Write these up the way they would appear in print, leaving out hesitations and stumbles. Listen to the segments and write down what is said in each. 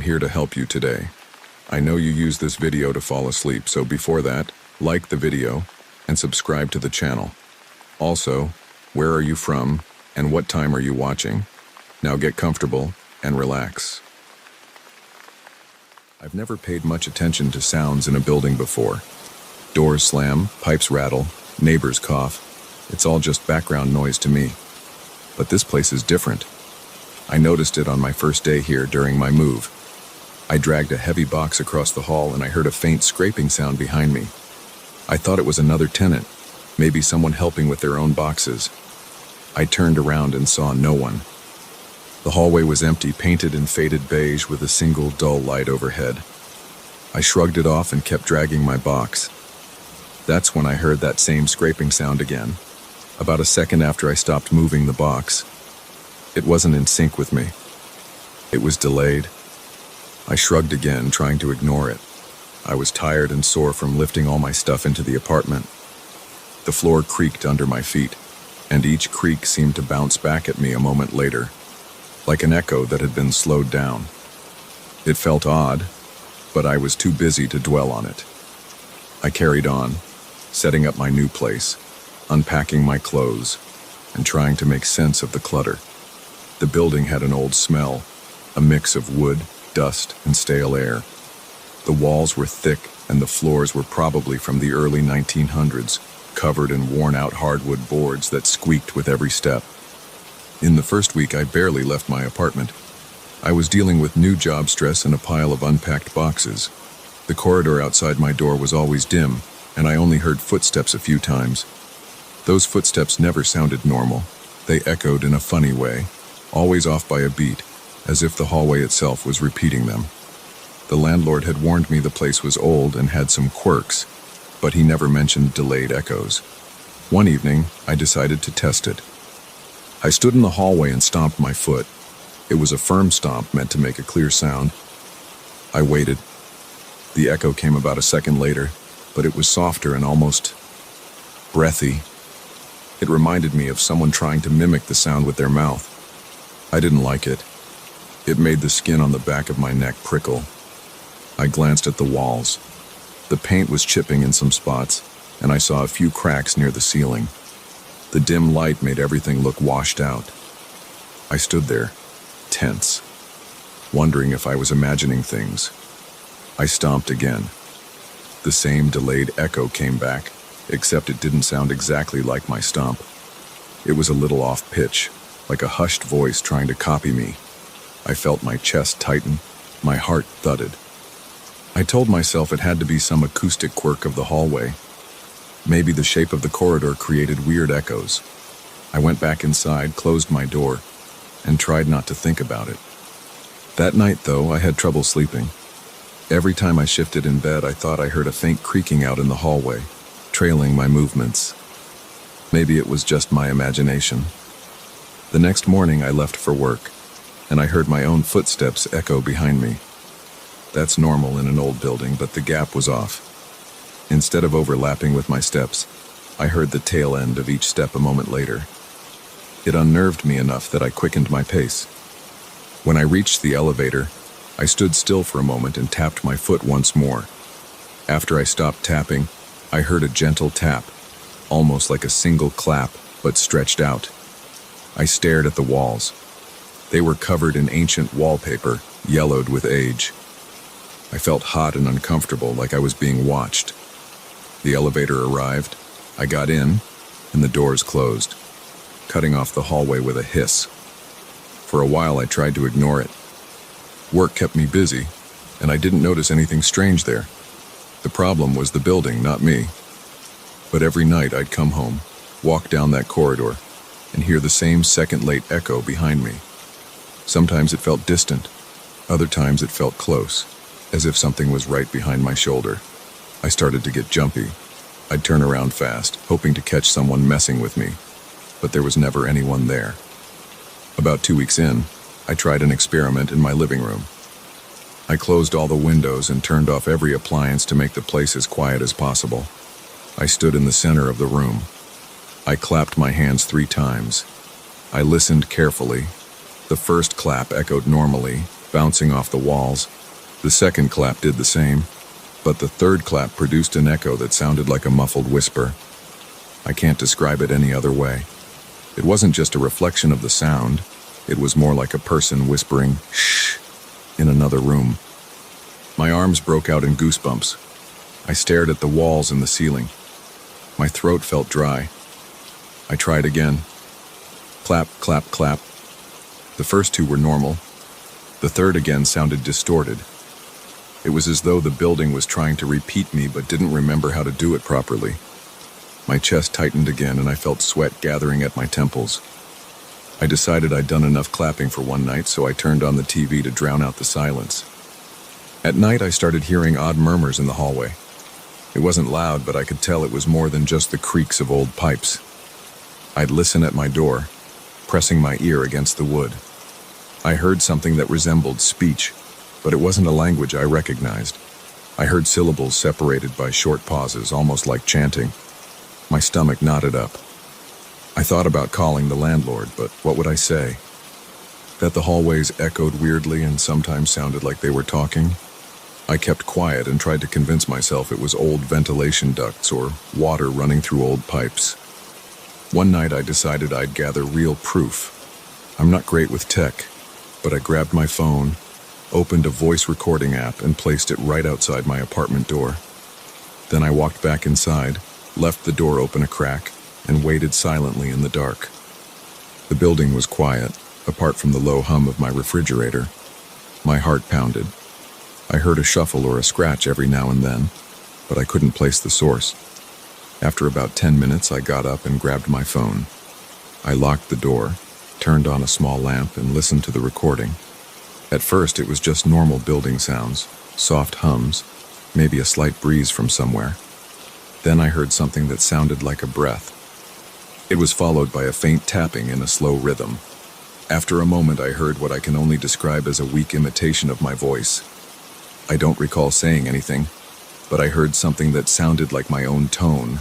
here to help you today. I know you use this video to fall asleep, so before that, like the video and subscribe to the channel. Also, where are you from and what time are you watching? Now get comfortable and relax. I've never paid much attention to sounds in a building before. Doors slam, pipes rattle, neighbors cough. It's all just background noise to me. But this place is different. I noticed it on my first day here during my move. I dragged a heavy box across the hall and I heard a faint scraping sound behind me. I thought it was another tenant, maybe someone helping with their own boxes. I turned around and saw no one. The hallway was empty, painted in faded beige with a single dull light overhead. I shrugged it off and kept dragging my box. That's when I heard that same scraping sound again, about a second after I stopped moving the box. It wasn't in sync with me. It was delayed. I shrugged again, trying to ignore it. I was tired and sore from lifting all my stuff into the apartment. The floor creaked under my feet, and each creak seemed to bounce back at me a moment later, like an echo that had been slowed down. It felt odd, but I was too busy to dwell on it. I carried on, setting up my new place, unpacking my clothes, and trying to make sense of the clutter. The building had an old smell, a mix of wood, dust, and stale air. The walls were thick, and the floors were probably from the early 1900s, covered in worn-out hardwood boards that squeaked with every step. In the first week, I barely left my apartment. I was dealing with new job stress and a pile of unpacked boxes. The corridor outside my door was always dim, and I only heard footsteps a few times. Those footsteps never sounded normal. They echoed in a funny way, always off by a beat, as if the hallway itself was repeating them. The landlord had warned me the place was old and had some quirks, but he never mentioned delayed echoes. One evening, I decided to test it. I stood in the hallway and stomped my foot. It was a firm stomp meant to make a clear sound. I waited. The echo came about a second later, but it was softer and almost breathy. It reminded me of someone trying to mimic the sound with their mouth. I didn't like it. It made the skin on the back of my neck prickle. I glanced at the walls. The paint was chipping in some spots, and I saw a few cracks near the ceiling. The dim light made everything look washed out. I stood there, tense, wondering if I was imagining things. I stomped again. The same delayed echo came back, except it didn't sound exactly like my stomp. It was a little off pitch, like a hushed voice trying to copy me. I felt my chest tighten, my heart thudded. I told myself it had to be some acoustic quirk of the hallway. Maybe the shape of the corridor created weird echoes. I went back inside, closed my door, and tried not to think about it. That night, though, I had trouble sleeping. Every time I shifted in bed, I thought I heard a faint creaking out in the hallway, trailing my movements. Maybe it was just my imagination. The next morning, I left for work, and I heard my own footsteps echo behind me. That's normal in an old building, but the gap was off. Instead of overlapping with my steps, I heard the tail end of each step a moment later. It unnerved me enough that I quickened my pace. When I reached the elevator, I stood still for a moment and tapped my foot once more. After I stopped tapping, I heard a gentle tap, almost like a single clap, but stretched out. I stared at the walls. They were covered in ancient wallpaper, yellowed with age. I felt hot and uncomfortable, like I was being watched. The elevator arrived. I got in, and the doors closed, cutting off the hallway with a hiss. For a while, I tried to ignore it. Work kept me busy, and I didn't notice anything strange there. The problem was the building, not me. But every night I'd come home, walk down that corridor, and hear the same second-late echo behind me. Sometimes it felt distant. Other times it felt close, as if something was right behind my shoulder. I started to get jumpy. I'd turn around fast, hoping to catch someone messing with me, but there was never anyone there. About 2 weeks in, I tried an experiment in my living room. I closed all the windows and turned off every appliance to make the place as quiet as possible. I stood in the center of the room. I clapped my hands 3 times. I listened carefully. The first clap echoed normally, bouncing off the walls. The second clap did the same, but the third clap produced an echo that sounded like a muffled whisper. I can't describe it any other way. It wasn't just a reflection of the sound, it was more like a person whispering, "Shh," in another room. My arms broke out in goosebumps. I stared at the walls and the ceiling. My throat felt dry. I tried again. Clap, clap, clap. The first two were normal. The third again sounded distorted. It was as though the building was trying to repeat me but didn't remember how to do it properly. My chest tightened again and I felt sweat gathering at my temples. I decided I'd done enough clapping for one night, so I turned on the TV to drown out the silence. At night, I started hearing odd murmurs in the hallway. It wasn't loud, but I could tell it was more than just the creaks of old pipes. I'd listen at my door, pressing my ear against the wood. I heard something that resembled speech, but it wasn't a language I recognized. I heard syllables separated by short pauses, almost like chanting. My stomach knotted up. I thought about calling the landlord, but what would I say? That the hallways echoed weirdly and sometimes sounded like they were talking? I kept quiet and tried to convince myself it was old ventilation ducts or water running through old pipes. One night I decided I'd gather real proof. I'm not great with tech, but I grabbed my phone, opened a voice recording app, and placed it right outside my apartment door. Then I walked back inside, left the door open a crack, and waited silently in the dark. The building was quiet, apart from the low hum of my refrigerator. My heart pounded. I heard a shuffle or a scratch every now and then, but I couldn't place the source. After about 10 minutes, I got up and grabbed my phone. I locked the door, turned on a small lamp, and listened to the recording. At first, it was just normal building sounds, soft hums, maybe a slight breeze from somewhere. Then I heard something that sounded like a breath. It was followed by a faint tapping in a slow rhythm. After a moment, I heard what I can only describe as a weak imitation of my voice. I don't recall saying anything, but I heard something that sounded like my own tone,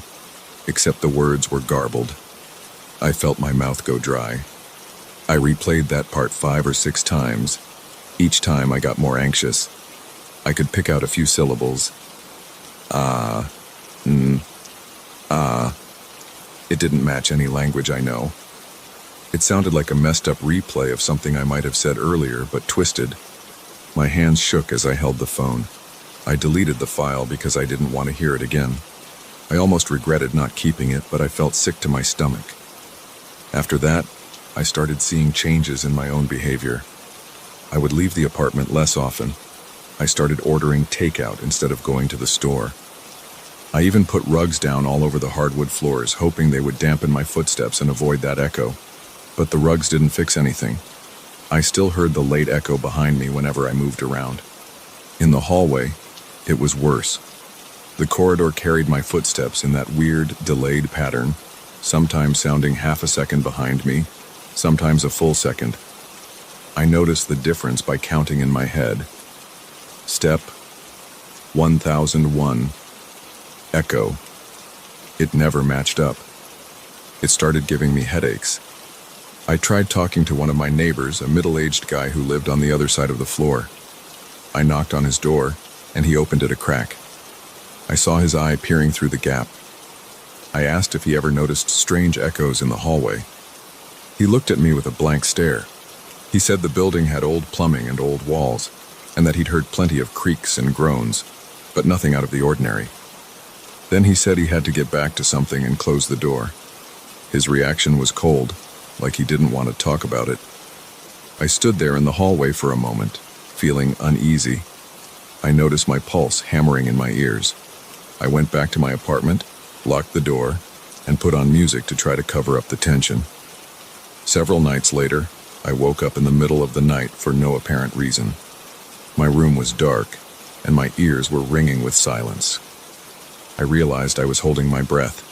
except the words were garbled. I felt my mouth go dry. I replayed that part 5 or 6 times. Each time I got more anxious. I could pick out a few syllables. Ah. It didn't match any language I know. It sounded like a messed up replay of something I might have said earlier, but twisted. My hands shook as I held the phone. I deleted the file because I didn't want to hear it again. I almost regretted not keeping it, but I felt sick to my stomach. After that, I started seeing changes in my own behavior. I would leave the apartment less often. I started ordering takeout instead of going to the store. I even put rugs down all over the hardwood floors, hoping they would dampen my footsteps and avoid that echo. But the rugs didn't fix anything. I still heard the late echo behind me whenever I moved around. In the hallway, it was worse. The corridor carried my footsteps in that weird, delayed pattern, sometimes sounding half a second behind me, sometimes a full second. I noticed the difference by counting in my head. Step 1001. Echo. It never matched up. It started giving me headaches. I tried talking to one of my neighbors, a middle-aged guy who lived on the other side of the floor. I knocked on his door, and he opened it a crack. I saw his eye peering through the gap. I asked if he ever noticed strange echoes in the hallway. He looked at me with a blank stare. He said the building had old plumbing and old walls, and that he'd heard plenty of creaks and groans, but nothing out of the ordinary. Then he said he had to get back to something and close the door. His reaction was cold, like he didn't want to talk about it. I stood there in the hallway for a moment, feeling uneasy. I noticed my pulse hammering in my ears. I went back to my apartment, locked the door, and put on music to try to cover up the tension. Several nights later, I woke up in the middle of the night for no apparent reason. My room was dark, and my ears were ringing with silence. I realized I was holding my breath.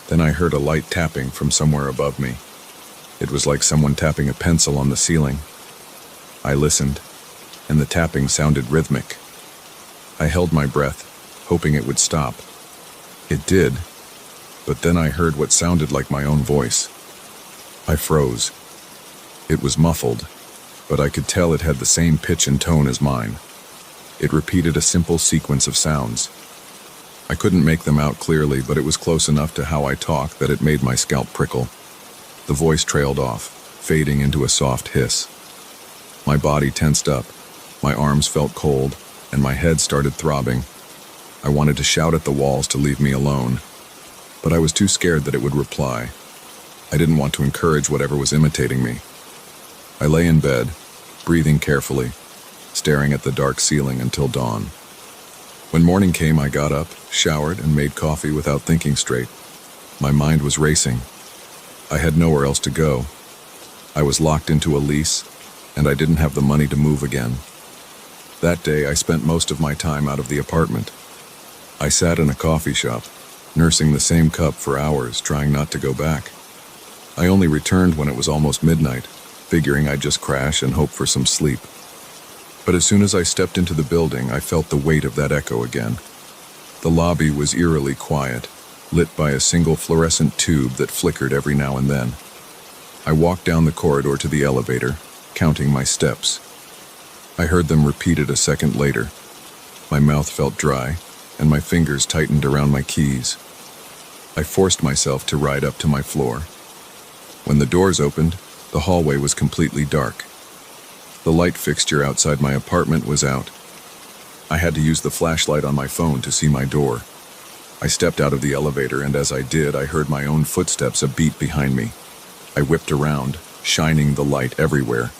Then I heard a light tapping from somewhere above me. It was like someone tapping a pencil on the ceiling. I listened, and the tapping sounded rhythmic. I held my breath, hoping it would stop. It did, but then I heard what sounded like my own voice. I froze. It was muffled, but I could tell it had the same pitch and tone as mine. It repeated a simple sequence of sounds. I couldn't make them out clearly, but it was close enough to how I talk that it made my scalp prickle. The voice trailed off, fading into a soft hiss. My body tensed up, my arms felt cold, and my head started throbbing. I wanted to shout at the walls to leave me alone, but I was too scared that it would reply. I didn't want to encourage whatever was imitating me. I lay in bed, breathing carefully, staring at the dark ceiling until dawn. When morning came, I got up, showered, and made coffee without thinking straight. My mind was racing. I had nowhere else to go. I was locked into a lease, and I didn't have the money to move again. That day, I spent most of my time out of the apartment. I sat in a coffee shop, nursing the same cup for hours, trying not to go back. I only returned when it was almost midnight, figuring I'd just crash and hope for some sleep. But as soon as I stepped into the building, I felt the weight of that echo again. The lobby was eerily quiet, lit by a single fluorescent tube that flickered every now and then. I walked down the corridor to the elevator, counting my steps. I heard them repeated a second later. My mouth felt dry, and my fingers tightened around my keys. I forced myself to ride up to my floor. When the doors opened, the hallway was completely dark. The light fixture outside my apartment was out. I had to use the flashlight on my phone to see my door. I stepped out of the elevator, and as I did, I heard my own footsteps a beat behind me. I whipped around, shining the light everywhere.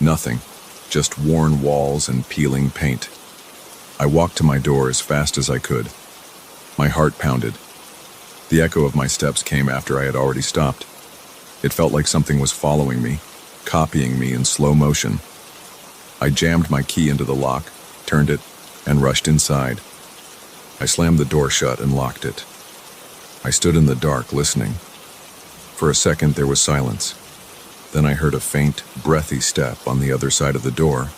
Nothing, just worn walls and peeling paint. I walked to my door as fast as I could. My heart pounded. The echo of my steps came after I had already stopped. It felt like something was following me, copying me in slow motion. I jammed my key into the lock, turned it, and rushed inside. I slammed the door shut and locked it. I stood in the dark, listening. For a second, there was silence. Then I heard a faint, breathy step on the other side of the door,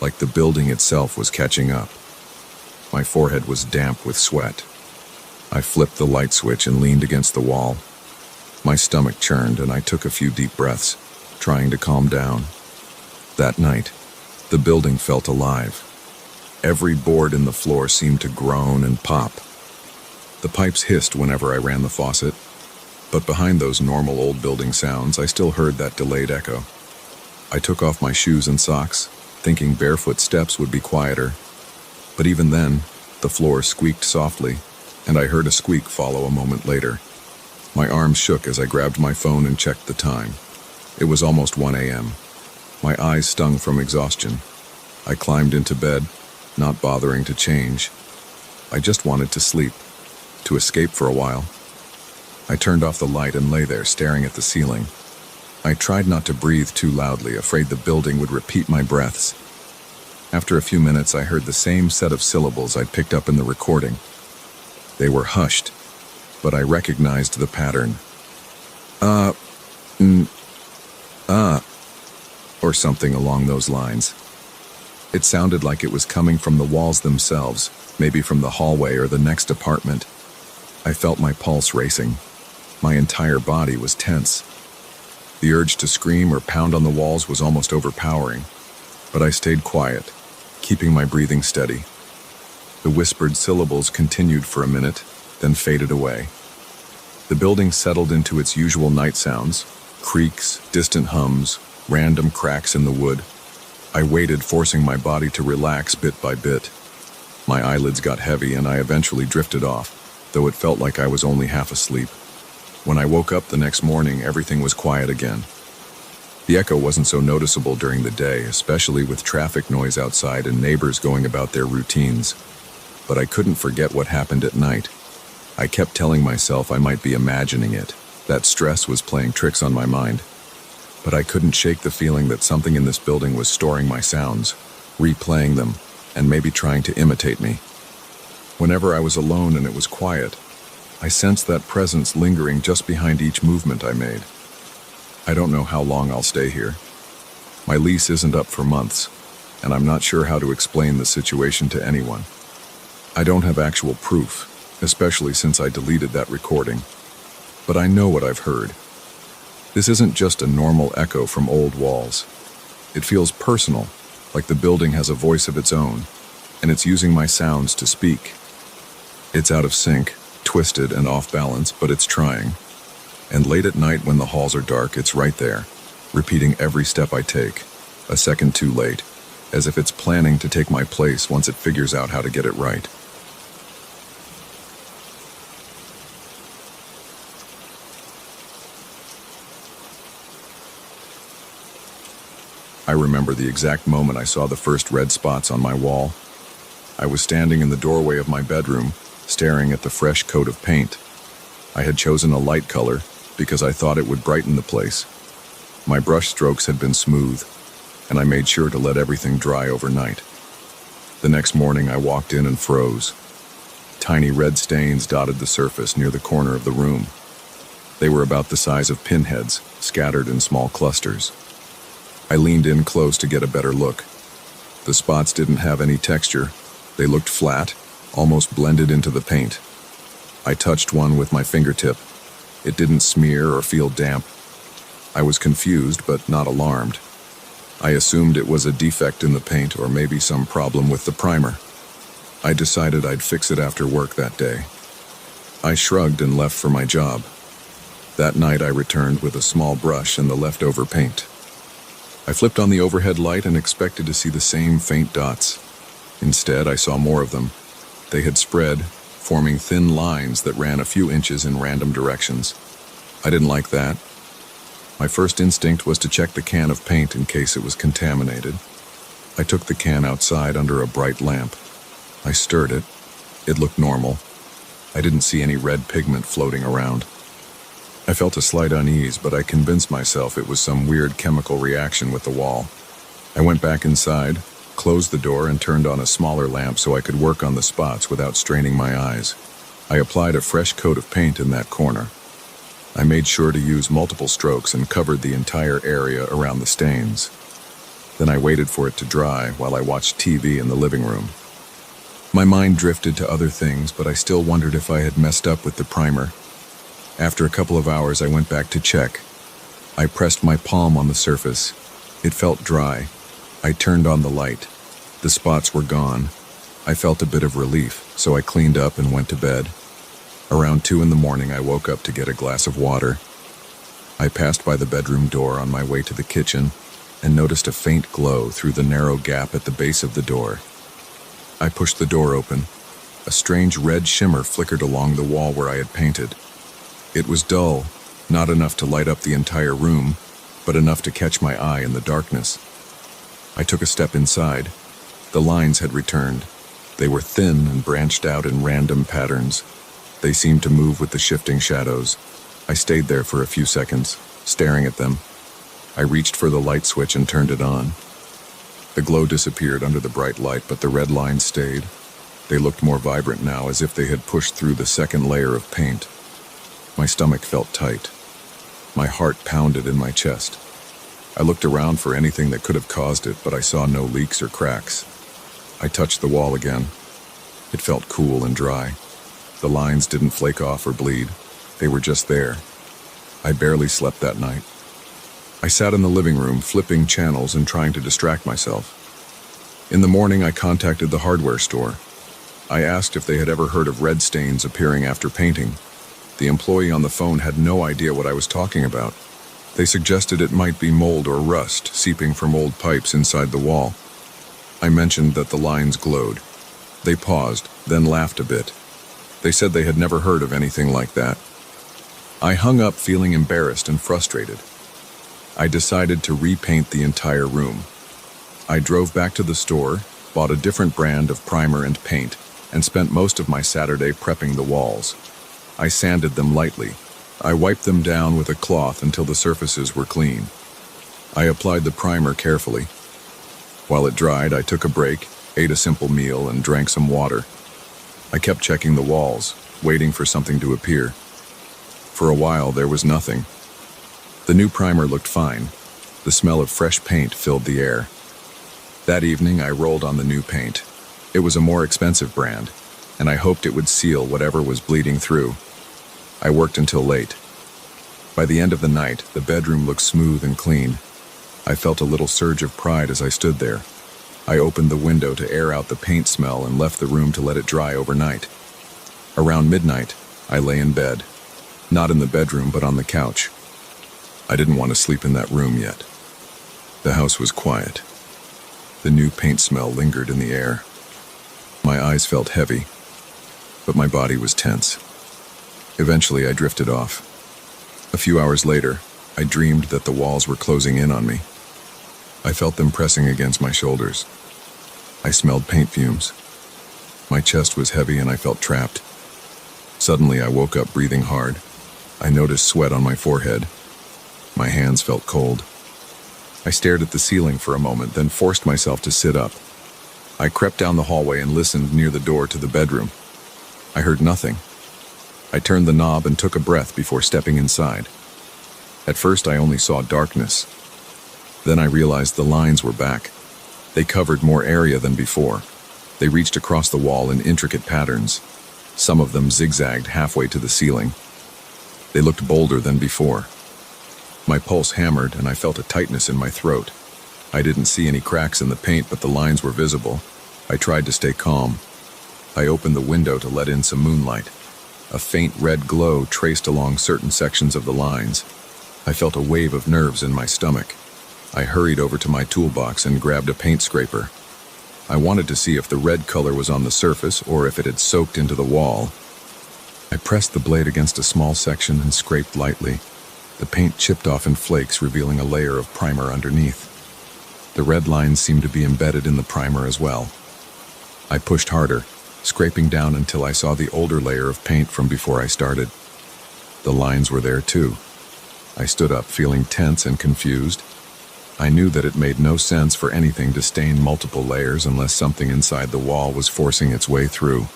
like the building itself was catching up. My forehead was damp with sweat. I flipped the light switch and leaned against the wall. My stomach churned, and I took a few deep breaths, trying to calm down. That night, the building felt alive. Every board in the floor seemed to groan and pop. The pipes hissed whenever I ran the faucet, but behind those normal old building sounds, I still heard that delayed echo. I took off my shoes and socks, thinking barefoot steps would be quieter. But even then, the floor squeaked softly, and I heard a squeak follow a moment later. My arms shook as I grabbed my phone and checked the time. It was almost 1 a.m. My eyes stung from exhaustion. I climbed into bed, not bothering to change. I just wanted to sleep, to escape for a while. I turned off the light and lay there staring at the ceiling. I tried not to breathe too loudly, afraid the building would repeat my breaths. After a few minutes, I heard the same set of syllables I'd picked up in the recording. They were hushed, but I recognized the pattern. Or something along those lines. It sounded like it was coming from the walls themselves, maybe from the hallway or the next apartment. I felt my pulse racing. My entire body was tense. The urge to scream or pound on the walls was almost overpowering, but I stayed quiet, keeping my breathing steady. The whispered syllables continued for a minute, then faded away. The building settled into its usual night sounds, creaks, distant hums, random cracks in the wood. I waited, forcing my body to relax bit by bit. My eyelids got heavy and I eventually drifted off, though it felt like I was only half asleep. When I woke up the next morning, everything was quiet again. The echo wasn't so noticeable during the day, especially with traffic noise outside and neighbors going about their routines. But I couldn't forget what happened at night. I kept telling myself I might be imagining it, that stress was playing tricks on my mind. But I couldn't shake the feeling that something in this building was storing my sounds, replaying them, and maybe trying to imitate me. Whenever I was alone and it was quiet, I sensed that presence lingering just behind each movement I made. I don't know how long I'll stay here. My lease isn't up for months, and I'm not sure how to explain the situation to anyone. I don't have actual proof, especially since I deleted that recording. But I know what I've heard. This isn't just a normal echo from old walls. It feels personal, like the building has a voice of its own, and it's using my sounds to speak. It's out of sync, twisted and off balance, but it's trying. And late at night when the halls are dark, it's right there, repeating every step I take, a second too late, as if it's planning to take my place once it figures out how to get it right. I remember the exact moment I saw the first red spots on my wall. I was standing in the doorway of my bedroom, staring at the fresh coat of paint. I had chosen a light color because I thought it would brighten the place. My brush strokes had been smooth, and I made sure to let everything dry overnight. The next morning I walked in and froze. Tiny red stains dotted the surface near the corner of the room. They were about the size of pinheads, scattered in small clusters. I leaned in close to get a better look. The spots didn't have any texture. They looked flat, almost blended into the paint. I touched one with my fingertip. It didn't smear or feel damp. I was confused, but not alarmed. I assumed it was a defect in the paint or maybe some problem with the primer. I decided I'd fix it after work that day. I shrugged and left for my job. That night I returned with a small brush and the leftover paint. I flipped on the overhead light and expected to see the same faint dots. Instead, I saw more of them. They had spread, forming thin lines that ran a few inches in random directions. I didn't like that. My first instinct was to check the can of paint in case it was contaminated. I took the can outside under a bright lamp. I stirred it. It looked normal. I didn't see any red pigment floating around. I felt a slight unease, but I convinced myself it was some weird chemical reaction with the wall. I went back inside, closed the door, and turned on a smaller lamp so I could work on the spots without straining my eyes. I applied a fresh coat of paint in that corner. I made sure to use multiple strokes and covered the entire area around the stains. Then I waited for it to dry while I watched TV in the living room. My mind drifted to other things, but I still wondered if I had messed up with the primer. After a couple of hours, I went back to check. I pressed my palm on the surface. It felt dry. I turned on the light. The spots were gone. I felt a bit of relief, so I cleaned up and went to bed. Around 2 in the morning, I woke up to get a glass of water. I passed by the bedroom door on my way to the kitchen and noticed a faint glow through the narrow gap at the base of the door. I pushed the door open. A strange red shimmer flickered along the wall where I had painted. It was dull, not enough to light up the entire room, but enough to catch my eye in the darkness. I took a step inside. The lines had returned. They were thin and branched out in random patterns. They seemed to move with the shifting shadows. I stayed there for a few seconds, staring at them. I reached for the light switch and turned it on. The glow disappeared under the bright light, but the red lines stayed. They looked more vibrant now, as if they had pushed through the second layer of paint. My stomach felt tight. My heart pounded in my chest. I looked around for anything that could have caused it, but I saw no leaks or cracks. I touched the wall again. It felt cool and dry. The lines didn't flake off or bleed. They were just there. I barely slept that night. I sat in the living room, flipping channels and trying to distract myself. In the morning, I contacted the hardware store. I asked if they had ever heard of red stains appearing after painting. The employee on the phone had no idea what I was talking about. They suggested it might be mold or rust seeping from old pipes inside the wall. I mentioned that the lines glowed. They paused, then laughed a bit. They said they had never heard of anything like that. I hung up feeling embarrassed and frustrated. I decided to repaint the entire room. I drove back to the store, bought a different brand of primer and paint, and spent most of my Saturday prepping the walls. I sanded them lightly. I wiped them down with a cloth until the surfaces were clean. I applied the primer carefully. While it dried, I took a break, ate a simple meal, and drank some water. I kept checking the walls, waiting for something to appear. For a while, there was nothing. The new primer looked fine. The smell of fresh paint filled the air. That evening, I rolled on the new paint. It was a more expensive brand, and I hoped it would seal whatever was bleeding through. I worked until late. By the end of the night, the bedroom looked smooth and clean. I felt a little surge of pride as I stood there. I opened the window to air out the paint smell and left the room to let it dry overnight. Around midnight, I lay in bed. Not in the bedroom, but on the couch. I didn't want to sleep in that room yet. The house was quiet. The new paint smell lingered in the air. My eyes felt heavy, but my body was tense. Eventually, I drifted off. A few hours later, I dreamed that the walls were closing in on me. I felt them pressing against my shoulders. I smelled paint fumes. My chest was heavy and I felt trapped. Suddenly, I woke up breathing hard. I noticed sweat on my forehead. My hands felt cold. I stared at the ceiling for a moment, then forced myself to sit up. I crept down the hallway and listened near the door to the bedroom. I heard nothing. I turned the knob and took a breath before stepping inside. At first, I only saw darkness. Then I realized the lines were back. They covered more area than before. They reached across the wall in intricate patterns. Some of them zigzagged halfway to the ceiling. They looked bolder than before. My pulse hammered and I felt a tightness in my throat. I didn't see any cracks in the paint, but the lines were visible. I tried to stay calm. I opened the window to let in some moonlight. A faint red glow traced along certain sections of the lines. I felt a wave of nerves in my stomach. I hurried over to my toolbox and grabbed a paint scraper. I wanted to see if the red color was on the surface or if it had soaked into the wall. I pressed the blade against a small section and scraped lightly. The paint chipped off in flakes, revealing a layer of primer underneath. The red lines seemed to be embedded in the primer as well. I pushed harder, scraping down until I saw the older layer of paint from before I started. The lines were there too. I stood up, feeling tense and confused. I knew that it made no sense for anything to stain multiple layers unless something inside the wall was forcing its way through.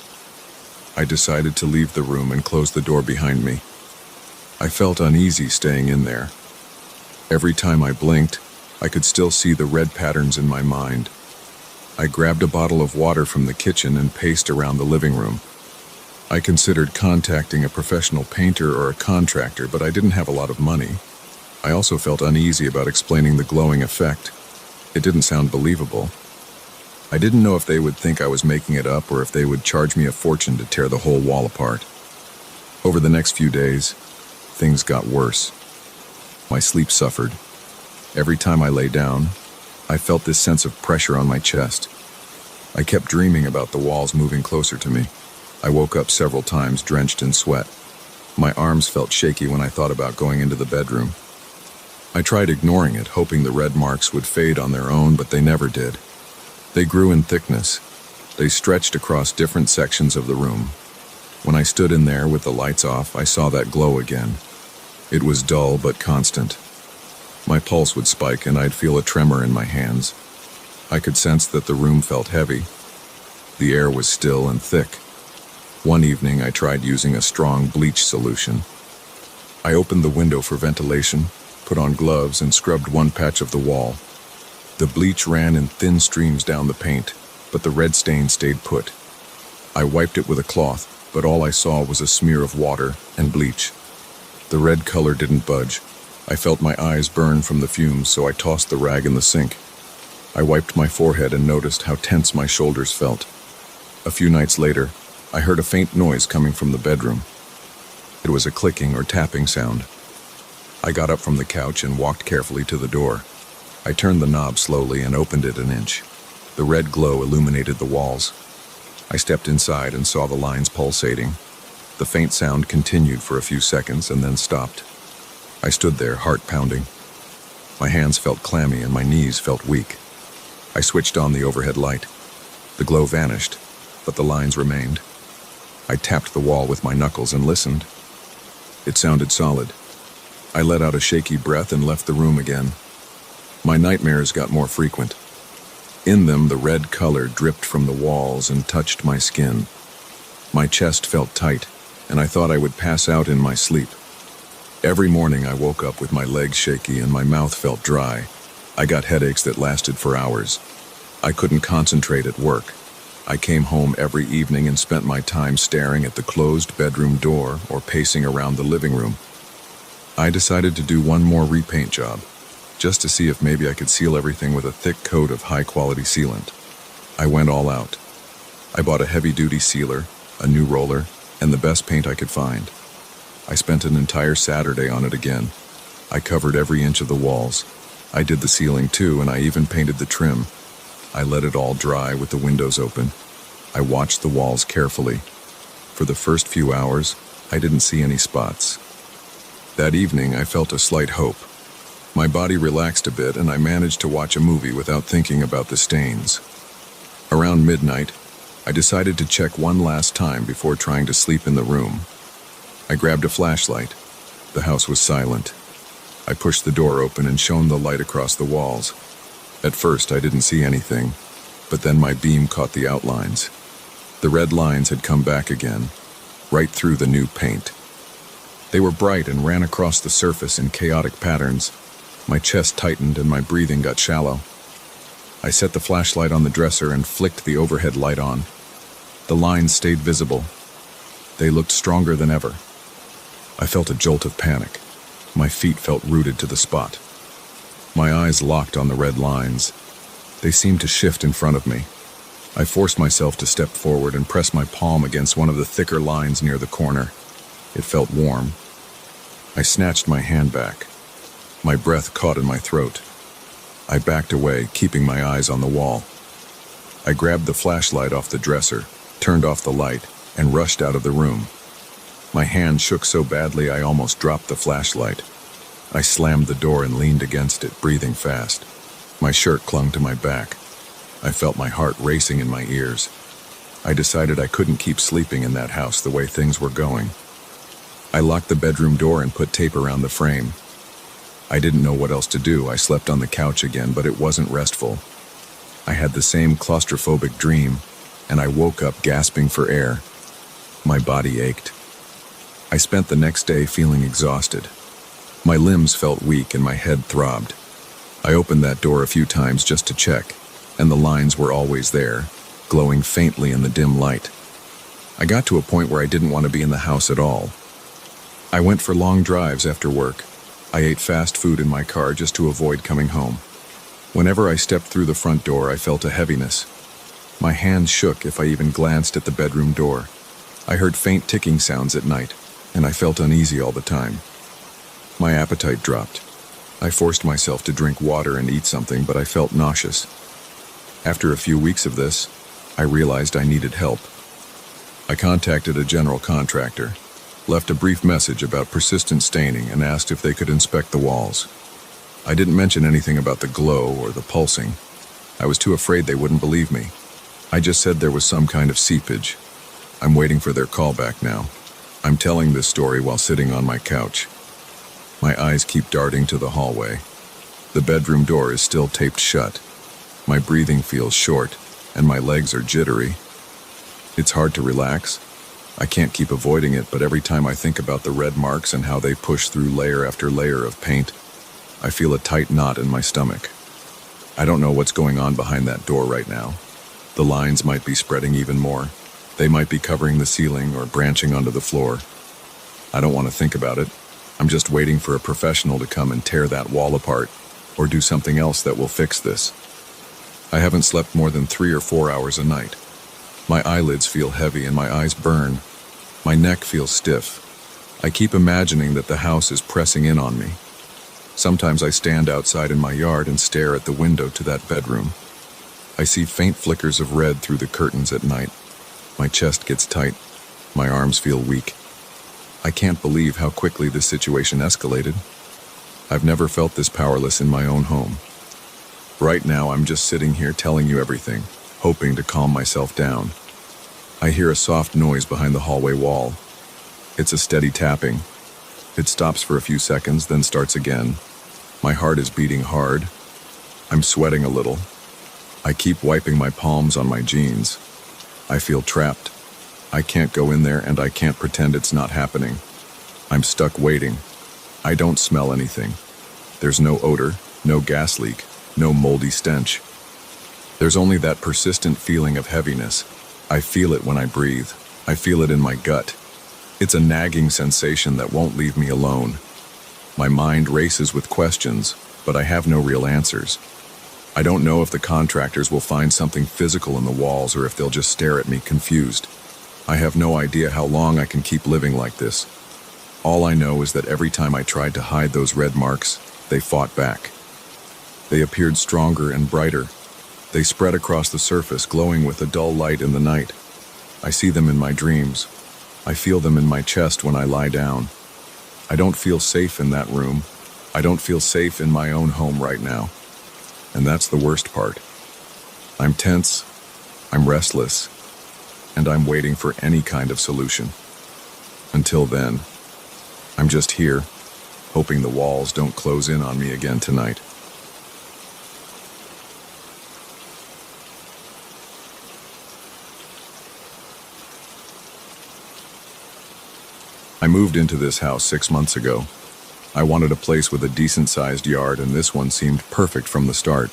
I decided to leave the room and close the door behind me. I felt uneasy staying in there. Every time I blinked, I could still see the red patterns in my mind. I grabbed a bottle of water from the kitchen and paced around the living room. I considered contacting a professional painter or a contractor, but I didn't have a lot of money. I also felt uneasy about explaining the glowing effect. It didn't sound believable. I didn't know if they would think I was making it up or if they would charge me a fortune to tear the whole wall apart. Over the next few days, things got worse. My sleep suffered. Every time I lay down, I felt this sense of pressure on my chest. I kept dreaming about the walls moving closer to me. I woke up several times drenched in sweat. My arms felt shaky when I thought about going into the bedroom. I tried ignoring it, hoping the red marks would fade on their own, but they never did. They grew in thickness. They stretched across different sections of the room. When I stood in there with the lights off, I saw that glow again. It was dull but constant. My pulse would spike and I'd feel a tremor in my hands. I could sense that the room felt heavy. The air was still and thick. One evening, I tried using a strong bleach solution. I opened the window for ventilation, put on gloves, and scrubbed one patch of the wall. The bleach ran in thin streams down the paint, but the red stain stayed put. I wiped it with a cloth, but all I saw was a smear of water and bleach. The red color didn't budge. I felt my eyes burn from the fumes, so I tossed the rag in the sink. I wiped my forehead and noticed how tense my shoulders felt. A few nights later, I heard a faint noise coming from the bedroom. It was a clicking or tapping sound. I got up from the couch and walked carefully to the door. I turned the knob slowly and opened it an inch. The red glow illuminated the walls. I stepped inside and saw the lines pulsating. The faint sound continued for a few seconds and then stopped. I stood there, heart pounding. My hands felt clammy and my knees felt weak. I switched on the overhead light. The glow vanished, but the lines remained. I tapped the wall with my knuckles and listened. It sounded solid. I let out a shaky breath and left the room again. My nightmares got more frequent. In them, the red color dripped from the walls and touched my skin. My chest felt tight, and I thought I would pass out in my sleep. Every morning I woke up with my legs shaky and my mouth felt dry. I got headaches that lasted for hours. I couldn't concentrate at work. I came home every evening and spent my time staring at the closed bedroom door or pacing around the living room. I decided to do one more repaint job, just to see if maybe I could seal everything with a thick coat of high-quality sealant. I went all out. I bought a heavy-duty sealer, a new roller, and the best paint I could find. I spent an entire Saturday on it again. I covered every inch of the walls. I did the ceiling too, and I even painted the trim. I let it all dry with the windows open. I watched the walls carefully. For the first few hours, I didn't see any spots. That evening, I felt a slight hope. My body relaxed a bit, and I managed to watch a movie without thinking about the stains. Around midnight, I decided to check one last time before trying to sleep in the room. I grabbed a flashlight. The house was silent. I pushed the door open and shone the light across the walls. At first, I didn't see anything, but then my beam caught the outlines. The red lines had come back again, right through the new paint. They were bright and ran across the surface in chaotic patterns. My chest tightened and my breathing got shallow. I set the flashlight on the dresser and flicked the overhead light on. The lines stayed visible. They looked stronger than ever. I felt a jolt of panic. My feet felt rooted to the spot. My eyes locked on the red lines. They seemed to shift in front of me. I forced myself to step forward and press my palm against one of the thicker lines near the corner. It felt warm. I snatched my hand back. My breath caught in my throat. I backed away, keeping my eyes on the wall. I grabbed the flashlight off the dresser, turned off the light, and rushed out of the room. My hand shook so badly I almost dropped the flashlight. I slammed the door and leaned against it, breathing fast. My shirt clung to my back. I felt my heart racing in my ears. I decided I couldn't keep sleeping in that house the way things were going. I locked the bedroom door and put tape around the frame. I didn't know what else to do. I slept on the couch again, but it wasn't restful. I had the same claustrophobic dream, and I woke up gasping for air. My body ached. I spent the next day feeling exhausted. My limbs felt weak and my head throbbed. I opened that door a few times just to check, and the lines were always there, glowing faintly in the dim light. I got to a point where I didn't want to be in the house at all. I went for long drives after work. I ate fast food in my car just to avoid coming home. Whenever I stepped through the front door, I felt a heaviness. My hands shook if I even glanced at the bedroom door. I heard faint ticking sounds at night, and I felt uneasy all the time. My appetite dropped. I forced myself to drink water and eat something, but I felt nauseous. After a few weeks of this, I realized I needed help. I contacted a general contractor, left a brief message about persistent staining, and asked if they could inspect the walls. I didn't mention anything about the glow or the pulsing. I was too afraid they wouldn't believe me. I just said there was some kind of seepage. I'm waiting for their call back now. I'm telling this story while sitting on my couch. My eyes keep darting to the hallway. The bedroom door is still taped shut. My breathing feels short, and my legs are jittery. It's hard to relax. I can't keep avoiding it, but every time I think about the red marks and how they push through layer after layer of paint, I feel a tight knot in my stomach. I don't know what's going on behind that door right now. The lines might be spreading even more. They might be covering the ceiling or branching onto the floor. I don't want to think about it. I'm just waiting for a professional to come and tear that wall apart, or do something else that will fix this. I haven't slept more than 3 or 4 hours a night. My eyelids feel heavy and my eyes burn. My neck feels stiff. I keep imagining that the house is pressing in on me. Sometimes I stand outside in my yard and stare at the window to that bedroom. I see faint flickers of red through the curtains at night. My chest gets tight. My arms feel weak. I can't believe how quickly this situation escalated. I've never felt this powerless in my own home. Right now, I'm just sitting here telling you everything, hoping to calm myself down. I hear a soft noise behind the hallway wall. It's a steady tapping. It stops for a few seconds, then starts again. My heart is beating hard. I'm sweating a little. I keep wiping my palms on my jeans. I feel trapped. I can't go in there and I can't pretend it's not happening. I'm stuck waiting. I don't smell anything. There's no odor, no gas leak, no moldy stench. There's only that persistent feeling of heaviness. I feel it when I breathe. I feel it in my gut. It's a nagging sensation that won't leave me alone. My mind races with questions. but I have no real answers. I don't know if the contractors will find something physical in the walls or if they'll just stare at me confused. I have no idea how long I can keep living like this. All I know is that every time I tried to hide those red marks, they fought back. They appeared stronger and brighter. They spread across the surface, glowing with a dull light in the night. I see them in my dreams. I feel them in my chest when I lie down. I don't feel safe in that room. I don't feel safe in my own home right now. And that's the worst part. I'm tense, I'm restless, and I'm waiting for any kind of solution. Until then, I'm just here, hoping the walls don't close in on me again tonight. I moved into this house 6 months ago. I wanted a place with a decent-sized yard, and this one seemed perfect from the start.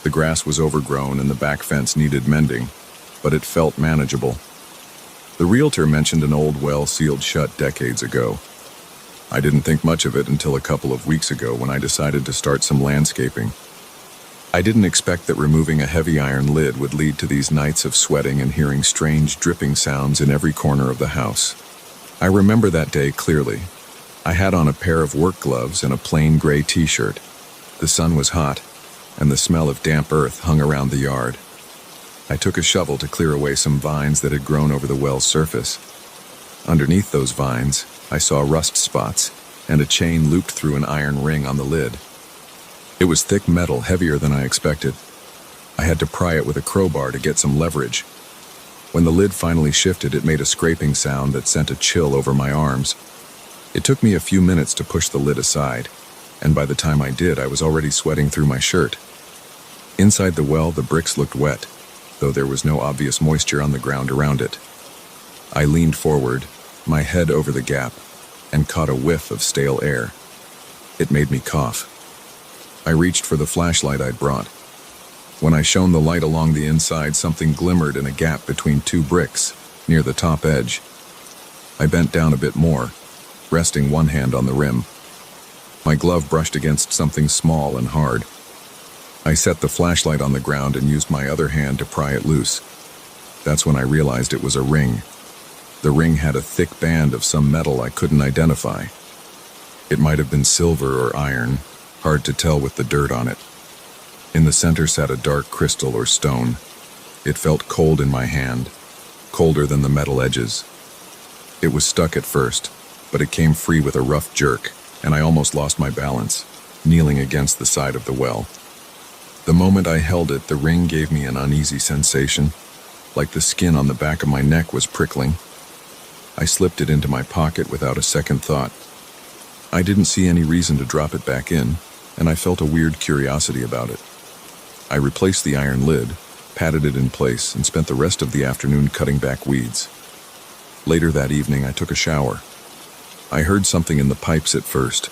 The grass was overgrown and the back fence needed mending, but it felt manageable. The realtor mentioned an old well sealed shut decades ago. I didn't think much of it until a couple of weeks ago when I decided to start some landscaping. I didn't expect that removing a heavy iron lid would lead to these nights of sweating and hearing strange dripping sounds in every corner of the house. I remember that day clearly. I had on a pair of work gloves and a plain gray t-shirt. The sun was hot, and the smell of damp earth hung around the yard. I took a shovel to clear away some vines that had grown over the well's surface. Underneath those vines, I saw rust spots and a chain looped through an iron ring on the lid. It was thick metal, heavier than I expected. I had to pry it with a crowbar to get some leverage. When the lid finally shifted, it made a scraping sound that sent a chill over my arms. It took me a few minutes to push the lid aside, and by the time I did, I was already sweating through my shirt. Inside the well, the bricks looked wet, though there was no obvious moisture on the ground around it. I leaned forward, my head over the gap, and caught a whiff of stale air. It made me cough. I reached for the flashlight I'd brought. When I shone the light along the inside, something glimmered in a gap between two bricks, near the top edge. I bent down a bit more, resting one hand on the rim. My glove brushed against something small and hard. I set the flashlight on the ground and used my other hand to pry it loose. That's when I realized it was a ring. The ring had a thick band of some metal I couldn't identify. It might have been silver or iron, hard to tell with the dirt on it. In the center sat a dark crystal or stone. It felt cold in my hand, colder than the metal edges. It was stuck at first, but it came free with a rough jerk, and I almost lost my balance, kneeling against the side of the well. The moment I held it, the ring gave me an uneasy sensation, like the skin on the back of my neck was prickling. I slipped it into my pocket without a second thought. I didn't see any reason to drop it back in, and I felt a weird curiosity about it. I replaced the iron lid, patted it in place, and spent the rest of the afternoon cutting back weeds. Later that evening, I took a shower. I heard something in the pipes at first,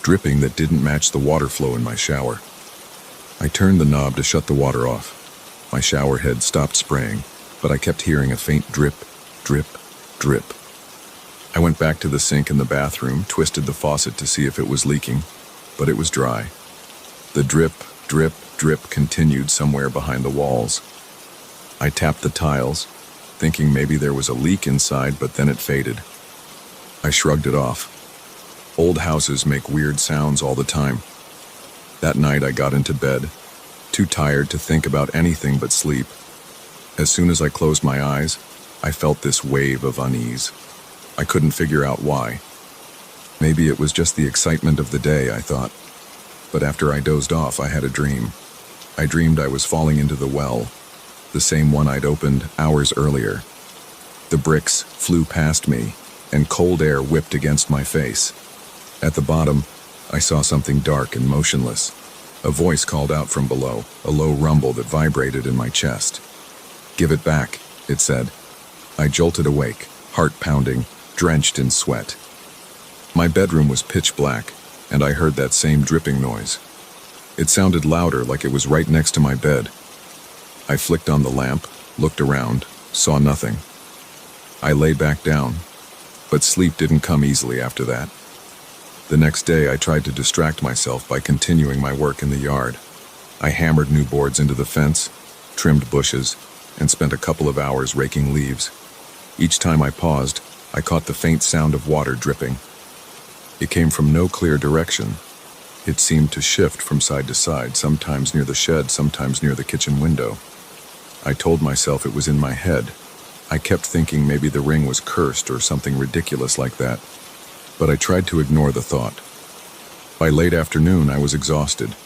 dripping that didn't match the water flow in my shower. I turned the knob to shut the water off. My shower head stopped spraying, but I kept hearing a faint drip, drip, drip. I went back to the sink in the bathroom, twisted the faucet to see if it was leaking, but it was dry. The drip, drip, drip continued somewhere behind the walls. I tapped the tiles, thinking maybe there was a leak inside, but then it faded. I shrugged it off. Old houses make weird sounds all the time. That night I got into bed, too tired to think about anything but sleep. As soon as I closed my eyes, I felt this wave of unease. I couldn't figure out why. Maybe it was just the excitement of the day, I thought. But after I dozed off, I had a dream. I dreamed I was falling into the well, the same one I'd opened hours earlier. The bricks flew past me, and cold air whipped against my face. At the bottom, I saw something dark and motionless. A voice called out from below, a low rumble that vibrated in my chest. "Give it back," it said. I jolted awake, heart pounding, drenched in sweat. My bedroom was pitch black, and I heard that same dripping noise. It sounded louder, like it was right next to my bed. I flicked on the lamp, looked around, saw nothing. I lay back down, but sleep didn't come easily after that. The next day, I tried to distract myself by continuing my work in the yard. I hammered new boards into the fence, trimmed bushes, and spent a couple of hours raking leaves. Each time I paused, I caught the faint sound of water dripping. It came from no clear direction. It seemed to shift from side to side, sometimes near the shed, sometimes near the kitchen window. I told myself it was in my head. I kept thinking maybe the ring was cursed or something ridiculous like that, but I tried to ignore the thought. By late afternoon, I was exhausted.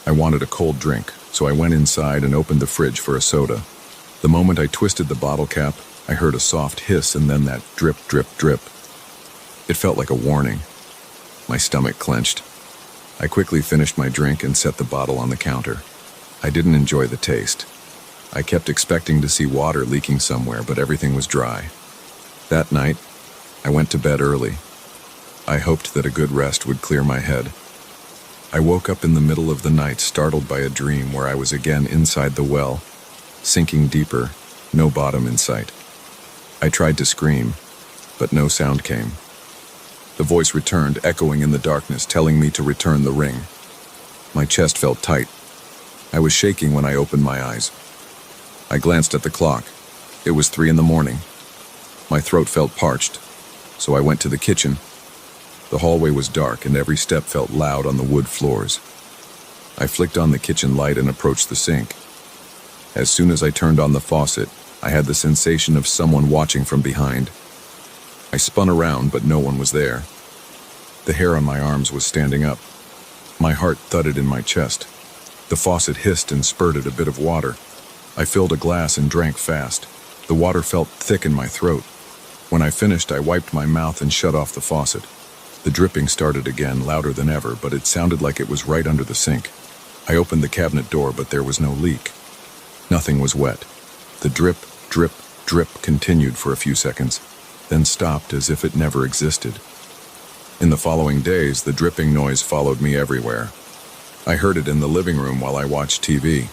I wanted a cold drink, so I went inside and opened the fridge for a soda. The moment I twisted the bottle cap, I heard a soft hiss and then that drip, drip, drip. It felt like a warning. My stomach clenched. I quickly finished my drink and set the bottle on the counter. I didn't enjoy the taste. I kept expecting to see water leaking somewhere, but everything was dry. That night, I went to bed early. I hoped that a good rest would clear my head. I woke up in the middle of the night, startled by a dream where I was again inside the well, sinking deeper, no bottom in sight. I tried to scream, but no sound came. The voice returned, echoing in the darkness, telling me to return the ring. My chest felt tight. I was shaking when I opened my eyes. I glanced at the clock. It was 3 a.m. My throat felt parched, so I went to the kitchen. The hallway was dark and every step felt loud on the wood floors. I flicked on the kitchen light and approached the sink. As soon as I turned on the faucet, I had the sensation of someone watching from behind. I spun around, but no one was there. The hair on my arms was standing up. My heart thudded in my chest. The faucet hissed and spurted a bit of water. I filled a glass and drank fast. The water felt thick in my throat. When I finished, I wiped my mouth and shut off the faucet. The dripping started again, louder than ever, but it sounded like it was right under the sink. I opened the cabinet door, but there was no leak. Nothing was wet. The drip, drip, drip continued for a few seconds, then stopped as if it never existed. In the following days, the dripping noise followed me everywhere. I heard it in the living room while I watched TV.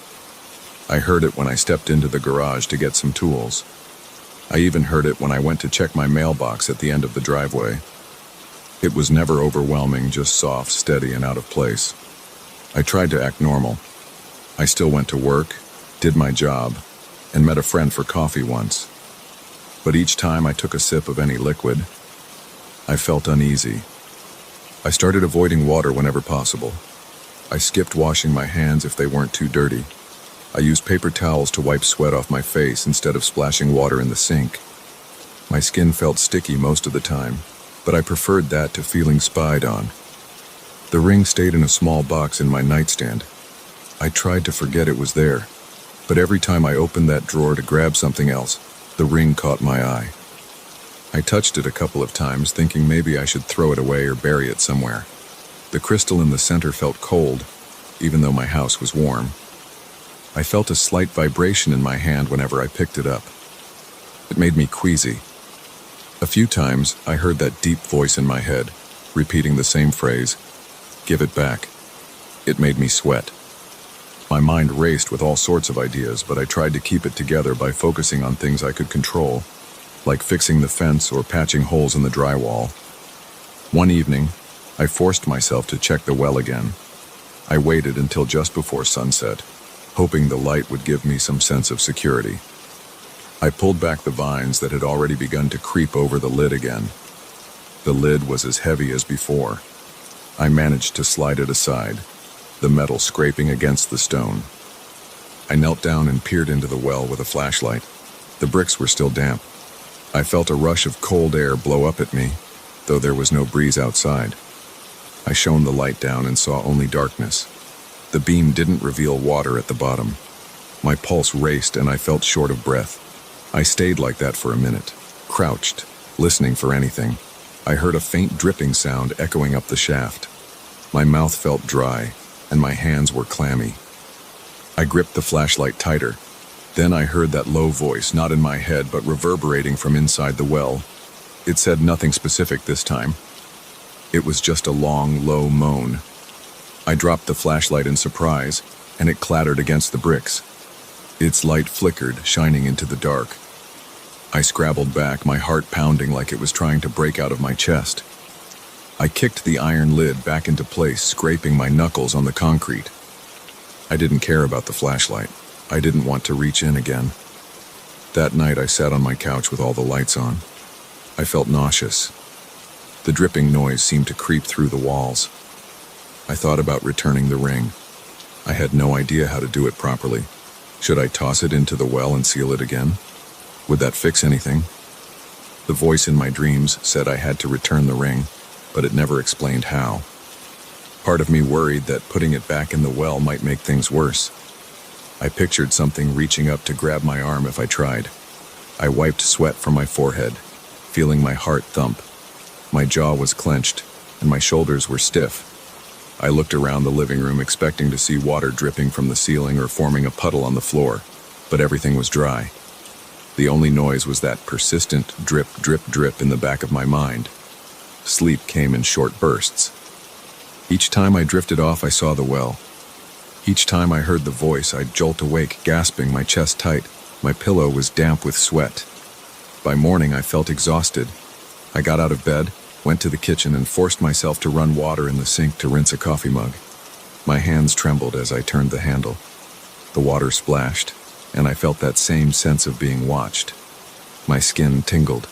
I heard it when I stepped into the garage to get some tools. I even heard it when I went to check my mailbox at the end of the driveway. It was never overwhelming, just soft, steady, and out of place. I tried to act normal. I still went to work, did my job, and met a friend for coffee once. But each time I took a sip of any liquid, I felt uneasy. I started avoiding water whenever possible. I skipped washing my hands if they weren't too dirty. I used paper towels to wipe sweat off my face instead of splashing water in the sink. My skin felt sticky most of the time, but I preferred that to feeling spied on. The ring stayed in a small box in my nightstand. I tried to forget it was there, but every time I opened that drawer to grab something else, the ring caught my eye. I touched it a couple of times, thinking maybe I should throw it away or bury it somewhere. The crystal in the center felt cold, even though my house was warm. I felt a slight vibration in my hand whenever I picked it up. It made me queasy. A few times, I heard that deep voice in my head, repeating the same phrase, "Give it back." It made me sweat. My mind raced with all sorts of ideas, but I tried to keep it together by focusing on things I could control, like fixing the fence or patching holes in the drywall. One evening, I forced myself to check the well again. I waited until just before sunset, hoping the light would give me some sense of security. I pulled back the vines that had already begun to creep over the lid again. The lid was as heavy as before. I managed to slide it aside, the metal scraping against the stone. I knelt down and peered into the well with a flashlight. The bricks were still damp. I felt a rush of cold air blow up at me, though there was no breeze outside. I shone the light down and saw only darkness. The beam didn't reveal water at the bottom. My pulse raced and I felt short of breath. I stayed like that for a minute, crouched, listening for anything. I heard a faint dripping sound echoing up the shaft. My mouth felt dry, and my hands were clammy. I gripped the flashlight tighter. Then I heard that low voice, not in my head but reverberating from inside the well. It said nothing specific this time. It was just a long, low moan. I dropped the flashlight in surprise, and it clattered against the bricks. Its light flickered, shining into the dark. I scrabbled back, my heart pounding like it was trying to break out of my chest. I kicked the iron lid back into place, scraping my knuckles on the concrete. I didn't care about the flashlight. I didn't want to reach in again. That night I sat on my couch with all the lights on. I felt nauseous. The dripping noise seemed to creep through the walls. I thought about returning the ring. I had no idea how to do it properly. Should I toss it into the well and seal it again? Would that fix anything? The voice in my dreams said I had to return the ring, but it never explained how. Part of me worried that putting it back in the well might make things worse. I pictured something reaching up to grab my arm if I tried. I wiped sweat from my forehead, feeling my heart thump. My jaw was clenched, and my shoulders were stiff. I looked around the living room expecting to see water dripping from the ceiling or forming a puddle on the floor, but everything was dry. The only noise was that persistent drip, drip, drip in the back of my mind. Sleep came in short bursts. Each time I drifted off, I saw the well. Each time I heard the voice, I'd jolt awake, gasping, my chest tight. My pillow was damp with sweat. By morning, I felt exhausted. I got out of bed, went to the kitchen, and forced myself to run water in the sink to rinse a coffee mug. My hands trembled as I turned the handle. The water splashed, and I felt that same sense of being watched. My skin tingled.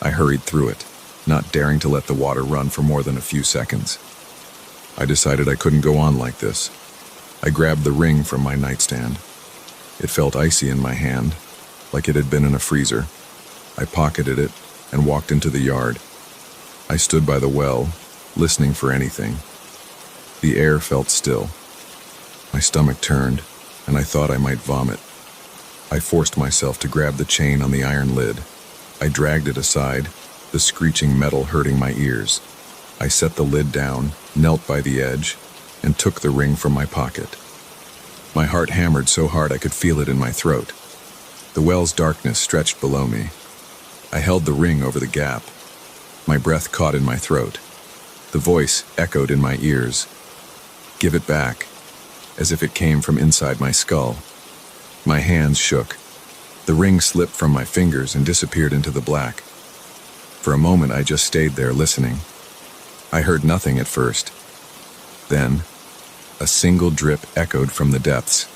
I hurried through it, not daring to let the water run for more than a few seconds. I decided I couldn't go on like this. I grabbed the ring from my nightstand. It felt icy in my hand, like it had been in a freezer. I pocketed it and walked into the yard. I stood by the well, listening for anything. The air felt still. My stomach turned, and I thought I might vomit. I forced myself to grab the chain on the iron lid. I dragged it aside, the screeching metal hurting my ears. I set the lid down, knelt by the edge, and took the ring from my pocket. My heart hammered so hard I could feel it in my throat. The well's darkness stretched below me. I held the ring over the gap. My breath caught in my throat. The voice echoed in my ears. "Give it back," as if it came from inside my skull. My hands shook. The ring slipped from my fingers and disappeared into the black. For a moment, I just stayed there listening. I heard nothing at first. Then, a single drip echoed from the depths.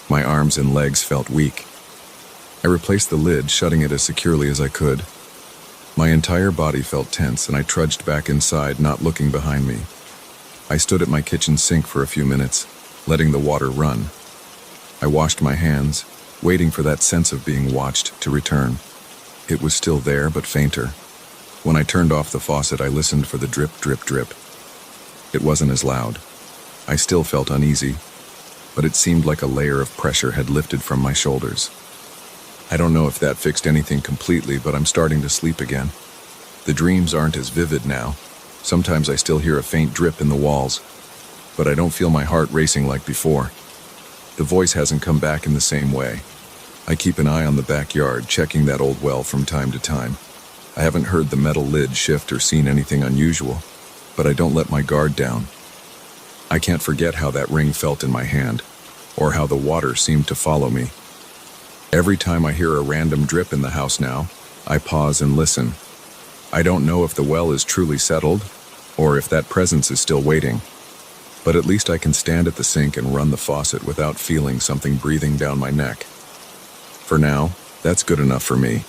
My arms and legs felt weak. I replaced the lid, shutting it as securely as I could. My entire body felt tense, and I trudged back inside, not looking behind me. I stood at my kitchen sink for a few minutes, letting the water run. I washed my hands, waiting for that sense of being watched to return. It was still there, but fainter. When I turned off the faucet, I listened for the drip, drip, drip. It wasn't as loud. I still felt uneasy, but it seemed like a layer of pressure had lifted from my shoulders. I don't know if that fixed anything completely, but I'm starting to sleep again. The dreams aren't as vivid now. Sometimes I still hear a faint drip in the walls, but I don't feel my heart racing like before. The voice hasn't come back in the same way. I keep an eye on the backyard, checking that old well from time to time. I haven't heard the metal lid shift or seen anything unusual, but I don't let my guard down. I can't forget how that ring felt in my hand, or how the water seemed to follow me. Every time I hear a random drip in the house now, I pause and listen. I don't know if the well is truly settled, or if that presence is still waiting. But at least I can stand at the sink and run the faucet without feeling something breathing down my neck. For now, that's good enough for me.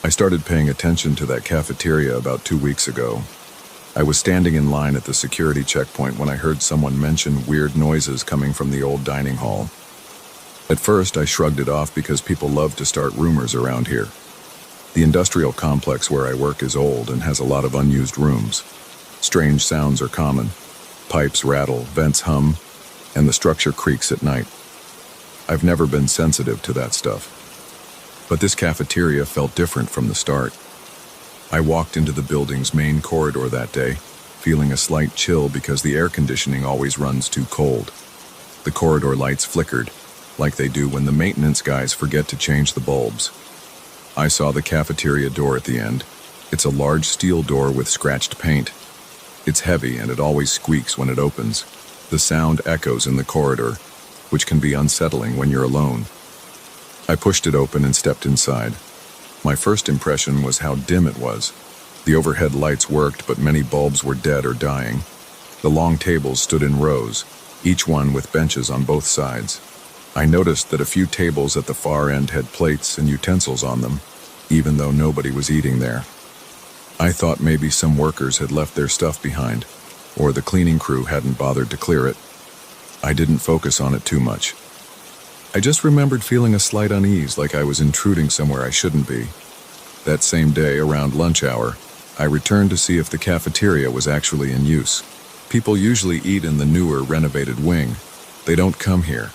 I started paying attention to that cafeteria about 2 weeks ago. I was standing in line at the security checkpoint when I heard someone mention weird noises coming from the old dining hall. At first, I shrugged it off because people love to start rumors around here. The industrial complex where I work is old and has a lot of unused rooms. Strange sounds are common. Pipes rattle, vents hum, and the structure creaks at night. I've never been sensitive to that stuff. But this cafeteria felt different from the start. I walked into the building's main corridor that day, feeling a slight chill because the air conditioning always runs too cold. The corridor lights flickered, like they do when the maintenance guys forget to change the bulbs. I saw the cafeteria door at the end. It's a large steel door with scratched paint. It's heavy and it always squeaks when it opens. The sound echoes in the corridor. which can be unsettling when you're alone. I pushed it open and stepped inside. My first impression was how dim it was. The overhead lights worked, but many bulbs were dead or dying. The long tables stood in rows, each one with benches on both sides. I noticed that a few tables at the far end had plates and utensils on them, even though nobody was eating there. I thought maybe some workers had left their stuff behind, or the cleaning crew hadn't bothered to clear it. I didn't focus on it too much. I just remembered feeling a slight unease, like I was intruding somewhere I shouldn't be. That same day, around lunch hour, I returned to see if the cafeteria was actually in use. People usually eat in the newer, renovated wing. They don't come here.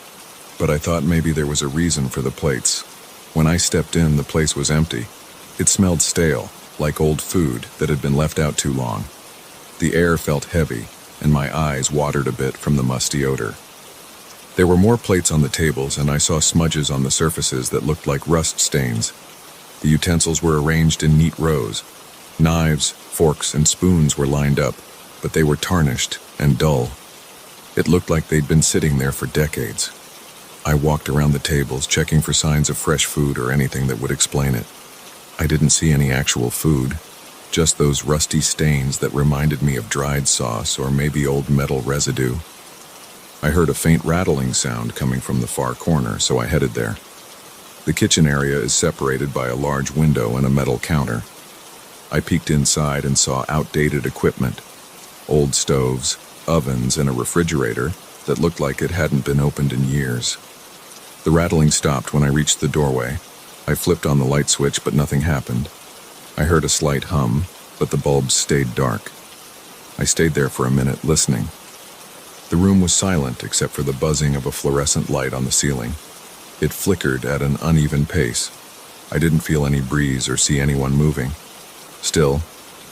But I thought maybe there was a reason for the plates. When I stepped in, the place was empty. It smelled stale, like old food that had been left out too long. The air felt heavy, and my eyes watered a bit from the musty odor. There were more plates on the tables, and I saw smudges on the surfaces that looked like rust stains. The utensils were arranged in neat rows. Knives, forks, and spoons were lined up, but they were tarnished and dull. It looked like they'd been sitting there for decades. I walked around the tables, checking for signs of fresh food or anything that would explain it. I didn't see any actual food, just those rusty stains that reminded me of dried sauce or maybe old metal residue. I heard a faint rattling sound coming from the far corner, so I headed there. The kitchen area is separated by a large window and a metal counter. I peeked inside and saw outdated equipment, old stoves, ovens, and a refrigerator that looked like it hadn't been opened in years. The rattling stopped when I reached the doorway. I flipped on the light switch, but nothing happened. I heard a slight hum, but the bulbs stayed dark. I stayed there for a minute, listening. The room was silent except for the buzzing of a fluorescent light on the ceiling. It flickered at an uneven pace. I didn't feel any breeze or see anyone moving. Still,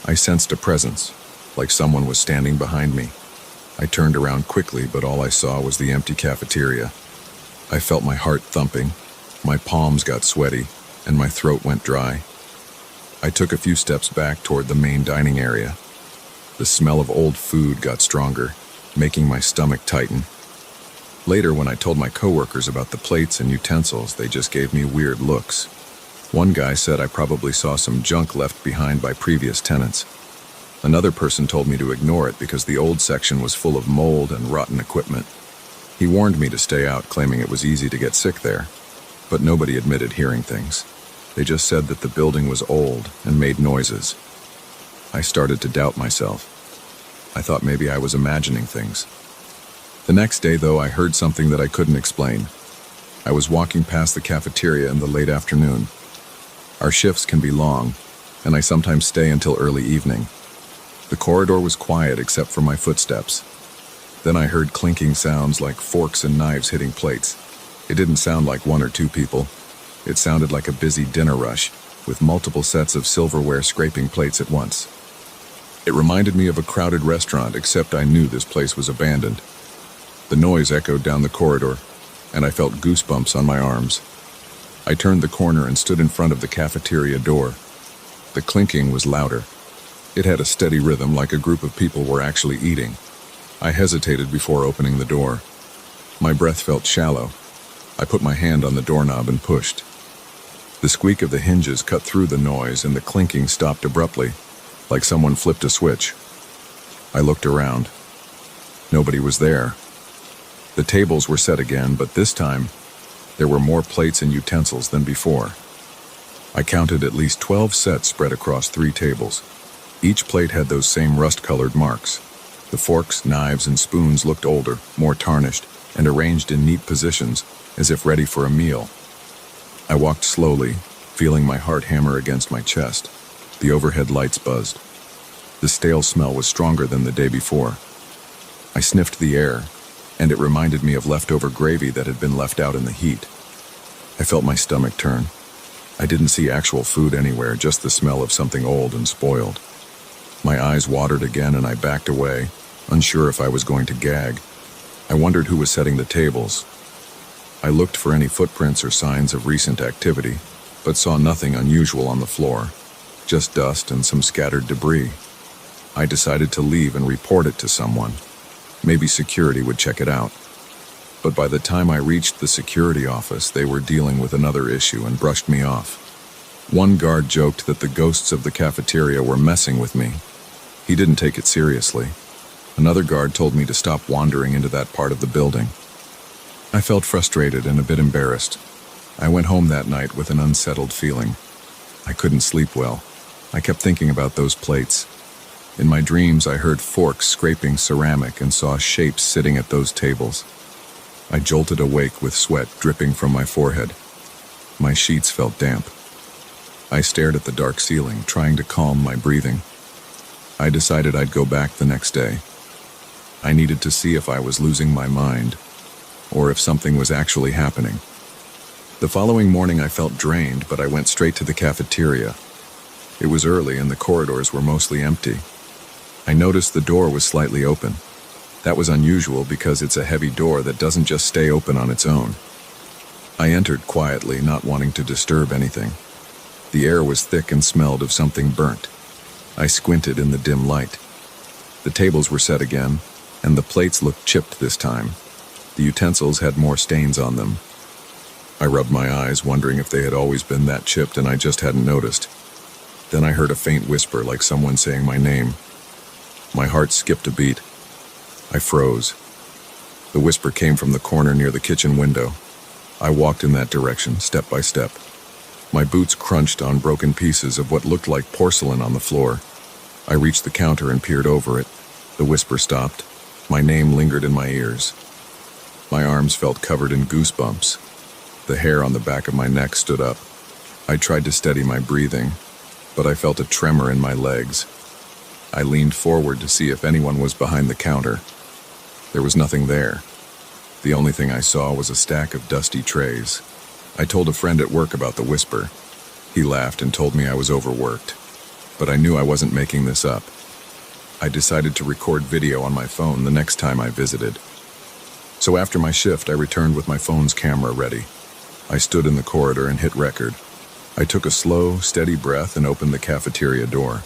I sensed a presence, like someone was standing behind me. I turned around quickly, but all I saw was the empty cafeteria. I felt my heart thumping, my palms got sweaty, and my throat went dry. I took a few steps back toward the main dining area. The smell of old food got stronger, making my stomach tighten. Later, when I told my coworkers about the plates and utensils, they just gave me weird looks. One guy said I probably saw some junk left behind by previous tenants. Another person told me to ignore it because the old section was full of mold and rotten equipment. He warned me to stay out, claiming it was easy to get sick there. But nobody admitted hearing things. They just said that the building was old and made noises. I started to doubt myself. I thought maybe I was imagining things. The next day, though, I heard something that I couldn't explain. I was walking past the cafeteria in the late afternoon. Our shifts can be long, and I sometimes stay until early evening. The corridor was quiet except for my footsteps. Then I heard clinking sounds like forks and knives hitting plates. It didn't sound like one or two people. It sounded like a busy dinner rush, with multiple sets of silverware scraping plates at once. It reminded me of a crowded restaurant, except I knew this place was abandoned. The noise echoed down the corridor, and I felt goosebumps on my arms. I turned the corner and stood in front of the cafeteria door. The clinking was louder. It had a steady rhythm, like a group of people were actually eating. I hesitated before opening the door. My breath felt shallow. I put my hand on the doorknob and pushed. The squeak of the hinges cut through the noise, and the clinking stopped abruptly, like someone flipped a switch. I looked around. Nobody was there. The tables were set again, but this time, there were more plates and utensils than before. I counted at least 12 sets spread across 3 tables. Each plate had those same rust-colored marks. The forks, knives, and spoons looked older, more tarnished, and arranged in neat positions, as if ready for a meal. I walked slowly, feeling my heart hammer against my chest. The overhead lights buzzed. The stale smell was stronger than the day before. I sniffed the air, and it reminded me of leftover gravy that had been left out in the heat. I felt my stomach turn. I didn't see actual food anywhere, just the smell of something old and spoiled. My eyes watered again, and I backed away, unsure if I was going to gag. I wondered who was setting the tables. I looked for any footprints or signs of recent activity, but saw nothing unusual on the floor, just dust and some scattered debris. I decided to leave and report it to someone. Maybe security would check it out. But by the time I reached the security office, they were dealing with another issue and brushed me off. One guard joked that the ghosts of the cafeteria were messing with me. He didn't take it seriously. Another guard told me to stop wandering into that part of the building. I felt frustrated and a bit embarrassed. I went home that night with an unsettled feeling. I couldn't sleep well. I kept thinking about those plates. In my dreams, I heard forks scraping ceramic and saw shapes sitting at those tables. I jolted awake with sweat dripping from my forehead. My sheets felt damp. I stared at the dark ceiling, trying to calm my breathing. I decided I'd go back the next day. I needed to see if I was losing my mind, or if something was actually happening. The following morning I felt drained, but I went straight to the cafeteria. It was early and the corridors were mostly empty. I noticed the door was slightly open. That was unusual because it's a heavy door that doesn't just stay open on its own. I entered quietly, not wanting to disturb anything. The air was thick and smelled of something burnt. I squinted in the dim light. The tables were set again, and the plates looked chipped this time. The utensils had more stains on them. I rubbed my eyes, wondering if they had always been that chipped and I just hadn't noticed. Then I heard a faint whisper, like someone saying my name. My heart skipped a beat. I froze. The whisper came from the corner near the kitchen window. I walked in that direction, step by step. My boots crunched on broken pieces of what looked like porcelain on the floor. I reached the counter and peered over it. The whisper stopped. My name lingered in my ears. My arms felt covered in goosebumps. The hair on the back of my neck stood up. I tried to steady my breathing, but I felt a tremor in my legs. I leaned forward to see if anyone was behind the counter. There was nothing there. The only thing I saw was a stack of dusty trays. I told a friend at work about the whisper. He laughed and told me I was overworked, but I knew I wasn't making this up. I decided to record video on my phone the next time I visited. So after my shift, I returned with my phone's camera ready. I stood in the corridor and hit record. I took a slow, steady breath and opened the cafeteria door.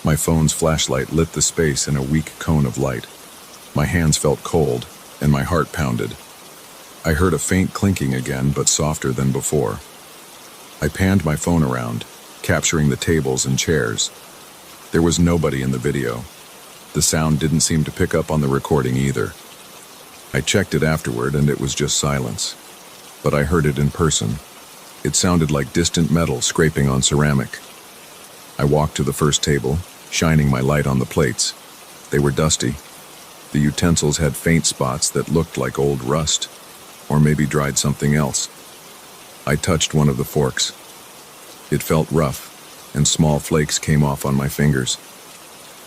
My phone's flashlight lit the space in a weak cone of light. My hands felt cold, and my heart pounded. I heard a faint clinking again, but softer than before. I panned my phone around, capturing the tables and chairs. There was nobody in the video. The sound didn't seem to pick up on the recording either. I checked it afterward, and it was just silence. But I heard it in person. It sounded like distant metal scraping on ceramic. I walked to the first table, shining my light on the plates. They were dusty. The utensils had faint spots that looked like old rust, or maybe dried something else. I touched one of the forks. It felt rough, and small flakes came off on my fingers.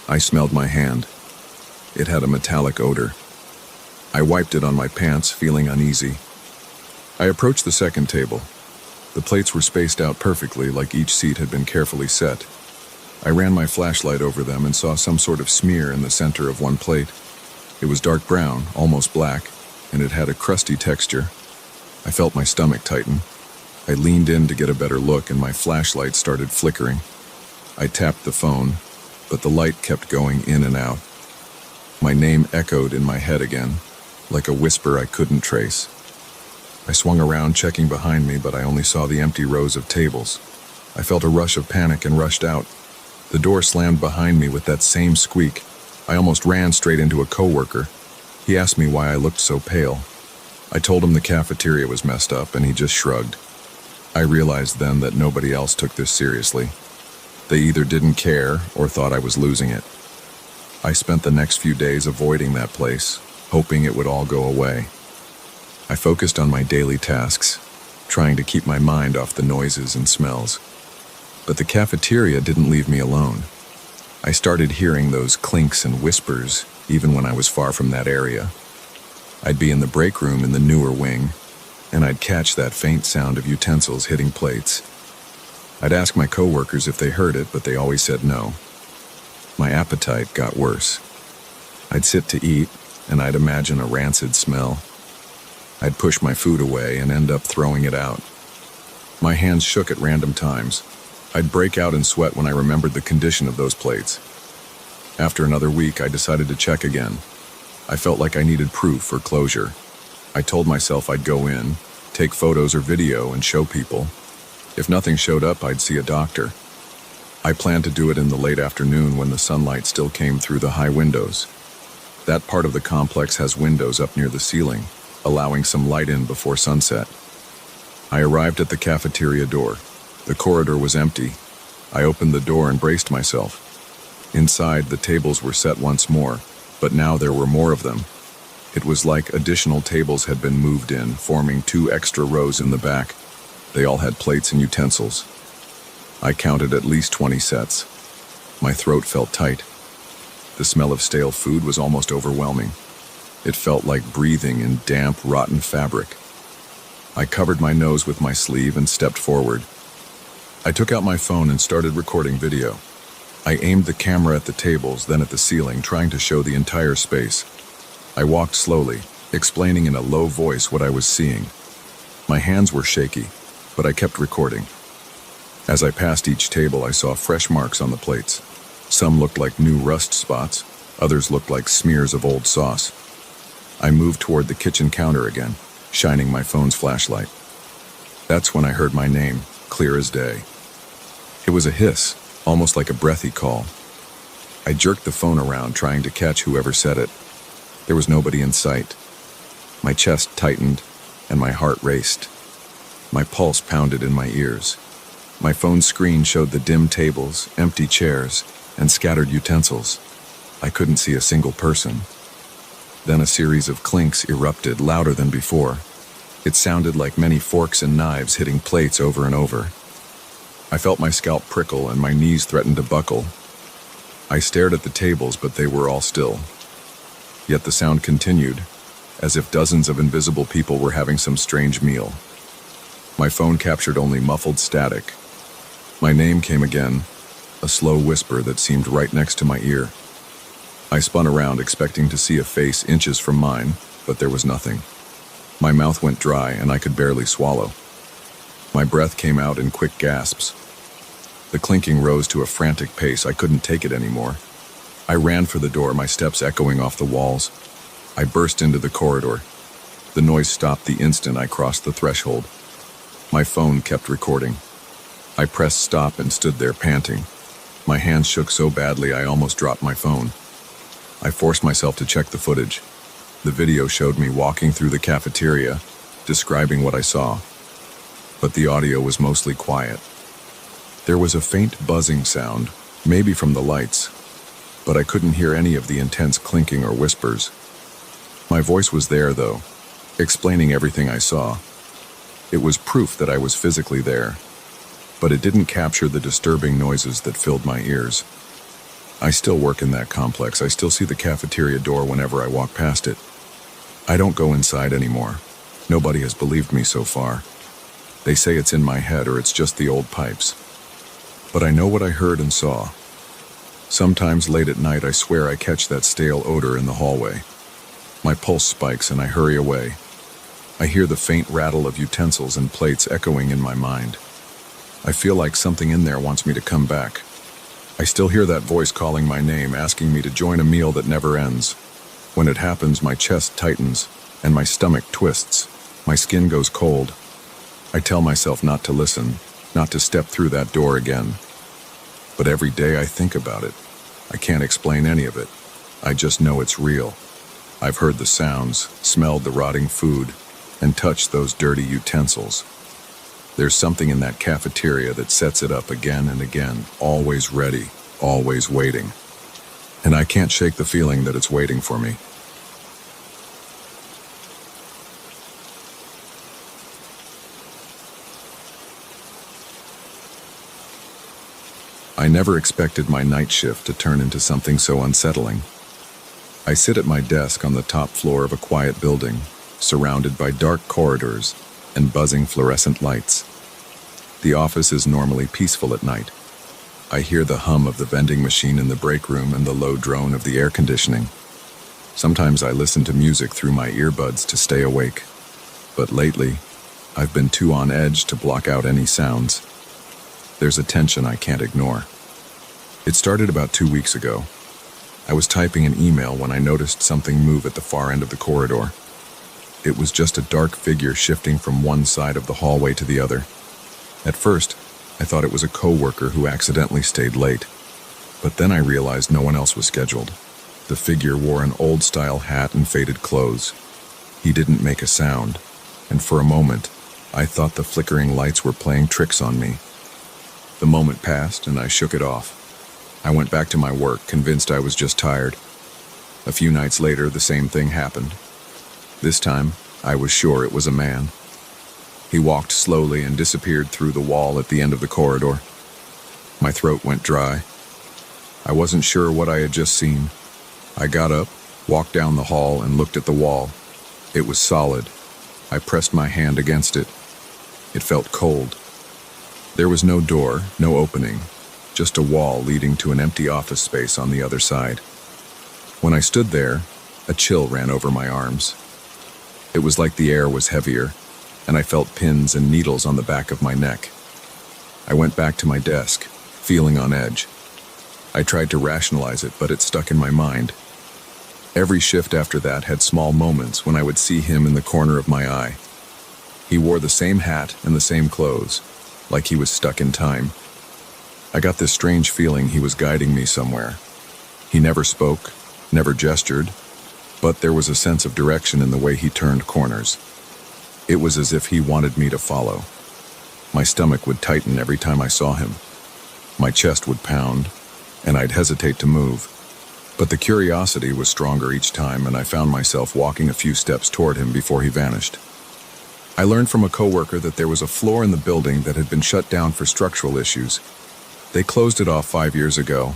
I smelled my hand. It had a metallic odor. I wiped it on my pants, feeling uneasy. I approached the second table. The plates were spaced out perfectly, like each seat had been carefully set. I ran my flashlight over them and saw some sort of smear in the center of one plate. It was dark brown, almost black, and it had a crusty texture. I felt my stomach tighten. I leaned in to get a better look, and my flashlight started flickering. I tapped the phone, but the light kept going in and out. My name echoed in my head again, like a whisper I couldn't trace. I swung around, checking behind me, but I only saw the empty rows of tables. I felt a rush of panic and rushed out. The door slammed behind me with that same squeak. I almost ran straight into a coworker. He asked me why I looked so pale. I told him the cafeteria was messed up, and he just shrugged. I realized then that nobody else took this seriously. They either didn't care or thought I was losing it. I spent the next few days avoiding that place, hoping it would all go away. I focused on my daily tasks, trying to keep my mind off the noises and smells. But the cafeteria didn't leave me alone. I started hearing those clinks and whispers even when I was far from that area. I'd be in the break room in the newer wing, and I'd catch that faint sound of utensils hitting plates. I'd ask my coworkers if they heard it, but they always said no. My appetite got worse. I'd sit to eat, and I'd imagine a rancid smell. I'd push my food away and end up throwing it out. My hands shook at random times. I'd break out in sweat when I remembered the condition of those plates. After another week, I decided to check again. I felt like I needed proof or closure. I told myself I'd go in, take photos or video and show people. If nothing showed up, I'd see a doctor. I planned to do it in the late afternoon when the sunlight still came through the high windows. That part of the complex has windows up near the ceiling, allowing some light in before sunset. I arrived at the cafeteria door. The corridor was empty. I opened the door and braced myself. Inside, the tables were set once more, but now there were more of them. It was like additional tables had been moved in, forming 2 extra rows in the back. They all had plates and utensils. I counted at least 20 sets. My throat felt tight. The smell of stale food was almost overwhelming. It felt like breathing in damp, rotten fabric. I covered my nose with my sleeve and stepped forward. I took out my phone and started recording video. I aimed the camera at the tables, then at the ceiling, trying to show the entire space. I walked slowly, explaining in a low voice what I was seeing. My hands were shaky, but I kept recording. As I passed each table, I saw fresh marks on the plates. Some looked like new rust spots, others looked like smears of old sauce. I moved toward the kitchen counter again, shining my phone's flashlight. That's when I heard my name, clear as day. It was a hiss, almost like a breathy call. I jerked the phone around, trying to catch whoever said it. There was nobody in sight. My chest tightened, and my heart raced. My pulse pounded in my ears. My phone screen showed the dim tables, empty chairs, and scattered utensils. I couldn't see a single person. Then a series of clinks erupted, louder than before. It sounded like many forks and knives hitting plates over and over. I felt my scalp prickle and my knees threatened to buckle. I stared at the tables, but they were all still. Yet the sound continued, as if dozens of invisible people were having some strange meal. My phone captured only muffled static. My name came again, a slow whisper that seemed right next to my ear. I spun around, expecting to see a face inches from mine, but there was nothing. My mouth went dry and I could barely swallow. My breath came out in quick gasps. The clinking rose to a frantic pace. I couldn't take it anymore. I ran for the door, my steps echoing off the walls. I burst into the corridor. The noise stopped the instant I crossed the threshold. My phone kept recording. I pressed stop and stood there panting. My hands shook so badly I almost dropped my phone. I forced myself to check the footage. The video showed me walking through the cafeteria, describing what I saw. But the audio was mostly quiet. There was a faint buzzing sound, maybe from the lights, but I couldn't hear any of the intense clinking or whispers. My voice was there, though, explaining everything I saw. It was proof that I was physically there, but it didn't capture the disturbing noises that filled my ears. I still work in that complex. I still see the cafeteria door whenever I walk past it. I don't go inside anymore. Nobody has believed me so far. They say it's in my head or it's just the old pipes. But I know what I heard and saw. Sometimes late at night I swear I catch that stale odor in the hallway. My pulse spikes and I hurry away. I hear the faint rattle of utensils and plates echoing in my mind. I feel like something in there wants me to come back. I still hear that voice calling my name, asking me to join a meal that never ends. When it happens, my chest tightens and my stomach twists. My skin goes cold. I tell myself not to listen, not to step through that door again. But every day I think about it. I can't explain any of it. I just know it's real. I've heard the sounds, smelled the rotting food, and touched those dirty utensils. There's something in that cafeteria that sets it up again and again, always ready, always waiting. And I can't shake the feeling that it's waiting for me. I never expected my night shift to turn into something so unsettling. I sit at my desk on the top floor of a quiet building, surrounded by dark corridors and buzzing fluorescent lights. The office is normally peaceful at night. I hear the hum of the vending machine in the break room and the low drone of the air conditioning. Sometimes I listen to music through my earbuds to stay awake. But lately, I've been too on edge to block out any sounds. There's a tension I can't ignore. It started about 2 weeks ago. I was typing an email when I noticed something move at the far end of the corridor. It was just a dark figure shifting from one side of the hallway to the other. At first, I thought it was a coworker who accidentally stayed late. But then I realized no one else was scheduled. The figure wore an old-style hat and faded clothes. He didn't make a sound, and for a moment, I thought the flickering lights were playing tricks on me. The moment passed, and I shook it off. I went back to my work, convinced I was just tired. A few nights later, the same thing happened. This time, I was sure it was a man. He walked slowly and disappeared through the wall at the end of the corridor. My throat went dry. I wasn't sure what I had just seen. I got up, walked down the hall, and looked at the wall. It was solid. I pressed my hand against it. It felt cold. There was no door, no opening, just a wall leading to an empty office space on the other side. When I stood there, a chill ran over my arms. It was like the air was heavier, and I felt pins and needles on the back of my neck. I went back to my desk, feeling on edge. I tried to rationalize it, but it stuck in my mind. Every shift after that had small moments when I would see him in the corner of my eye. He wore the same hat and the same clothes, like he was stuck in time. I got this strange feeling he was guiding me somewhere. He never spoke, never gestured, but there was a sense of direction in the way he turned corners. It was as if he wanted me to follow. My stomach would tighten every time I saw him. My chest would pound, and I'd hesitate to move. But the curiosity was stronger each time, and I found myself walking a few steps toward him before he vanished. I learned from a coworker that there was a floor in the building that had been shut down for structural issues. They closed it off 5 years ago.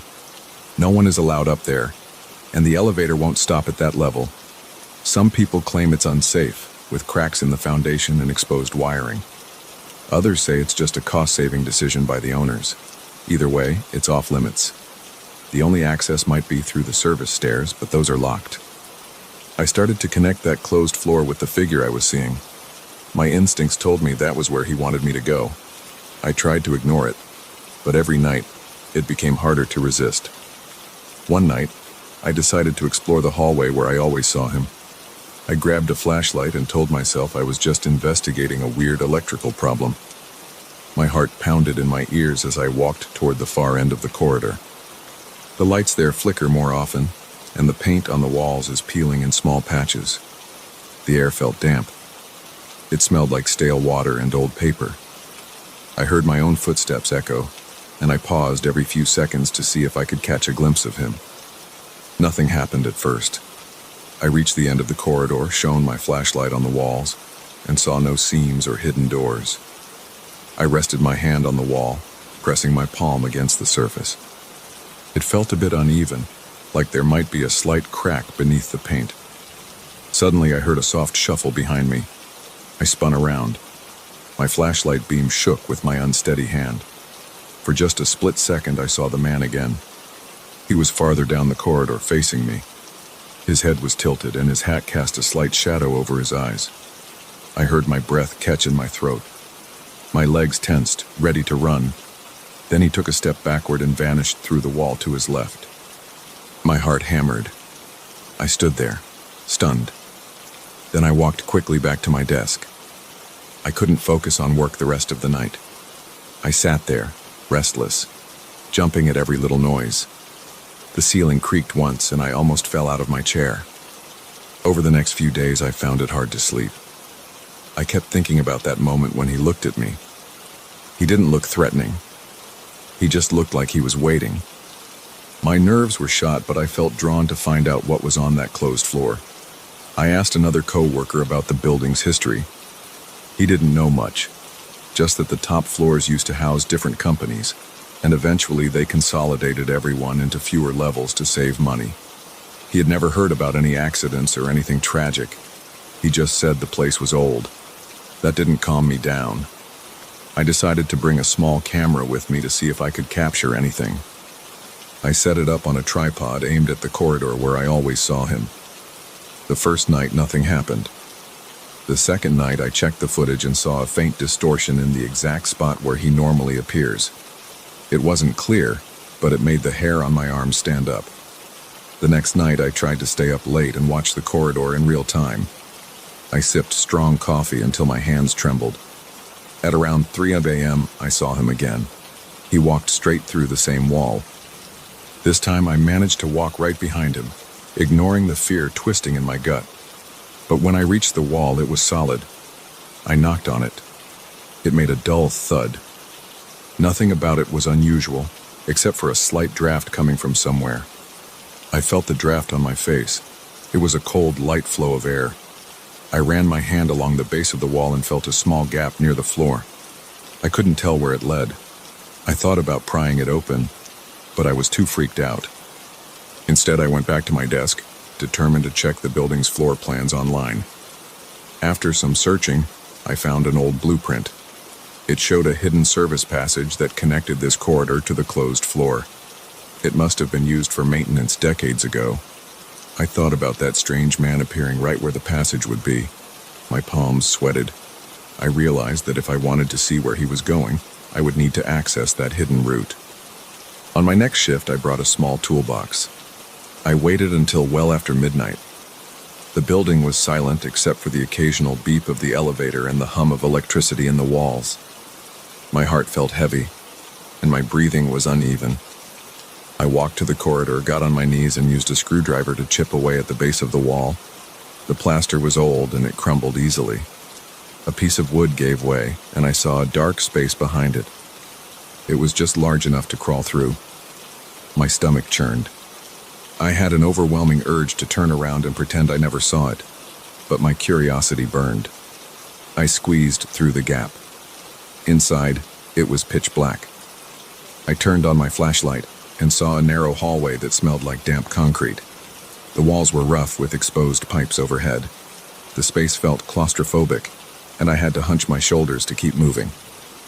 No one is allowed up there, and the elevator won't stop at that level. Some people claim it's unsafe, with cracks in the foundation and exposed wiring. Others say it's just a cost-saving decision by the owners. Either way, it's off limits. The only access might be through the service stairs, but those are locked. I started to connect that closed floor with the figure I was seeing. My instincts told me that was where he wanted me to go. I tried to ignore it, but every night, it became harder to resist. One night, I decided to explore the hallway where I always saw him. I grabbed a flashlight and told myself I was just investigating a weird electrical problem. My heart pounded in my ears as I walked toward the far end of the corridor. The lights there flicker more often, and the paint on the walls is peeling in small patches. The air felt damp. It smelled like stale water and old paper. I heard my own footsteps echo, and I paused every few seconds to see if I could catch a glimpse of him. Nothing happened at first. I reached the end of the corridor, shone my flashlight on the walls, and saw no seams or hidden doors. I rested my hand on the wall, pressing my palm against the surface. It felt a bit uneven, like there might be a slight crack beneath the paint. Suddenly I heard a soft shuffle behind me. I spun around. My flashlight beam shook with my unsteady hand. For just a split second I saw the man again. He was farther down the corridor, facing me. His head was tilted and his hat cast a slight shadow over his eyes. I heard my breath catch in my throat. My legs tensed, ready to run. Then he took a step backward and vanished through the wall to his left. My heart hammered. I stood there, stunned. Then I walked quickly back to my desk. I couldn't focus on work the rest of the night. I sat there, restless, jumping at every little noise. The ceiling creaked once and I almost fell out of my chair. Over the next few days I found it hard to sleep. I kept thinking about that moment when he looked at me. He didn't look threatening. He just looked like he was waiting. My nerves were shot, but I felt drawn to find out what was on that closed floor. I asked another co-worker about the building's history. He didn't know much, just that the top floors used to house different companies, and eventually they consolidated everyone into fewer levels to save money. He had never heard about any accidents or anything tragic. He just said the place was old. That didn't calm me down. I decided to bring a small camera with me to see if I could capture anything. I set it up on a tripod aimed at the corridor where I always saw him. The first night, nothing happened. The second night, I checked the footage and saw a faint distortion in the exact spot where he normally appears. It wasn't clear, but it made the hair on my arm stand up. The next night, I tried to stay up late and watch the corridor in real time. I sipped strong coffee until my hands trembled. At around 3 a.m., I saw him again. He walked straight through the same wall. This time I managed to walk right behind him, ignoring the fear twisting in my gut. But when I reached the wall, it was solid. I knocked on it. It made a dull thud. Nothing about it was unusual, except for a slight draft coming from somewhere. I felt the draft on my face. It was a cold, light flow of air. I ran my hand along the base of the wall and felt a small gap near the floor. I couldn't tell where it led. I thought about prying it open, but I was too freaked out. Instead, I went back to my desk, determined to check the building's floor plans online. After some searching, I found an old blueprint. It showed a hidden service passage that connected this corridor to the closed floor. It must have been used for maintenance decades ago. I thought about that strange man appearing right where the passage would be. My palms sweated. I realized that if I wanted to see where he was going, I would need to access that hidden route. On my next shift, I brought a small toolbox. I waited until well after midnight. The building was silent except for the occasional beep of the elevator and the hum of electricity in the walls. My heart felt heavy, and my breathing was uneven. I walked to the corridor, got on my knees, and used a screwdriver to chip away at the base of the wall. The plaster was old and it crumbled easily. A piece of wood gave way, and I saw a dark space behind it. It was just large enough to crawl through. My stomach churned. I had an overwhelming urge to turn around and pretend I never saw it, but my curiosity burned. I squeezed through the gap. Inside, it was pitch black. I turned on my flashlight and saw a narrow hallway that smelled like damp concrete. The walls were rough with exposed pipes overhead. The space felt claustrophobic, and I had to hunch my shoulders to keep moving.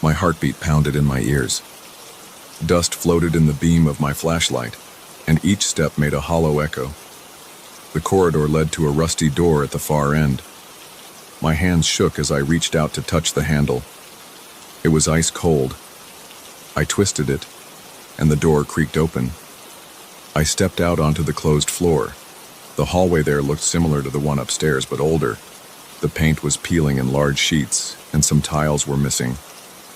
My heartbeat pounded in my ears. Dust floated in the beam of my flashlight, and each step made a hollow echo. The corridor led to a rusty door at the far end. My hands shook as I reached out to touch the handle. It was ice cold. I twisted it, and the door creaked open. I stepped out onto the closed floor. The hallway there looked similar to the one upstairs, but older. The paint was peeling in large sheets, and some tiles were missing.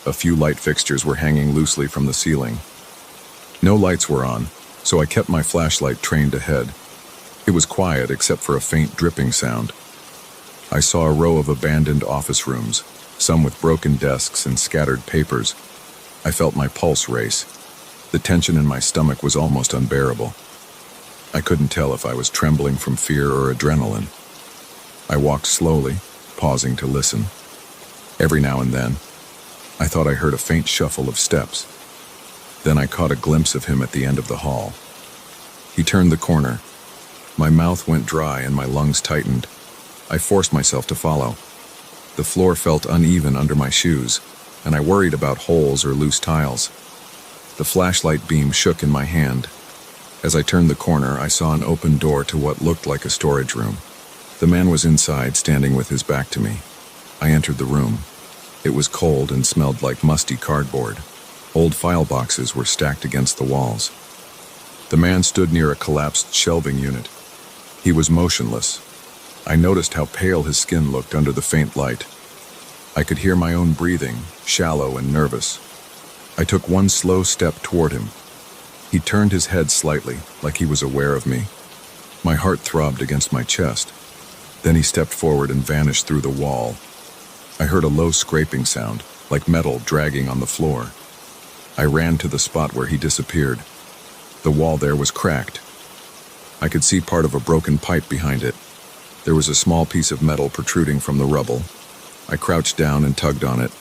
A few light fixtures were hanging loosely from the ceiling. No lights were on, so I kept my flashlight trained ahead. It was quiet except for a faint dripping sound. I saw a row of abandoned office rooms, some with broken desks and scattered papers. I felt my pulse race. The tension in my stomach was almost unbearable. I couldn't tell if I was trembling from fear or adrenaline. I walked slowly, pausing to listen. Every now and then, I thought I heard a faint shuffle of steps. Then I caught a glimpse of him at the end of the hall. He turned the corner. My mouth went dry and my lungs tightened. I forced myself to follow. The floor felt uneven under my shoes, and I worried about holes or loose tiles. The flashlight beam shook in my hand. As I turned the corner, I saw an open door to what looked like a storage room. The man was inside, standing with his back to me. I entered the room. It was cold and smelled like musty cardboard. Old file boxes were stacked against the walls. The man stood near a collapsed shelving unit. He was motionless. I noticed how pale his skin looked under the faint light. I could hear my own breathing, shallow and nervous. I took one slow step toward him. He turned his head slightly, like he was aware of me. My heart throbbed against my chest. Then he stepped forward and vanished through the wall. I heard a low scraping sound, like metal dragging on the floor. I ran to the spot where he disappeared. The wall there was cracked. I could see part of a broken pipe behind it. There was a small piece of metal protruding from the rubble. I crouched down and tugged on it.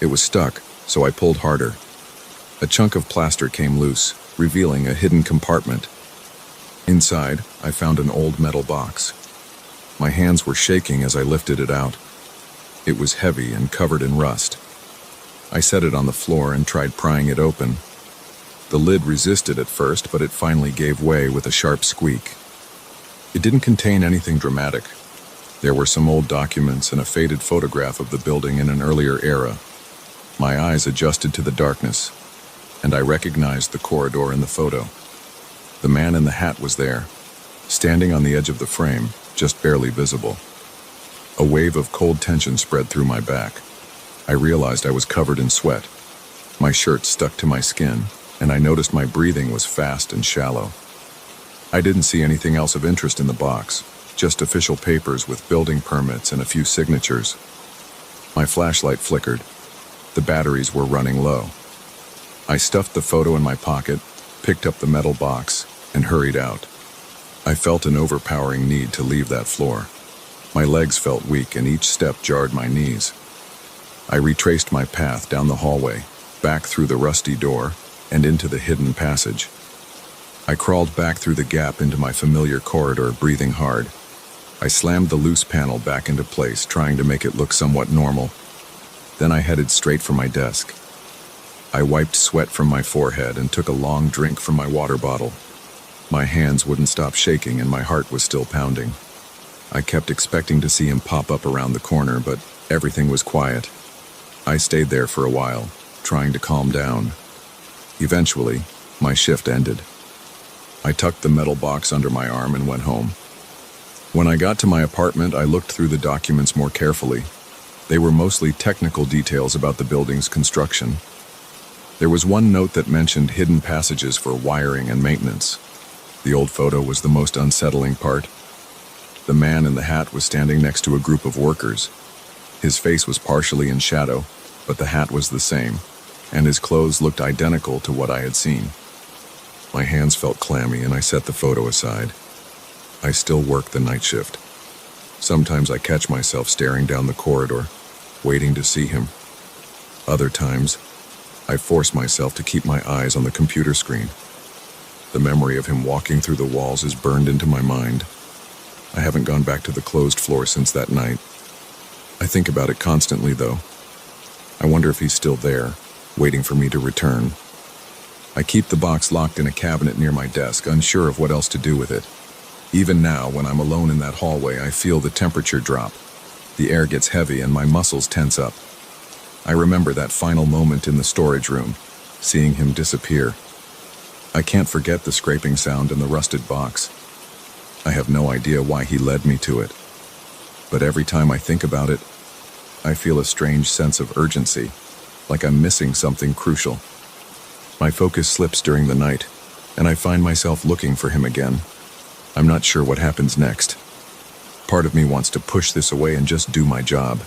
It was stuck, so I pulled harder. A chunk of plaster came loose, revealing a hidden compartment. Inside, I found an old metal box. My hands were shaking as I lifted it out. It was heavy and covered in rust. I set it on the floor and tried prying it open. The lid resisted at first, but it finally gave way with a sharp squeak. It didn't contain anything dramatic. There were some old documents and a faded photograph of the building in an earlier era. My eyes adjusted to the darkness, and I recognized the corridor in the photo. The man in the hat was there, standing on the edge of the frame, just barely visible. A wave of cold tension spread through my back. I realized I was covered in sweat. My shirt stuck to my skin, and I noticed my breathing was fast and shallow. I didn't see anything else of interest in the box, just official papers with building permits and a few signatures. My flashlight flickered. The batteries were running low. I stuffed the photo in my pocket, picked up the metal box, and hurried out. I felt an overpowering need to leave that floor. My legs felt weak and each step jarred my knees. I retraced my path down the hallway, back through the rusty door, and into the hidden passage. I crawled back through the gap into my familiar corridor, breathing hard. I slammed the loose panel back into place, trying to make it look somewhat normal. Then I headed straight for my desk. I wiped sweat from my forehead and took a long drink from my water bottle. My hands wouldn't stop shaking and my heart was still pounding. I kept expecting to see him pop up around the corner, but everything was quiet. I stayed there for a while, trying to calm down. Eventually, my shift ended. I tucked the metal box under my arm and went home. When I got to my apartment, I looked through the documents more carefully. They were mostly technical details about the building's construction. There was one note that mentioned hidden passages for wiring and maintenance. The old photo was the most unsettling part. The man in the hat was standing next to a group of workers. His face was partially in shadow, but the hat was the same, and his clothes looked identical to what I had seen. My hands felt clammy and I set the photo aside. I still work the night shift. Sometimes I catch myself staring down the corridor, waiting to see him. Other times, I force myself to keep my eyes on the computer screen. The memory of him walking through the walls is burned into my mind. I haven't gone back to the closed floor since that night. I think about it constantly, though. I wonder if he's still there, waiting for me to return. I keep the box locked in a cabinet near my desk, unsure of what else to do with it. Even now, when I'm alone in that hallway, I feel the temperature drop. The air gets heavy and my muscles tense up. I remember that final moment in the storage room, seeing him disappear. I can't forget the scraping sound in the rusted box. I have no idea why he led me to it. But every time I think about it, I feel a strange sense of urgency, like I'm missing something crucial. My focus slips during the night, and I find myself looking for him again. I'm not sure what happens next. Part of me wants to push this away and just do my job.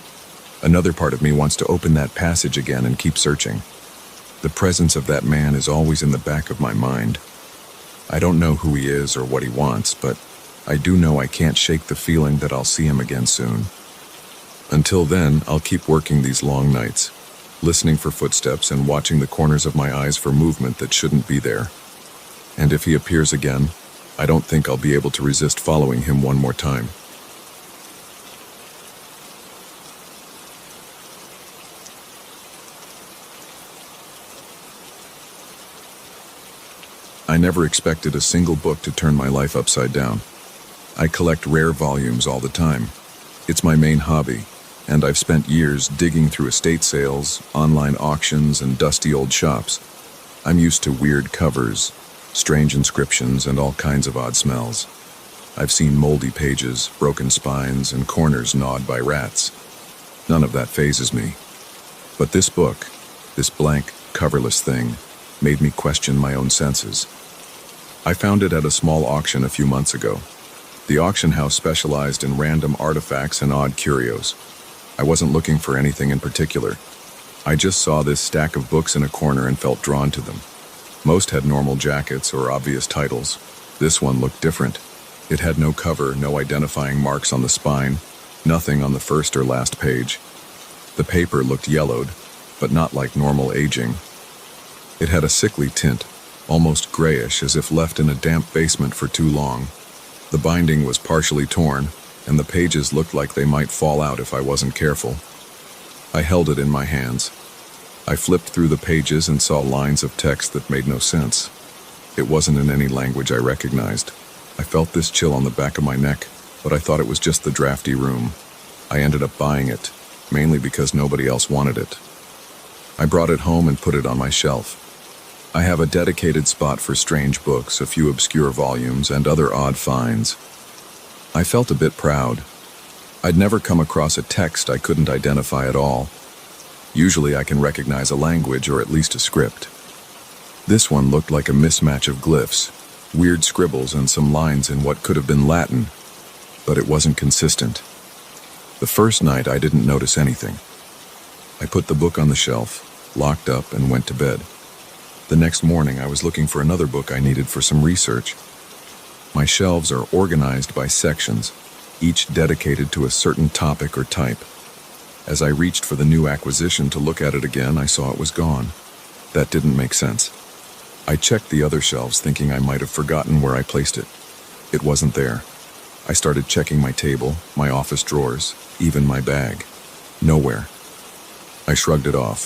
Another part of me wants to open that passage again and keep searching. The presence of that man is always in the back of my mind. I don't know who he is or what he wants, but I do know I can't shake the feeling that I'll see him again soon. Until then, I'll keep working these long nights, listening for footsteps and watching the corners of my eyes for movement that shouldn't be there. And if he appears again, I don't think I'll be able to resist following him one more time. I never expected a single book to turn my life upside down. I collect rare volumes all the time. It's my main hobby, and I've spent years digging through estate sales, online auctions, and dusty old shops. I'm used to weird covers, strange inscriptions, and all kinds of odd smells. I've seen moldy pages, broken spines, and corners gnawed by rats. None of that fazes me. But this book, this blank, coverless thing, made me question my own senses. I found it at a small auction a few months ago. The auction house specialized in random artifacts and odd curios. I wasn't looking for anything in particular. I just saw this stack of books in a corner and felt drawn to them. Most had normal jackets or obvious titles. This one looked different. It had no cover, no identifying marks on the spine, nothing on the first or last page. The paper looked yellowed, but not like normal aging. It had a sickly tint, almost grayish, as if left in a damp basement for too long. The binding was partially torn, and the pages looked like they might fall out if I wasn't careful. I held it in my hands. I flipped through the pages and saw lines of text that made no sense. It wasn't in any language I recognized. I felt this chill on the back of my neck, but I thought it was just the drafty room. I ended up buying it, mainly because nobody else wanted it. I brought it home and put it on my shelf. I have a dedicated spot for strange books, a few obscure volumes, and other odd finds. I felt a bit proud. I'd never come across a text I couldn't identify at all. Usually I can recognize a language or at least a script. This one looked like a mismatch of glyphs, weird scribbles and some lines in what could have been Latin, but it wasn't consistent. The first night I didn't notice anything. I put the book on the shelf, locked up, and went to bed. The next morning I was looking for another book I needed for some research. My shelves are organized by sections, each dedicated to a certain topic or type. As I reached for the new acquisition to look at it again, I saw it was gone. That didn't make sense. I checked the other shelves thinking I might have forgotten where I placed it. It wasn't there. I started checking my table, my office drawers, even my bag. Nowhere. I shrugged it off,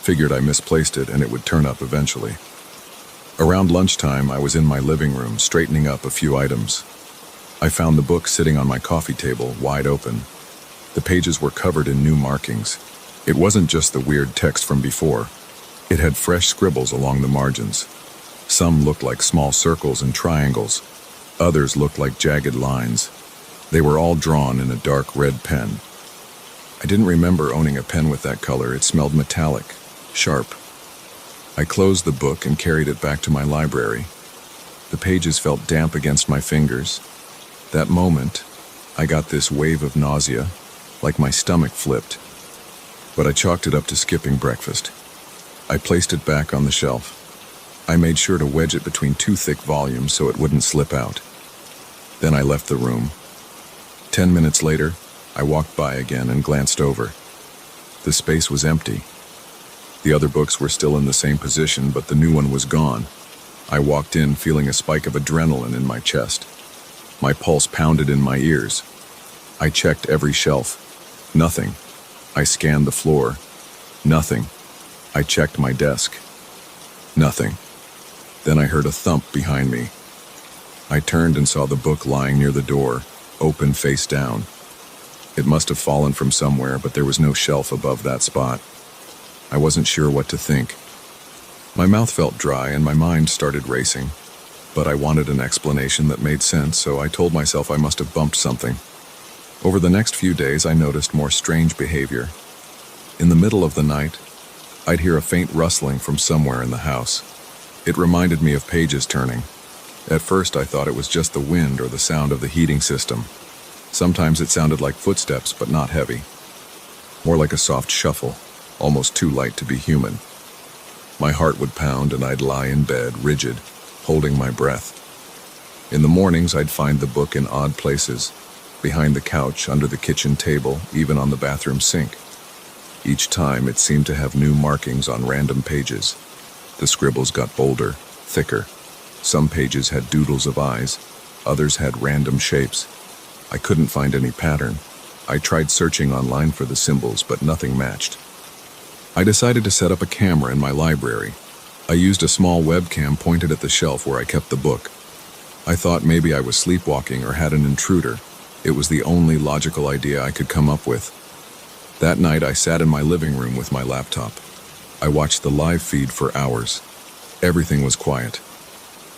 figured I misplaced it and it would turn up eventually. Around lunchtime, I was in my living room straightening up a few items. I found the book sitting on my coffee table, wide open. The pages were covered in new markings. It wasn't just the weird text from before. It had fresh scribbles along the margins. Some looked like small circles and triangles. Others looked like jagged lines. They were all drawn in a dark red pen. I didn't remember owning a pen with that color. It smelled metallic, sharp. I closed the book and carried it back to my library. The pages felt damp against my fingers. That moment, I got this wave of nausea, like my stomach flipped. But I chalked it up to skipping breakfast. I placed it back on the shelf. I made sure to wedge it between two thick volumes so it wouldn't slip out. Then I left the room. 10 minutes later, I walked by again and glanced over. The space was empty. The other books were still in the same position, but the new one was gone. I walked in feeling a spike of adrenaline in my chest. My pulse pounded in my ears. I checked every shelf. Nothing. I scanned the floor. Nothing. I checked my desk. Nothing. Then I heard a thump behind me. I turned and saw the book lying near the door, open face down. It must have fallen from somewhere, but there was no shelf above that spot. I wasn't sure what to think. My mouth felt dry and my mind started racing, but I wanted an explanation that made sense, so I told myself I must have bumped something. Over the next few days, I noticed more strange behavior. In the middle of the night, I'd hear a faint rustling from somewhere in the house. It reminded me of pages turning. At first, I thought it was just the wind or the sound of the heating system. Sometimes it sounded like footsteps, but not heavy. More like a soft shuffle, almost too light to be human. My heart would pound and I'd lie in bed, rigid, holding my breath. In the mornings, I'd find the book in odd places, behind the couch, under the kitchen table, even on the bathroom sink. Each time, it seemed to have new markings on random pages. The scribbles got bolder, thicker. Some pages had doodles of eyes, others had random shapes. I couldn't find any pattern. I tried searching online for the symbols, but nothing matched. I decided to set up a camera in my library. I used a small webcam pointed at the shelf where I kept the book. I thought maybe I was sleepwalking or had an intruder. It was the only logical idea I could come up with. That night, I sat in my living room with my laptop. I watched the live feed for hours. Everything was quiet.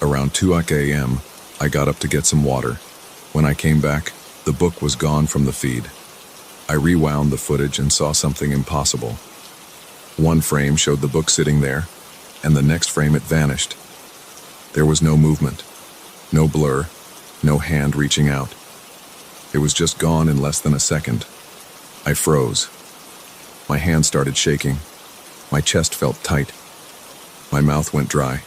Around 2 a.m., I got up to get some water. When I came back, the book was gone from the feed. I rewound the footage and saw something impossible. One frame showed the book sitting there, and the next frame it vanished. There was no movement, no blur, no hand reaching out. It was just gone in less than a second. I froze. My hands started shaking. My chest felt tight. My mouth went dry.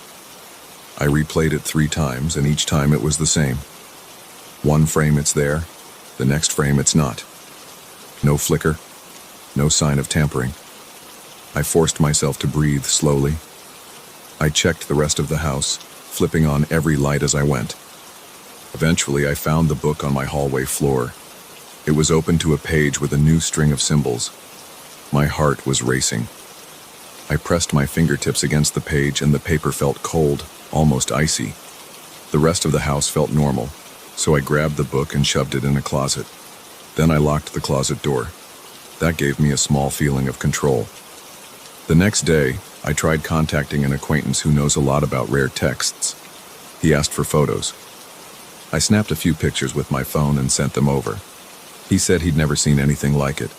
I replayed it 3 times, and each time it was the same. One frame it's there, the next frame it's not. No flicker, no sign of tampering. I forced myself to breathe slowly. I checked the rest of the house, flipping on every light as I went. Eventually, I found the book on my hallway floor. It was open to a page with a new string of symbols. My heart was racing. I pressed my fingertips against the page and the paper felt cold, almost icy. The rest of the house felt normal, so I grabbed the book and shoved it in a closet. Then I locked the closet door. That gave me a small feeling of control. The next day, I tried contacting an acquaintance who knows a lot about rare texts. He asked for photos. I snapped a few pictures with my phone and sent them over. He said he'd never seen anything like it.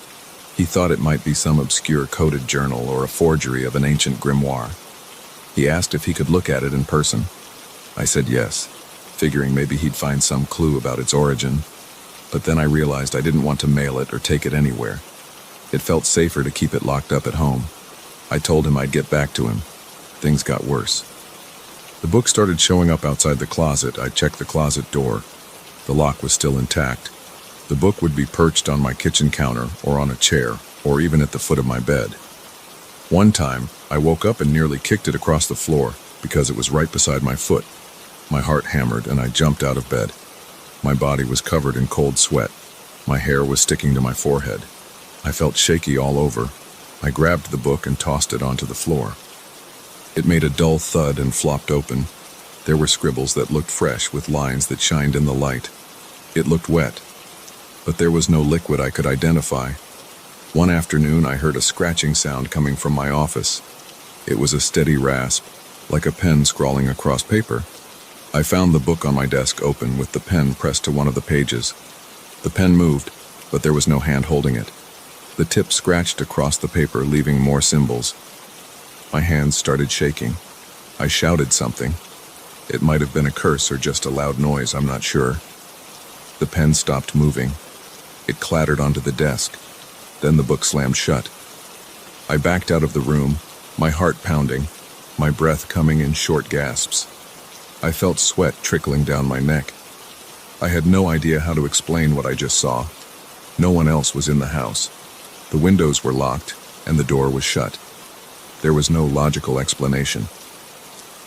He thought it might be some obscure coded journal or a forgery of an ancient grimoire. He asked if he could look at it in person. I said yes, figuring maybe he'd find some clue about its origin. But then I realized I didn't want to mail it or take it anywhere. It felt safer to keep it locked up at home. I told him I'd get back to him. Things got worse. The book started showing up outside the closet. I checked the closet door. The lock was still intact. The book would be perched on my kitchen counter or on a chair or even at the foot of my bed. One time, I woke up and nearly kicked it across the floor because it was right beside my foot. My heart hammered and I jumped out of bed. My body was covered in cold sweat. My hair was sticking to my forehead. I felt shaky all over. I grabbed the book and tossed it onto the floor. It made a dull thud and flopped open. There were scribbles that looked fresh with lines that shined in the light. It looked wet, but there was no liquid I could identify. One afternoon, I heard a scratching sound coming from my office. It was a steady rasp, like a pen scrawling across paper. I found the book on my desk open with the pen pressed to one of the pages. The pen moved, but there was no hand holding it. The tip scratched across the paper, leaving more symbols. My hands started shaking. I shouted something. It might have been a curse or just a loud noise, I'm not sure. The pen stopped moving. It clattered onto the desk. Then the book slammed shut. I backed out of the room, my heart pounding, my breath coming in short gasps. I felt sweat trickling down my neck. I had no idea how to explain what I just saw. No one else was in the house. The windows were locked, and the door was shut. There was no logical explanation.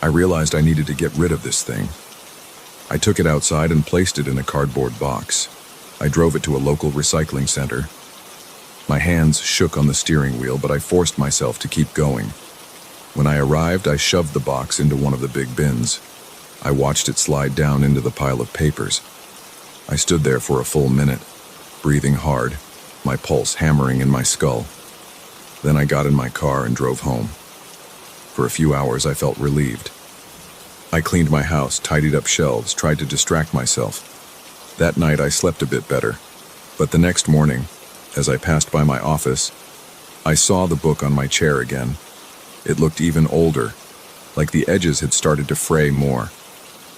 I realized I needed to get rid of this thing. I took it outside and placed it in a cardboard box. I drove it to a local recycling center. My hands shook on the steering wheel, but I forced myself to keep going. When I arrived, I shoved the box into one of the big bins. I watched it slide down into the pile of papers. I stood there for a full minute, breathing hard, my pulse hammering in my skull. Then I got in my car and drove home. For a few hours, I felt relieved. I cleaned my house, tidied up shelves, tried to distract myself. That night, I slept a bit better. But the next morning, as I passed by my office, I saw the book on my chair again. It looked even older, like the edges had started to fray more.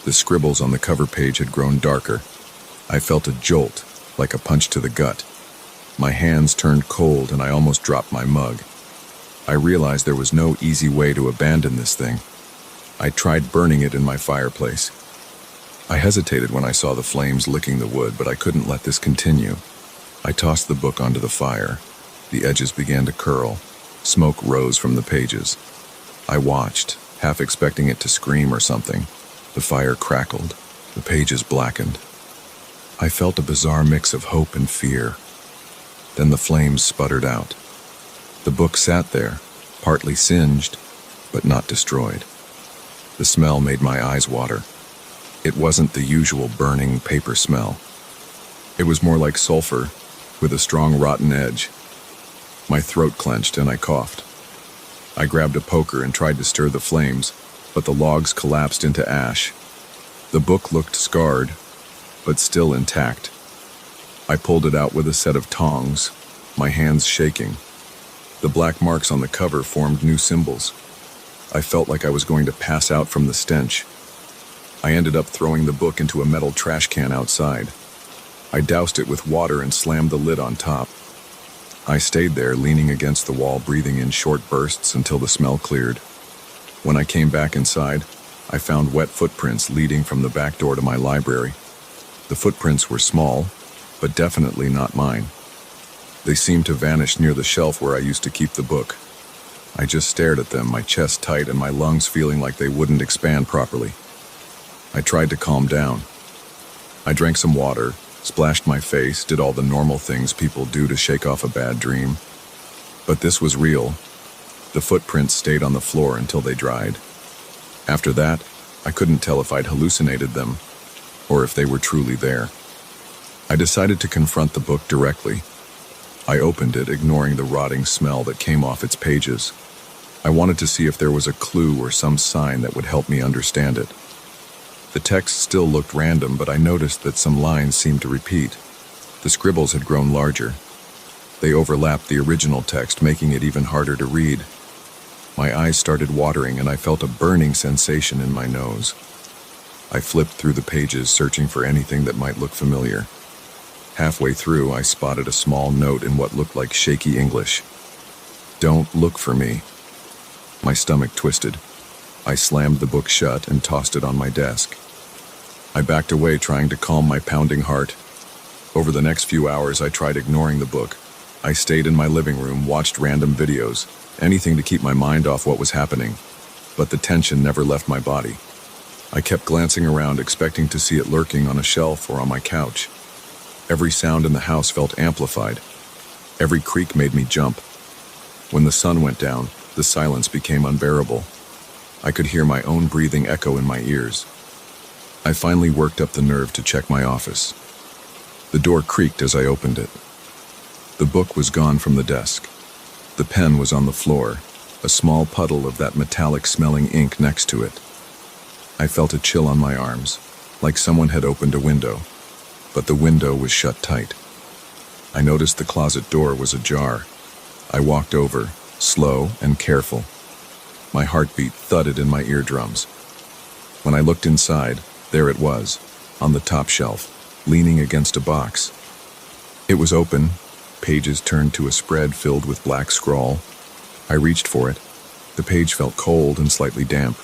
The scribbles on the cover page had grown darker. I felt a jolt, like a punch to the gut. My hands turned cold and I almost dropped my mug. I realized there was no easy way to abandon this thing. I tried burning it in my fireplace. I hesitated when I saw the flames licking the wood, but I couldn't let this continue. I tossed the book onto the fire. The edges began to curl. Smoke rose from the pages. I watched, half expecting it to scream or something. The fire crackled. The pages blackened. I felt a bizarre mix of hope and fear. Then the flames sputtered out. The book sat there, partly singed, but not destroyed. The smell made my eyes water. It wasn't the usual burning paper smell. It was more like sulfur, with a strong rotten edge. My throat clenched and I coughed. I grabbed a poker and tried to stir the flames, but the logs collapsed into ash. The book looked scarred, but still intact. I pulled it out with a set of tongs, my hands shaking. The black marks on the cover formed new symbols. I felt like I was going to pass out from the stench. I ended up throwing the book into a metal trash can outside. I doused it with water and slammed the lid on top. I stayed there, leaning against the wall, breathing in short bursts until the smell cleared. When I came back inside, I found wet footprints leading from the back door to my library. The footprints were small, but definitely not mine. They seemed to vanish near the shelf where I used to keep the book. I just stared at them, my chest tight and my lungs feeling like they wouldn't expand properly. I tried to calm down. I drank some water, splashed my face, did all the normal things people do to shake off a bad dream. But this was real. The footprints stayed on the floor until they dried. After that, I couldn't tell if I'd hallucinated them, or if they were truly there. I decided to confront the book directly. I opened it, ignoring the rotting smell that came off its pages. I wanted to see if there was a clue or some sign that would help me understand it. The text still looked random, but I noticed that some lines seemed to repeat. The scribbles had grown larger. They overlapped the original text, making it even harder to read. My eyes started watering and I felt a burning sensation in my nose. I flipped through the pages, searching for anything that might look familiar. Halfway through, I spotted a small note in what looked like shaky English. "Don't look for me." My stomach twisted. I slammed the book shut and tossed it on my desk. I backed away, trying to calm my pounding heart. Over the next few hours, I tried ignoring the book. I stayed in my living room, watched random videos, anything to keep my mind off what was happening. But the tension never left my body. I kept glancing around, expecting to see it lurking on a shelf or on my couch. Every sound in the house felt amplified. Every creak made me jump. When the sun went down, the silence became unbearable. I could hear my own breathing echo in my ears. I finally worked up the nerve to check my office. The door creaked as I opened it. The book was gone from the desk. The pen was on the floor, a small puddle of that metallic-smelling ink next to it. I felt a chill on my arms, like someone had opened a window, but the window was shut tight. I noticed the closet door was ajar. I walked over, slow and careful. My heartbeat thudded in my eardrums. When I looked inside, there it was, on the top shelf, leaning against a box. It was open, pages turned to a spread filled with black scrawl. I reached for it. The page felt cold and slightly damp.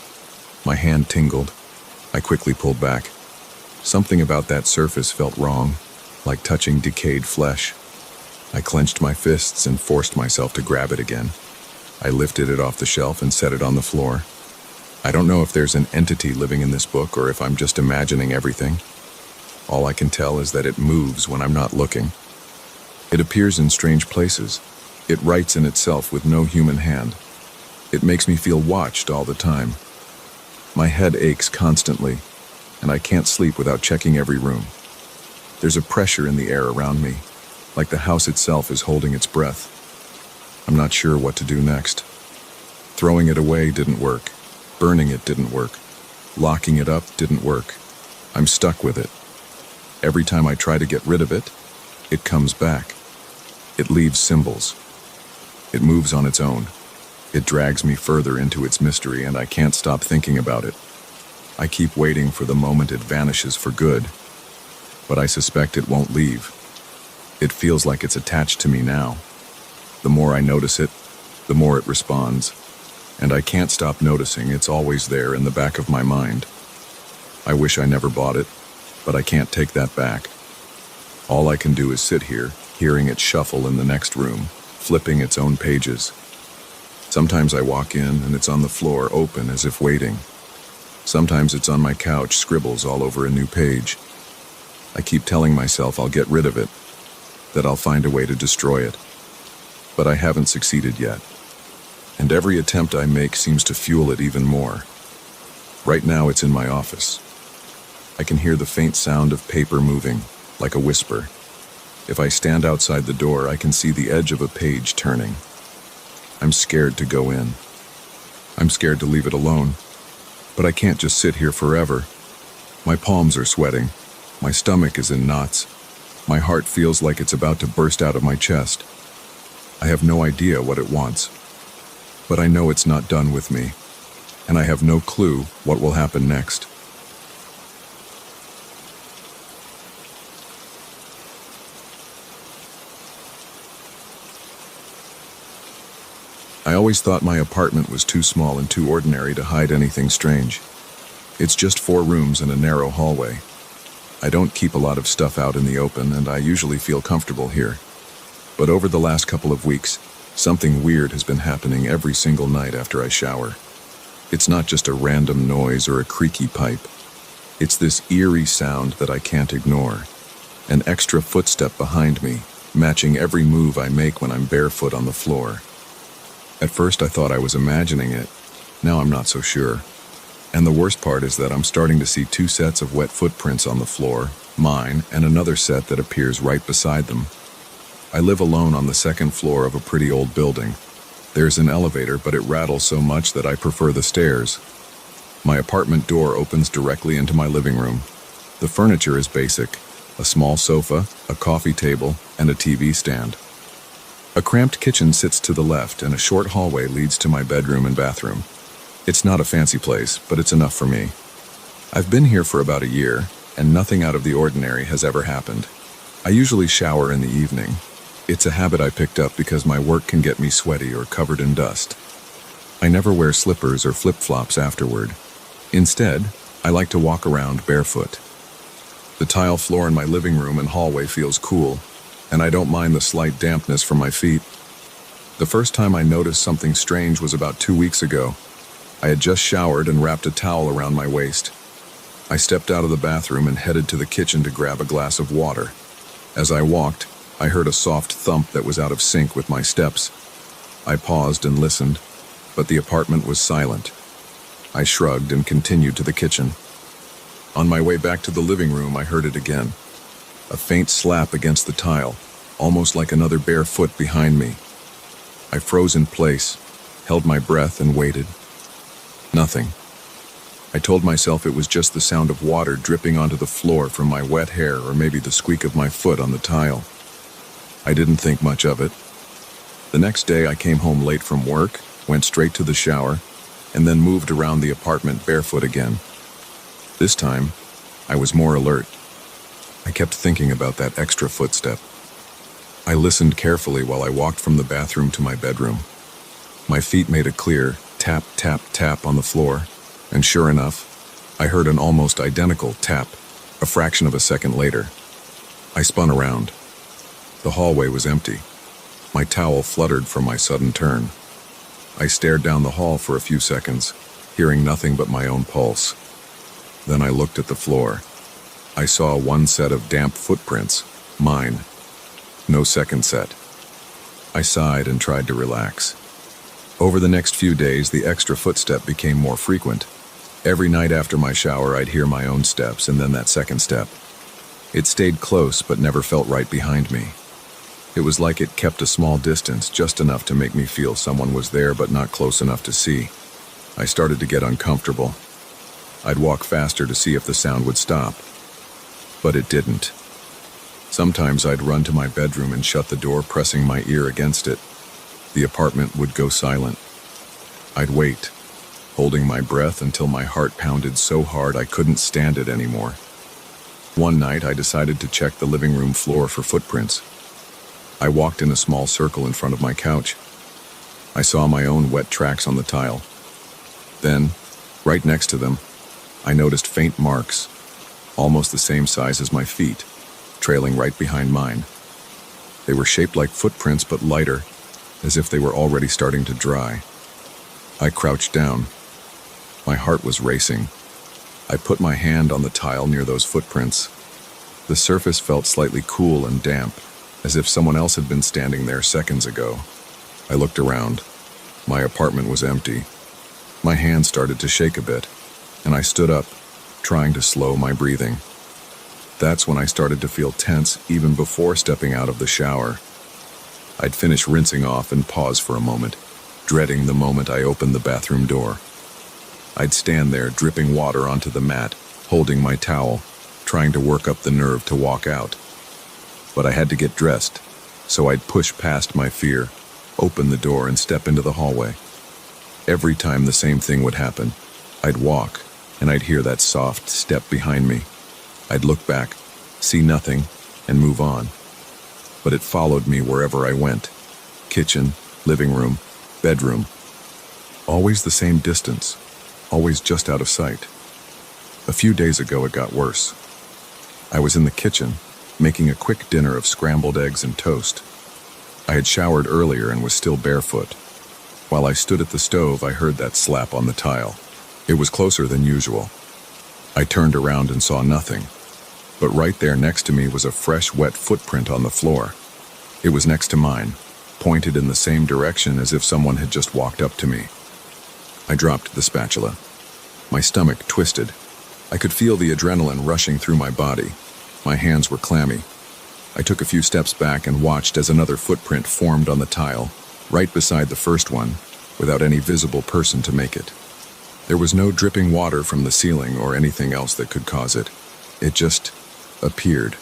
My hand tingled. I quickly pulled back. Something about that surface felt wrong, like touching decayed flesh. I clenched my fists and forced myself to grab it again. I lifted it off the shelf and set it on the floor. I don't know if there's an entity living in this book or if I'm just imagining everything. All I can tell is that it moves when I'm not looking. It appears in strange places. It writes in itself with no human hand. It makes me feel watched all the time. My head aches constantly, and I can't sleep without checking every room. There's a pressure in the air around me, like the house itself is holding its breath. I'm not sure what to do next. Throwing it away didn't work. Burning it didn't work. Locking it up didn't work. I'm stuck with it. Every time I try to get rid of it, it comes back. It leaves symbols. It moves on its own. It drags me further into its mystery, and I can't stop thinking about it. I keep waiting for the moment it vanishes for good, but I suspect it won't leave. It feels like it's attached to me now. The more I notice it, the more it responds, and I can't stop noticing it's always there in the back of my mind. I wish I never bought it, but I can't take that back. All I can do is sit here, hearing it shuffle in the next room, flipping its own pages. Sometimes I walk in and it's on the floor, open as if waiting. Sometimes it's on my couch, scribbles all over a new page. I keep telling myself I'll get rid of it, that I'll find a way to destroy it. But I haven't succeeded yet. And every attempt I make seems to fuel it even more. Right now it's in my office. I can hear the faint sound of paper moving, like a whisper. If I stand outside the door, I can see the edge of a page turning. I'm scared to go in. I'm scared to leave it alone. But I can't just sit here forever. My palms are sweating. My stomach is in knots. My heart feels like it's about to burst out of my chest. I have no idea what it wants. But I know it's not done with me. And I have no clue what will happen next. I always thought my apartment was too small and too ordinary to hide anything strange. It's just 4 rooms and a narrow hallway. I don't keep a lot of stuff out in the open, and I usually feel comfortable here. But over the last couple of weeks, something weird has been happening every single night after I shower. It's not just a random noise or a creaky pipe. It's this eerie sound that I can't ignore. An extra footstep behind me, matching every move I make when I'm barefoot on the floor. At first I thought I was imagining it. Now I'm not so sure. And the worst part is that I'm starting to see 2 sets of wet footprints on the floor, mine, and another set that appears right beside them. I live alone on the 2nd floor of a pretty old building. There's an elevator, but it rattles so much that I prefer the stairs. My apartment door opens directly into my living room. The furniture is basic. A small sofa, a coffee table, and a TV stand. A cramped kitchen sits to the left, and a short hallway leads to my bedroom and bathroom. It's not a fancy place, but it's enough for me. I've been here for about a year, and nothing out of the ordinary has ever happened. I usually shower in the evening. It's a habit I picked up because my work can get me sweaty or covered in dust. I never wear slippers or flip-flops afterward. Instead, I like to walk around barefoot. The tile floor in my living room and hallway feels cool, and I don't mind the slight dampness from my feet. The first time I noticed something strange was about 2 weeks ago. I had just showered and wrapped a towel around my waist. I stepped out of the bathroom and headed to the kitchen to grab a glass of water. As I walked, I heard a soft thump that was out of sync with my steps. I paused and listened, but the apartment was silent. I shrugged and continued to the kitchen. On my way back to the living room, I heard it again. A faint slap against the tile, almost like another bare foot behind me. I froze in place, held my breath, and waited. Nothing. I told myself it was just the sound of water dripping onto the floor from my wet hair, or maybe the squeak of my foot on the tile. I didn't think much of it. The next day, I came home late from work, went straight to the shower, and then moved around the apartment barefoot again. This time, I was more alert. I kept thinking about that extra footstep. I listened carefully while I walked from the bathroom to my bedroom. My feet made a clear tap, tap, tap on the floor, and sure enough, I heard an almost identical tap a fraction of a second later. I spun around. The hallway was empty. My towel fluttered from my sudden turn. I stared down the hall for a few seconds, hearing nothing but my own pulse. Then I looked at the floor. I saw one set of damp footprints, mine. No second set. I sighed and tried to relax. Over the next few days, the extra footstep became more frequent. Every night after my shower, I'd hear my own steps and then that second step. It stayed close but never felt right behind me. It was like it kept a small distance, just enough to make me feel someone was there but not close enough to see. I started to get uncomfortable. I'd walk faster to see if the sound would stop. But it didn't. Sometimes I'd run to my bedroom and shut the door, pressing my ear against it. The apartment would go silent. I'd wait, holding my breath until my heart pounded so hard I couldn't stand it anymore. One night, I decided to check the living room floor for footprints. I walked in a small circle in front of my couch. I saw my own wet tracks on the tile. Then, right next to them, I noticed faint marks, almost the same size as my feet, trailing right behind mine. They were shaped like footprints but lighter, as if they were already starting to dry. I crouched down. My heart was racing. I put my hand on the tile near those footprints. The surface felt slightly cool and damp, as if someone else had been standing there seconds ago. I looked around. My apartment was empty. My hand started to shake a bit, and I stood up, trying to slow my breathing. That's when I started to feel tense even before stepping out of the shower. I'd finish rinsing off and pause for a moment, dreading the moment I opened the bathroom door. I'd stand there dripping water onto the mat, holding my towel, trying to work up the nerve to walk out. But I had to get dressed, so I'd push past my fear, open the door, and step into the hallway. Every time the same thing would happen. I'd walk, and I'd hear that soft step behind me. I'd look back, see nothing, and move on. But it followed me wherever I went. Kitchen, living room, bedroom. Always the same distance, always just out of sight. A few days ago, it got worse. I was in the kitchen, making a quick dinner of scrambled eggs and toast. I had showered earlier and was still barefoot. While I stood at the stove, I heard that slap on the tile. It was closer than usual. I turned around and saw nothing. But right there next to me was a fresh, wet footprint on the floor. It was next to mine, pointed in the same direction as if someone had just walked up to me. I dropped the spatula. My stomach twisted. I could feel the adrenaline rushing through my body. My hands were clammy. I took a few steps back and watched as another footprint formed on the tile, right beside the first one, without any visible person to make it. There was no dripping water from the ceiling or anything else that could cause it. It just appeared.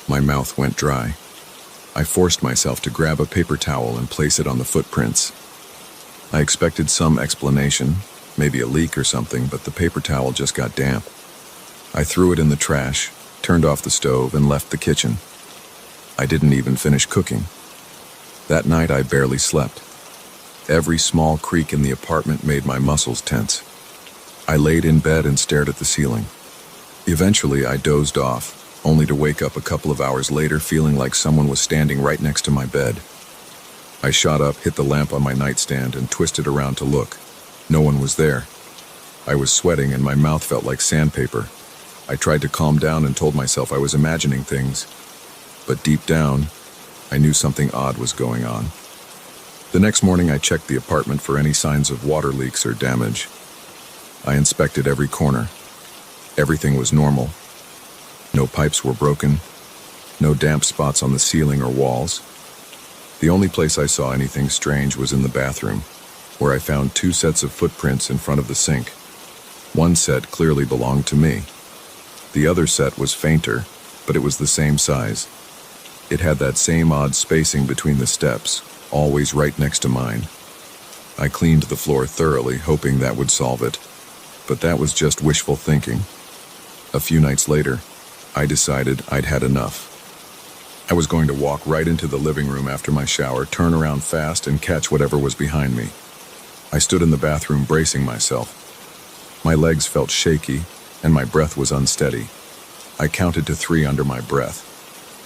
My mouth went dry. I forced myself to grab a paper towel and place it on the footprints. I expected some explanation, maybe a leak or something, but the paper towel just got damp. I threw it in the trash, turned off the stove, and left the kitchen. I didn't even finish cooking. That night I barely slept. Every small creak in the apartment made my muscles tense. I laid in bed and stared at the ceiling. Eventually I dozed off, only to wake up a couple of hours later feeling like someone was standing right next to my bed. I shot up, hit the lamp on my nightstand, and twisted around to look. No one was there. I was sweating and my mouth felt like sandpaper. I tried to calm down and told myself I was imagining things. But deep down, I knew something odd was going on. The next morning I checked the apartment for any signs of water leaks or damage. I inspected every corner. Everything was normal. No pipes were broken. No damp spots on the ceiling or walls. The only place I saw anything strange was in the bathroom, where I found 2 sets of footprints in front of the sink. One set clearly belonged to me. The other set was fainter, but it was the same size. It had that same odd spacing between the steps, always right next to mine. I cleaned the floor thoroughly, hoping that would solve it, but that was just wishful thinking. A few nights later, I decided I'd had enough. I was going to walk right into the living room after my shower, turn around fast, and catch whatever was behind me. I stood in the bathroom bracing myself. My legs felt shaky, and my breath was unsteady. I counted to 3 under my breath,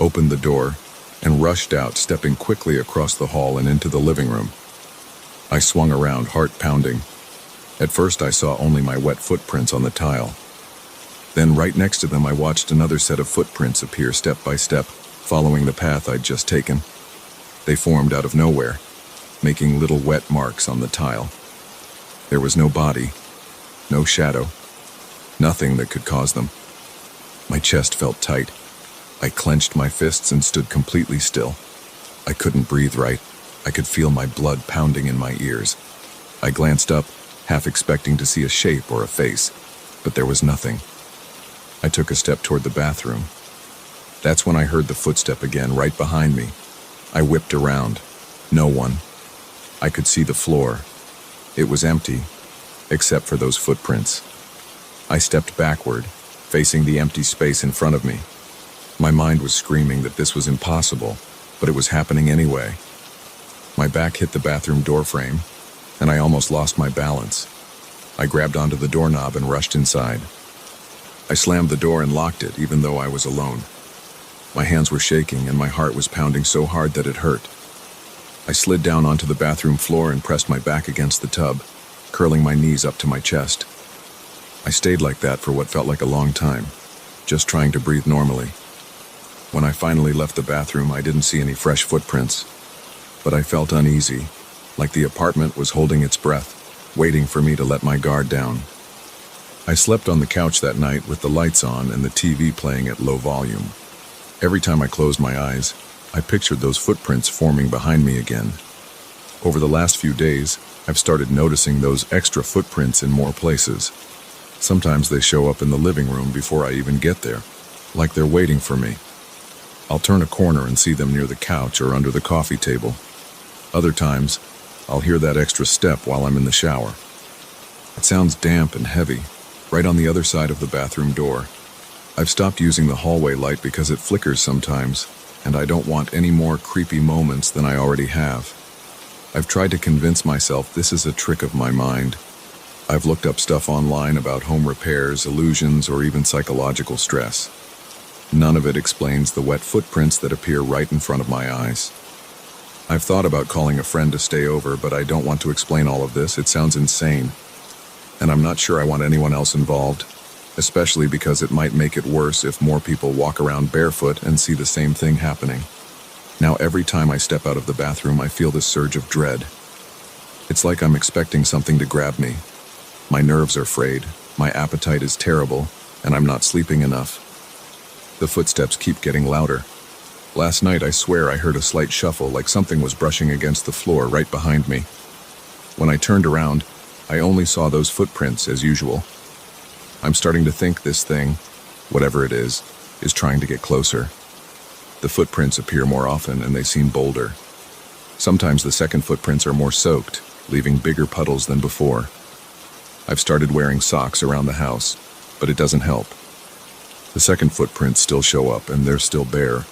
opened the door, and rushed out, stepping quickly across the hall and into the living room. I swung around, heart pounding. At first I saw only my wet footprints on the tile. Then right next to them I watched another set of footprints appear step by step, following the path I'd just taken. They formed out of nowhere, making little wet marks on the tile. There was no body, no shadow, nothing that could cause them. My chest felt tight. I clenched my fists and stood completely still. I couldn't breathe right. I could feel my blood pounding in my ears. I glanced up, half expecting to see a shape or a face, but there was nothing. I took a step toward the bathroom. That's when I heard the footstep again, right behind me. I whipped around. No one. I could see the floor. It was empty, except for those footprints. I stepped backward, facing the empty space in front of me. My mind was screaming that this was impossible, but it was happening anyway. My back hit the bathroom door frame, and I almost lost my balance. I grabbed onto the doorknob and rushed inside. I slammed the door and locked it, even though I was alone. My hands were shaking and my heart was pounding so hard that it hurt. I slid down onto the bathroom floor and pressed my back against the tub, curling my knees up to my chest. I stayed like that for what felt like a long time, just trying to breathe normally. When I finally left the bathroom, I didn't see any fresh footprints, but I felt uneasy, like the apartment was holding its breath, waiting for me to let my guard down. I slept on the couch that night with the lights on and the TV playing at low volume. Every time I closed my eyes, I pictured those footprints forming behind me again. Over the last few days, I've started noticing those extra footprints in more places. Sometimes they show up in the living room before I even get there, like they're waiting for me. I'll turn a corner and see them near the couch or under the coffee table. Other times, I'll hear that extra step while I'm in the shower. It sounds damp and heavy, right on the other side of the bathroom door. I've stopped using the hallway light because it flickers sometimes, and I don't want any more creepy moments than I already have. I've tried to convince myself this is a trick of my mind. I've looked up stuff online about home repairs, illusions, or even psychological stress. None of it explains the wet footprints that appear right in front of my eyes. I've thought about calling a friend to stay over, but I don't want to explain all of this. It sounds insane. And I'm not sure I want anyone else involved, especially because it might make it worse if more people walk around barefoot and see the same thing happening. Now every time I step out of the bathroom, I feel this surge of dread. It's like I'm expecting something to grab me. My nerves are frayed, my appetite is terrible, and I'm not sleeping enough. The footsteps keep getting louder. Last night, I swear I heard a slight shuffle, like something was brushing against the floor right behind me. When I turned around, I only saw those footprints as usual. I'm starting to think this thing, whatever it is trying to get closer. The footprints appear more often and they seem bolder. Sometimes the second footprints are more soaked, leaving bigger puddles than before. I've started wearing socks around the house, but it doesn't help. The second footprints still show up and they're still bare,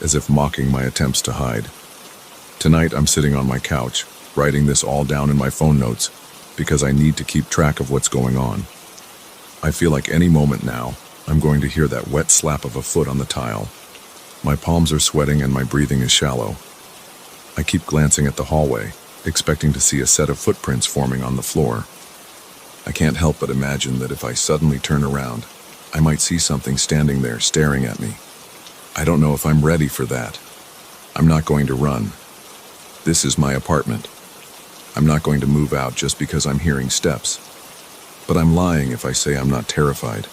as if mocking my attempts to hide. Tonight I'm sitting on my couch, writing this all down in my phone notes, because I need to keep track of what's going on. I feel like any moment now, I'm going to hear that wet slap of a foot on the tile. My palms are sweating and my breathing is shallow. I keep glancing at the hallway, expecting to see a set of footprints forming on the floor. I can't help but imagine that if I suddenly turn around, I might see something standing there staring at me. I don't know if I'm ready for that. I'm not going to run. This is my apartment. I'm not going to move out just because I'm hearing steps. But I'm lying if I say I'm not terrified.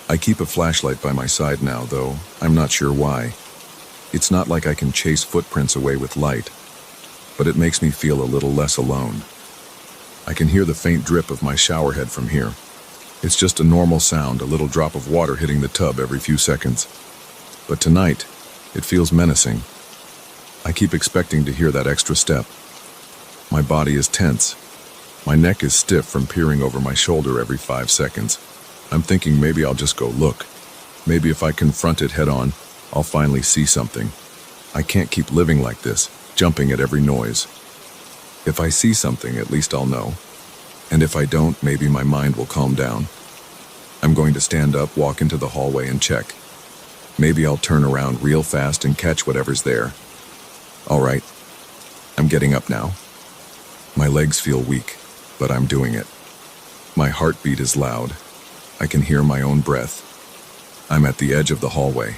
I keep a flashlight by my side now, though I'm not sure why. It's not like I can chase footprints away with light, but it makes me feel a little less alone. I can hear the faint drip of my shower head from here. It's just a normal sound, a little drop of water hitting the tub every few seconds. But tonight, it feels menacing. I keep expecting to hear that extra step. My body is tense. My neck is stiff from peering over my shoulder every 5 seconds. I'm thinking maybe I'll just go look. Maybe if I confront it head on, I'll finally see something. I can't keep living like this, jumping at every noise. If I see something, at least I'll know. And if I don't, maybe my mind will calm down. I'm going to stand up, walk into the hallway and check. Maybe I'll turn around real fast and catch whatever's there. All right, I'm getting up now. My legs feel weak, but I'm doing it. My heartbeat is loud. I can hear my own breath. I'm at the edge of the hallway.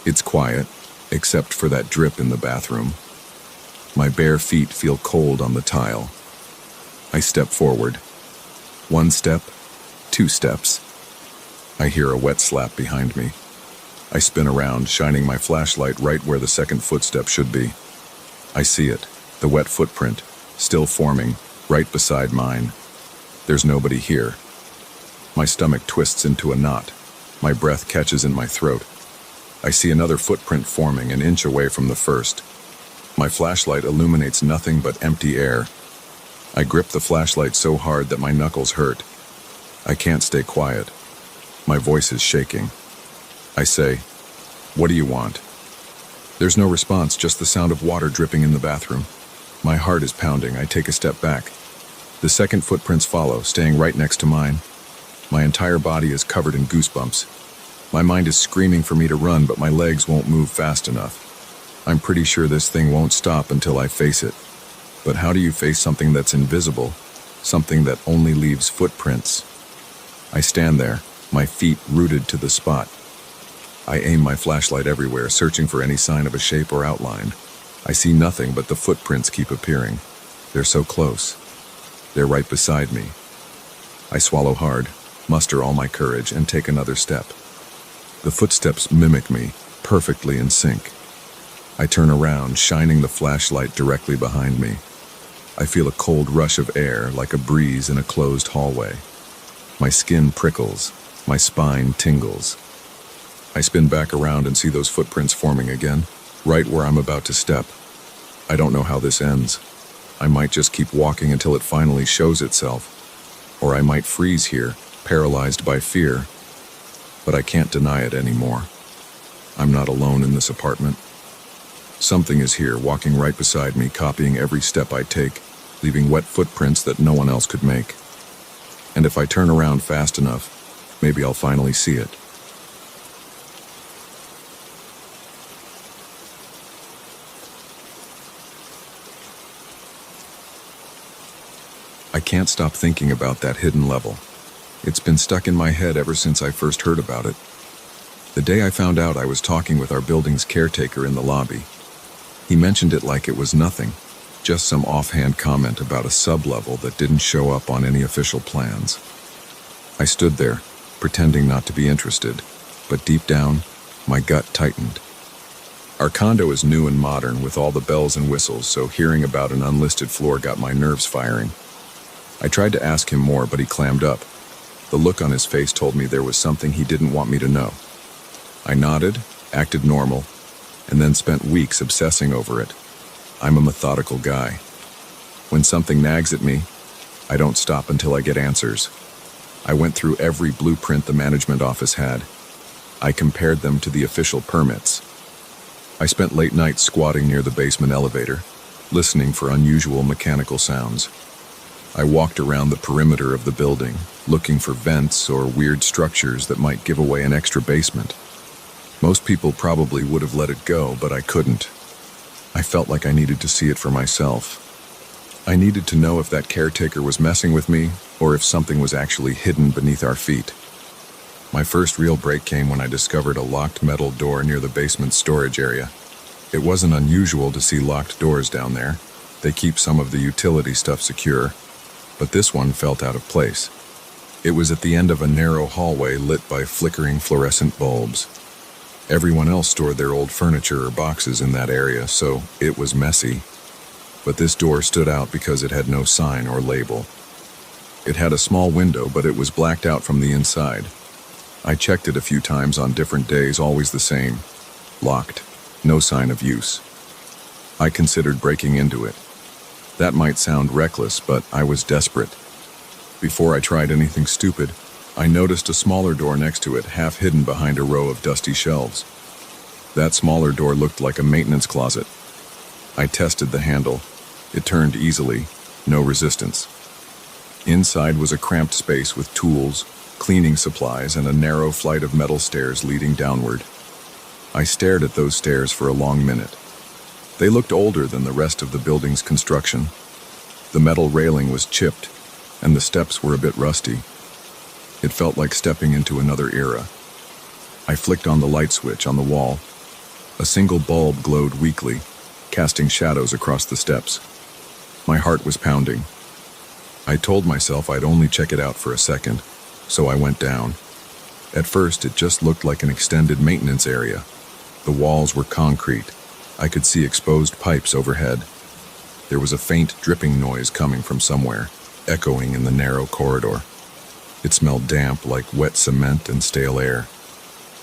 It's quiet, except for that drip in the bathroom. My bare feet feel cold on the tile. I step forward. 1 step, 2 steps. I hear a wet slap behind me. I spin around, shining my flashlight right where the second footstep should be. I see it, the wet footprint, still forming, right beside mine. There's nobody here. My stomach twists into a knot. My breath catches in my throat. I see another footprint forming an inch away from the first. My flashlight illuminates nothing but empty air. I grip the flashlight so hard that my knuckles hurt. I can't stay quiet. My voice is shaking. I say, "What do you want?" There's no response, just the sound of water dripping in the bathroom. My heart is pounding. I take a step back. The second footprints follow, staying right next to mine. My entire body is covered in goosebumps. My mind is screaming for me to run, but my legs won't move fast enough. I'm pretty sure this thing won't stop until I face it. But how do you face something that's invisible? Something that only leaves footprints? I stand there, my feet rooted to the spot. I aim my flashlight everywhere, searching for any sign of a shape or outline. I see nothing, but the footprints keep appearing. They're so close. They're right beside me. I swallow hard, muster all my courage, and take another step. The footsteps mimic me, perfectly in sync. I turn around, shining the flashlight directly behind me. I feel a cold rush of air, like a breeze in a closed hallway. My skin prickles, my spine tingles. I spin back around and see those footprints forming again, right where I'm about to step. I don't know how this ends. I might just keep walking until it finally shows itself. Or I might freeze here, paralyzed by fear. But I can't deny it anymore. I'm not alone in this apartment. Something is here, walking right beside me, copying every step I take, leaving wet footprints that no one else could make. And if I turn around fast enough, maybe I'll finally see it. I can't stop thinking about that hidden level. It's been stuck in my head ever since I first heard about it. The day I found out, I was talking with our building's caretaker in the lobby. He mentioned it like it was nothing, just some offhand comment about a sub-level that didn't show up on any official plans. I stood there, pretending not to be interested, but deep down, my gut tightened. Our condo is new and modern with all the bells and whistles, so hearing about an unlisted floor got my nerves firing. I tried to ask him more, but he clammed up. The look on his face told me there was something he didn't want me to know. I nodded, acted normal, and then spent weeks obsessing over it. I'm a methodical guy. When something nags at me, I don't stop until I get answers. I went through every blueprint the management office had. I compared them to the official permits. I spent late nights squatting near the basement elevator, listening for unusual mechanical sounds. I walked around the perimeter of the building, looking for vents or weird structures that might give away an extra basement. Most people probably would have let it go, but I couldn't. I felt like I needed to see it for myself. I needed to know if that caretaker was messing with me, or if something was actually hidden beneath our feet. My first real break came when I discovered a locked metal door near the basement storage area. It wasn't unusual to see locked doors down there. They keep some of the utility stuff secure, but this one felt out of place. It was at the end of a narrow hallway lit by flickering fluorescent bulbs. Everyone else stored their old furniture or boxes in that area, so it was messy. But this door stood out because it had no sign or label. It had a small window, but it was blacked out from the inside. I checked it a few times on different days, always the same. Locked. No sign of use. I considered breaking into it. That might sound reckless, but I was desperate. Before I tried anything stupid, I noticed a smaller door next to it, half hidden behind a row of dusty shelves. That smaller door looked like a maintenance closet. I tested the handle. It turned easily, no resistance. Inside was a cramped space with tools, cleaning supplies, and a narrow flight of metal stairs leading downward. I stared at those stairs for a long minute. They looked older than the rest of the building's construction. The metal railing was chipped, and the steps were a bit rusty. It felt like stepping into another era. I flicked on the light switch on the wall. A single bulb glowed weakly, casting shadows across the steps. My heart was pounding. I told myself I'd only check it out for a second, so I went down. At first, it just looked like an extended maintenance area. The walls were concrete. I could see exposed pipes overhead. There was a faint dripping noise coming from somewhere, echoing in the narrow corridor. It smelled damp, like wet cement and stale air.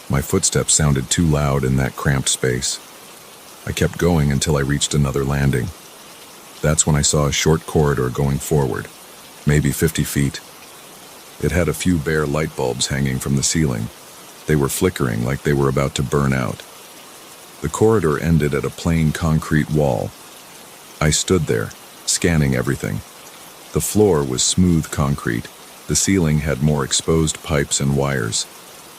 My footsteps sounded too loud in that cramped space. I kept going until I reached another landing. That's when I saw a short corridor going forward, maybe 50 feet. It had a few bare light bulbs hanging from the ceiling. They were flickering like they were about to burn out. The corridor ended at a plain concrete wall. I stood there, scanning everything. The floor was smooth concrete. The ceiling had more exposed pipes and wires.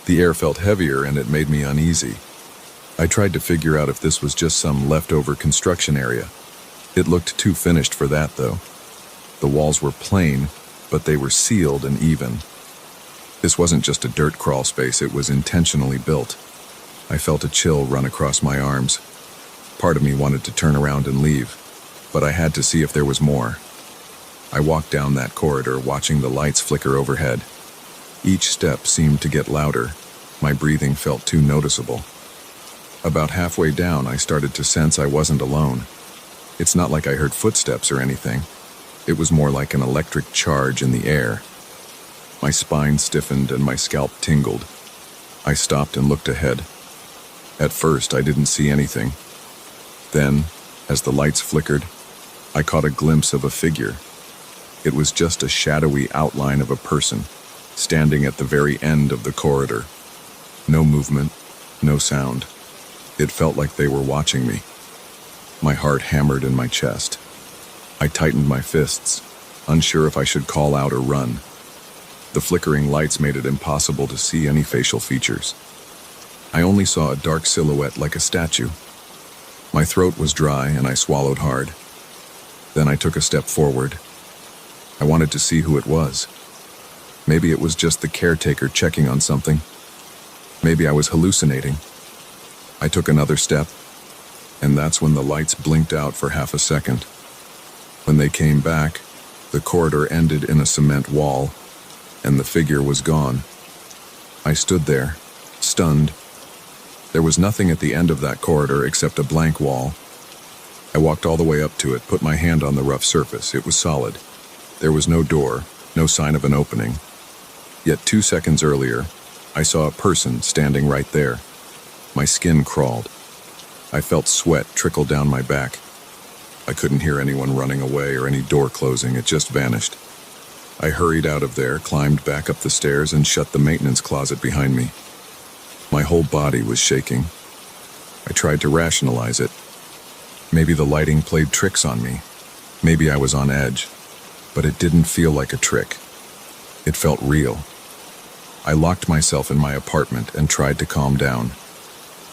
The air felt heavier and it made me uneasy. I tried to figure out if this was just some leftover construction area. It looked too finished for that, though. The walls were plain, but they were sealed and even. This wasn't just a dirt crawl space, it was intentionally built. I felt a chill run across my arms. Part of me wanted to turn around and leave, but I had to see if there was more. I walked down that corridor, watching the lights flicker overhead. Each step seemed to get louder. My breathing felt too noticeable. About halfway down, I started to sense I wasn't alone. It's not like I heard footsteps or anything. It was more like an electric charge in the air. My spine stiffened and my scalp tingled. I stopped and looked ahead. At first, I didn't see anything. Then, as the lights flickered, I caught a glimpse of a figure. It was just a shadowy outline of a person, standing at the very end of the corridor. No movement, no sound. It felt like they were watching me. My heart hammered in my chest. I tightened my fists, unsure if I should call out or run. The flickering lights made it impossible to see any facial features. I only saw a dark silhouette like a statue. My throat was dry and I swallowed hard. Then I took a step forward. I wanted to see who it was. Maybe it was just the caretaker checking on something. Maybe I was hallucinating. I took another step, and that's when the lights blinked out for half a second. When they came back, the corridor ended in a cement wall, and the figure was gone. I stood there, stunned. There was nothing at the end of that corridor except a blank wall. I walked all the way up to it, put my hand on the rough surface. It was solid. There was no door, no sign of an opening. Yet 2 seconds earlier, I saw a person standing right there. My skin crawled. I felt sweat trickle down my back. I couldn't hear anyone running away or any door closing, it just vanished. I hurried out of there, climbed back up the stairs, and shut the maintenance closet behind me. My whole body was shaking. I tried to rationalize it. Maybe the lighting played tricks on me. Maybe I was on edge. But it didn't feel like a trick. It felt real. I locked myself in my apartment and tried to calm down.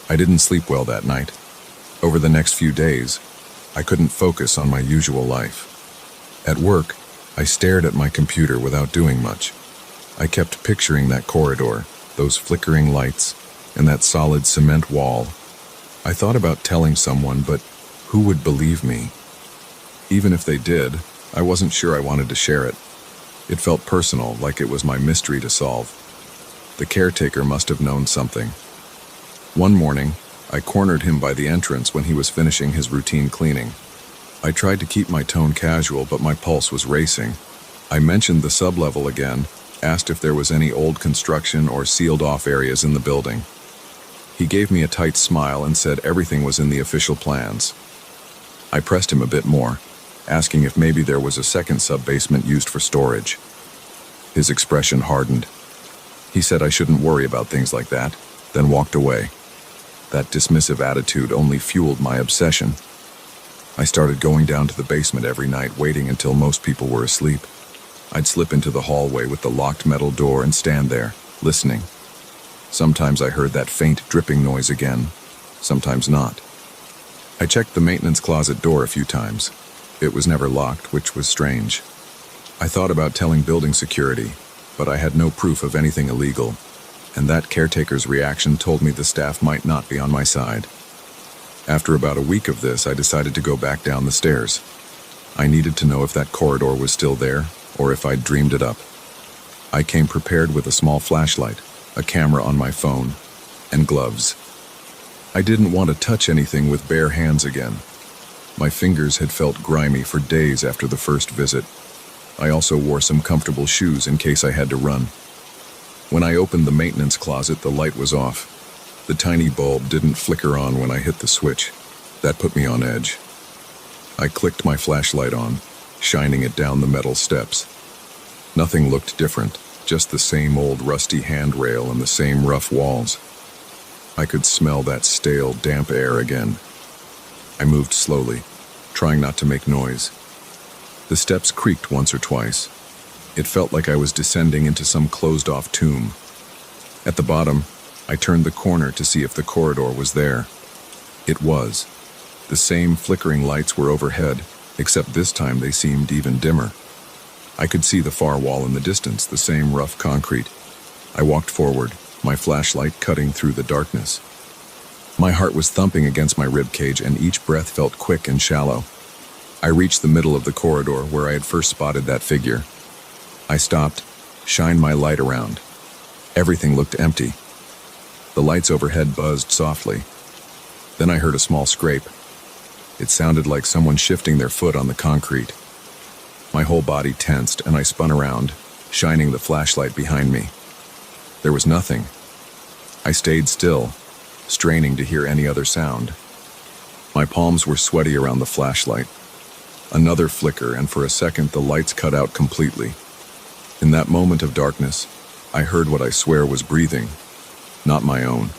I didn't sleep well that night. Over the next few days, I couldn't focus on my usual life. At work, I stared at my computer without doing much. I kept picturing that corridor, those flickering lights, and that solid cement wall. I thought about telling someone, but who would believe me? Even if they did, I wasn't sure I wanted to share it. It felt personal, like it was my mystery to solve. The caretaker must have known something. One morning, I cornered him by the entrance when he was finishing his routine cleaning. I tried to keep my tone casual, but my pulse was racing. I mentioned the sublevel again, asked if there was any old construction or sealed-off areas in the building. He gave me a tight smile and said everything was in the official plans. I pressed him a bit more, asking if maybe there was a second sub-basement used for storage. His expression hardened. He said I shouldn't worry about things like that, then walked away. That dismissive attitude only fueled my obsession. I started going down to the basement every night, waiting until most people were asleep. I'd slip into the hallway with the locked metal door and stand there, listening. Sometimes I heard that faint dripping noise again, sometimes not. I checked the maintenance closet door a few times. It was never locked, which was strange. I thought about telling building security, but I had no proof of anything illegal, and that caretaker's reaction told me the staff might not be on my side. After about a week of this, I decided to go back down the stairs. I needed to know if that corridor was still there, or if I'd dreamed it up. I came prepared with a small flashlight, a camera on my phone, and gloves. I didn't want to touch anything with bare hands again. My fingers had felt grimy for days after the first visit. I also wore some comfortable shoes in case I had to run. When I opened the maintenance closet, the light was off. The tiny bulb didn't flicker on when I hit the switch. That put me on edge. I clicked my flashlight on, shining it down the metal steps. Nothing looked different, just the same old rusty handrail and the same rough walls. I could smell that stale, damp air again. I moved slowly, trying not to make noise. The steps creaked once or twice. It felt like I was descending into some closed-off tomb. At the bottom, I turned the corner to see if the corridor was there. It was. The same flickering lights were overhead, except this time they seemed even dimmer. I could see the far wall in the distance, the same rough concrete. I walked forward, my flashlight cutting through the darkness. My heart was thumping against my ribcage, and each breath felt quick and shallow. I reached the middle of the corridor where I had first spotted that figure. I stopped, shined my light around. Everything looked empty. The lights overhead buzzed softly. Then I heard a small scrape. It sounded like someone shifting their foot on the concrete. My whole body tensed, and I spun around, shining the flashlight behind me. There was nothing. I stayed still, straining to hear any other sound. My palms were sweaty around the flashlight. Another flicker, and for a second the lights cut out completely. In that moment of darkness, I heard what I swear was breathing, not my own.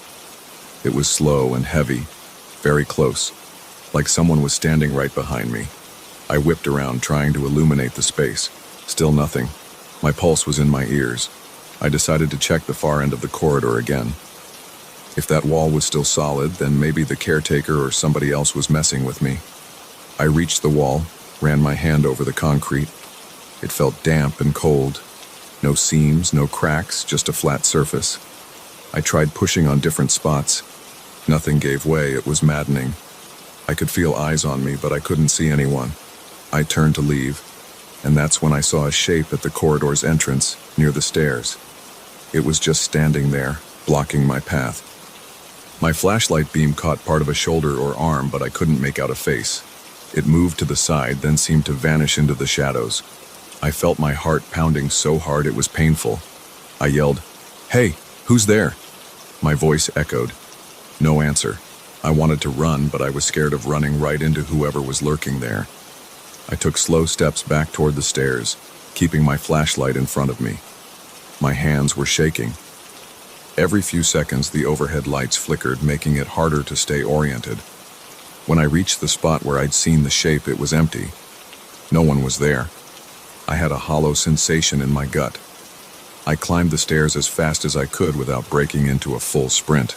It was slow and heavy, very close, like someone was standing right behind me. I whipped around, trying to illuminate the space. Still nothing. My pulse was in my ears. I decided to check the far end of the corridor again. If that wall was still solid, then maybe the caretaker or somebody else was messing with me. I reached the wall, ran my hand over the concrete. It felt damp and cold. No seams, no cracks, just a flat surface. I tried pushing on different spots. Nothing gave way. It was maddening. I could feel eyes on me, but I couldn't see anyone. I turned to leave, and that's when I saw a shape at the corridor's entrance, near the stairs. It was just standing there, blocking my path. My flashlight beam caught part of a shoulder or arm, but I couldn't make out a face. It moved to the side, then seemed to vanish into the shadows. I felt my heart pounding so hard it was painful. I yelled, "Hey, who's there?" My voice echoed. No answer. I wanted to run, but I was scared of running right into whoever was lurking there. I took slow steps back toward the stairs, keeping my flashlight in front of me. My hands were shaking. Every few seconds, the overhead lights flickered, making it harder to stay oriented. When I reached the spot where I'd seen the shape, it was empty. No one was there. I had a hollow sensation in my gut. I climbed the stairs as fast as I could without breaking into a full sprint.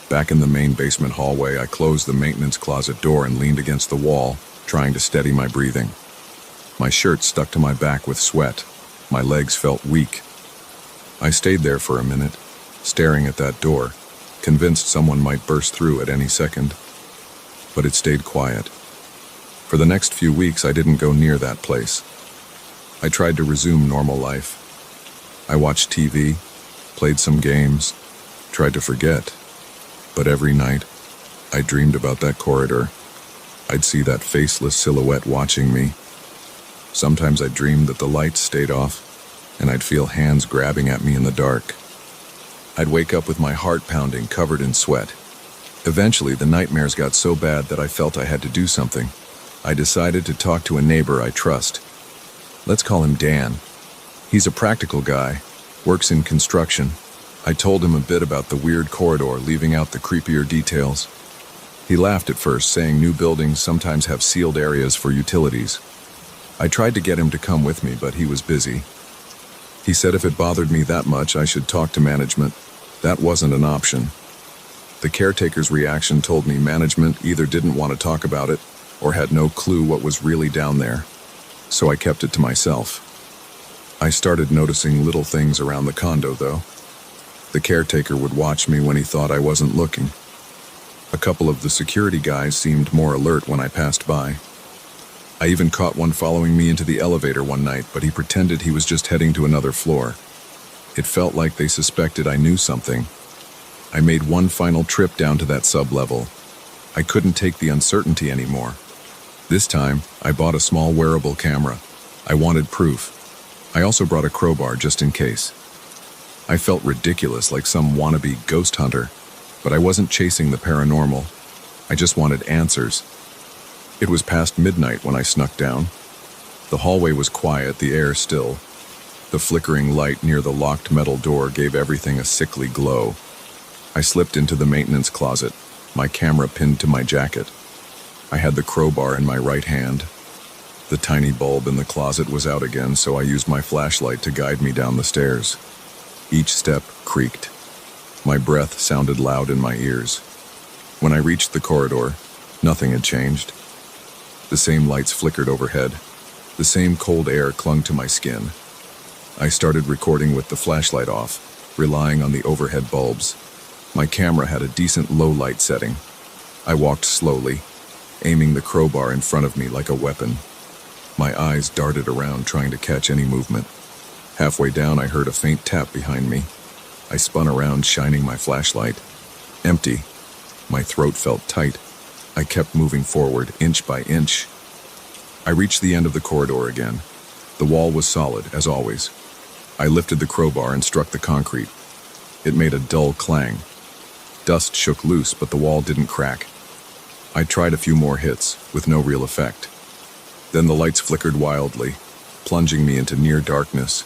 Back in the main basement hallway, I closed the maintenance closet door and leaned against the wall, trying to steady my breathing. My shirt stuck to my back with sweat. My legs felt weak. I stayed there for a minute, staring at that door, convinced someone might burst through at any second. But it stayed quiet. For the next few weeks, I didn't go near that place. I tried to resume normal life. I watched TV, played some games, tried to forget. But every night, I dreamed about that corridor. I'd see that faceless silhouette watching me. Sometimes I dreamed that the lights stayed off, and I'd feel hands grabbing at me in the dark. I'd wake up with my heart pounding, covered in sweat. Eventually, the nightmares got so bad that I felt I had to do something. I decided to talk to a neighbor I trust. Let's call him Dan. He's a practical guy, works in construction. I told him a bit about the weird corridor, leaving out the creepier details. He laughed at first, saying new buildings sometimes have sealed areas for utilities. I tried to get him to come with me, but he was busy. He said if it bothered me that much, I should talk to management. That wasn't an option. The caretaker's reaction told me management either didn't want to talk about it or had no clue what was really down there. So I kept it to myself. I started noticing little things around the condo, though. The caretaker would watch me when he thought I wasn't looking. A couple of the security guys seemed more alert when I passed by. I even caught one following me into the elevator one night, but he pretended he was just heading to another floor. It felt like they suspected I knew something. I made one final trip down to that sub-level. I couldn't take the uncertainty anymore. This time, I bought a small wearable camera. I wanted proof. I also brought a crowbar just in case. I felt ridiculous, like some wannabe ghost hunter, but I wasn't chasing the paranormal. I just wanted answers. It was past midnight when I snuck down. The hallway was quiet, the air still. The flickering light near the locked metal door gave everything a sickly glow. I slipped into the maintenance closet, my camera pinned to my jacket. I had the crowbar in my right hand. The tiny bulb in the closet was out again, so I used my flashlight to guide me down the stairs. Each step creaked. My breath sounded loud in my ears. When I reached the corridor, nothing had changed. The same lights flickered overhead. The same cold air clung to my skin. I started recording with the flashlight off, relying on the overhead bulbs. My camera had a decent low light setting. I walked slowly, aiming the crowbar in front of me like a weapon. My eyes darted around, trying to catch any movement. Halfway down, I heard a faint tap behind me. I spun around, shining my flashlight. Empty. My throat felt tight. I kept moving forward, inch by inch. I reached the end of the corridor again. The wall was solid, as always. I lifted the crowbar and struck the concrete. It made a dull clang. Dust shook loose, but the wall didn't crack. I tried a few more hits, with no real effect. Then the lights flickered wildly, plunging me into near darkness.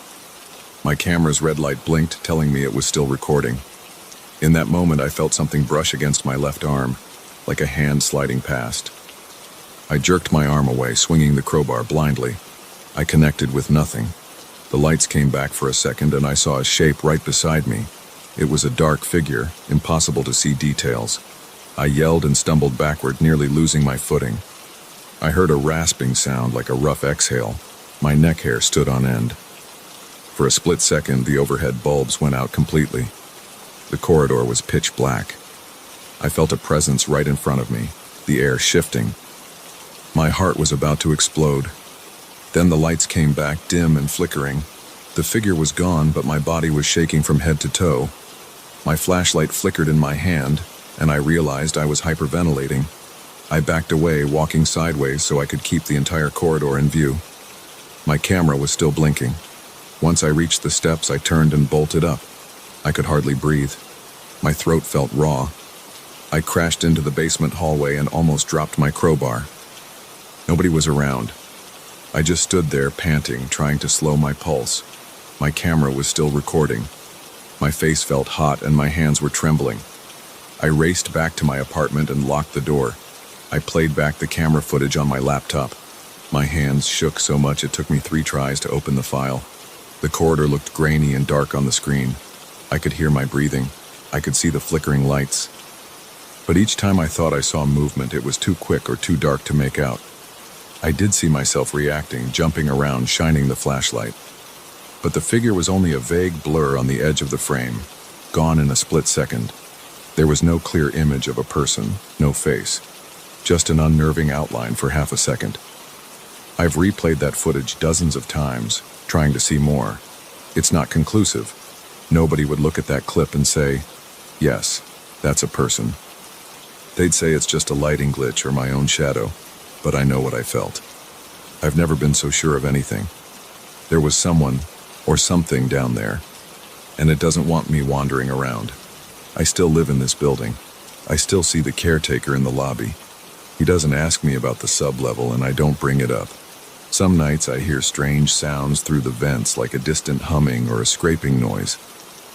My camera's red light blinked, telling me it was still recording. In that moment, I felt something brush against my left arm, like a hand sliding past. I jerked my arm away, swinging the crowbar blindly. I connected with nothing. The lights came back for a second, and I saw a shape right beside me. It was a dark figure, impossible to see details. I yelled and stumbled backward, nearly losing my footing. I heard a rasping sound like a rough exhale. My neck hair stood on end. For a split second, the overhead bulbs went out completely. The corridor was pitch black. I felt a presence right in front of me, the air shifting. My heart was about to explode. Then the lights came back, dim and flickering. The figure was gone, but my body was shaking from head to toe. My flashlight flickered in my hand, and I realized I was hyperventilating. I backed away, walking sideways so I could keep the entire corridor in view. My camera was still blinking. Once I reached the steps, I turned and bolted up. I could hardly breathe. My throat felt raw. I crashed into the basement hallway and almost dropped my crowbar. Nobody was around. I just stood there panting, trying to slow my pulse. My camera was still recording. My face felt hot and my hands were trembling. I raced back to my apartment and locked the door. I played back the camera footage on my laptop. My hands shook so much it took me 3 tries to open the file. The corridor looked grainy and dark on the screen. I could hear my breathing. I could see the flickering lights. But each time I thought I saw movement, it was too quick or too dark to make out. I did see myself reacting, jumping around, shining the flashlight. But the figure was only a vague blur on the edge of the frame, gone in a split second. There was no clear image of a person, no face, just an unnerving outline for half a second. I've replayed that footage dozens of times, trying to see more. It's not conclusive. Nobody would look at that clip and say, yes, that's a person. They'd say it's just a lighting glitch or my own shadow, but I know what I felt. I've never been so sure of anything. There was someone or something down there, and it doesn't want me wandering around. I still live in this building. I still see the caretaker in the lobby. He doesn't ask me about the sub-level, and I don't bring it up. Some nights I hear strange sounds through the vents, like a distant humming or a scraping noise.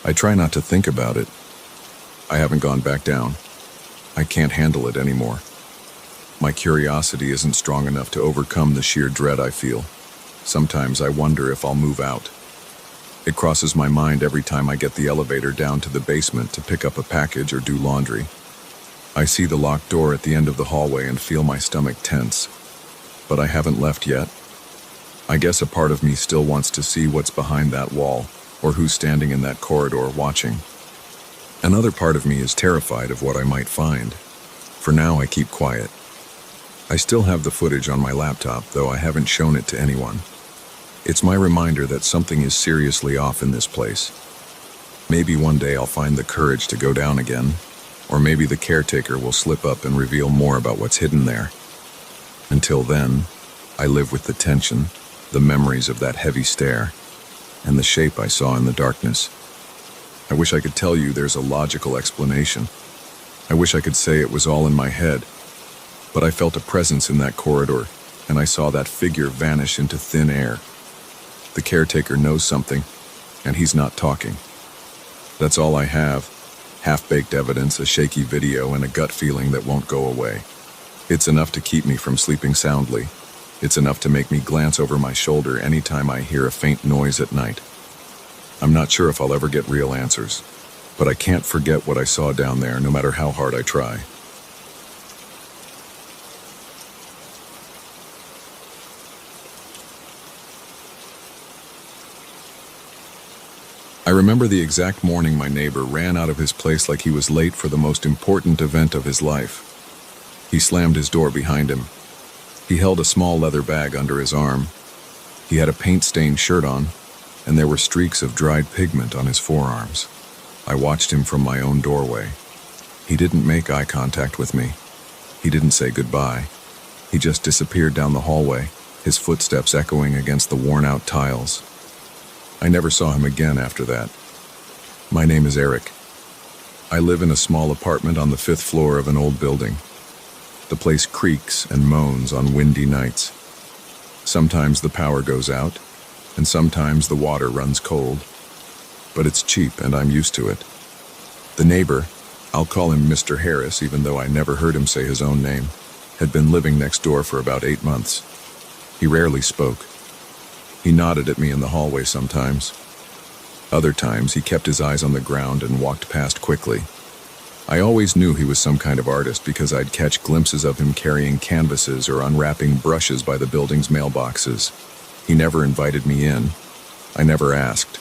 I try not to think about it. I haven't gone back down. I can't handle it anymore. My curiosity isn't strong enough to overcome the sheer dread I feel. Sometimes I wonder if I'll move out. It crosses my mind every time I get the elevator down to the basement to pick up a package or do laundry. I see the locked door at the end of the hallway and feel my stomach tense. But I haven't left yet. I guess a part of me still wants to see what's behind that wall, or who's standing in that corridor watching. Another part of me is terrified of what I might find. For now, I keep quiet. I still have the footage on my laptop, though I haven't shown it to anyone. It's my reminder that something is seriously off in this place. Maybe one day I'll find the courage to go down again, or maybe the caretaker will slip up and reveal more about what's hidden there. Until then, I live with the tension, the memories of that heavy stare, and the shape I saw in the darkness. I wish I could tell you there's a logical explanation. I wish I could say it was all in my head. But I felt a presence in that corridor, and I saw that figure vanish into thin air. The caretaker knows something, and he's not talking. That's all I have. Half-baked evidence, a shaky video, and a gut feeling that won't go away. It's enough to keep me from sleeping soundly. It's enough to make me glance over my shoulder anytime I hear a faint noise at night. I'm not sure if I'll ever get real answers, but I can't forget what I saw down there, no matter how hard I try. I remember the exact morning my neighbor ran out of his place like he was late for the most important event of his life. He slammed his door behind him. He held a small leather bag under his arm. He had a paint-stained shirt on, and there were streaks of dried pigment on his forearms. I watched him from my own doorway. He didn't make eye contact with me. He didn't say goodbye. He just disappeared down the hallway, his footsteps echoing against the worn-out tiles. I never saw him again after that. My name is Eric. I live in a small apartment on the 5th floor of an old building. The place creaks and moans on windy nights. Sometimes the power goes out, and sometimes the water runs cold. But it's cheap, and I'm used to it. The neighbor, I'll call him Mr. Harris, even though I never heard him say his own name, had been living next door for about 8 months. He rarely spoke. He nodded at me in the hallway sometimes. Other times, he kept his eyes on the ground and walked past quickly. I always knew he was some kind of artist because I'd catch glimpses of him carrying canvases or unwrapping brushes by the building's mailboxes. He never invited me in. I never asked.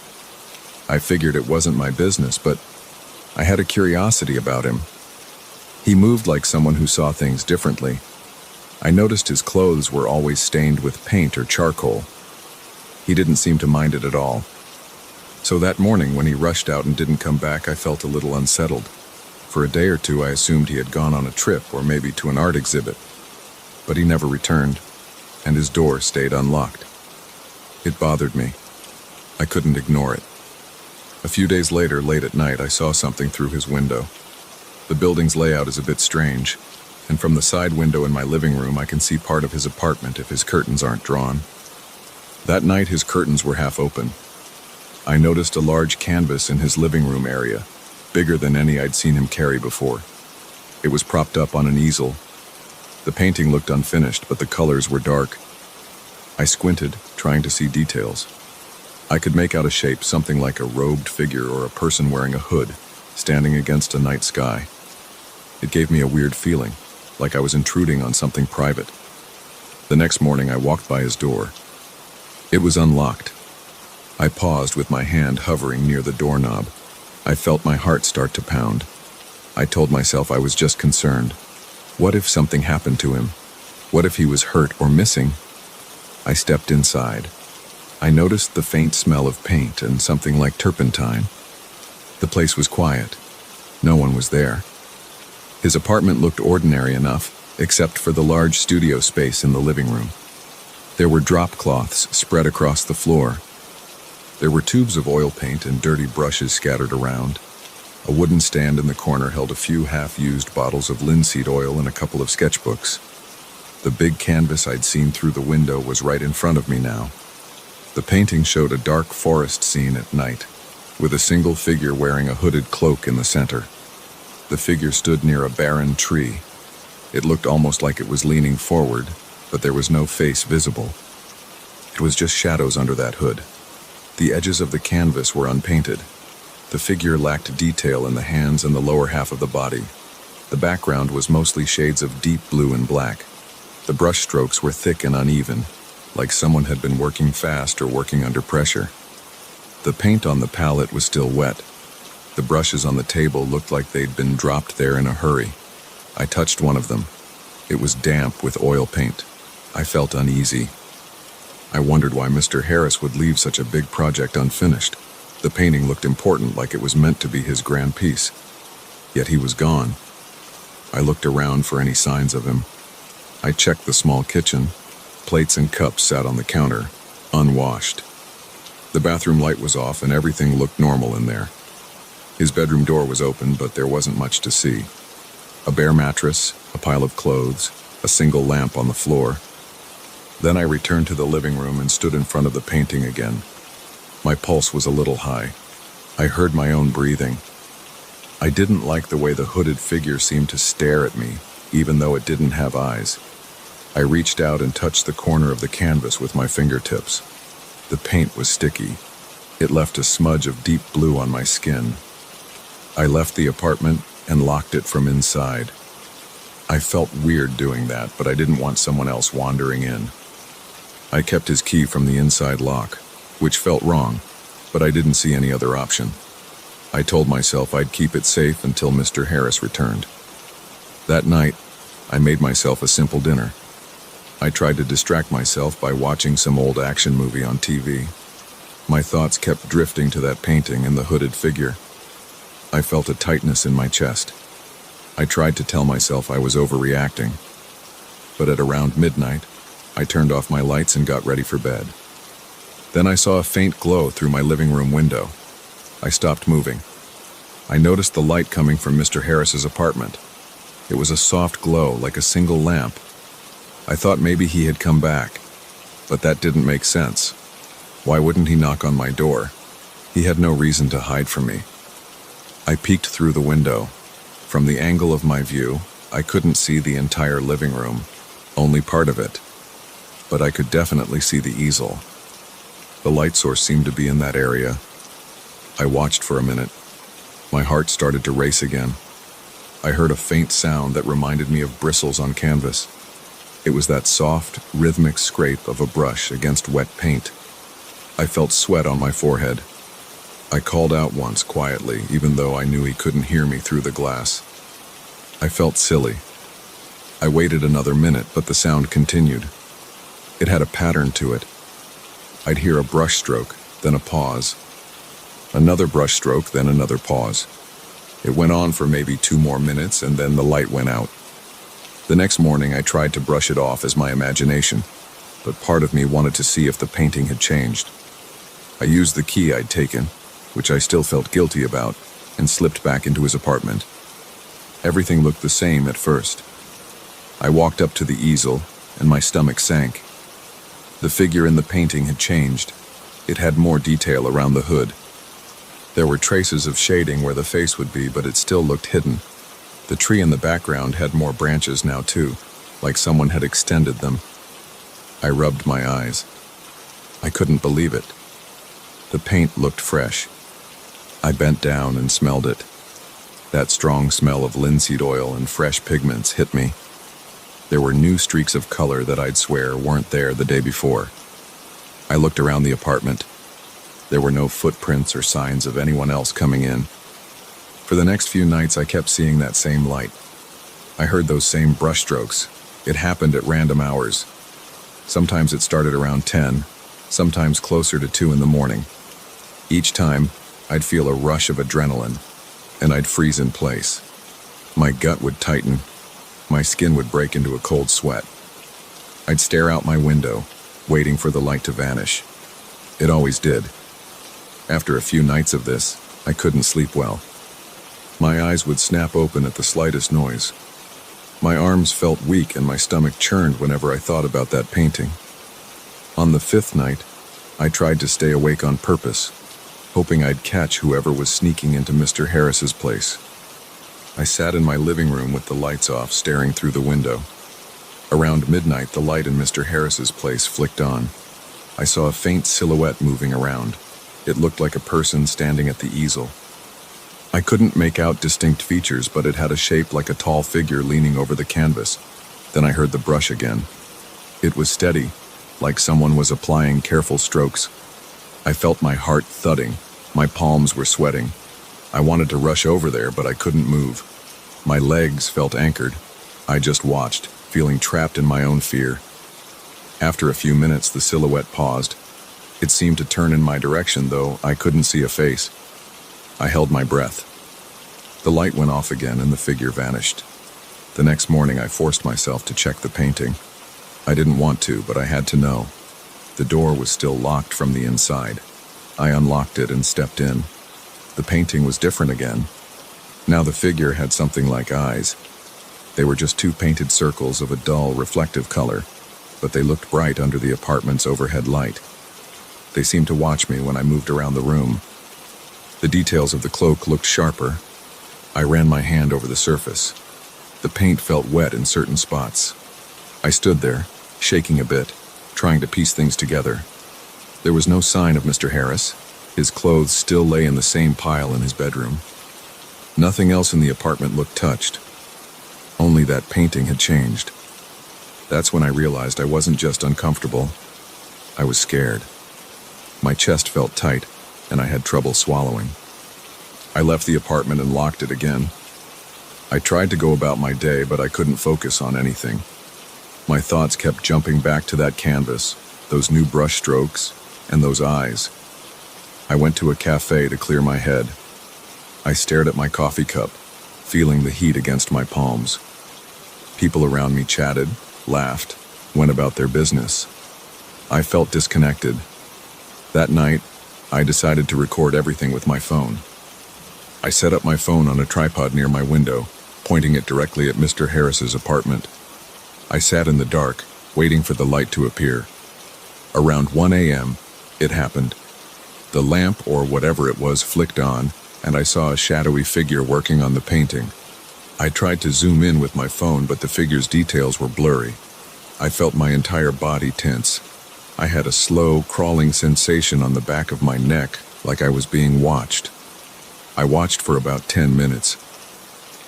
I figured it wasn't my business, but I had a curiosity about him. He moved like someone who saw things differently. I noticed his clothes were always stained with paint or charcoal. He didn't seem to mind it at all. So that morning, when he rushed out and didn't come back, I felt a little unsettled. For a day or two, I assumed he had gone on a trip or maybe to an art exhibit. But he never returned, and his door stayed unlocked. It bothered me. I couldn't ignore it. A few days later, late at night, I saw something through his window. The building's layout is a bit strange, and from the side window in my living room I can see part of his apartment if his curtains aren't drawn. That night his curtains were half open. I noticed a large canvas in his living room area, bigger than any I'd seen him carry before. It was propped up on an easel. The painting looked unfinished, but the colors were dark. I squinted, trying to see details. I could make out a shape, something like a robed figure or a person wearing a hood, standing against a night sky. It gave me a weird feeling, like I was intruding on something private. The next morning I walked by his door. It was unlocked. I paused with my hand hovering near the doorknob. I felt my heart start to pound. I told myself I was just concerned. What if something happened to him? What if he was hurt or missing? I stepped inside. I noticed the faint smell of paint and something like turpentine. The place was quiet. No one was there. His apartment looked ordinary enough, except for the large studio space in the living room. There were drop cloths spread across the floor. There were tubes of oil paint and dirty brushes scattered around. A wooden stand in the corner held a few half-used bottles of linseed oil and a couple of sketchbooks. The big canvas I'd seen through the window was right in front of me now. The painting showed a dark forest scene at night, with a single figure wearing a hooded cloak in the center. The figure stood near a barren tree. It looked almost like it was leaning forward, but there was no face visible. It was just shadows under that hood. The edges of the canvas were unpainted. The figure lacked detail in the hands and the lower half of the body. The background was mostly shades of deep blue and black. The brush strokes were thick and uneven, like someone had been working fast or working under pressure. The paint on the palette was still wet. The brushes on the table looked like they'd been dropped there in a hurry. I touched one of them. It was damp with oil paint. I felt uneasy. I wondered why Mr. Harris would leave such a big project unfinished. The painting looked important, like it was meant to be his grand piece. Yet he was gone. I looked around for any signs of him. I checked the small kitchen. Plates and cups sat on the counter, unwashed. The bathroom light was off and everything looked normal in there. His bedroom door was open, but there wasn't much to see. A bare mattress, a pile of clothes, a single lamp on the floor. Then I returned to the living room and stood in front of the painting again. My pulse was a little high. I heard my own breathing. I didn't like the way the hooded figure seemed to stare at me, even though it didn't have eyes. I reached out and touched the corner of the canvas with my fingertips. The paint was sticky. It left a smudge of deep blue on my skin. I left the apartment and locked it from inside. I felt weird doing that, but I didn't want someone else wandering in. I kept his key from the inside lock, which felt wrong, but I didn't see any other option. I told myself I'd keep it safe until Mr. Harris returned. That night, I made myself a simple dinner. I tried to distract myself by watching some old action movie on TV. My thoughts kept drifting to that painting and the hooded figure. I felt a tightness in my chest. I tried to tell myself I was overreacting. But at around midnight, I turned off my lights and got ready for bed. Then I saw a faint glow through my living room window. I stopped moving. I noticed the light coming from Mr. Harris's apartment. It was a soft glow, like a single lamp. I thought maybe he had come back, but that didn't make sense. Why wouldn't he knock on my door? He had no reason to hide from me. I peeked through the window. From the angle of my view, I couldn't see the entire living room, only part of it. But I could definitely see the easel. The light source seemed to be in that area. I watched for a minute. My heart started to race again. I heard a faint sound that reminded me of bristles on canvas. It was that soft, rhythmic scrape of a brush against wet paint. I felt sweat on my forehead. I called out once quietly, even though I knew he couldn't hear me through the glass. I felt silly. I waited another minute, but the sound continued. It had a pattern to it. I'd hear a brush stroke, then a pause. Another brush stroke, then another pause. It went on for maybe 2 more minutes, and then the light went out. The next morning I tried to brush it off as my imagination, but part of me wanted to see if the painting had changed. I used the key I'd taken, which I still felt guilty about, and slipped back into his apartment. Everything looked the same at first. I walked up to the easel, and my stomach sank. The figure in the painting had changed. It had more detail around the hood. There were traces of shading where the face would be, but it still looked hidden. The tree in the background had more branches now too, like someone had extended them. I rubbed my eyes. I couldn't believe it. The paint looked fresh. I bent down and smelled it. That strong smell of linseed oil and fresh pigments hit me. There were new streaks of color that I'd swear weren't there the day before. I looked around the apartment. There were no footprints or signs of anyone else coming in. For the next few nights, I kept seeing that same light. I heard those same brushstrokes. It happened at random hours. Sometimes it started around 10, sometimes closer to 2 in the morning. Each time, I'd feel a rush of adrenaline, and I'd freeze in place. My gut would tighten. My skin would break into a cold sweat. I'd stare out my window, waiting for the light to vanish. It always did. After a few nights of this, I couldn't sleep well. My eyes would snap open at the slightest noise. My arms felt weak and my stomach churned whenever I thought about that painting. On the 5th night, I tried to stay awake on purpose, hoping I'd catch whoever was sneaking into Mr. Harris's place. I sat in my living room with the lights off, staring through the window. Around midnight, the light in Mr. Harris's place flicked on. I saw a faint silhouette moving around. It looked like a person standing at the easel. I couldn't make out distinct features, but it had a shape like a tall figure leaning over the canvas. Then I heard the brush again. It was steady, like someone was applying careful strokes. I felt my heart thudding. My palms were sweating. I wanted to rush over there, but I couldn't move. My legs felt anchored. I just watched, feeling trapped in my own fear. After a few minutes, the silhouette paused. It seemed to turn in my direction, though I couldn't see a face. I held my breath. The light went off again and the figure vanished. The next morning, I forced myself to check the painting. I didn't want to, but I had to know. The door was still locked from the inside. I unlocked it and stepped in. The painting was different again. Now the figure had something like eyes. They were just 2 painted circles of a dull, reflective color, but they looked bright under the apartment's overhead light. They seemed to watch me when I moved around the room. The details of the cloak looked sharper. I ran my hand over the surface. The paint felt wet in certain spots. I stood there, shaking a bit, trying to piece things together. There was no sign of Mr. Harris. His clothes still lay in the same pile in his bedroom. Nothing else in the apartment looked touched. Only that painting had changed. That's when I realized I wasn't just uncomfortable. I was scared. My chest felt tight, and I had trouble swallowing. I left the apartment and locked it again. I tried to go about my day, but I couldn't focus on anything. My thoughts kept jumping back to that canvas, those new brush strokes, and those eyes. I went to a cafe to clear my head. I stared at my coffee cup, feeling the heat against my palms. People around me chatted, laughed, went about their business. I felt disconnected. That night, I decided to record everything with my phone. I set up my phone on a tripod near my window, pointing it directly at Mr. Harris's apartment. I sat in the dark, waiting for the light to appear. Around 1 a.m., it happened. The lamp, or whatever it was, flicked on, and I saw a shadowy figure working on the painting. I tried to zoom in with my phone, but the figure's details were blurry. I felt my entire body tense. I had a slow, crawling sensation on the back of my neck, like I was being watched. I watched for about 10 minutes.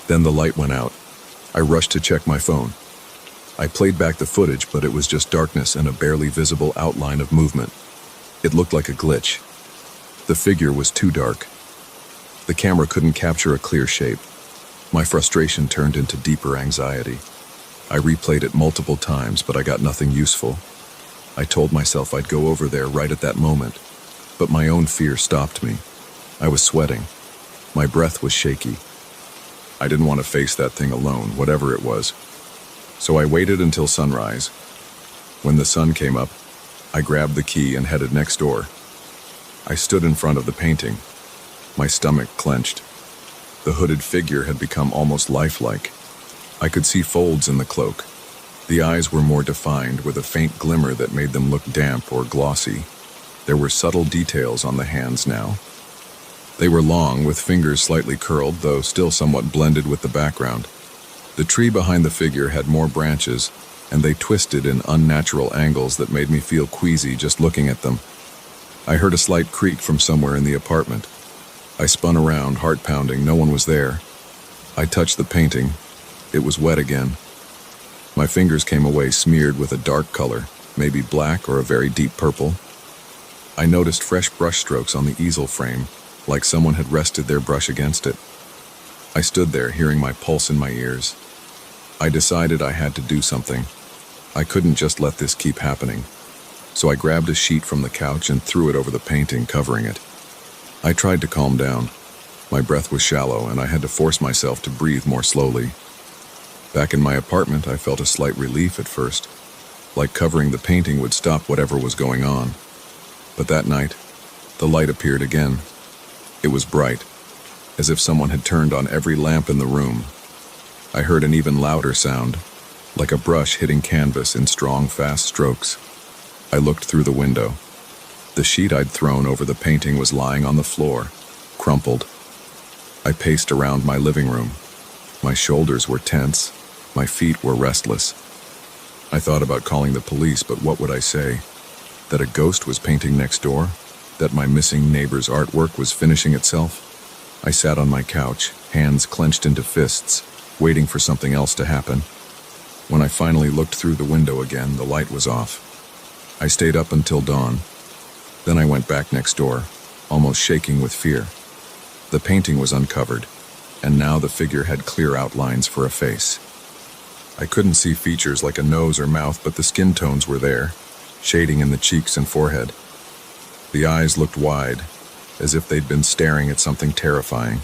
Then the light went out. I rushed to check my phone. I played back the footage, but it was just darkness and a barely visible outline of movement. It looked like a glitch. The figure was too dark. The camera couldn't capture a clear shape. My frustration turned into deeper anxiety. I replayed it multiple times, but I got nothing useful. I told myself I'd go over there right at that moment, but my own fear stopped me. I was sweating. My breath was shaky. I didn't want to face that thing alone, whatever it was. So I waited until sunrise. When the sun came up, I grabbed the key and headed next door. I stood in front of the painting. My stomach clenched. The hooded figure had become almost lifelike. I could see folds in the cloak. The eyes were more defined, with a faint glimmer that made them look damp or glossy. There were subtle details on the hands now. They were long, with fingers slightly curled, though still somewhat blended with the background. The tree behind the figure had more branches, and they twisted in unnatural angles that made me feel queasy just looking at them. I heard a slight creak from somewhere in the apartment. I spun around, heart pounding. No one was there. I touched the painting. It was wet again. My fingers came away smeared with a dark color, maybe black or a very deep purple. I noticed fresh brush strokes on the easel frame, like someone had rested their brush against it. I stood there, hearing my pulse in my ears. I decided I had to do something. I couldn't just let this keep happening. So I grabbed a sheet from the couch and threw it over the painting, covering it. I tried to calm down. My breath was shallow, and I had to force myself to breathe more slowly. Back in my apartment, I felt a slight relief at first, like covering the painting would stop whatever was going on. But that night, the light appeared again. It was bright, as if someone had turned on every lamp in the room. I heard an even louder sound, like a brush hitting canvas in strong, fast strokes. I looked through the window. The sheet I'd thrown over the painting was lying on the floor, crumpled. I paced around my living room. My shoulders were tense. My feet were restless. I thought about calling the police, but what would I say? That a ghost was painting next door? That my missing neighbor's artwork was finishing itself? I sat on my couch, hands clenched into fists, waiting for something else to happen. When I finally looked through the window again, the light was off. I stayed up until dawn. Then I went back next door, almost shaking with fear. The painting was uncovered, and now the figure had clear outlines for a face. I couldn't see features like a nose or mouth, but the skin tones were there, shading in the cheeks and forehead. The eyes looked wide, as if they'd been staring at something terrifying.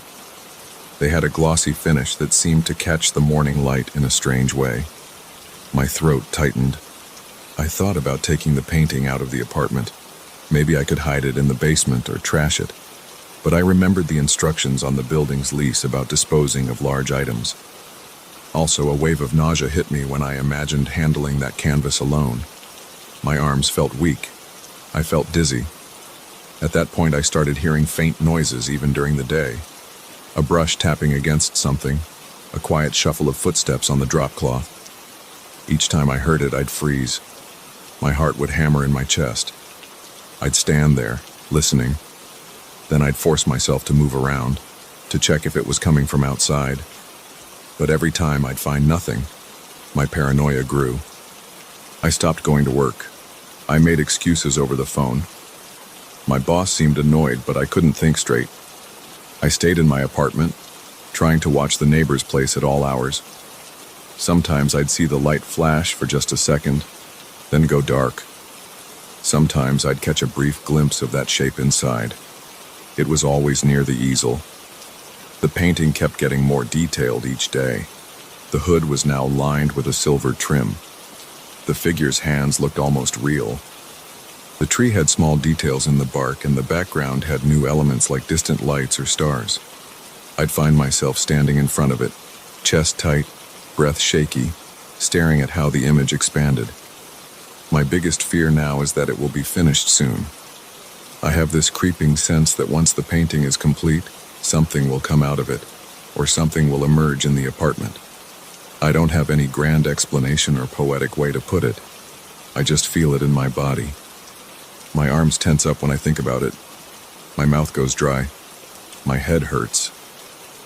They had a glossy finish that seemed to catch the morning light in a strange way. My throat tightened. I thought about taking the painting out of the apartment. Maybe I could hide it in the basement or trash it. But I remembered the instructions on the building's lease about disposing of large items. Also, a wave of nausea hit me when I imagined handling that canvas alone. My arms felt weak. I felt dizzy. At that point, I started hearing faint noises even during the day. A brush tapping against something, a quiet shuffle of footsteps on the drop cloth. Each time I heard it, I'd freeze. My heart would hammer in my chest. I'd stand there, listening. Then I'd force myself to move around, to check if it was coming from outside. But every time I'd find nothing. My paranoia grew. I stopped going to work. I made excuses over the phone. My boss seemed annoyed, but I couldn't think straight. I stayed in my apartment, trying to watch the neighbor's place at all hours. Sometimes I'd see the light flash for just a second, then go dark. Sometimes I'd catch a brief glimpse of that shape inside. It was always near the easel. The painting kept getting more detailed each day. The hood was now lined with a silver trim. The figure's hands looked almost real. The tree had small details in the bark, and the background had new elements like distant lights or stars. I'd find myself standing in front of it, chest tight, breath shaky, staring at how the image expanded. My biggest fear now is that it will be finished soon. I have this creeping sense that once the painting is complete, something will come out of it, or something will emerge in the apartment. I don't have any grand explanation or poetic way to put it. I just feel it in my body. My arms tense up when I think about it. My mouth goes dry. My head hurts.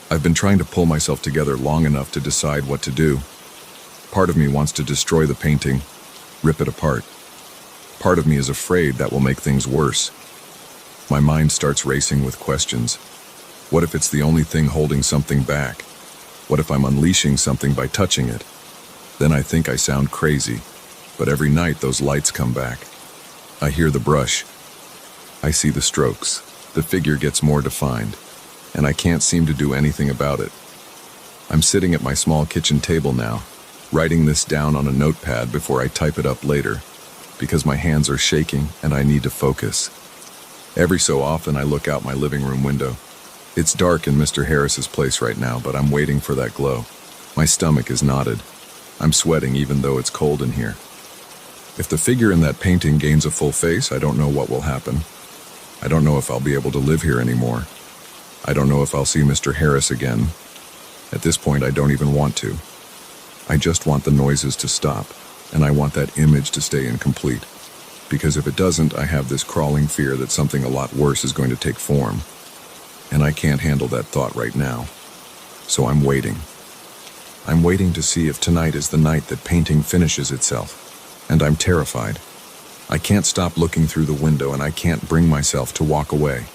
I've been trying to pull myself together long enough to decide what to do. Part of me wants to destroy the painting, rip it apart. Part of me is afraid that will make things worse. My mind starts racing with questions. What if it's the only thing holding something back? What if I'm unleashing something by touching it? Then I think I sound crazy, but every night those lights come back. I hear the brush. I see the strokes. The figure gets more defined, and I can't seem to do anything about it. I'm sitting at my small kitchen table now, writing this down on a notepad before I type it up later, because my hands are shaking and I need to focus. Every so often I look out my living room window. It's dark in Mr. Harris's place right now, but I'm waiting for that glow. My stomach is knotted. I'm sweating even though it's cold in here. If the figure in that painting gains a full face, I don't know what will happen. I don't know if I'll be able to live here anymore. I don't know if I'll see Mr. Harris again. At this point, I don't even want to. I just want the noises to stop, and I want that image to stay incomplete. Because if it doesn't, I have this crawling fear that something a lot worse is going to take form. And I can't handle that thought right now. So I'm waiting. I'm waiting to see if tonight is the night that painting finishes itself. And I'm terrified. I can't stop looking through the window, and I can't bring myself to walk away.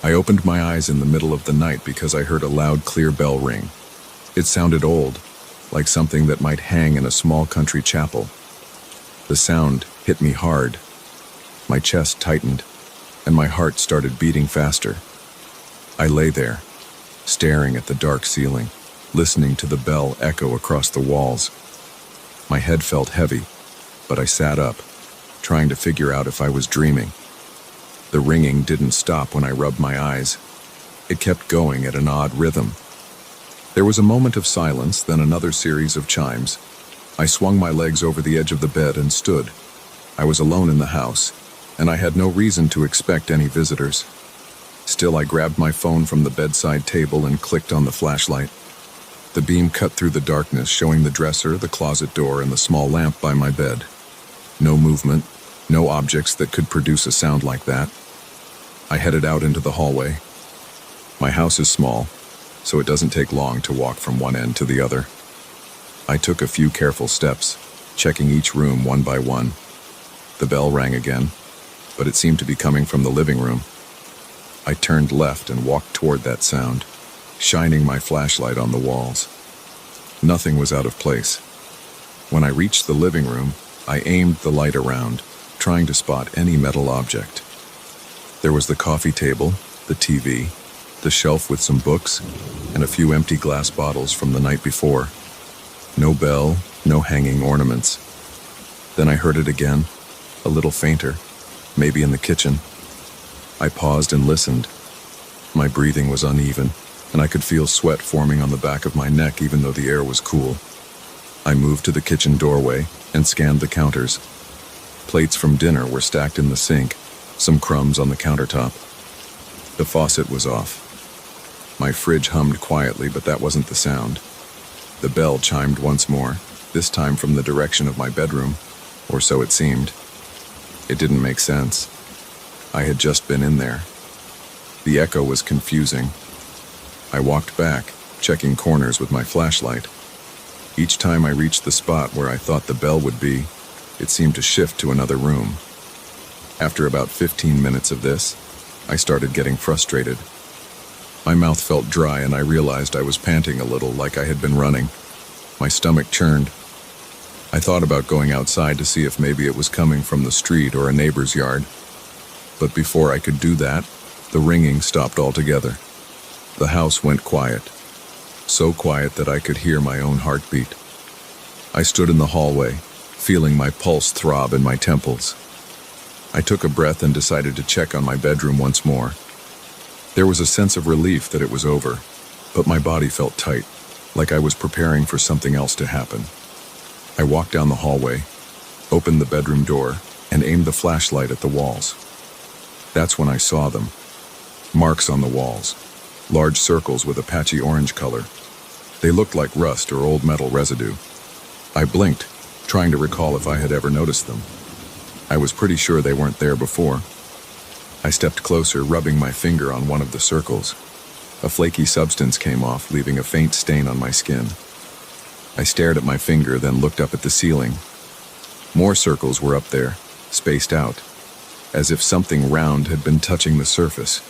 I opened my eyes in the middle of the night because I heard a loud, clear bell ring. It sounded old, like something that might hang in a small country chapel. The sound hit me hard. My chest tightened, and my heart started beating faster. I lay there, staring at the dark ceiling, listening to the bell echo across the walls. My head felt heavy, but I sat up, trying to figure out if I was dreaming. The ringing didn't stop when I rubbed my eyes. It kept going at an odd rhythm. There was a moment of silence, then another series of chimes. I swung my legs over the edge of the bed and stood. I was alone in the house, and I had no reason to expect any visitors. Still, I grabbed my phone from the bedside table and clicked on the flashlight. The beam cut through the darkness, showing the dresser, the closet door, and the small lamp by my bed. No movement, no objects that could produce a sound like that. I headed out into the hallway. My house is small, so it doesn't take long to walk from one end to the other. I took a few careful steps, checking each room one by one. The bell rang again, but it seemed to be coming from the living room. I turned left and walked toward that sound, shining my flashlight on the walls. Nothing was out of place. When I reached the living room, I aimed the light around, trying to spot any metal object. There was the coffee table, the TV, the shelf with some books, and a few empty glass bottles from the night before. No bell, no hanging ornaments. Then I heard it again, a little fainter, maybe in the kitchen. I paused and listened. My breathing was uneven, and I could feel sweat forming on the back of my neck even though the air was cool. I moved to the kitchen doorway and scanned the counters. Plates from dinner were stacked in the sink, some crumbs on the countertop. The faucet was off. My fridge hummed quietly, but that wasn't the sound. The bell chimed once more, this time from the direction of my bedroom, or so it seemed. It didn't make sense. I had just been in there. The echo was confusing. I walked back, checking corners with my flashlight. Each time I reached the spot where I thought the bell would be, it seemed to shift to another room. After about 15 minutes of this, I started getting frustrated. My mouth felt dry, and I realized I was panting a little, like I had been running. My stomach churned. I thought about going outside to see if maybe it was coming from the street or a neighbor's yard. But before I could do that, the ringing stopped altogether. The house went quiet. So quiet that I could hear my own heartbeat. I stood in the hallway, feeling my pulse throb in my temples. I took a breath and decided to check on my bedroom once more. There was a sense of relief that it was over, but my body felt tight, like I was preparing for something else to happen. I walked down the hallway, opened the bedroom door, and aimed the flashlight at the walls. That's when I saw them. Marks on the walls, large circles with a patchy orange color. They looked like rust or old metal residue. I blinked, trying to recall if I had ever noticed them. I was pretty sure they weren't there before. I stepped closer, rubbing my finger on one of the circles. A flaky substance came off, leaving a faint stain on my skin. I stared at my finger, then looked up at the ceiling. More circles were up there, spaced out, as if something round had been touching the surface.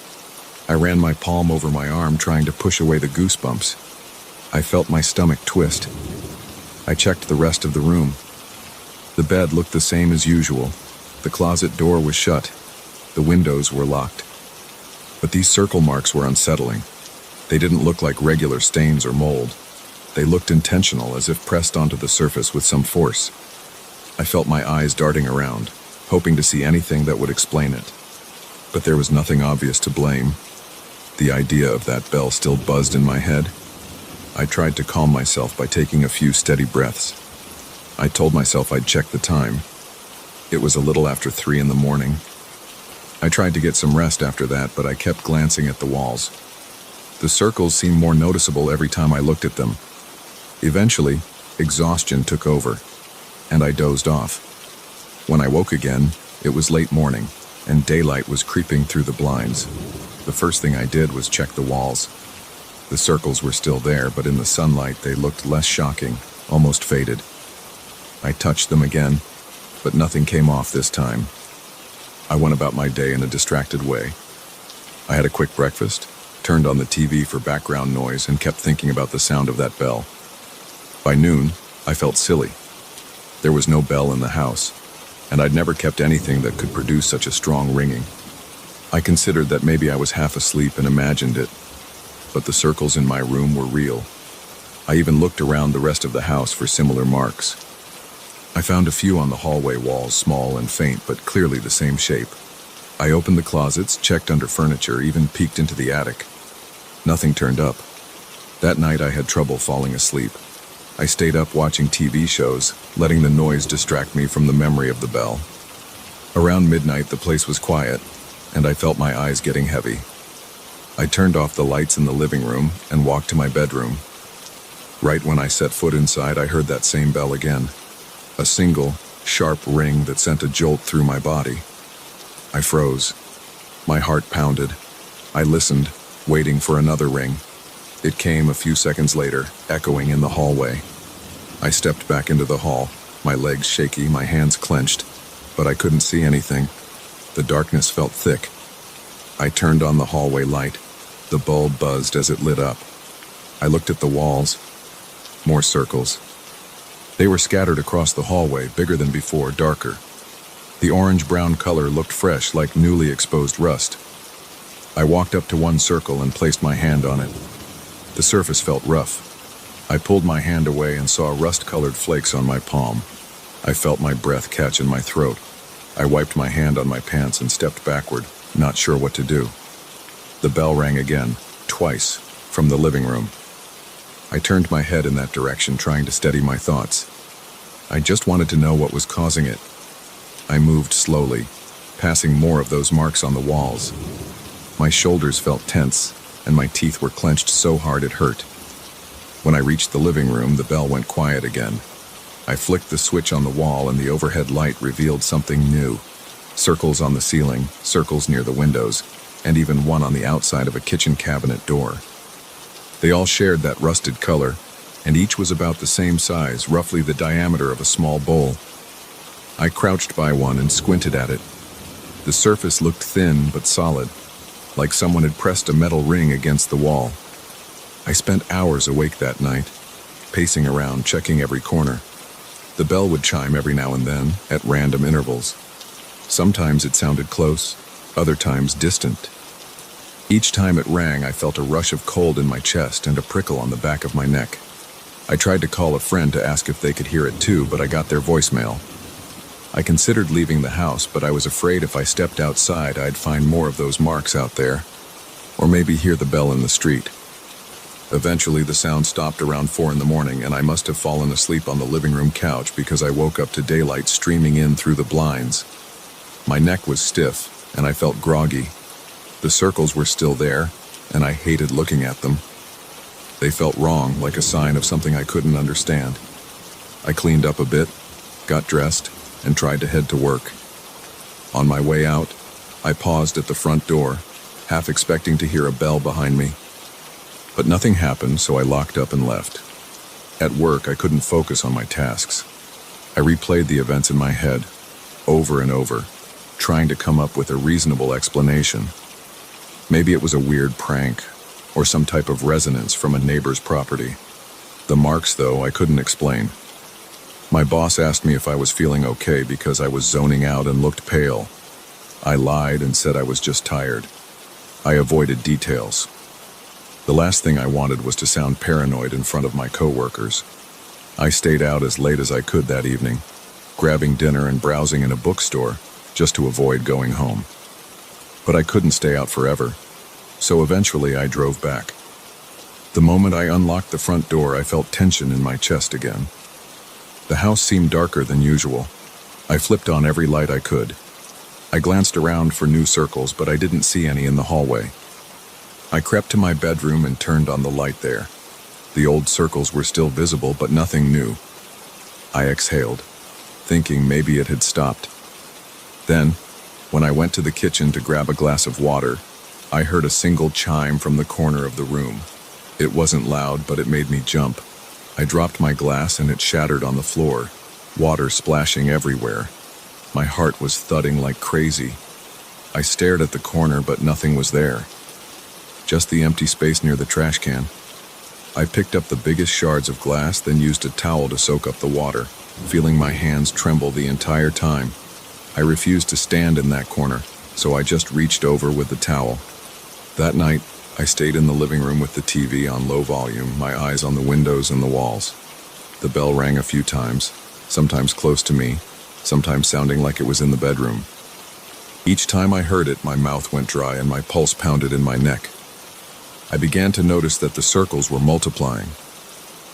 I ran my palm over my arm, trying to push away the goosebumps. I felt my stomach twist. I checked the rest of the room. The bed looked the same as usual. The closet door was shut. The windows were locked. But these circle marks were unsettling. They didn't look like regular stains or mold. They looked intentional, as if pressed onto the surface with some force. I felt my eyes darting around, hoping to see anything that would explain it. But there was nothing obvious to blame. The idea of that bell still buzzed in my head. I tried to calm myself by taking a few steady breaths. I told myself I'd check the time. It was a little after 3 in the morning. I tried to get some rest after that, but I kept glancing at the walls. The circles seemed more noticeable every time I looked at them. Eventually, exhaustion took over, and I dozed off. When I woke again, it was late morning, and daylight was creeping through the blinds. The first thing I did was check the walls. The circles were still there, but in the sunlight they looked less shocking, almost faded. I touched them again, but nothing came off this time. I went about my day in a distracted way. I had a quick breakfast, turned on the TV for background noise, and kept thinking about the sound of that bell. By noon, I felt silly. There was no bell in the house, and I'd never kept anything that could produce such a strong ringing. I considered that maybe I was half asleep and imagined it, but the circles in my room were real. I even looked around the rest of the house for similar marks. I found a few on the hallway walls, small and faint, but clearly the same shape. I opened the closets, checked under furniture, even peeked into the attic. Nothing turned up. That night I had trouble falling asleep. I stayed up watching TV shows, letting the noise distract me from the memory of the bell. Around midnight, the place was quiet, and I felt my eyes getting heavy. I turned off the lights in the living room and walked to my bedroom. Right when I set foot inside, I heard that same bell again. A single, sharp ring that sent a jolt through my body. I froze. My heart pounded. I listened, waiting for another ring. It came a few seconds later, echoing in the hallway. I stepped back into the hall, my legs shaky, my hands clenched, but I couldn't see anything. The darkness felt thick. I turned on the hallway light. The bulb buzzed as it lit up. I looked at the walls. More circles. They were scattered across the hallway, bigger than before, darker. The orange-brown color looked fresh, like newly exposed rust. I walked up to one circle and placed my hand on it. The surface felt rough. I pulled my hand away and saw rust-colored flakes on my palm. I felt my breath catch in my throat. I wiped my hand on my pants and stepped backward, not sure what to do. The bell rang again, twice, from the living room. I turned my head in that direction, trying to steady my thoughts. I just wanted to know what was causing it. I moved slowly, passing more of those marks on the walls. My shoulders felt tense, and my teeth were clenched so hard it hurt. When I reached the living room, the bell went quiet again. I flicked the switch on the wall, and the overhead light revealed something new. Circles on the ceiling, circles near the windows, and even one on the outside of a kitchen cabinet door. They all shared that rusted color, and each was about the same size, roughly the diameter of a small bowl. I crouched by one and squinted at it. The surface looked thin but solid, like someone had pressed a metal ring against the wall. I spent hours awake that night, pacing around, checking every corner. The bell would chime every now and then, at random intervals. Sometimes it sounded close, other times distant. Each time it rang, I felt a rush of cold in my chest and a prickle on the back of my neck. I tried to call a friend to ask if they could hear it too, but I got their voicemail. I considered leaving the house, but I was afraid if I stepped outside, I'd find more of those marks out there, or maybe hear the bell in the street. Eventually, the sound stopped around 4 in the morning, and I must have fallen asleep on the living room couch because I woke up to daylight streaming in through the blinds. My neck was stiff, and I felt groggy. The circles were still there, and I hated looking at them. They felt wrong, like a sign of something I couldn't understand. I cleaned up a bit, got dressed, and tried to head to work. On my way out, I paused at the front door, half expecting to hear a bell behind me. But nothing happened, so I locked up and left. At work, I couldn't focus on my tasks. I replayed the events in my head, over and over, trying to come up with a reasonable explanation. Maybe it was a weird prank, or some type of resonance from a neighbor's property. The marks, though, I couldn't explain. My boss asked me if I was feeling okay because I was zoning out and looked pale. I lied and said I was just tired. I avoided details. The last thing I wanted was to sound paranoid in front of my coworkers. I stayed out as late as I could that evening, grabbing dinner and browsing in a bookstore just to avoid going home. But I couldn't stay out forever, so eventually I drove back. The moment I unlocked the front door, I felt tension in my chest again. The house seemed darker than usual. I flipped on every light I could. I glanced around for new circles, but I didn't see any in the hallway. I crept to my bedroom and turned on the light there. The old circles were still visible, but nothing new. I exhaled, thinking maybe it had stopped. Then, when I went to the kitchen to grab a glass of water, I heard a single chime from the corner of the room. It wasn't loud, but it made me jump. I dropped my glass and it shattered on the floor, water splashing everywhere. My heart was thudding like crazy. I stared at the corner, but nothing was there. Just the empty space near the trash can. I picked up the biggest shards of glass, then used a towel to soak up the water, feeling my hands tremble the entire time. I refused to stand in that corner, so I just reached over with the towel. That night, I stayed in the living room with the TV on low volume, my eyes on the windows and the walls. The bell rang a few times, sometimes close to me, sometimes sounding like it was in the bedroom. Each time I heard it, my mouth went dry and my pulse pounded in my neck. I began to notice that the circles were multiplying.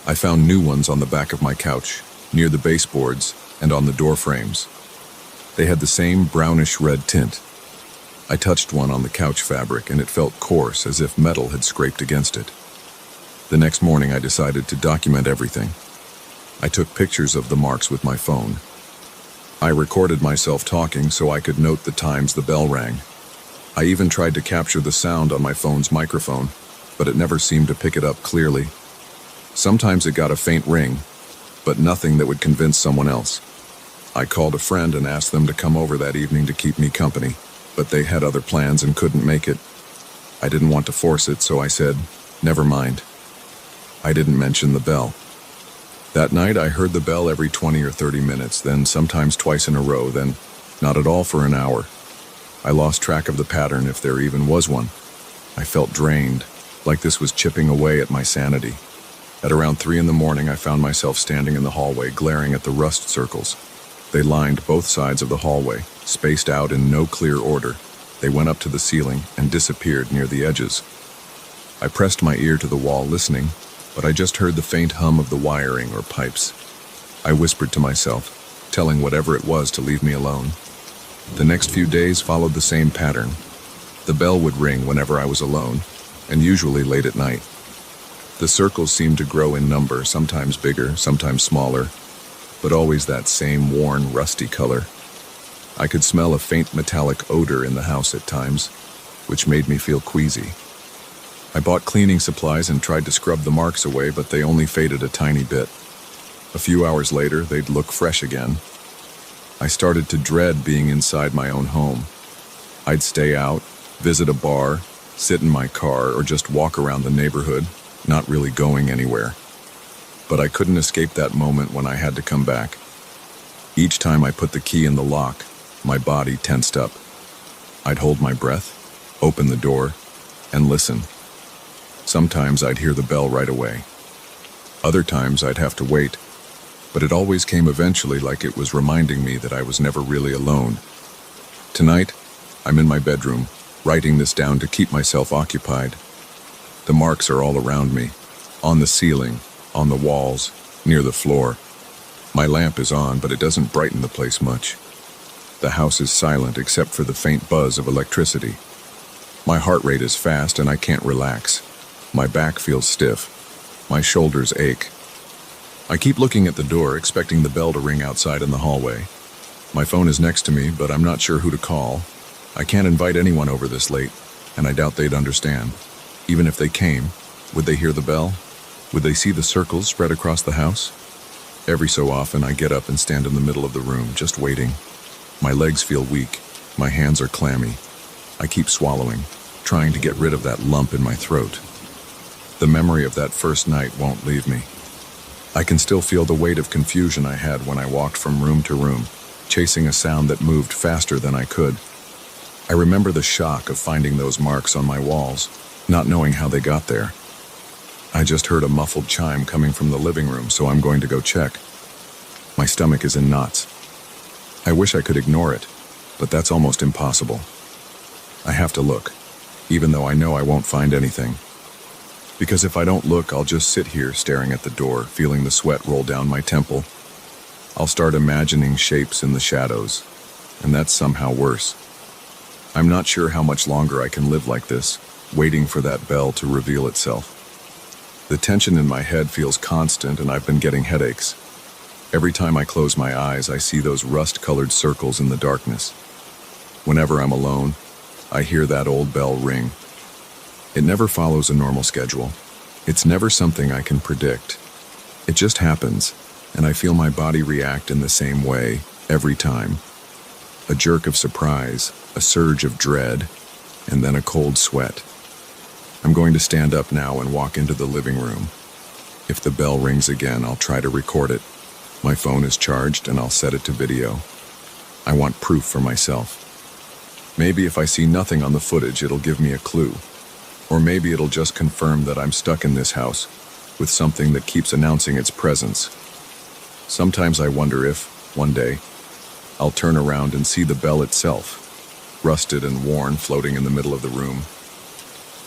I found new ones on the back of my couch, near the baseboards, and on the door frames. They had the same brownish-red tint. I touched one on the couch fabric and it felt coarse, as if metal had scraped against it. The next morning I decided to document everything. I took pictures of the marks with my phone. I recorded myself talking so I could note the times the bell rang. I even tried to capture the sound on my phone's microphone, but it never seemed to pick it up clearly. Sometimes it got a faint ring, but nothing that would convince someone else. I called a friend and asked them to come over that evening to keep me company, but they had other plans and couldn't make it. I didn't want to force it, so I said, "Never mind." I didn't mention the bell. That night I heard the bell every 20 or 30 minutes, then sometimes twice in a row, then not at all for an hour. I lost track of the pattern, if there even was one. I felt drained, like this was chipping away at my sanity. At around 3 in the morning, I found myself standing in the hallway, glaring at the rust circles. They lined both sides of the hallway, spaced out in no clear order. They went up to the ceiling and disappeared near the edges. I pressed my ear to the wall, listening, but I just heard the faint hum of the wiring or pipes. I whispered to myself, telling whatever it was to leave me alone. The next few days followed the same pattern. The bell would ring whenever I was alone, and usually late at night. The circles seemed to grow in number, sometimes bigger, sometimes smaller, but always that same worn, rusty color. I could smell a faint metallic odor in the house at times, which made me feel queasy. I bought cleaning supplies and tried to scrub the marks away, but they only faded a tiny bit. A few hours later, they'd look fresh again. I started to dread being inside my own home. I'd stay out, visit a bar, sit in my car, or just walk around the neighborhood, not really going anywhere. But I couldn't escape that moment when I had to come back. Each time I put the key in the lock, my body tensed up. I'd hold my breath, open the door, and listen. Sometimes I'd hear the bell right away. Other times I'd have to wait, but it always came eventually, like it was reminding me that I was never really alone. Tonight, I'm in my bedroom, writing this down to keep myself occupied. The marks are all around me, on the ceiling, on the walls, near the floor. My lamp is on, but it doesn't brighten the place much. The house is silent except for the faint buzz of electricity. My heart rate is fast and I can't relax. My back feels stiff. My shoulders ache. I keep looking at the door, expecting the bell to ring outside in the hallway. My phone is next to me, but I'm not sure who to call. I can't invite anyone over this late, and I doubt they'd understand. Even if they came, would they hear the bell? Would they see the circles spread across the house? Every so often, I get up and stand in the middle of the room, just waiting. My legs feel weak. My hands are clammy. I keep swallowing, trying to get rid of that lump in my throat. The memory of that first night won't leave me. I can still feel the weight of confusion I had when I walked from room to room, chasing a sound that moved faster than I could. I remember the shock of finding those marks on my walls, not knowing how they got there. I just heard a muffled chime coming from the living room, so I'm going to go check. My stomach is in knots. I wish I could ignore it, but that's almost impossible. I have to look, even though I know I won't find anything. Because if I don't look, I'll just sit here staring at the door, feeling the sweat roll down my temple. I'll start imagining shapes in the shadows, and that's somehow worse. I'm not sure how much longer I can live like this, waiting for that bell to reveal itself. The tension in my head feels constant, and I've been getting headaches. Every time I close my eyes, I see those rust-colored circles in the darkness. Whenever I'm alone, I hear that old bell ring. It never follows a normal schedule. It's never something I can predict. It just happens, and I feel my body react in the same way every time. A jerk of surprise, a surge of dread, and then a cold sweat. I'm going to stand up now and walk into the living room. If the bell rings again, I'll try to record it. My phone is charged, and I'll set it to video. I want proof for myself. Maybe if I see nothing on the footage, it'll give me a clue. Or maybe it'll just confirm that I'm stuck in this house, with something that keeps announcing its presence. Sometimes I wonder if, one day, I'll turn around and see the bell itself, rusted and worn, floating in the middle of the room.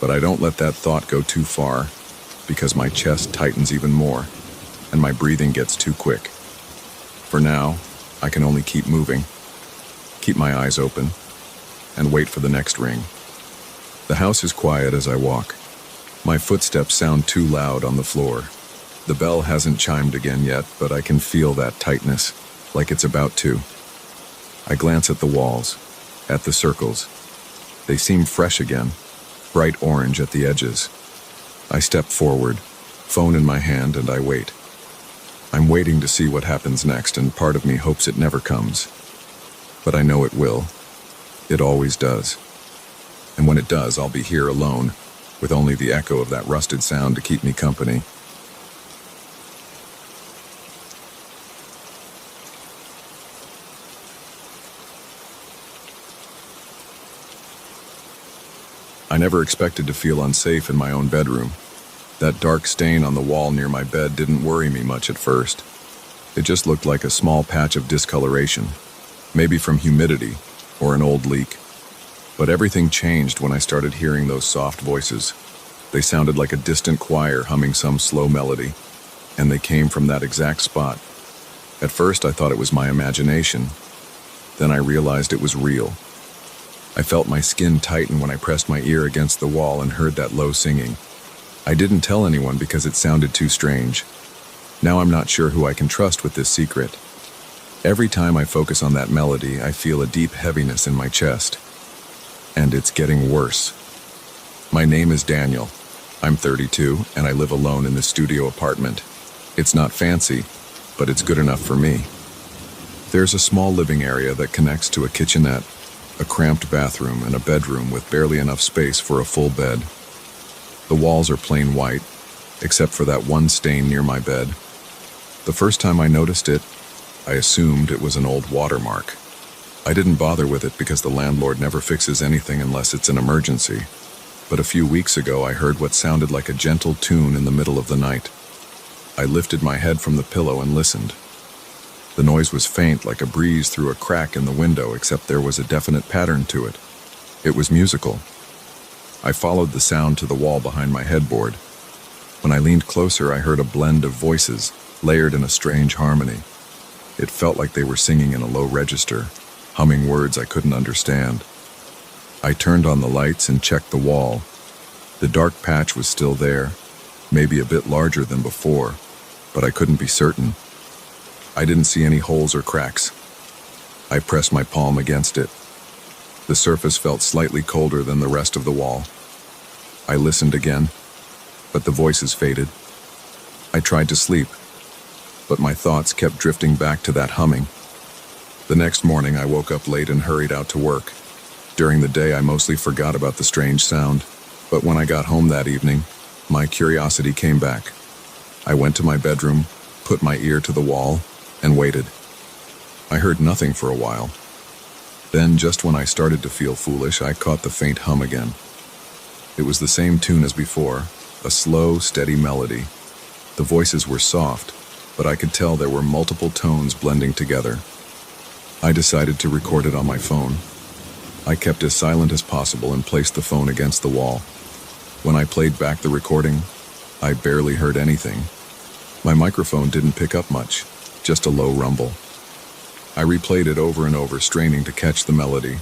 But I don't let that thought go too far, because my chest tightens even more, and my breathing gets too quick. For now, I can only keep moving, keep my eyes open, and wait for the next ring. The house is quiet as I walk. My footsteps sound too loud on the floor. The bell hasn't chimed again yet, but I can feel that tightness, like it's about to. I glance at the walls, at the circles. They seem fresh again, bright orange at the edges. I step forward, phone in my hand, and I wait. I'm waiting to see what happens next, and part of me hopes it never comes. But I know it will. It always does. And when it does, I'll be here alone, with only the echo of that rusted sound to keep me company. I never expected to feel unsafe in my own bedroom. That dark stain on the wall near my bed didn't worry me much at first. It just looked like a small patch of discoloration, maybe from humidity or an old leak. But everything changed when I started hearing those soft voices. They sounded like a distant choir humming some slow melody, and they came from that exact spot. At first, I thought it was my imagination. Then I realized it was real. I felt my skin tighten when I pressed my ear against the wall and heard that low singing. I didn't tell anyone because it sounded too strange. Now I'm not sure who I can trust with this secret. Every time I focus on that melody, I feel a deep heaviness in my chest. And it's getting worse. My name is Daniel. I'm 32, and I live alone in this studio apartment. It's not fancy, but it's good enough for me. There's a small living area that connects to a kitchenette, a cramped bathroom, and a bedroom with barely enough space for a full bed. The walls are plain white, except for that one stain near my bed. The first time I noticed it, I assumed it was an old watermark. I didn't bother with it because the landlord never fixes anything unless it's an emergency. But a few weeks ago, I heard what sounded like a gentle tune in the middle of the night. I lifted my head from the pillow and listened. The noise was faint, like a breeze through a crack in the window, except there was a definite pattern to it. It was musical. I followed the sound to the wall behind my headboard. When I leaned closer, I heard a blend of voices, layered in a strange harmony. It felt like they were singing in a low register, humming words I couldn't understand. I turned on the lights and checked the wall. The dark patch was still there, maybe a bit larger than before, but I couldn't be certain. I didn't see any holes or cracks. I pressed my palm against it. The surface felt slightly colder than the rest of the wall. I listened again, but the voices faded. I tried to sleep, but my thoughts kept drifting back to that humming. The next morning, I woke up late and hurried out to work. During the day, I mostly forgot about the strange sound, but when I got home that evening, my curiosity came back. I went to my bedroom, put my ear to the wall, and waited. I heard nothing for a while. Then, just when I started to feel foolish, I caught the faint hum again. It was the same tune as before, A slow, steady melody. The voices were soft, but I could tell there were multiple tones blending together. I decided to record it on my phone. I kept as silent as possible and placed the phone against the wall. When I played back the recording, I barely heard anything. My microphone didn't pick up much, just a low rumble. I replayed it over and over, straining to catch the melody.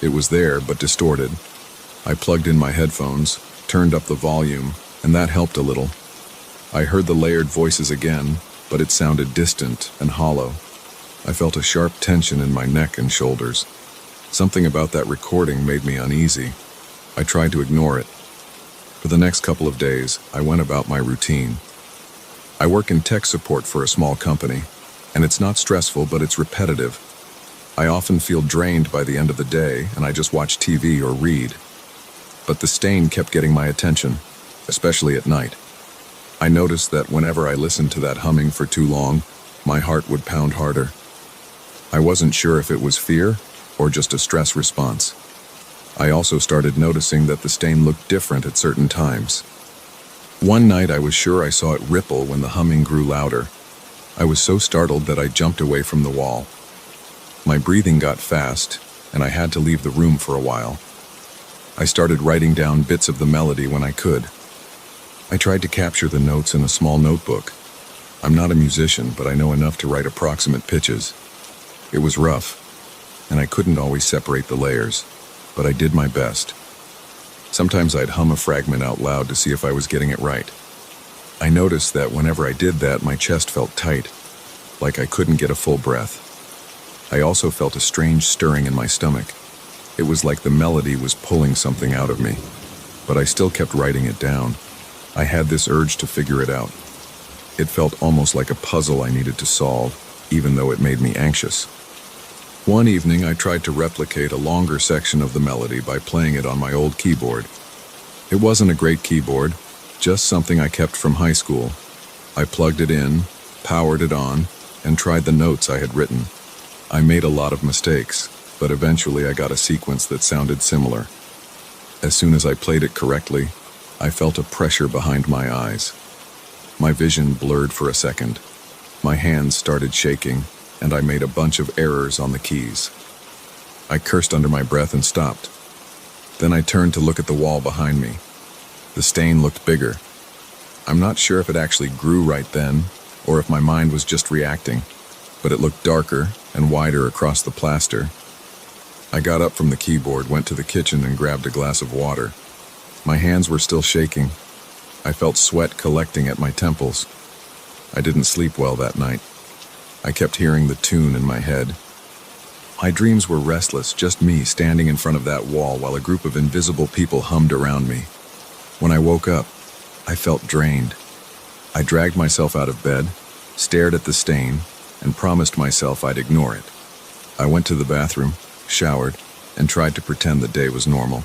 It was there, but distorted. I plugged in my headphones, turned up the volume, and that helped a little. I heard the layered voices again, but it sounded distant and hollow. I felt a sharp tension in my neck and shoulders. Something about that recording made me uneasy. I tried to ignore it. For the next couple of days, I went about my routine. I work in tech support for a small company, and it's not stressful, but it's repetitive. I often feel drained by the end of the day, and I just watch TV or read. But the stain kept getting my attention, especially at night. I noticed that whenever I listened to that humming for too long, my heart would pound harder. I wasn't sure if it was fear or just a stress response. I also started noticing that the stain looked different at certain times. One night I was sure I saw it ripple when the humming grew louder. I was so startled that I jumped away from the wall. My breathing got fast, and I had to leave the room for a while. I started writing down bits of the melody when I could. I tried to capture the notes in a small notebook. I'm not a musician, but I know enough to write approximate pitches. It was rough, and I couldn't always separate the layers, but I did my best. Sometimes I'd hum a fragment out loud to see if I was getting it right. I noticed that whenever I did that, my chest felt tight, like I couldn't get a full breath. I also felt a strange stirring in my stomach. It was like the melody was pulling something out of me, but I still kept writing it down. I had this urge to figure it out. It felt almost like a puzzle I needed to solve, even though it made me anxious. One evening, I tried to replicate a longer section of the melody by playing it on my old keyboard. It wasn't a great keyboard, just something I kept from high school. I plugged it in, powered it on, and tried the notes I had written. I made a lot of mistakes, but eventually I got a sequence that sounded similar. As soon as I played it correctly, I felt a pressure behind my eyes. My vision blurred for a second. My hands started shaking, and I made a bunch of errors on the keys. I cursed under my breath and stopped. Then I turned to look at the wall behind me. The stain looked bigger. I'm not sure if it actually grew right then, or if my mind was just reacting, but it looked darker and wider across the plaster. I got up from the keyboard, went to the kitchen, and grabbed a glass of water. My hands were still shaking. I felt sweat collecting at my temples. I didn't sleep well that night. I kept hearing the tune in my head. My dreams were restless, just me standing in front of that wall while a group of invisible people hummed around me. When I woke up, I felt drained. I dragged myself out of bed, stared at the stain, and promised myself I'd ignore it. I went to the bathroom, showered, and tried to pretend the day was normal.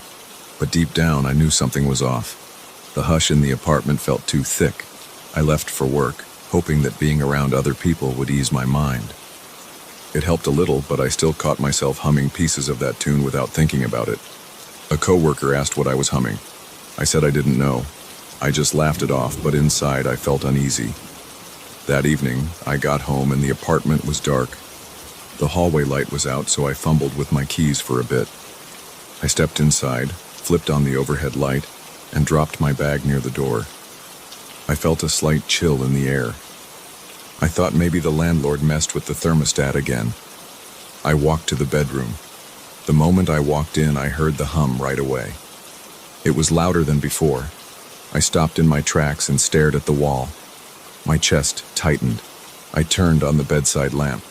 But deep down, I knew something was off. The hush in the apartment felt too thick. I left for work, hoping that being around other people would ease my mind. It helped a little, but I still caught myself humming pieces of that tune without thinking about it. A coworker asked what I was humming. I said I didn't know. I just laughed it off, but inside I felt uneasy. That evening, I got home and the apartment was dark. The hallway light was out, so I fumbled with my keys for a bit. I stepped inside, flipped on the overhead light, and dropped my bag near the door. I felt a slight chill in the air. I thought maybe the landlord messed with the thermostat again. I walked to the bedroom. The moment I walked in, I heard the hum right away. It was louder than before. I stopped in my tracks and stared at the wall. My chest tightened. I turned on the bedside lamp.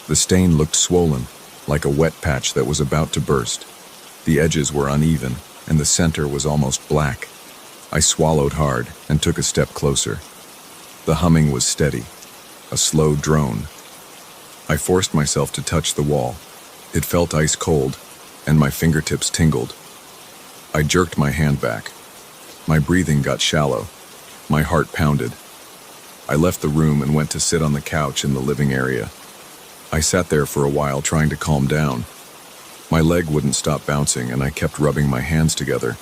The stain looked swollen, like a wet patch that was about to burst. The edges were uneven, and the center was almost black. I swallowed hard and took a step closer. The humming was steady, a slow drone. I forced myself to touch the wall. It felt ice cold, and my fingertips tingled. I jerked my hand back. My breathing got shallow. My heart pounded. I left the room and went to sit on the couch in the living area. I sat there for a while trying to calm down. My leg wouldn't stop bouncing, and I kept rubbing my hands together.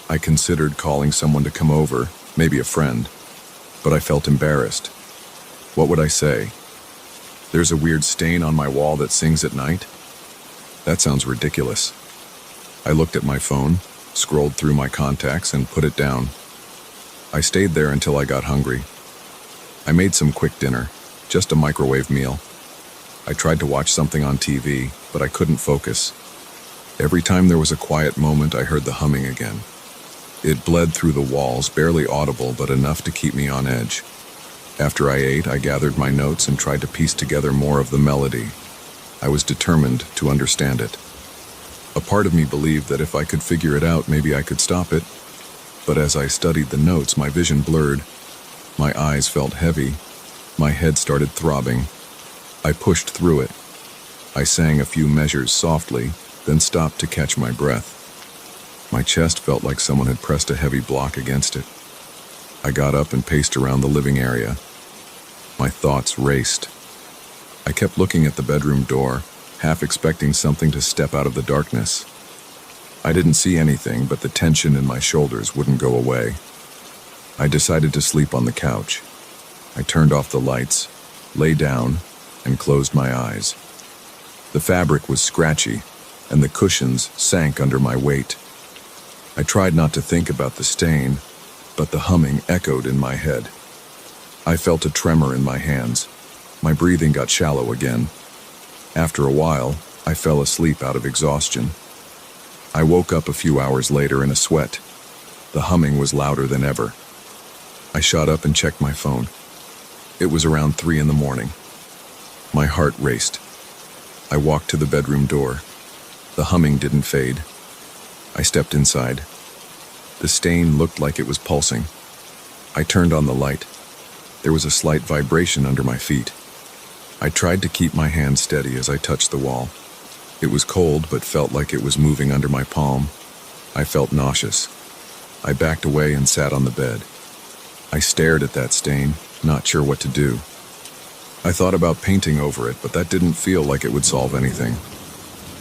I considered calling someone to come over, maybe a friend, but I felt embarrassed. What would I say? There's a weird stain on my wall that sings at night? That sounds ridiculous. I looked at my phone, scrolled through my contacts, and put it down. I stayed there until I got hungry. I made some quick dinner, just a microwave meal. I tried to watch something on TV, but I couldn't focus. Every time there was a quiet moment, I heard the humming again. It bled through the walls, barely audible, but enough to keep me on edge. After I ate, I gathered my notes and tried to piece together more of the melody. I was determined to understand it. A part of me believed that if I could figure it out, maybe I could stop it. But as I studied the notes, my vision blurred. My eyes felt heavy. My head started throbbing. I pushed through it. I sang a few measures softly, then stopped to catch my breath. My chest felt like someone had pressed a heavy block against it. I got up and paced around the living area. My thoughts raced. I kept looking at the bedroom door, half expecting something to step out of the darkness. I didn't see anything, but the tension in my shoulders wouldn't go away. I decided to sleep on the couch. I turned off the lights, lay down, and closed my eyes. The fabric was scratchy, and the cushions sank under my weight. I tried not to think about the stain, but the humming echoed in my head. I felt a tremor in my hands. My breathing got shallow again. After a while, I fell asleep out of exhaustion. I woke up a few hours later in a sweat. The humming was louder than ever. I shot up and checked my phone. It was around 3 in the morning. My heart raced. I walked to the bedroom door. The humming didn't fade. I stepped inside. The stain looked like it was pulsing. I turned on the light. There was a slight vibration under my feet. I tried to keep my hand steady as I touched the wall. It was cold, but felt like it was moving under my palm. I felt nauseous. I backed away and sat on the bed. I stared at that stain, not sure what to do. I thought about painting over it, but that didn't feel like it would solve anything.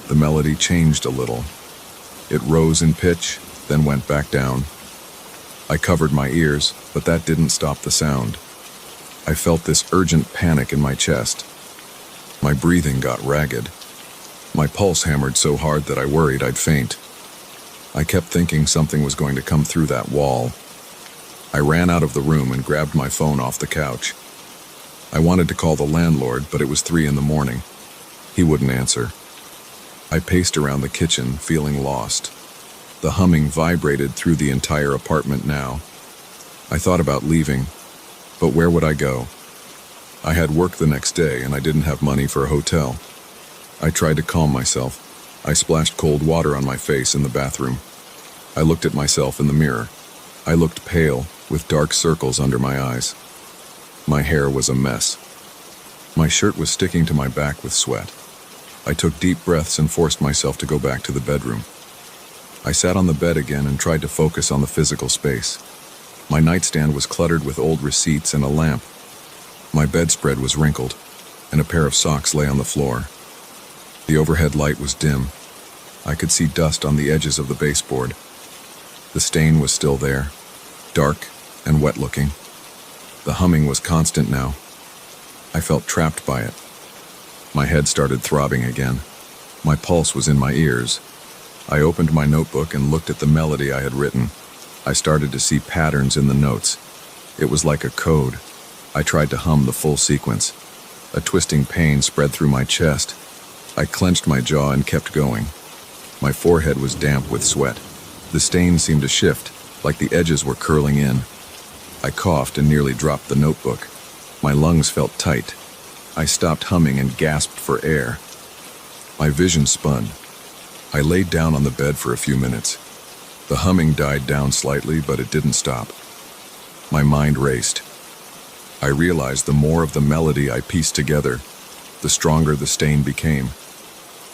The melody changed a little. It rose in pitch, then went back down. I covered my ears, but that didn't stop the sound. I felt this urgent panic in my chest. My breathing got ragged. My pulse hammered so hard that I worried I'd faint. I kept thinking something was going to come through that wall. I ran out of the room and grabbed my phone off the couch. I wanted to call the landlord, but it was 3 in the morning. He wouldn't answer. I paced around the kitchen, feeling lost. The humming vibrated through the entire apartment now. I thought about leaving, but where would I go? I had work the next day and I didn't have money for a hotel. I tried to calm myself. I splashed cold water on my face in the bathroom. I looked at myself in the mirror. I looked pale, with dark circles under my eyes. My hair was a mess. My shirt was sticking to my back with sweat. I took deep breaths and forced myself to go back to the bedroom. I sat on the bed again and tried to focus on the physical space. My nightstand was cluttered with old receipts and a lamp. My bedspread was wrinkled, and a pair of socks lay on the floor. The overhead light was dim. I could see dust on the edges of the baseboard. The stain was still there, dark and wet-looking. The humming was constant now. I felt trapped by it. My head started throbbing again. My pulse was in my ears. I opened my notebook and looked at the melody I had written. I started to see patterns in the notes. It was like a code. I tried to hum the full sequence. A twisting pain spread through my chest. I clenched my jaw and kept going. My forehead was damp with sweat. The stain seemed to shift, like the edges were curling in. I coughed and nearly dropped the notebook. My lungs felt tight. I stopped humming and gasped for air. My vision spun. I laid down on the bed for a few minutes. The humming died down slightly, but it didn't stop. My mind raced. I realized the more of the melody I pieced together, the stronger the stain became.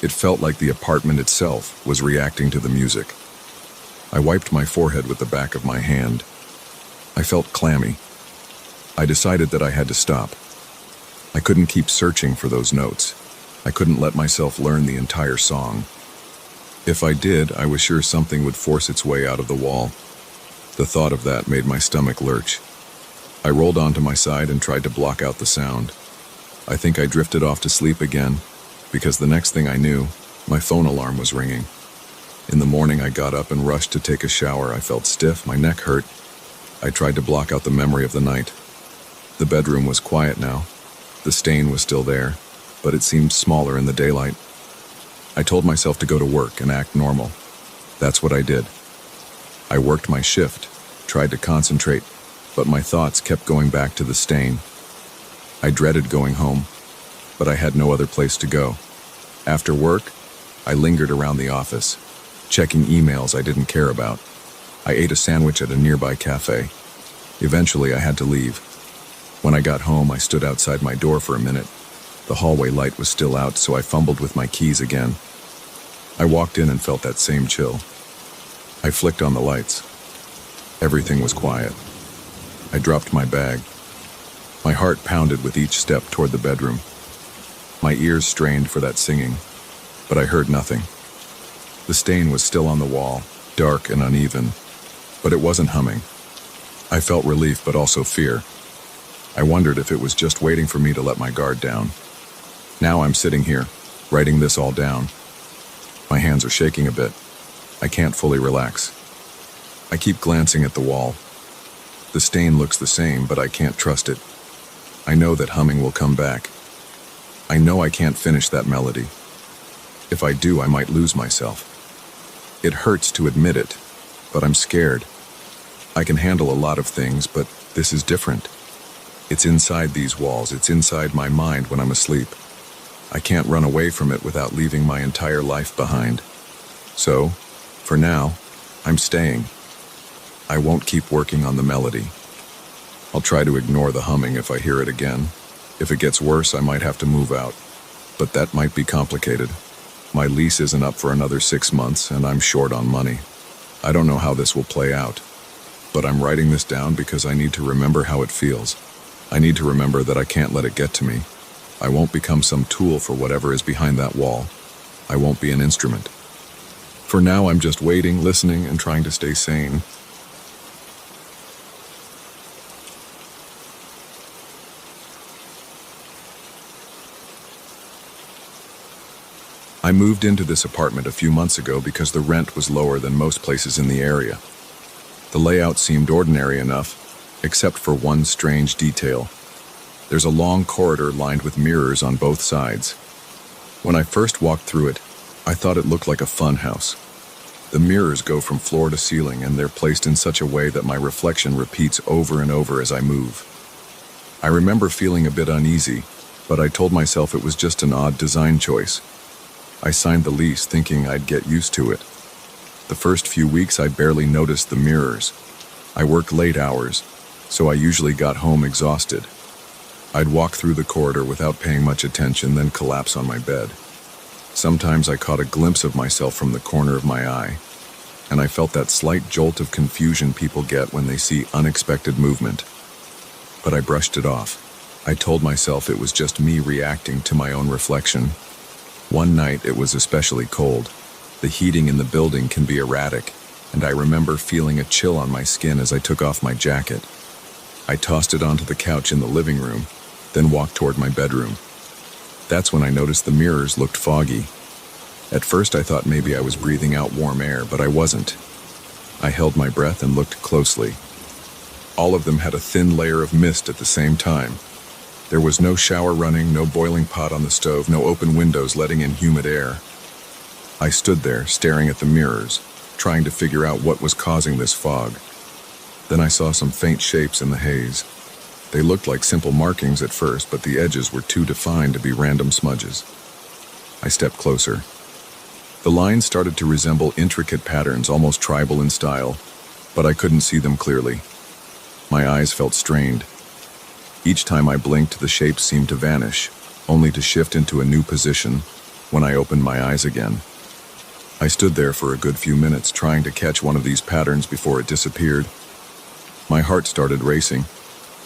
It felt like the apartment itself was reacting to the music. I wiped my forehead with the back of my hand. I felt clammy. I decided that I had to stop. I couldn't keep searching for those notes. I couldn't let myself learn the entire song. If I did, I was sure something would force its way out of the wall. The thought of that made my stomach lurch. I rolled onto my side and tried to block out the sound. I think I drifted off to sleep again, because the next thing I knew, my phone alarm was ringing. In the morning, I got up and rushed to take a shower. I felt stiff, my neck hurt. I tried to block out the memory of the night. The bedroom was quiet now. The stain was still there, but it seemed smaller in the daylight. I told myself to go to work and act normal. That's what I did. I worked my shift, tried to concentrate, but my thoughts kept going back to the stain. I dreaded going home, but I had no other place to go. After work, I lingered around the office, checking emails I didn't care about. I ate a sandwich at a nearby cafe. Eventually, I had to leave. When I got home, I stood outside my door for a minute. The hallway light was still out, so I fumbled with my keys again. I walked in and felt that same chill. I flicked on the lights. Everything was quiet. I dropped my bag. My heart pounded with each step toward the bedroom. My ears strained for that singing, but I heard nothing. The stain was still on the wall, dark and uneven, but it wasn't humming. I felt relief, but also fear. I wondered if it was just waiting for me to let my guard down. Now I'm sitting here, writing this all down. My hands are shaking a bit. I can't fully relax. I keep glancing at the wall. The stain looks the same, but I can't trust it. I know that humming will come back. I know I can't finish that melody. If I do, I might lose myself. It hurts to admit it, but I'm scared. I can handle a lot of things, but this is different. It's inside these walls, it's inside my mind when I'm asleep. I can't run away from it without leaving my entire life behind. So, for now, I'm staying. I won't keep working on the melody. I'll try to ignore the humming if I hear it again. If it gets worse, I might have to move out. But that might be complicated. My lease isn't up for another 6 months, and I'm short on money. I don't know how this will play out. But I'm writing this down because I need to remember how it feels. I need to remember that I can't let it get to me. I won't become some tool for whatever is behind that wall. I won't be an instrument. For now, I'm just waiting, listening, and trying to stay sane. I moved into this apartment a few months ago because the rent was lower than most places in the area. The layout seemed ordinary enough, except for one strange detail. There's a long corridor lined with mirrors on both sides. When I first walked through it, I thought it looked like a fun house. The mirrors go from floor to ceiling, and they're placed in such a way that my reflection repeats over and over as I move. I remember feeling a bit uneasy, but I told myself it was just an odd design choice. I signed the lease thinking I'd get used to it. The first few weeks I barely noticed the mirrors. I worked late hours, so I usually got home exhausted. I'd walk through the corridor without paying much attention, then collapse on my bed. Sometimes I caught a glimpse of myself from the corner of my eye, and I felt that slight jolt of confusion people get when they see unexpected movement. But I brushed it off. I told myself it was just me reacting to my own reflection. One night it was especially cold. The heating in the building can be erratic, and I remember feeling a chill on my skin as I took off my jacket. I tossed it onto the couch in the living room, then walked toward my bedroom. That's when I noticed the mirrors looked foggy. At first I thought maybe I was breathing out warm air, but I wasn't. I held my breath and looked closely. All of them had a thin layer of mist at the same time. There was no shower running, no boiling pot on the stove, no open windows letting in humid air. I stood there, staring at the mirrors, trying to figure out what was causing this fog. Then I saw some faint shapes in the haze. They looked like simple markings at first, but the edges were too defined to be random smudges. I stepped closer. The lines started to resemble intricate patterns, almost tribal in style, but I couldn't see them clearly. My eyes felt strained. Each time I blinked, the shapes seemed to vanish, only to shift into a new position when I opened my eyes again. I stood there for a good few minutes, trying to catch one of these patterns before it disappeared. My heart started racing,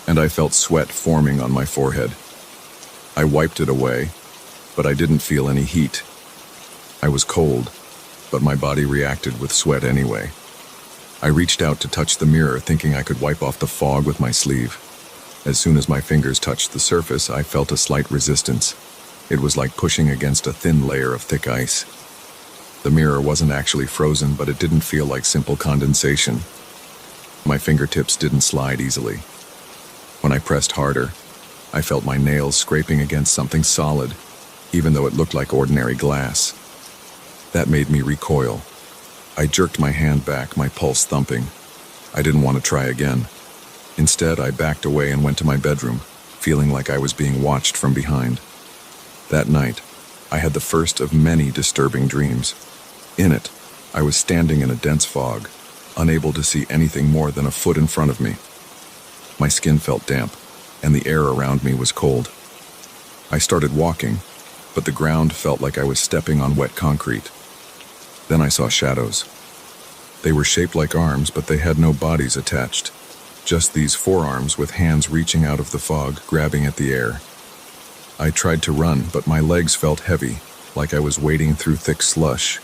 and I felt sweat forming on my forehead. I wiped it away, but I didn't feel any heat. I was cold, but my body reacted with sweat anyway. I reached out to touch the mirror, thinking I could wipe off the fog with my sleeve. As soon as my fingers touched the surface, I felt a slight resistance. It was like pushing against a thin layer of thick ice. The mirror wasn't actually frozen, but it didn't feel like simple condensation. My fingertips didn't slide easily. When I pressed harder, I felt my nails scraping against something solid, even though it looked like ordinary glass. That made me recoil. I jerked my hand back, my pulse thumping. I didn't want to try again. Instead, I backed away and went to my bedroom, feeling like I was being watched from behind. That night, I had the first of many disturbing dreams. In it, I was standing in a dense fog, unable to see anything more than a foot in front of me. My skin felt damp, and the air around me was cold. I started walking, but the ground felt like I was stepping on wet concrete. Then I saw shadows. They were shaped like arms, but they had no bodies attached. Just these forearms with hands reaching out of the fog, grabbing at the air. I tried to run, but my legs felt heavy, like I was wading through thick slush.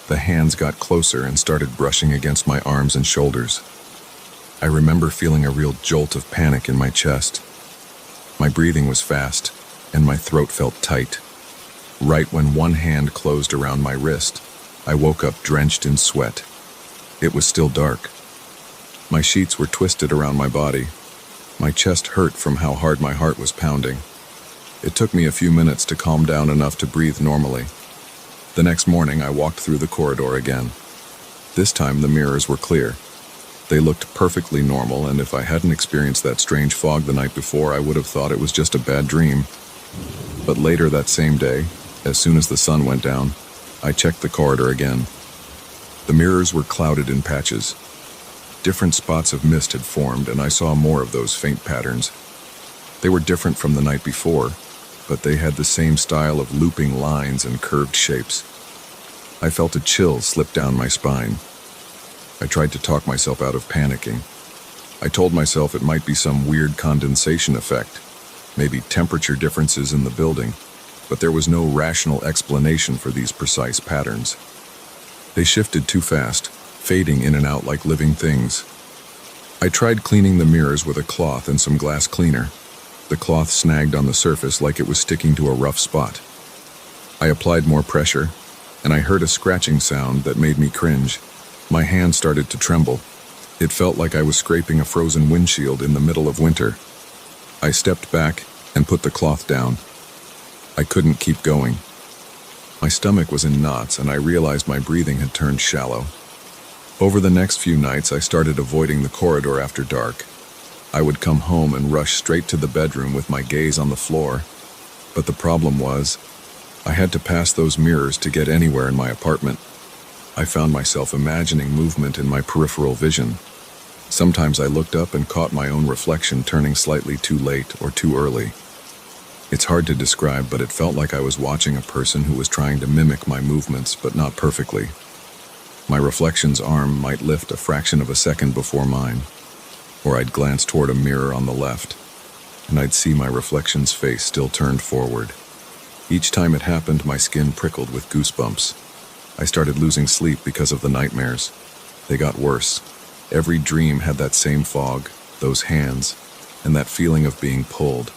The hands got closer and started brushing against my arms and shoulders. I remember feeling a real jolt of panic in my chest. My breathing was fast, and my throat felt tight. Right when one hand closed around my wrist, I woke up drenched in sweat. It was still dark. My sheets were twisted around my body. My chest hurt from how hard my heart was pounding. It took me a few minutes to calm down enough to breathe normally. The next morning, I walked through the corridor again. This time, the mirrors were clear. They looked perfectly normal, and if I hadn't experienced that strange fog the night before, I would have thought it was just a bad dream. But later that same day, as soon as the sun went down, I checked the corridor again. The mirrors were clouded in patches. Different spots of mist had formed, and I saw more of those faint patterns. They were different from the night before, but they had the same style of looping lines and curved shapes. I felt a chill slip down my spine. I tried to talk myself out of panicking. I told myself it might be some weird condensation effect, maybe temperature differences in the building, but there was no rational explanation for these precise patterns. They shifted too fast, fading in and out like living things. I tried cleaning the mirrors with a cloth and some glass cleaner. The cloth snagged on the surface like it was sticking to a rough spot. I applied more pressure, and I heard a scratching sound that made me cringe. My hand started to tremble. It felt like I was scraping a frozen windshield in the middle of winter. I stepped back and put the cloth down. I couldn't keep going. My stomach was in knots, and I realized my breathing had turned shallow. Over the next few nights, I started avoiding the corridor after dark. I would come home and rush straight to the bedroom with my gaze on the floor. But the problem was, I had to pass those mirrors to get anywhere in my apartment. I found myself imagining movement in my peripheral vision. Sometimes I looked up and caught my own reflection turning slightly too late or too early. It's hard to describe, but it felt like I was watching a person who was trying to mimic my movements, but not perfectly. My reflection's arm might lift a fraction of a second before mine, or I'd glance toward a mirror on the left, and I'd see my reflection's face still turned forward. Each time it happened, my skin prickled with goosebumps. I started losing sleep because of the nightmares. They got worse. Every dream had that same fog, those hands, and that feeling of being pulled.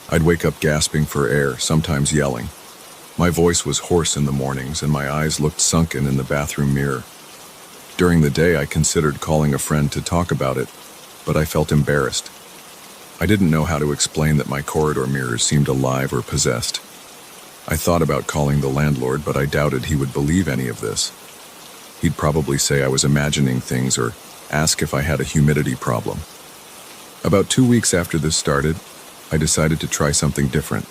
I'd wake up gasping for air, sometimes yelling. My voice was hoarse in the mornings, and my eyes looked sunken in the bathroom mirror. During the day, I considered calling a friend to talk about it, but I felt embarrassed. I didn't know how to explain that my corridor mirrors seemed alive or possessed. I thought about calling the landlord, but I doubted he would believe any of this. He'd probably say I was imagining things or ask if I had a humidity problem. About 2 weeks after this started, I decided to try something different.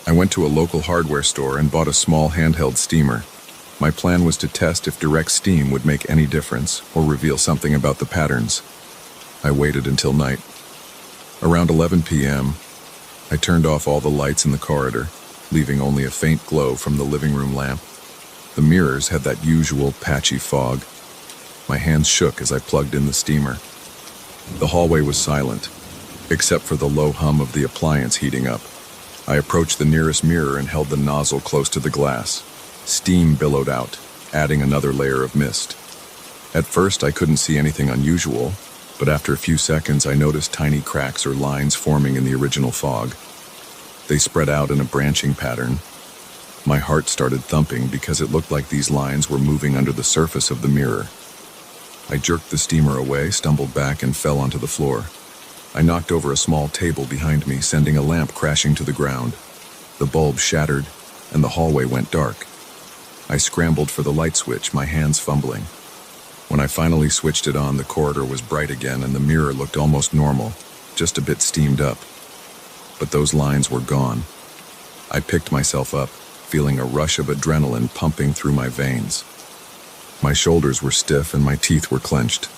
I went to a local hardware store and bought a small handheld steamer. My plan was to test if direct steam would make any difference or reveal something about the patterns. I waited until night. Around 11 p.m., I turned off all the lights in the corridor, leaving only a faint glow from the living room lamp. The mirrors had that usual patchy fog. My hands shook as I plugged in the steamer. The hallway was silent, except for the low hum of the appliance heating up. I approached the nearest mirror and held the nozzle close to the glass. Steam billowed out, adding another layer of mist. At first, I couldn't see anything unusual, but after a few seconds, I noticed tiny cracks or lines forming in the original fog. They spread out in a branching pattern. My heart started thumping because it looked like these lines were moving under the surface of the mirror. I jerked the steamer away, stumbled back, and fell onto the floor. I knocked over a small table behind me, sending a lamp crashing to the ground. The bulb shattered, and the hallway went dark. I scrambled for the light switch, my hands fumbling. When I finally switched it on, the corridor was bright again, and the mirror looked almost normal, just a bit steamed up. But those lines were gone. I picked myself up, feeling a rush of adrenaline pumping through my veins. My shoulders were stiff and my teeth were clenched.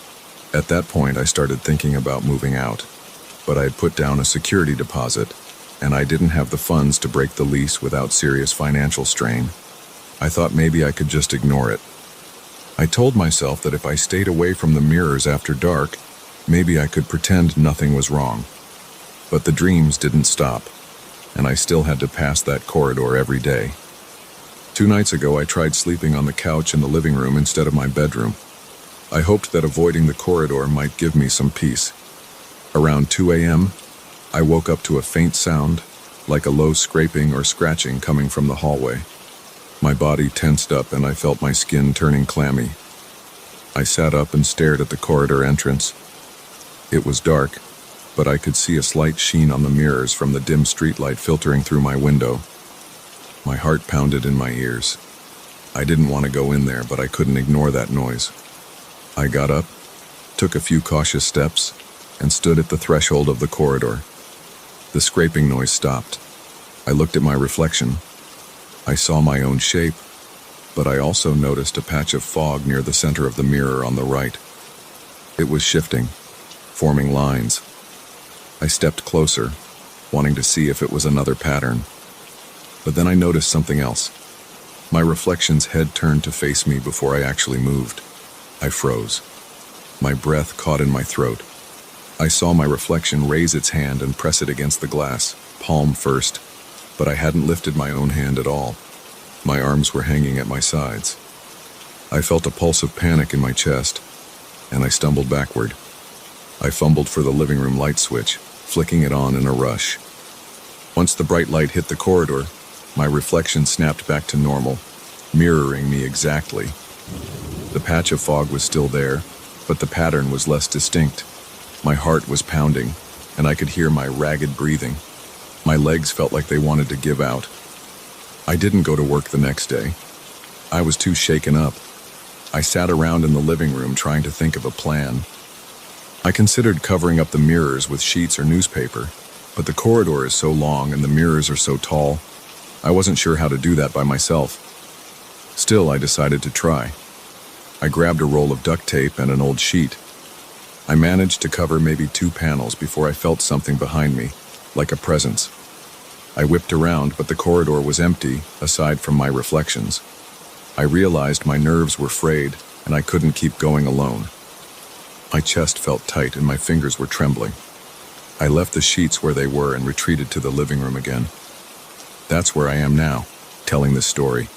At that point, I started thinking about moving out, but I had put down a security deposit, and I didn't have the funds to break the lease without serious financial strain. I thought maybe I could just ignore it. I told myself that if I stayed away from the mirrors after dark, maybe I could pretend nothing was wrong. But the dreams didn't stop, and I still had to pass that corridor every day. 2 nights ago, I tried sleeping on the couch in the living room instead of my bedroom. I hoped that avoiding the corridor might give me some peace. Around 2 a.m., I woke up to a faint sound, like a low scraping or scratching coming from the hallway. My body tensed up and I felt my skin turning clammy. I sat up and stared at the corridor entrance. It was dark, but I could see a slight sheen on the mirrors from the dim streetlight filtering through my window. My heart pounded in my ears. I didn't want to go in there, but I couldn't ignore that noise. I got up, took a few cautious steps, and stood at the threshold of the corridor. The scraping noise stopped. I looked at my reflection. I saw my own shape, but I also noticed a patch of fog near the center of the mirror on the right. It was shifting, forming lines. I stepped closer, wanting to see if it was another pattern. But then I noticed something else. My reflection's head turned to face me before I actually moved. I froze. My breath caught in my throat. I saw my reflection raise its hand and press it against the glass, palm first, but I hadn't lifted my own hand at all. My arms were hanging at my sides. I felt a pulse of panic in my chest, and I stumbled backward. I fumbled for the living room light switch, flicking it on in a rush. Once the bright light hit the corridor, my reflection snapped back to normal, mirroring me exactly. The patch of fog was still there, but the pattern was less distinct. My heart was pounding, and I could hear my ragged breathing. My legs felt like they wanted to give out. I didn't go to work the next day. I was too shaken up. I sat around in the living room trying to think of a plan. I considered covering up the mirrors with sheets or newspaper, but the corridor is so long and the mirrors are so tall, I wasn't sure how to do that by myself. Still, I decided to try. I grabbed a roll of duct tape and an old sheet. I managed to cover maybe 2 panels before I felt something behind me, like a presence. I whipped around, but the corridor was empty, aside from my reflections. I realized my nerves were frayed, and I couldn't keep going alone. My chest felt tight and my fingers were trembling. I left the sheets where they were and retreated to the living room again. That's where I am now, telling this story.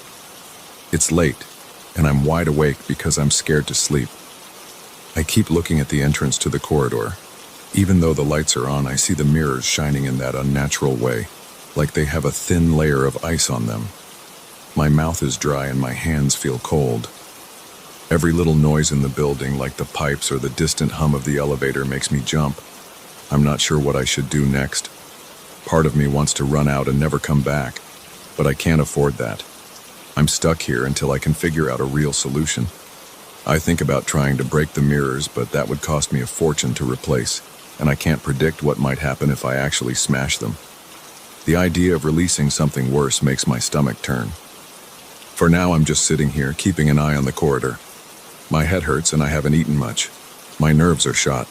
It's late, and I'm wide awake because I'm scared to sleep. I keep looking at the entrance to the corridor. Even though the lights are on, I see the mirrors shining in that unnatural way, like they have a thin layer of ice on them. My mouth is dry and my hands feel cold. Every little noise in the building, like the pipes or the distant hum of the elevator, makes me jump. I'm not sure what I should do next. Part of me wants to run out and never come back, but I can't afford that. I'm stuck here until I can figure out a real solution. I think about trying to break the mirrors, but that would cost me a fortune to replace, and I can't predict what might happen if I actually smash them. The idea of releasing something worse makes my stomach turn. For now, I'm just sitting here, keeping an eye on the corridor. My head hurts and I haven't eaten much. My nerves are shot.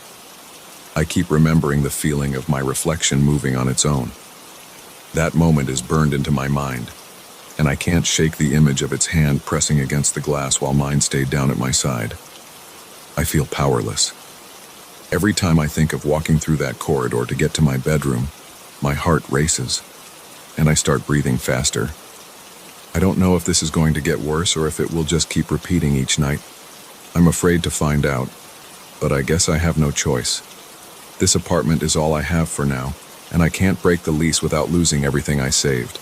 I keep remembering the feeling of my reflection moving on its own. That moment is burned into my mind, and I can't shake the image of its hand pressing against the glass while mine stayed down at my side. I feel powerless. Every time I think of walking through that corridor to get to my bedroom, my heart races, and I start breathing faster. I don't know if this is going to get worse or if it will just keep repeating each night. I'm afraid to find out, but I guess I have no choice. This apartment is all I have for now, and I can't break the lease without losing everything I saved.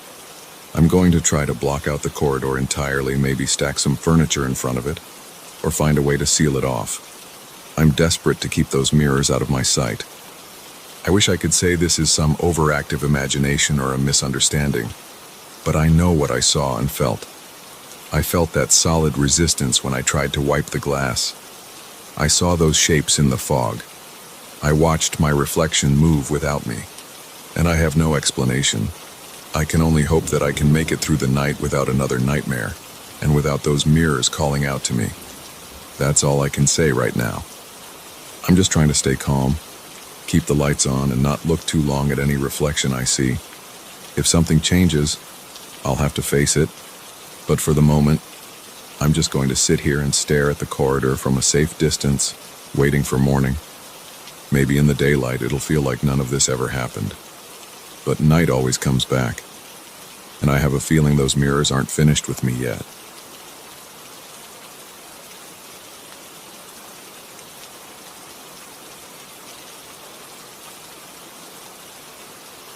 I'm going to try to block out the corridor entirely, maybe stack some furniture in front of it, or find a way to seal it off. I'm desperate to keep those mirrors out of my sight. I wish I could say this is some overactive imagination or a misunderstanding, but I know what I saw and felt. I felt that solid resistance when I tried to wipe the glass. I saw those shapes in the fog. I watched my reflection move without me, and I have no explanation. I can only hope that I can make it through the night without another nightmare, and without those mirrors calling out to me. That's all I can say right now. I'm just trying to stay calm, keep the lights on, and not look too long at any reflection I see. If something changes, I'll have to face it, but for the moment, I'm just going to sit here and stare at the corridor from a safe distance, waiting for morning. Maybe in the daylight it'll feel like none of this ever happened. But night always comes back, and I have a feeling those mirrors aren't finished with me yet.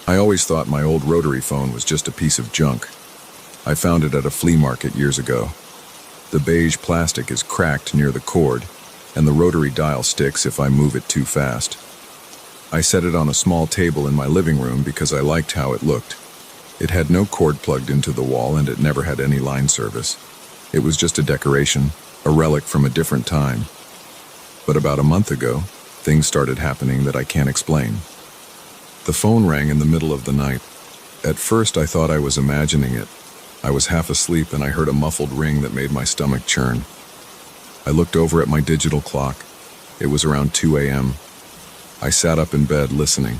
I always thought my old rotary phone was just a piece of junk. I found it at a flea market years ago. The beige plastic is cracked near the cord, and the rotary dial sticks if I move it too fast. I set it on a small table in my living room because I liked how it looked. It had no cord plugged into the wall, and it never had any line service. It was just a decoration, a relic from a different time. But about a month ago, things started happening that I can't explain. The phone rang in the middle of the night. At first I thought I was imagining it. I was half asleep and I heard a muffled ring that made my stomach churn. I looked over at my digital clock. It was around 2 a.m. I sat up in bed listening.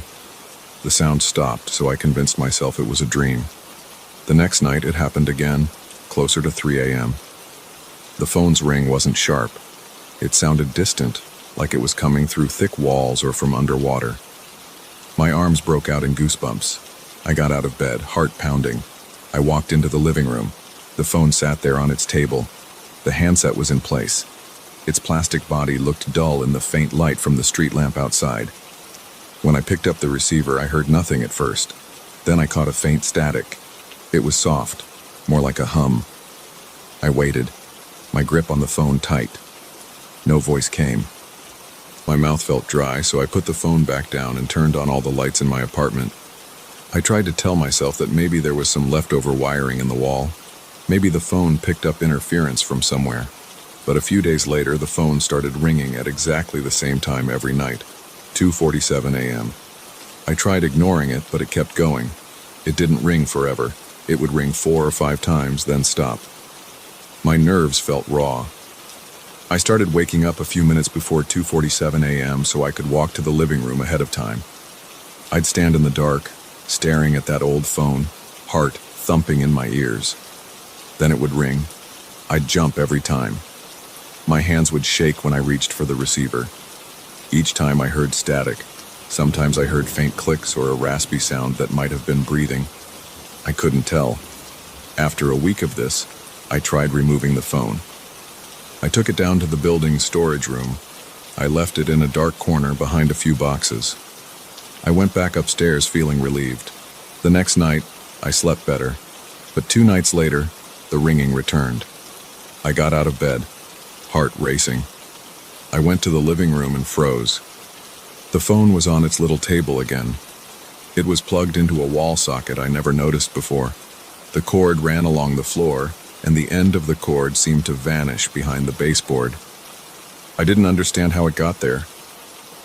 The sound stopped, so I convinced myself it was a dream. The next night it happened again, closer to 3 a.m. The phone's ring wasn't sharp. It sounded distant, like it was coming through thick walls or from underwater. My arms broke out in goosebumps. I got out of bed, heart pounding. I walked into the living room. The phone sat there on its table. The handset was in place. Its plastic body looked dull in the faint light from the street lamp outside. When I picked up the receiver, I heard nothing at first. Then I caught a faint static. It was soft, more like a hum. I waited, my grip on the phone tight. No voice came. My mouth felt dry, so I put the phone back down and turned on all the lights in my apartment. I tried to tell myself that maybe there was some leftover wiring in the wall. Maybe the phone picked up interference from somewhere. But a few days later, the phone started ringing at exactly the same time every night, 2:47 a.m. I tried ignoring it, but it kept going. It didn't ring forever. It would ring 4 or 5 times, then stop. My nerves felt raw. I started waking up a few minutes before 2:47 a.m. so I could walk to the living room ahead of time. I'd stand in the dark, staring at that old phone, heart thumping in my ears. Then it would ring. I'd jump every time. My hands would shake when I reached for the receiver. Each time I heard static. Sometimes I heard faint clicks or a raspy sound that might have been breathing. I couldn't tell. After a week of this, I tried removing the phone. I took it down to the building's storage room. I left it in a dark corner behind a few boxes. I went back upstairs feeling relieved. The next night, I slept better. But 2 nights later, the ringing returned. I got out of bed, heart racing. I went to the living room and froze. The phone was on its little table again. It was plugged into a wall socket I never noticed before. The cord ran along the floor, and the end of the cord seemed to vanish behind the baseboard. I didn't understand how it got there.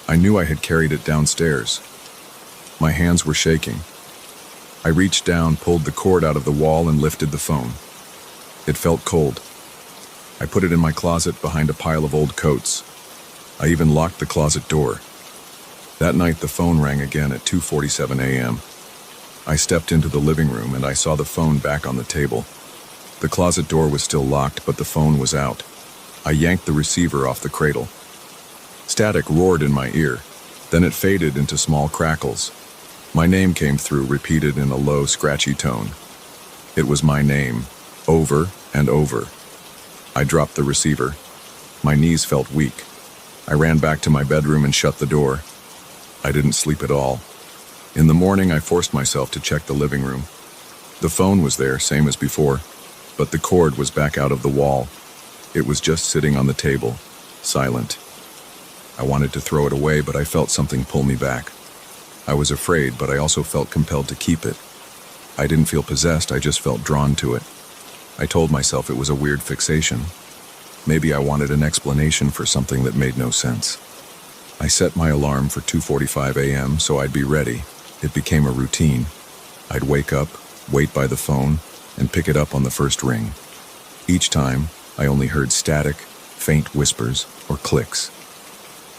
I knew I had carried it downstairs. My hands were shaking. I reached down, pulled the cord out of the wall, and lifted the phone. It felt cold. I put it in my closet behind a pile of old coats. I even locked the closet door. That night, the phone rang again at 2:47 a.m. I stepped into the living room and I saw the phone back on the table. The closet door was still locked, but the phone was out. I yanked the receiver off the cradle. Static roared in my ear. Then it faded into small crackles. My name came through, repeated in a low, scratchy tone. It was my name, over and over. I dropped the receiver. My knees felt weak. I ran back to my bedroom and shut the door. I didn't sleep at all. In the morning, I forced myself to check the living room. The phone was there, same as before, but the cord was back out of the wall. It was just sitting on the table, silent. I wanted to throw it away, but I felt something pull me back. I was afraid, but I also felt compelled to keep it. I didn't feel possessed, I just felt drawn to it. I told myself it was a weird fixation. Maybe I wanted an explanation for something that made no sense. I set my alarm for 2:45 a.m. so I'd be ready. It became a routine. I'd wake up, wait by the phone, and pick it up on the first ring. Each time, I only heard static, faint whispers, or clicks.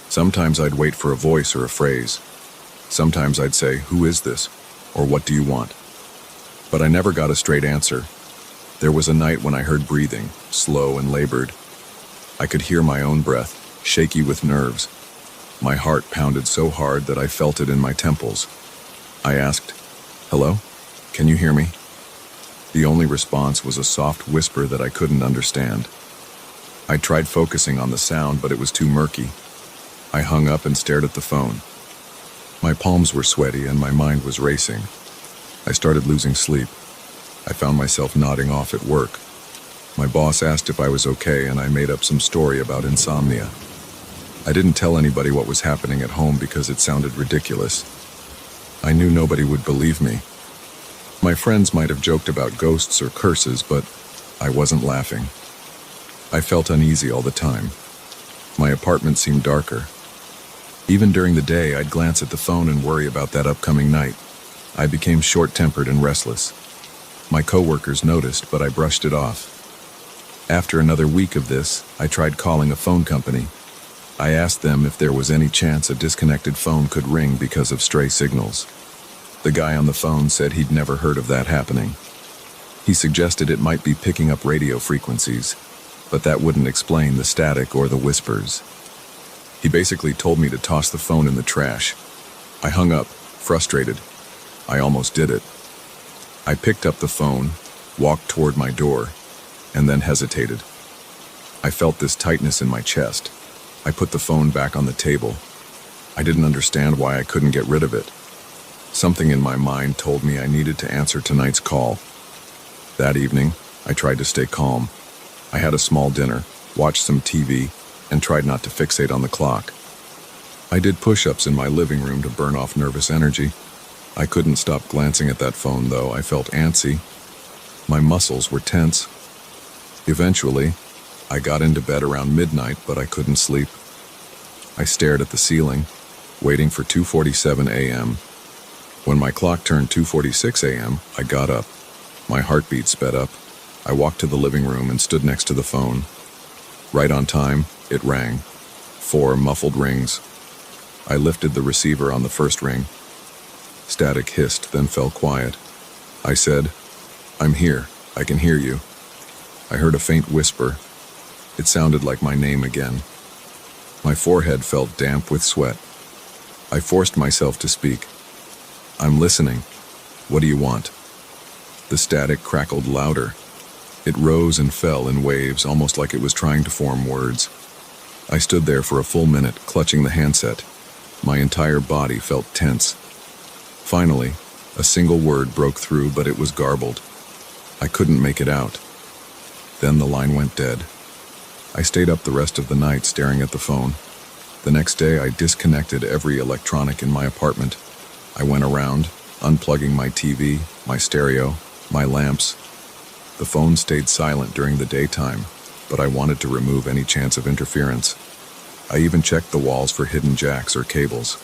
Sometimes I'd wait for a voice or a phrase. Sometimes I'd say, "Who is this?" or "What do you want?" But I never got a straight answer. There was a night when I heard breathing, slow and labored. I could hear my own breath, shaky with nerves. My heart pounded so hard that I felt it in my temples. I asked, "Hello? Can you hear me?" The only response was a soft whisper that I couldn't understand. I tried focusing on the sound, but it was too murky. I hung up and stared at the phone. My palms were sweaty and my mind was racing. I started losing sleep. I found myself nodding off at work. My boss asked if I was okay, and I made up some story about insomnia. I didn't tell anybody what was happening at home because it sounded ridiculous. I knew nobody would believe me. My friends might have joked about ghosts or curses, but I wasn't laughing. I felt uneasy all the time. My apartment seemed darker. Even during the day, I'd glance at the phone and worry about that upcoming night. I became short-tempered and restless. My coworkers noticed, but I brushed it off. After another week of this, I tried calling a phone company. I asked them if there was any chance a disconnected phone could ring because of stray signals. The guy on the phone said he'd never heard of that happening. He suggested it might be picking up radio frequencies, but that wouldn't explain the static or the whispers. He basically told me to toss the phone in the trash. I hung up, frustrated. I almost did it. I picked up the phone, walked toward my door, and then hesitated. I felt this tightness in my chest. I put the phone back on the table. I didn't understand why I couldn't get rid of it. Something in my mind told me I needed to answer tonight's call. That evening, I tried to stay calm. I had a small dinner, watched some TV, and tried not to fixate on the clock. I did push-ups in my living room to burn off nervous energy. I couldn't stop glancing at that phone, though. I felt antsy. My muscles were tense. Eventually, I got into bed around midnight, but I couldn't sleep. I stared at the ceiling, waiting for 2:47 a.m. When my clock turned 2:46 a.m., I got up. My heartbeat sped up. I walked to the living room and stood next to the phone. Right on time, it rang. 4 muffled rings. I lifted the receiver on the first ring. Static hissed, then fell quiet. I said, "I'm here. I can hear you." I heard a faint whisper. It sounded like my name again. My forehead felt damp with sweat. I forced myself to speak. "I'm listening. What do you want?" The static crackled louder. It rose and fell in waves, almost like it was trying to form words. I stood there for a full minute, clutching the handset. My entire body felt tense. Finally, a single word broke through, but it was garbled. I couldn't make it out. Then the line went dead. I stayed up the rest of the night staring at the phone. The next day, I disconnected every electronic in my apartment. I went around, unplugging my TV, my stereo, my lamps. The phone stayed silent during the daytime, but I wanted to remove any chance of interference. I even checked the walls for hidden jacks or cables.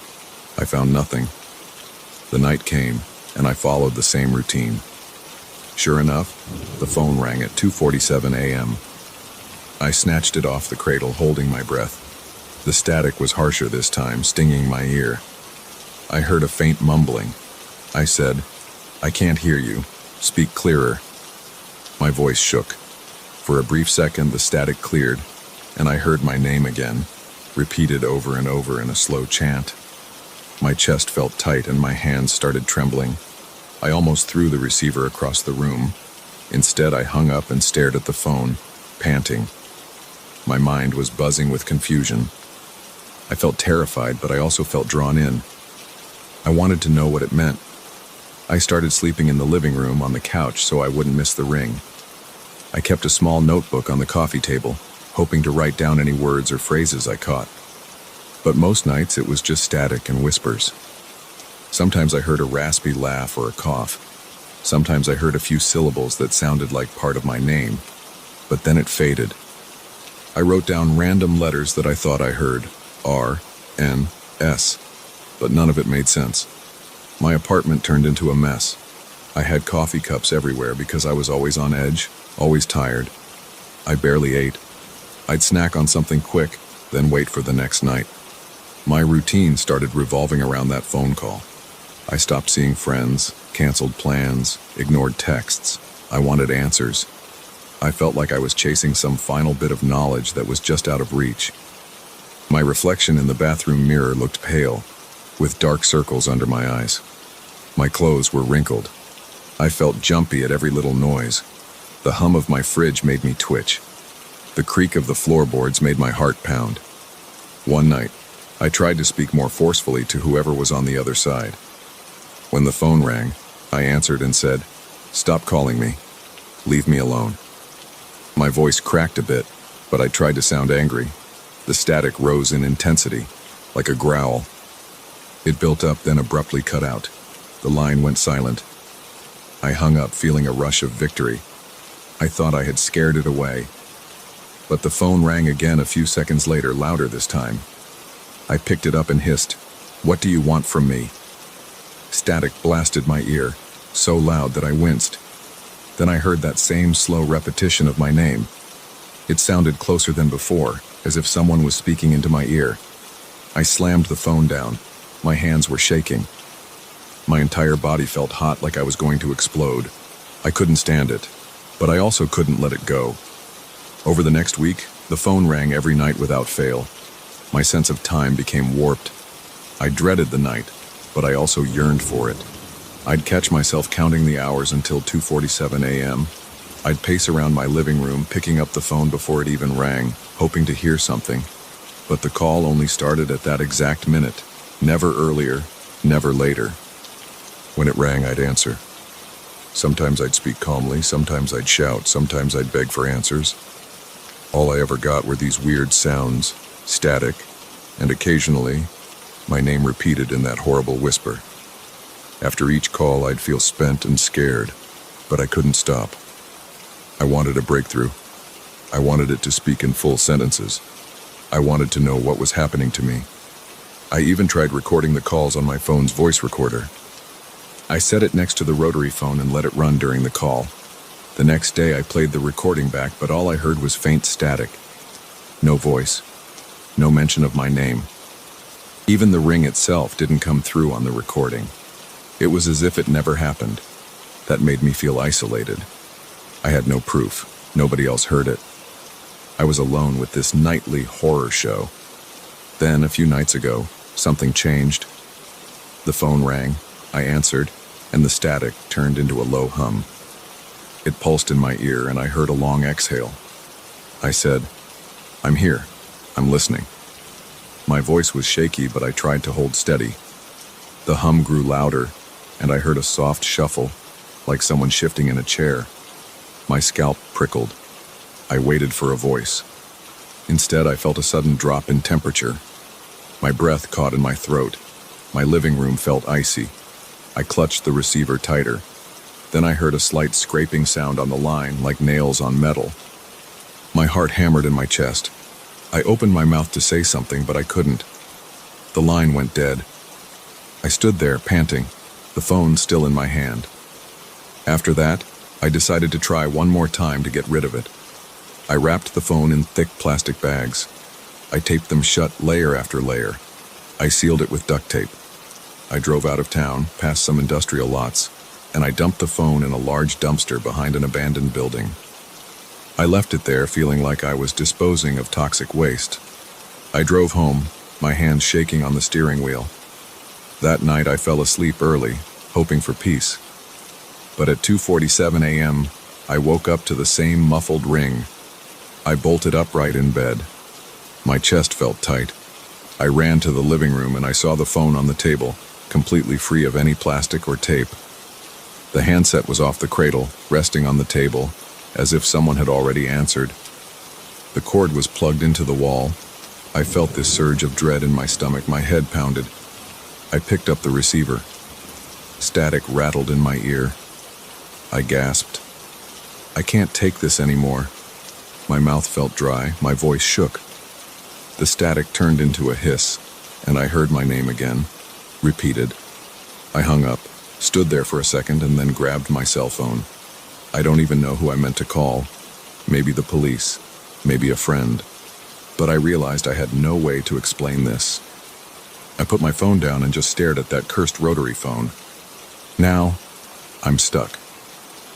I found nothing. The night came, and I followed the same routine. Sure enough, the phone rang at 2:47 a.m. I snatched it off the cradle, holding my breath. The static was harsher this time, stinging my ear. I heard a faint mumbling. I said, "I can't hear you. Speak clearer." My voice shook. For a brief second, the static cleared, and I heard my name again, repeated over and over in a slow chant. My chest felt tight and my hands started trembling. I almost threw the receiver across the room. Instead, I hung up and stared at the phone, panting. My mind was buzzing with confusion. I felt terrified, but I also felt drawn in. I wanted to know what it meant. I started sleeping in the living room on the couch so I wouldn't miss the ring. I kept a small notebook on the coffee table, hoping to write down any words or phrases I caught. But most nights it was just static and whispers. Sometimes I heard a raspy laugh or a cough. Sometimes I heard a few syllables that sounded like part of my name, but then it faded. I wrote down random letters that I thought I heard, R, N, S, but none of it made sense. My apartment turned into a mess. I had coffee cups everywhere because I was always on edge, always tired. I barely ate. I'd snack on something quick, then wait for the next night. My routine started revolving around that phone call. I stopped seeing friends, canceled plans, ignored texts. I wanted answers. I felt like I was chasing some final bit of knowledge that was just out of reach. My reflection in the bathroom mirror looked pale, with dark circles under my eyes. My clothes were wrinkled. I felt jumpy at every little noise. The hum of my fridge made me twitch. The creak of the floorboards made my heart pound. One night, I tried to speak more forcefully to whoever was on the other side. When the phone rang, I answered and said, "Stop calling me. Leave me alone." My voice cracked a bit, but I tried to sound angry. The static rose in intensity, like a growl. It built up, then abruptly cut out. The line went silent. I hung up, feeling a rush of victory. I thought I had scared it away. But the phone rang again a few seconds later, louder this time. I picked it up and hissed, "What do you want from me?" Static blasted my ear, so loud that I winced. Then I heard that same slow repetition of my name. It sounded closer than before, as if someone was speaking into my ear. I slammed the phone down. My hands were shaking. My entire body felt hot, like I was going to explode. I couldn't stand it, but I also couldn't let it go. Over the next week, the phone rang every night without fail. My sense of time became warped. I dreaded the night, but I also yearned for it. I'd catch myself counting the hours until 2:47 a.m. I'd pace around my living room, picking up the phone before it even rang, hoping to hear something. But the call only started at that exact minute. Never earlier, never later. When it rang, I'd answer. Sometimes I'd speak calmly, sometimes I'd shout, sometimes I'd beg for answers. All I ever got were these weird sounds, static, and occasionally, my name repeated in that horrible whisper. After each call, I'd feel spent and scared, but I couldn't stop. I wanted a breakthrough. I wanted it to speak in full sentences. I wanted to know what was happening to me. I even tried recording the calls on my phone's voice recorder. I set it next to the rotary phone and let it run during the call. The next day I played the recording back, but all I heard was faint static. No voice. No mention of my name. Even the ring itself didn't come through on the recording. It was as if it never happened. That made me feel isolated. I had no proof. Nobody else heard it. I was alone with this nightly horror show. Then, a few nights ago, something changed. The phone rang, I answered, and the static turned into a low hum. It pulsed in my ear, and I heard a long exhale. I said, "I'm here. I'm listening." My voice was shaky, but I tried to hold steady. The hum grew louder, and I heard a soft shuffle, like someone shifting in a chair. My scalp prickled. I waited for a voice. Instead, I felt a sudden drop in temperature. My breath caught in my throat. My living room felt icy. I clutched the receiver tighter. Then I heard a slight scraping sound on the line, like nails on metal. My heart hammered in my chest. I opened my mouth to say something, but I couldn't. The line went dead. I stood there, panting, the phone still in my hand. After that, I decided to try one more time to get rid of it. I wrapped the phone in thick plastic bags. I taped them shut layer after layer. I sealed it with duct tape. I drove out of town, past some industrial lots, and I dumped the phone in a large dumpster behind an abandoned building. I left it there feeling like I was disposing of toxic waste. I drove home, my hands shaking on the steering wheel. That night I fell asleep early, hoping for peace. But at 2:47 a.m., I woke up to the same muffled ring. I bolted upright in bed. My chest felt tight. I ran to the living room and I saw the phone on the table, completely free of any plastic or tape. The handset was off the cradle, resting on the table, as if someone had already answered. The cord was plugged into the wall. I felt this surge of dread in my stomach, my head pounded. I picked up the receiver. Static rattled in my ear. I gasped. I can't take this anymore. My mouth felt dry, my voice shook. The static turned into a hiss, and I heard my name again, repeated. I hung up, stood there for a second, and then grabbed my cell phone. I don't even know who I meant to call. Maybe the police, maybe a friend. But I realized I had no way to explain this. I put my phone down and just stared at that cursed rotary phone. Now, I'm stuck.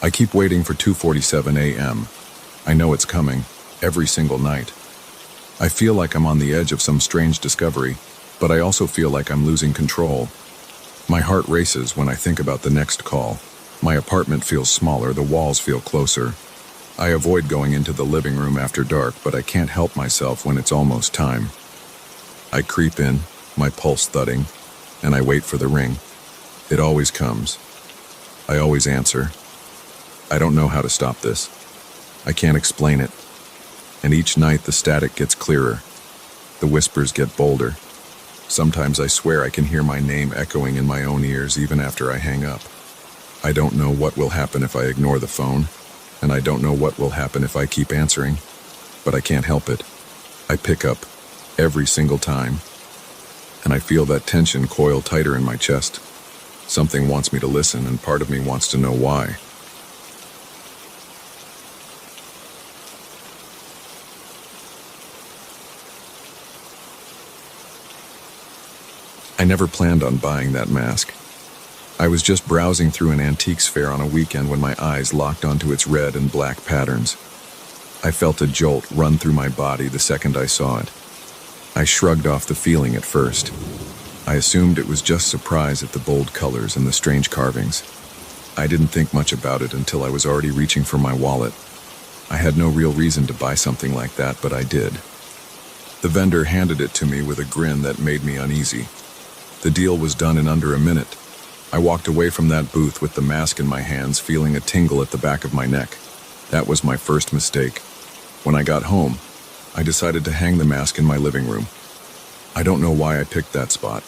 I keep waiting for 2:47 a.m. I know it's coming, every single night. I feel like I'm on the edge of some strange discovery, but I also feel like I'm losing control. My heart races when I think about the next call. My apartment feels smaller, the walls feel closer. I avoid going into the living room after dark, but I can't help myself when it's almost time. I creep in, my pulse thudding, and I wait for the ring. It always comes. I always answer. I don't know how to stop this. I can't explain it. And each night the static gets clearer. The whispers get bolder. Sometimes I swear I can hear my name echoing in my own ears even after I hang up. I don't know what will happen if I ignore the phone, and I don't know what will happen if I keep answering, but I can't help it. I pick up, every single time, and I feel that tension coil tighter in my chest. Something wants me to listen, and part of me wants to know why. I never planned on buying that mask. I was just browsing through an antiques fair on a weekend when my eyes locked onto its red and black patterns. I felt a jolt run through my body the second I saw it. I shrugged off the feeling at first. I assumed it was just surprise at the bold colors and the strange carvings. I didn't think much about it until I was already reaching for my wallet. I had no real reason to buy something like that, but I did. The vendor handed it to me with a grin that made me uneasy. The deal was done in under a minute. I walked away from that booth with the mask in my hands, feeling a tingle at the back of my neck. That was my first mistake. When I got home, I decided to hang the mask in my living room. I don't know why I picked that spot.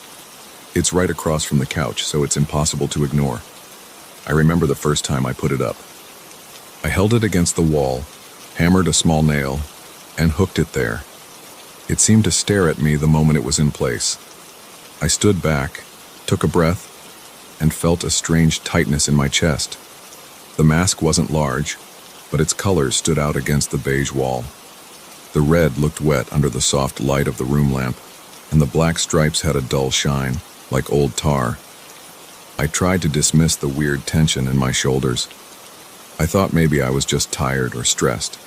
It's right across from the couch, so it's impossible to ignore. I remember the first time I put it up. I held it against the wall, hammered a small nail, and hooked it there. It seemed to stare at me the moment it was in place. I stood back, took a breath, and felt a strange tightness in my chest. The mask wasn't large, but its colors stood out against the beige wall. The red looked wet under the soft light of the room lamp, and the black stripes had a dull shine, like old tar. I tried to dismiss the weird tension in my shoulders. I thought maybe I was just tired or stressed.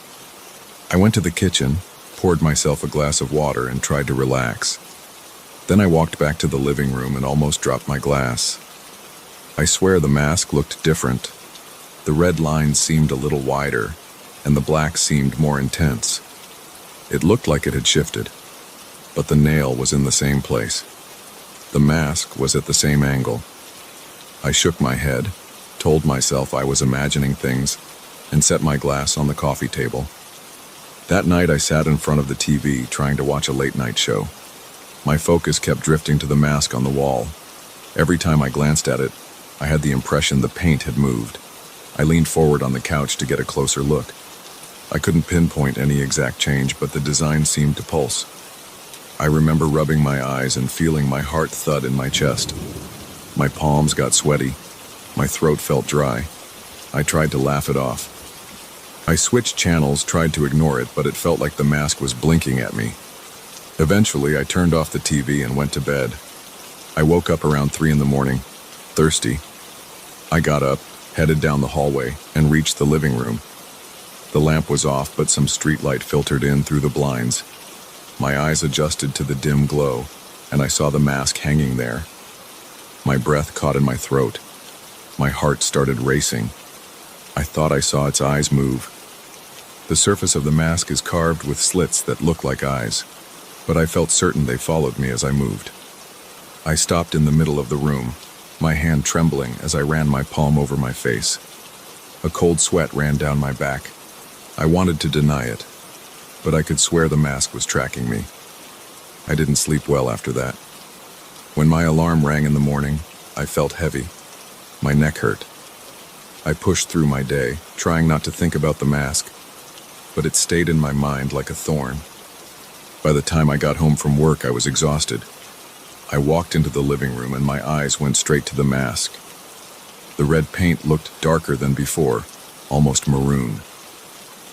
I went to the kitchen, poured myself a glass of water, and tried to relax. Then I walked back to the living room and almost dropped my glass. I swear the mask looked different. The red lines seemed a little wider, and the black seemed more intense. It looked like it had shifted, but the nail was in the same place. The mask was at the same angle. I shook my head, told myself I was imagining things, and set my glass on the coffee table. That night I sat in front of the TV trying to watch a late-night show. My focus kept drifting to the mask on the wall. Every time I glanced at it, I had the impression the paint had moved. I leaned forward on the couch to get a closer look. I couldn't pinpoint any exact change, but the design seemed to pulse. I remember rubbing my eyes and feeling my heart thud in my chest. My palms got sweaty. My throat felt dry. I tried to laugh it off. I switched channels, tried to ignore it, but it felt like the mask was blinking at me. Eventually, I turned off the TV and went to bed. I woke up around 3 a.m, thirsty. I got up, headed down the hallway, and reached the living room. The lamp was off, but some streetlight filtered in through the blinds. My eyes adjusted to the dim glow, and I saw the mask hanging there. My breath caught in my throat. My heart started racing. I thought I saw its eyes move. The surface of the mask is carved with slits that look like eyes, but I felt certain they followed me as I moved. I stopped in the middle of the room, my hand trembling as I ran my palm over my face. A cold sweat ran down my back. I wanted to deny it, but I could swear the mask was tracking me. I didn't sleep well after that. When my alarm rang in the morning, I felt heavy. My neck hurt. I pushed through my day, trying not to think about the mask, but it stayed in my mind like a thorn. By the time I got home from work, I was exhausted. I walked into the living room and my eyes went straight to the mask. The red paint looked darker than before, almost maroon.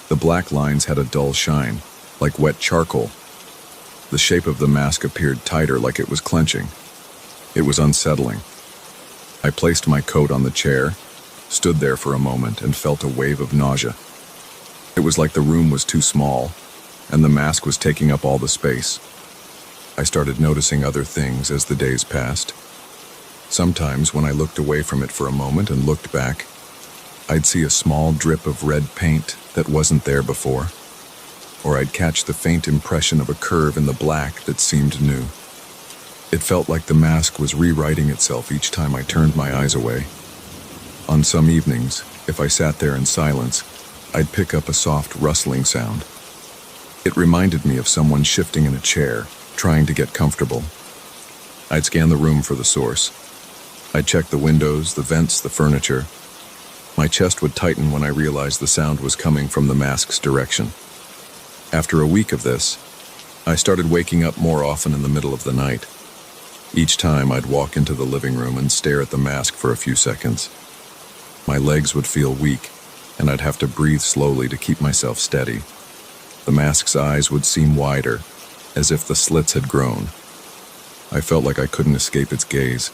The black lines had a dull shine, like wet charcoal. The shape of the mask appeared tighter, like it was clenching. It was unsettling. I placed my coat on the chair, stood there for a moment, and felt a wave of nausea. It was like the room was too small, and the mask was taking up all the space. I started noticing other things as the days passed. Sometimes, when I looked away from it for a moment and looked back, I'd see a small drip of red paint that wasn't there before, or I'd catch the faint impression of a curve in the black that seemed new. It felt like the mask was rewriting itself each time I turned my eyes away. On some evenings, if I sat there in silence, I'd pick up a soft rustling sound. It reminded me of someone shifting in a chair, trying to get comfortable. I'd scan the room for the source. I'd check the windows, the vents, the furniture. My chest would tighten when I realized the sound was coming from the mask's direction. After a week of this, I started waking up more often in the middle of the night. Each time I'd walk into the living room and stare at the mask for a few seconds. My legs would feel weak, and I'd have to breathe slowly to keep myself steady. The mask's eyes would seem wider, as if the slits had grown. I felt like I couldn't escape its gaze.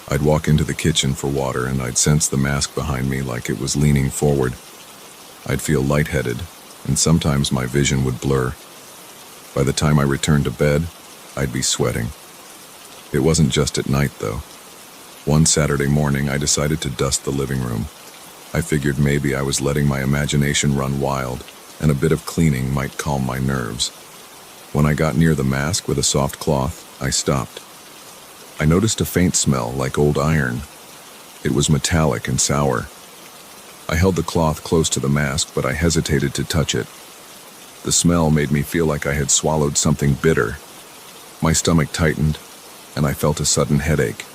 I'd walk into the kitchen for water and I'd sense the mask behind me like it was leaning forward. I'd feel lightheaded, and sometimes my vision would blur. By the time I returned to bed, I'd be sweating. It wasn't just at night, though. One Saturday morning, I decided to dust the living room. I figured maybe I was letting my imagination run wild, and a bit of cleaning might calm my nerves. When I got near the mask with a soft cloth, I stopped. I noticed a faint smell like old iron. It was metallic and sour. I held the cloth close to the mask, but I hesitated to touch it. The smell made me feel like I had swallowed something bitter. My stomach tightened, and I felt a sudden headache.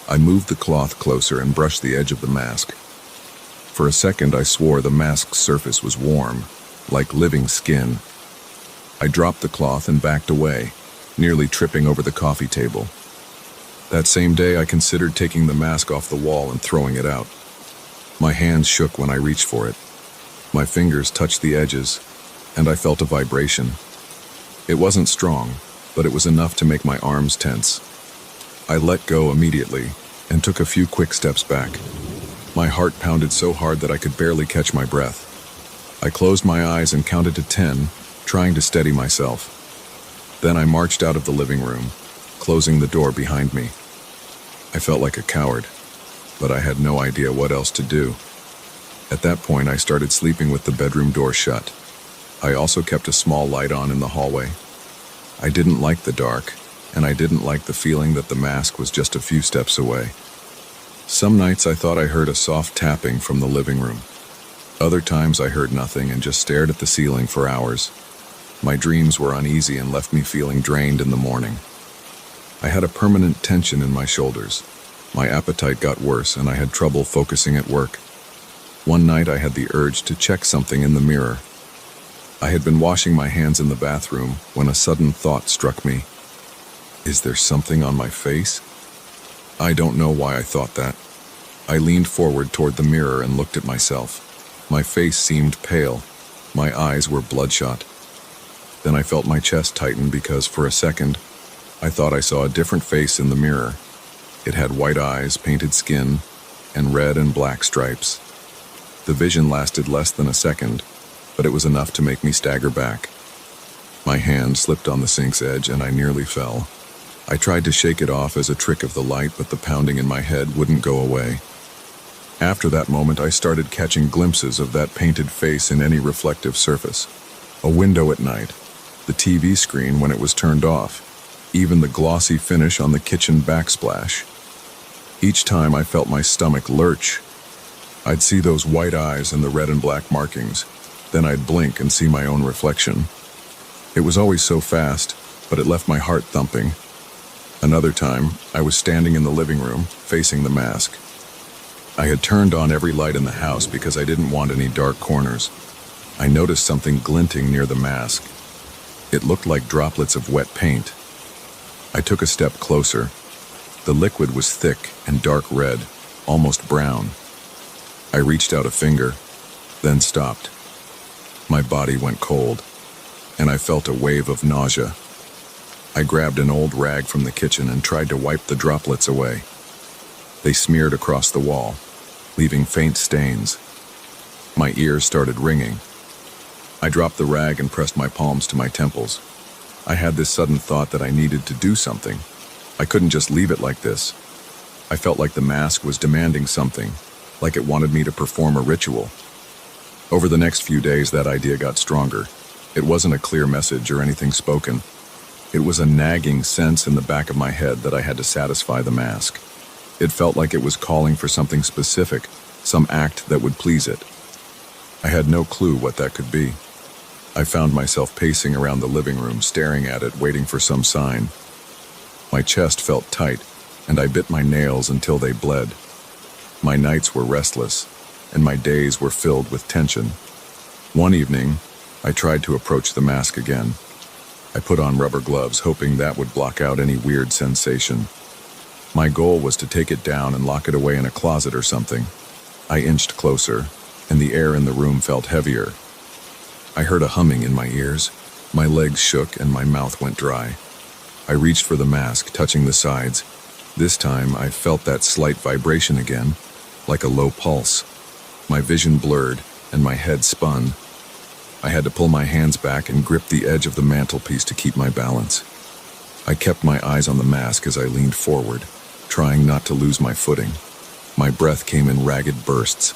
I moved the cloth closer and brushed the edge of the mask. For a second, I swore the mask's surface was warm, like living skin. I dropped the cloth and backed away, nearly tripping over the coffee table. That same day, I considered taking the mask off the wall and throwing it out. My hands shook when I reached for it. My fingers touched the edges, and I felt a vibration. It wasn't strong, but it was enough to make my arms tense. I let go immediately and took a few quick steps back. My heart pounded so hard that I could barely catch my breath. I closed my eyes and counted to 10, trying to steady myself. Then I marched out of the living room, closing the door behind me. I felt like a coward, but I had no idea what else to do. At that point, I started sleeping with the bedroom door shut. I also kept a small light on in the hallway. I didn't like the dark, and I didn't like the feeling that the mask was just a few steps away. Some nights I thought I heard a soft tapping from the living room. Other times I heard nothing and just stared at the ceiling for hours. My dreams were uneasy and left me feeling drained in the morning. I had a permanent tension in my shoulders. My appetite got worse and I had trouble focusing at work. One night I had the urge to check something in the mirror. I had been washing my hands in the bathroom when a sudden thought struck me. Is there something on my face? I don't know why I thought that. I leaned forward toward the mirror and looked at myself. My face seemed pale. My eyes were bloodshot. Then I felt my chest tighten because for a second, I thought I saw a different face in the mirror. It had white eyes, painted skin, and red and black stripes. The vision lasted less than a second, but it was enough to make me stagger back. My hand slipped on the sink's edge and I nearly fell. I tried to shake it off as a trick of the light, but the pounding in my head wouldn't go away. After that moment, I started catching glimpses of that painted face in any reflective surface. A window at night, the TV screen when it was turned off, even the glossy finish on the kitchen backsplash. Each time I felt my stomach lurch. I'd see those white eyes and the red and black markings. Then I'd blink and see my own reflection. It was always so fast, but it left my heart thumping. Another time, I was standing in the living room, facing the mask. I had turned on every light in the house because I didn't want any dark corners. I noticed something glinting near the mask. It looked like droplets of wet paint. I took a step closer. The liquid was thick and dark red, almost brown. I reached out a finger, then stopped. My body went cold, and I felt a wave of nausea. I grabbed an old rag from the kitchen and tried to wipe the droplets away. They smeared across the wall, leaving faint stains. My ears started ringing. I dropped the rag and pressed my palms to my temples. I had this sudden thought that I needed to do something. I couldn't just leave it like this. I felt like the mask was demanding something, like it wanted me to perform a ritual. Over the next few days, that idea got stronger. It wasn't a clear message or anything spoken. It was a nagging sense in the back of my head that I had to satisfy the mask. It felt like it was calling for something specific, some act that would please it. I had no clue what that could be. I found myself pacing around the living room, staring at it, waiting for some sign. My chest felt tight, and I bit my nails until they bled. My nights were restless, and my days were filled with tension. One evening, I tried to approach the mask again. I put on rubber gloves, hoping that would block out any weird sensation. My goal was to take it down and lock it away in a closet or something. I inched closer, and the air in the room felt heavier. I heard a humming in my ears. My legs shook and my mouth went dry. I reached for the mask, touching the sides. This time, I felt that slight vibration again, like a low pulse. My vision blurred, and my head spun. I had to pull my hands back and grip the edge of the mantelpiece to keep my balance. I kept my eyes on the mask as I leaned forward, trying not to lose my footing. My breath came in ragged bursts.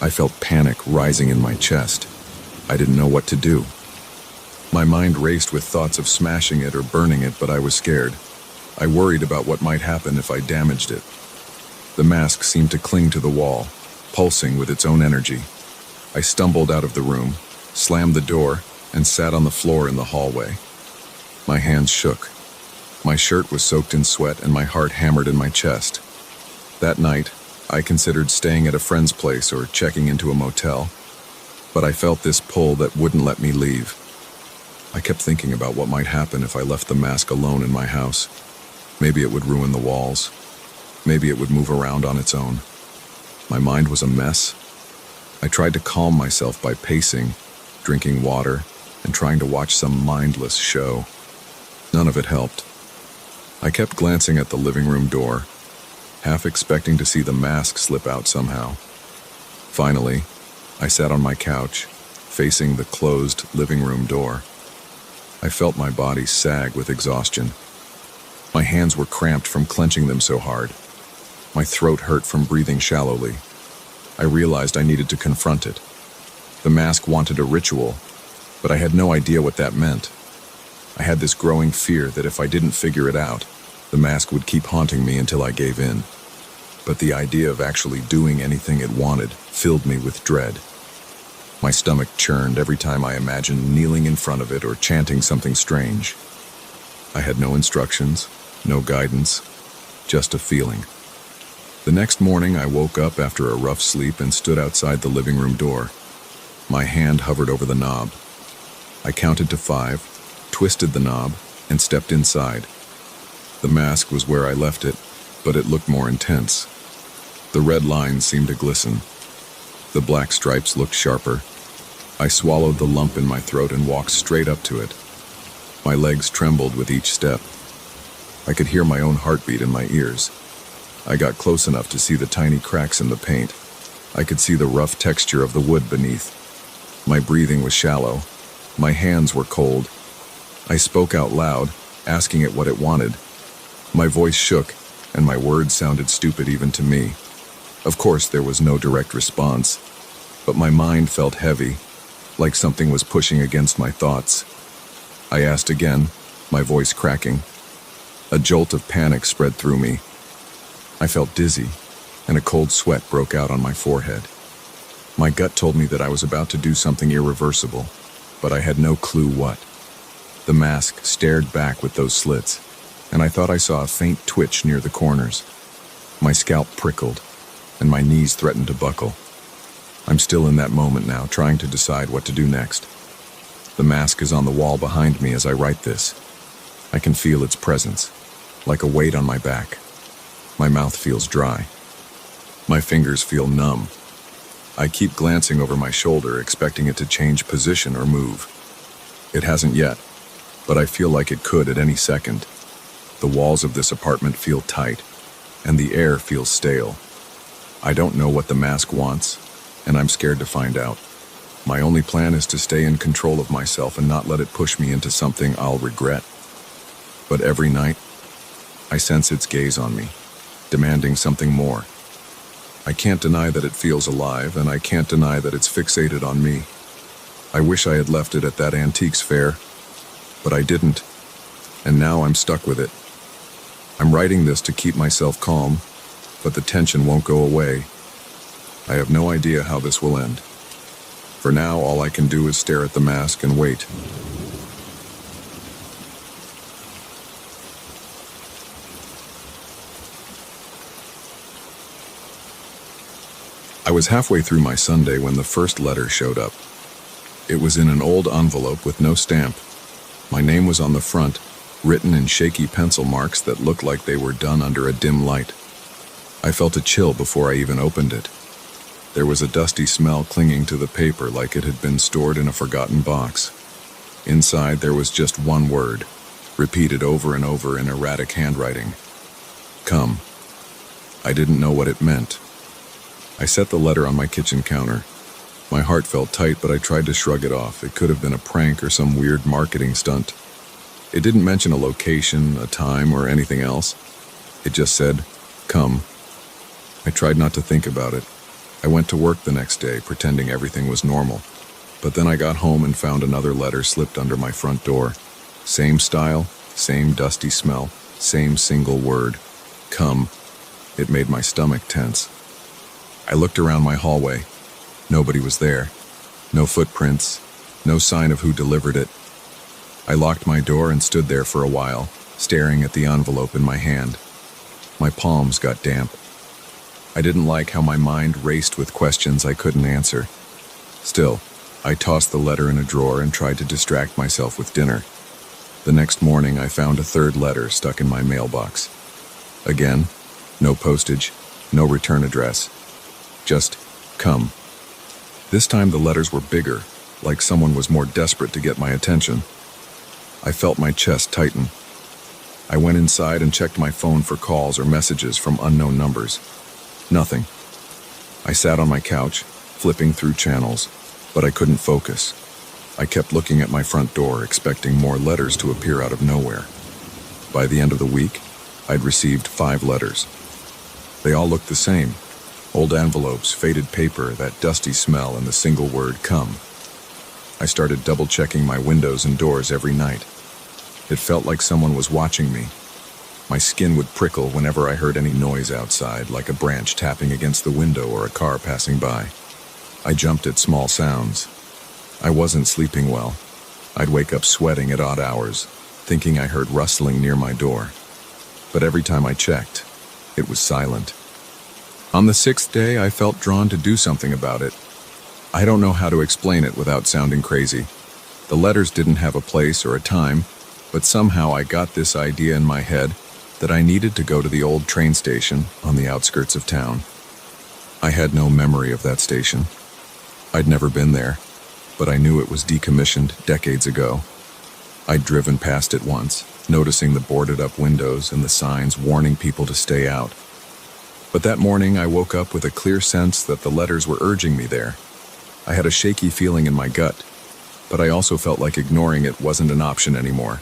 I felt panic rising in my chest. I didn't know what to do. My mind raced with thoughts of smashing it or burning it, but I was scared. I worried about what might happen if I damaged it. The mask seemed to cling to the wall, pulsing with its own energy. I stumbled out of the room, slammed the door, and sat on the floor in the hallway. My hands shook. My shirt was soaked in sweat and my heart hammered in my chest. That night, I considered staying at a friend's place or checking into a motel, but I felt this pull that wouldn't let me leave. I kept thinking about what might happen if I left the mask alone in my house. Maybe it would ruin the walls. Maybe it would move around on its own. My mind was a mess. I tried to calm myself by pacing, drinking water, and trying to watch some mindless show. None of it helped. I kept glancing at the living room door, half expecting to see the mask slip out somehow. Finally, I sat on my couch, facing the closed living room door. I felt my body sag with exhaustion. My hands were cramped from clenching them so hard. My throat hurt from breathing shallowly. I realized I needed to confront it. The mask wanted a ritual, but I had no idea what that meant. I had this growing fear that if I didn't figure it out, the mask would keep haunting me until I gave in. But the idea of actually doing anything it wanted filled me with dread. My stomach churned every time I imagined kneeling in front of it or chanting something strange. I had no instructions, no guidance, just a feeling. The next morning, I woke up after a rough sleep and stood outside the living room door. My hand hovered over the knob. I counted to 5, twisted the knob, and stepped inside. The mask was where I left it, but it looked more intense. The red lines seemed to glisten. The black stripes looked sharper. I swallowed the lump in my throat and walked straight up to it. My legs trembled with each step. I could hear my own heartbeat in my ears. I got close enough to see the tiny cracks in the paint. I could see the rough texture of the wood beneath. My breathing was shallow. My hands were cold. I spoke out loud, asking it what it wanted. My voice shook, and my words sounded stupid even to me. Of course, there was no direct response, but my mind felt heavy, like something was pushing against my thoughts. I asked again, my voice cracking. A jolt of panic spread through me. I felt dizzy, and a cold sweat broke out on my forehead. My gut told me that I was about to do something irreversible, but I had no clue what. The mask stared back with those slits, and I thought I saw a faint twitch near the corners. My scalp prickled, and my knees threatened to buckle. I'm still in that moment now, trying to decide what to do next. The mask is on the wall behind me as I write this. I can feel its presence, like a weight on my back. My mouth feels dry. My fingers feel numb. I keep glancing over my shoulder, expecting it to change position or move. It hasn't yet, but I feel like it could at any second. The walls of this apartment feel tight, and the air feels stale. I don't know what the mask wants, and I'm scared to find out. My only plan is to stay in control of myself and not let it push me into something I'll regret. But every night, I sense its gaze on me, demanding something more. I can't deny that it feels alive, and I can't deny that it's fixated on me. I wish I had left it at that antiques fair, but I didn't, and now I'm stuck with it. I'm writing this to keep myself calm, but the tension won't go away. I have no idea how this will end. For now, all I can do is stare at the mask and wait. I was halfway through my Sunday when the first letter showed up. It was in an old envelope with no stamp. My name was on the front, written in shaky pencil marks that looked like they were done under a dim light. I felt a chill before I even opened it. There was a dusty smell clinging to the paper like it had been stored in a forgotten box. Inside there was just one word, repeated over and over in erratic handwriting. Come. I didn't know what it meant. I set the letter on my kitchen counter. My heart felt tight, but I tried to shrug it off. It could have been a prank or some weird marketing stunt. It didn't mention a location, a time, or anything else. It just said, come. I tried not to think about it. I went to work the next day, pretending everything was normal. But then I got home and found another letter slipped under my front door. Same style, same dusty smell, same single word. Come. It made my stomach tense. I looked around my hallway. Nobody was there. No footprints. No sign of who delivered it. I locked my door and stood there for a while, staring at the envelope in my hand. My palms got damp. I didn't like how my mind raced with questions I couldn't answer. Still, I tossed the letter in a drawer and tried to distract myself with dinner. The next morning, I found a third letter stuck in my mailbox. Again, no postage, no return address. Just, come. This time the letters were bigger, like someone was more desperate to get my attention. I felt my chest tighten. I went inside and checked my phone for calls or messages from unknown numbers. Nothing. I sat on my couch, flipping through channels, but I couldn't focus. I kept looking at my front door, expecting more letters to appear out of nowhere. By the end of the week, I'd received 5 letters. They all looked the same. Old envelopes, faded paper, that dusty smell, and the single word, come. I started double-checking my windows and doors every night. It felt like someone was watching me. My skin would prickle whenever I heard any noise outside, like a branch tapping against the window or a car passing by. I jumped at small sounds. I wasn't sleeping well. I'd wake up sweating at odd hours, thinking I heard rustling near my door. But every time I checked, it was silent. On the 6th day, I felt drawn to do something about it. I don't know how to explain it without sounding crazy. The letters didn't have a place or a time, but somehow I got this idea in my head that I needed to go to the old train station on the outskirts of town. I had no memory of that station. I'd never been there, but I knew it was decommissioned decades ago. I'd driven past it once, noticing the boarded-up windows and the signs warning people to stay out. But that morning, I woke up with a clear sense that the letters were urging me there. I had a shaky feeling in my gut, but I also felt like ignoring it wasn't an option anymore.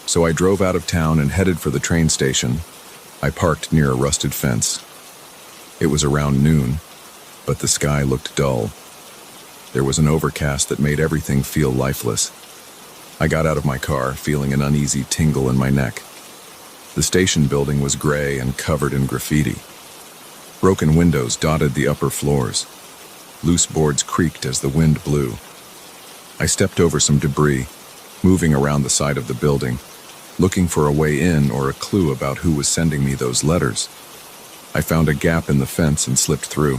So I drove out of town and headed for the train station. I parked near a rusted fence. It was around noon, but the sky looked dull. There was an overcast that made everything feel lifeless. I got out of my car, feeling an uneasy tingle in my neck. The station building was gray and covered in graffiti. Broken windows dotted the upper floors. Loose boards creaked as the wind blew. I stepped over some debris, moving around the side of the building, looking for a way in or a clue about who was sending me those letters. I found a gap in the fence and slipped through.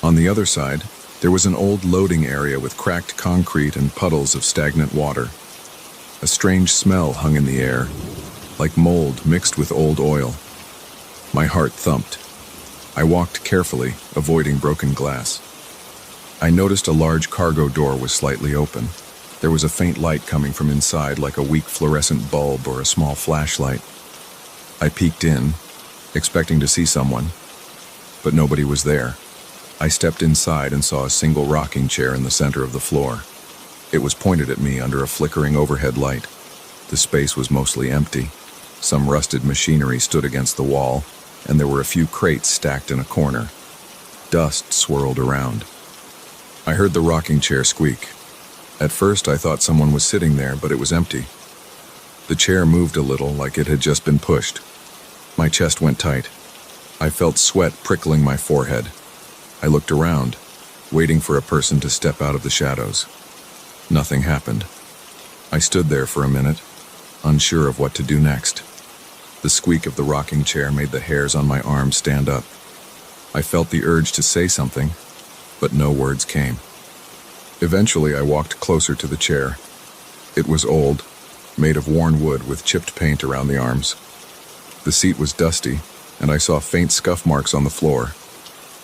On the other side, there was an old loading area with cracked concrete and puddles of stagnant water. A strange smell hung in the air, like mold mixed with old oil. My heart thumped. I walked carefully, avoiding broken glass. I noticed a large cargo door was slightly open. There was a faint light coming from inside, like a weak fluorescent bulb or a small flashlight. I peeked in, expecting to see someone, but nobody was there. I stepped inside and saw a single rocking chair in the center of the floor. It was pointed at me under a flickering overhead light. The space was mostly empty. Some rusted machinery stood against the wall, and there were a few crates stacked in a corner. Dust swirled around. I heard the rocking chair squeak. At first I thought someone was sitting there, but it was empty. The chair moved a little, like it had just been pushed. My chest went tight. I felt sweat prickling my forehead. I looked around, waiting for a person to step out of the shadows. Nothing happened. I stood there for a minute, unsure of what to do next. The squeak of the rocking chair made the hairs on my arms stand up. I felt the urge to say something, but no words came. Eventually, I walked closer to the chair. It was old, made of worn wood with chipped paint around the arms. The seat was dusty, and I saw faint scuff marks on the floor,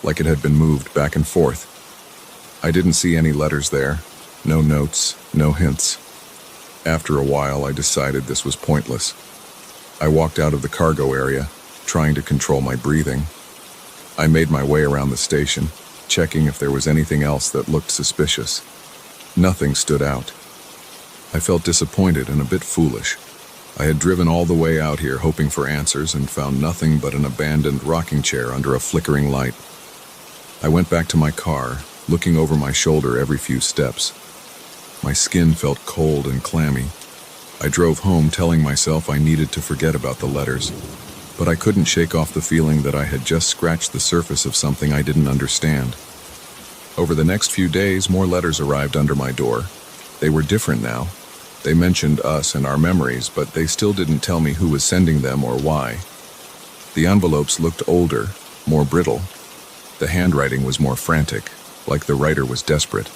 like it had been moved back and forth. I didn't see any letters there, no notes, no hints. After a while, I decided this was pointless. I walked out of the cargo area, trying to control my breathing. I made my way around the station, checking if there was anything else that looked suspicious. Nothing stood out. I felt disappointed and a bit foolish. I had driven all the way out here hoping for answers and found nothing but an abandoned rocking chair under a flickering light. I went back to my car, looking over my shoulder every few steps. My skin felt cold and clammy. I drove home telling myself I needed to forget about the letters, but I couldn't shake off the feeling that I had just scratched the surface of something I didn't understand. Over the next few days, more letters arrived under my door. They were different now. They mentioned us and our memories, but they still didn't tell me who was sending them or why. The envelopes looked older, more brittle. The handwriting was more frantic, like the writer was desperate.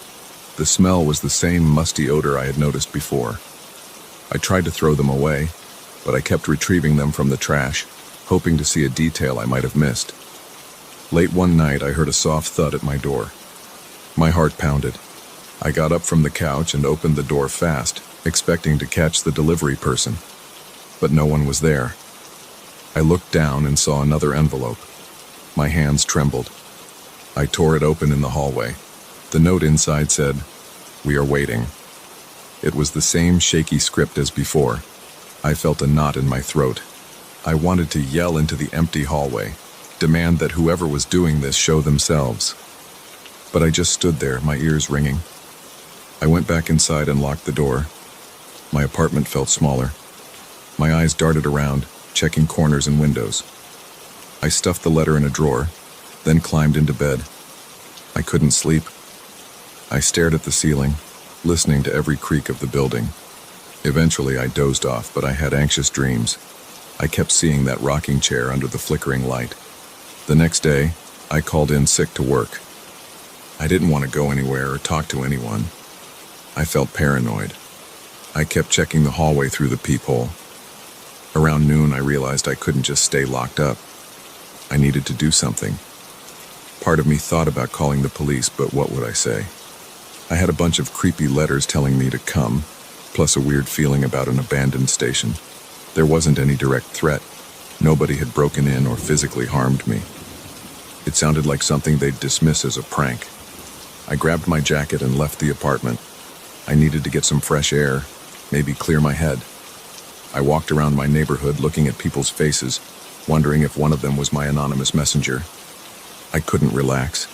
The smell was the same musty odor I had noticed before. I tried to throw them away, but I kept retrieving them from the trash, hoping to see a detail I might have missed. Late one night, I heard a soft thud at my door. My heart pounded. I got up from the couch and opened the door fast, expecting to catch the delivery person. But no one was there. I looked down and saw another envelope. My hands trembled. I tore it open in the hallway. The note inside said, "We are waiting." It was the same shaky script as before. I felt a knot in my throat. I wanted to yell into the empty hallway, demand that whoever was doing this show themselves. But I just stood there, my ears ringing. I went back inside and locked the door. My apartment felt smaller. My eyes darted around, checking corners and windows. I stuffed the letter in a drawer, then climbed into bed. I couldn't sleep. I stared at the ceiling, listening to every creak of the building. Eventually, I dozed off, but I had anxious dreams. I kept seeing that rocking chair under the flickering light. The next day, I called in sick to work. I didn't want to go anywhere or talk to anyone. I felt paranoid. I kept checking the hallway through the peephole. Around noon, I realized I couldn't just stay locked up. I needed to do something. Part of me thought about calling the police, but what would I say? I had a bunch of creepy letters telling me to come, plus a weird feeling about an abandoned station. There wasn't any direct threat. Nobody had broken in or physically harmed me. It sounded like something they'd dismiss as a prank. I grabbed my jacket and left the apartment. I needed to get some fresh air, maybe clear my head. I walked around my neighborhood looking at people's faces, wondering if one of them was my anonymous messenger. I couldn't relax.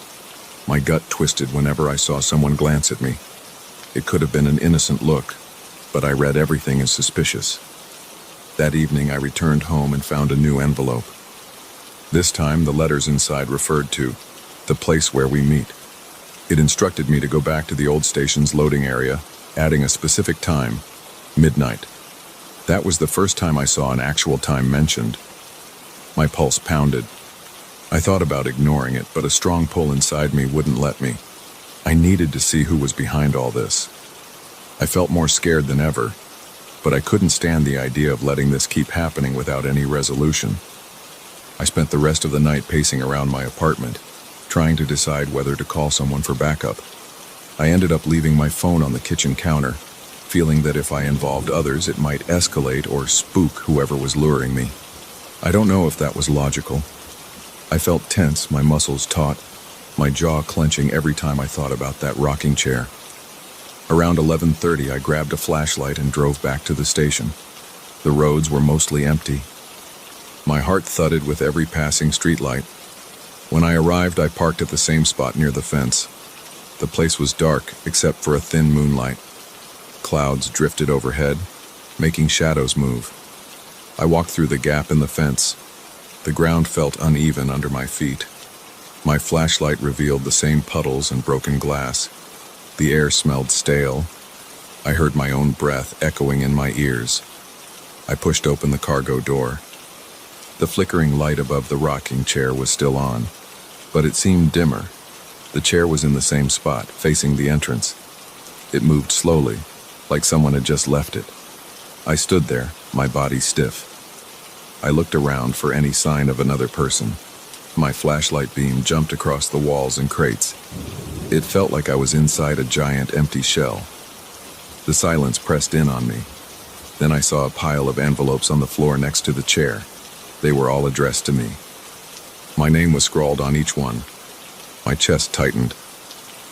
My gut twisted whenever I saw someone glance at me. It could have been an innocent look, but I read everything as suspicious. That evening, I returned home and found a new envelope. This time, the letters inside referred to the place where we meet. It instructed me to go back to the old station's loading area, adding a specific time, midnight. That was the first time I saw an actual time mentioned. My pulse pounded. I thought about ignoring it, but a strong pull inside me wouldn't let me. I needed to see who was behind all this. I felt more scared than ever, but I couldn't stand the idea of letting this keep happening without any resolution. I spent the rest of the night pacing around my apartment, trying to decide whether to call someone for backup. I ended up leaving my phone on the kitchen counter, feeling that if I involved others, it might escalate or spook whoever was luring me. I don't know if that was logical. I felt tense, my muscles taut, my jaw clenching every time I thought about that rocking chair. Around 11:30, I grabbed a flashlight and drove back to the station. The roads were mostly empty. My heart thudded with every passing streetlight. When I arrived, I parked at the same spot near the fence. The place was dark, except for a thin moonlight. Clouds drifted overhead, making shadows move. I walked through the gap in the fence. The ground felt uneven under my feet. My flashlight revealed the same puddles and broken glass. The air smelled stale. I heard my own breath echoing in my ears. I pushed open the cargo door. The flickering light above the rocking chair was still on, but it seemed dimmer. The chair was in the same spot, facing the entrance. It moved slowly, like someone had just left it. I stood there, my body stiff. I looked around for any sign of another person. My flashlight beam jumped across the walls and crates. It felt like I was inside a giant empty shell. The silence pressed in on me. Then I saw a pile of envelopes on the floor next to the chair. They were all addressed to me. My name was scrawled on each one. My chest tightened.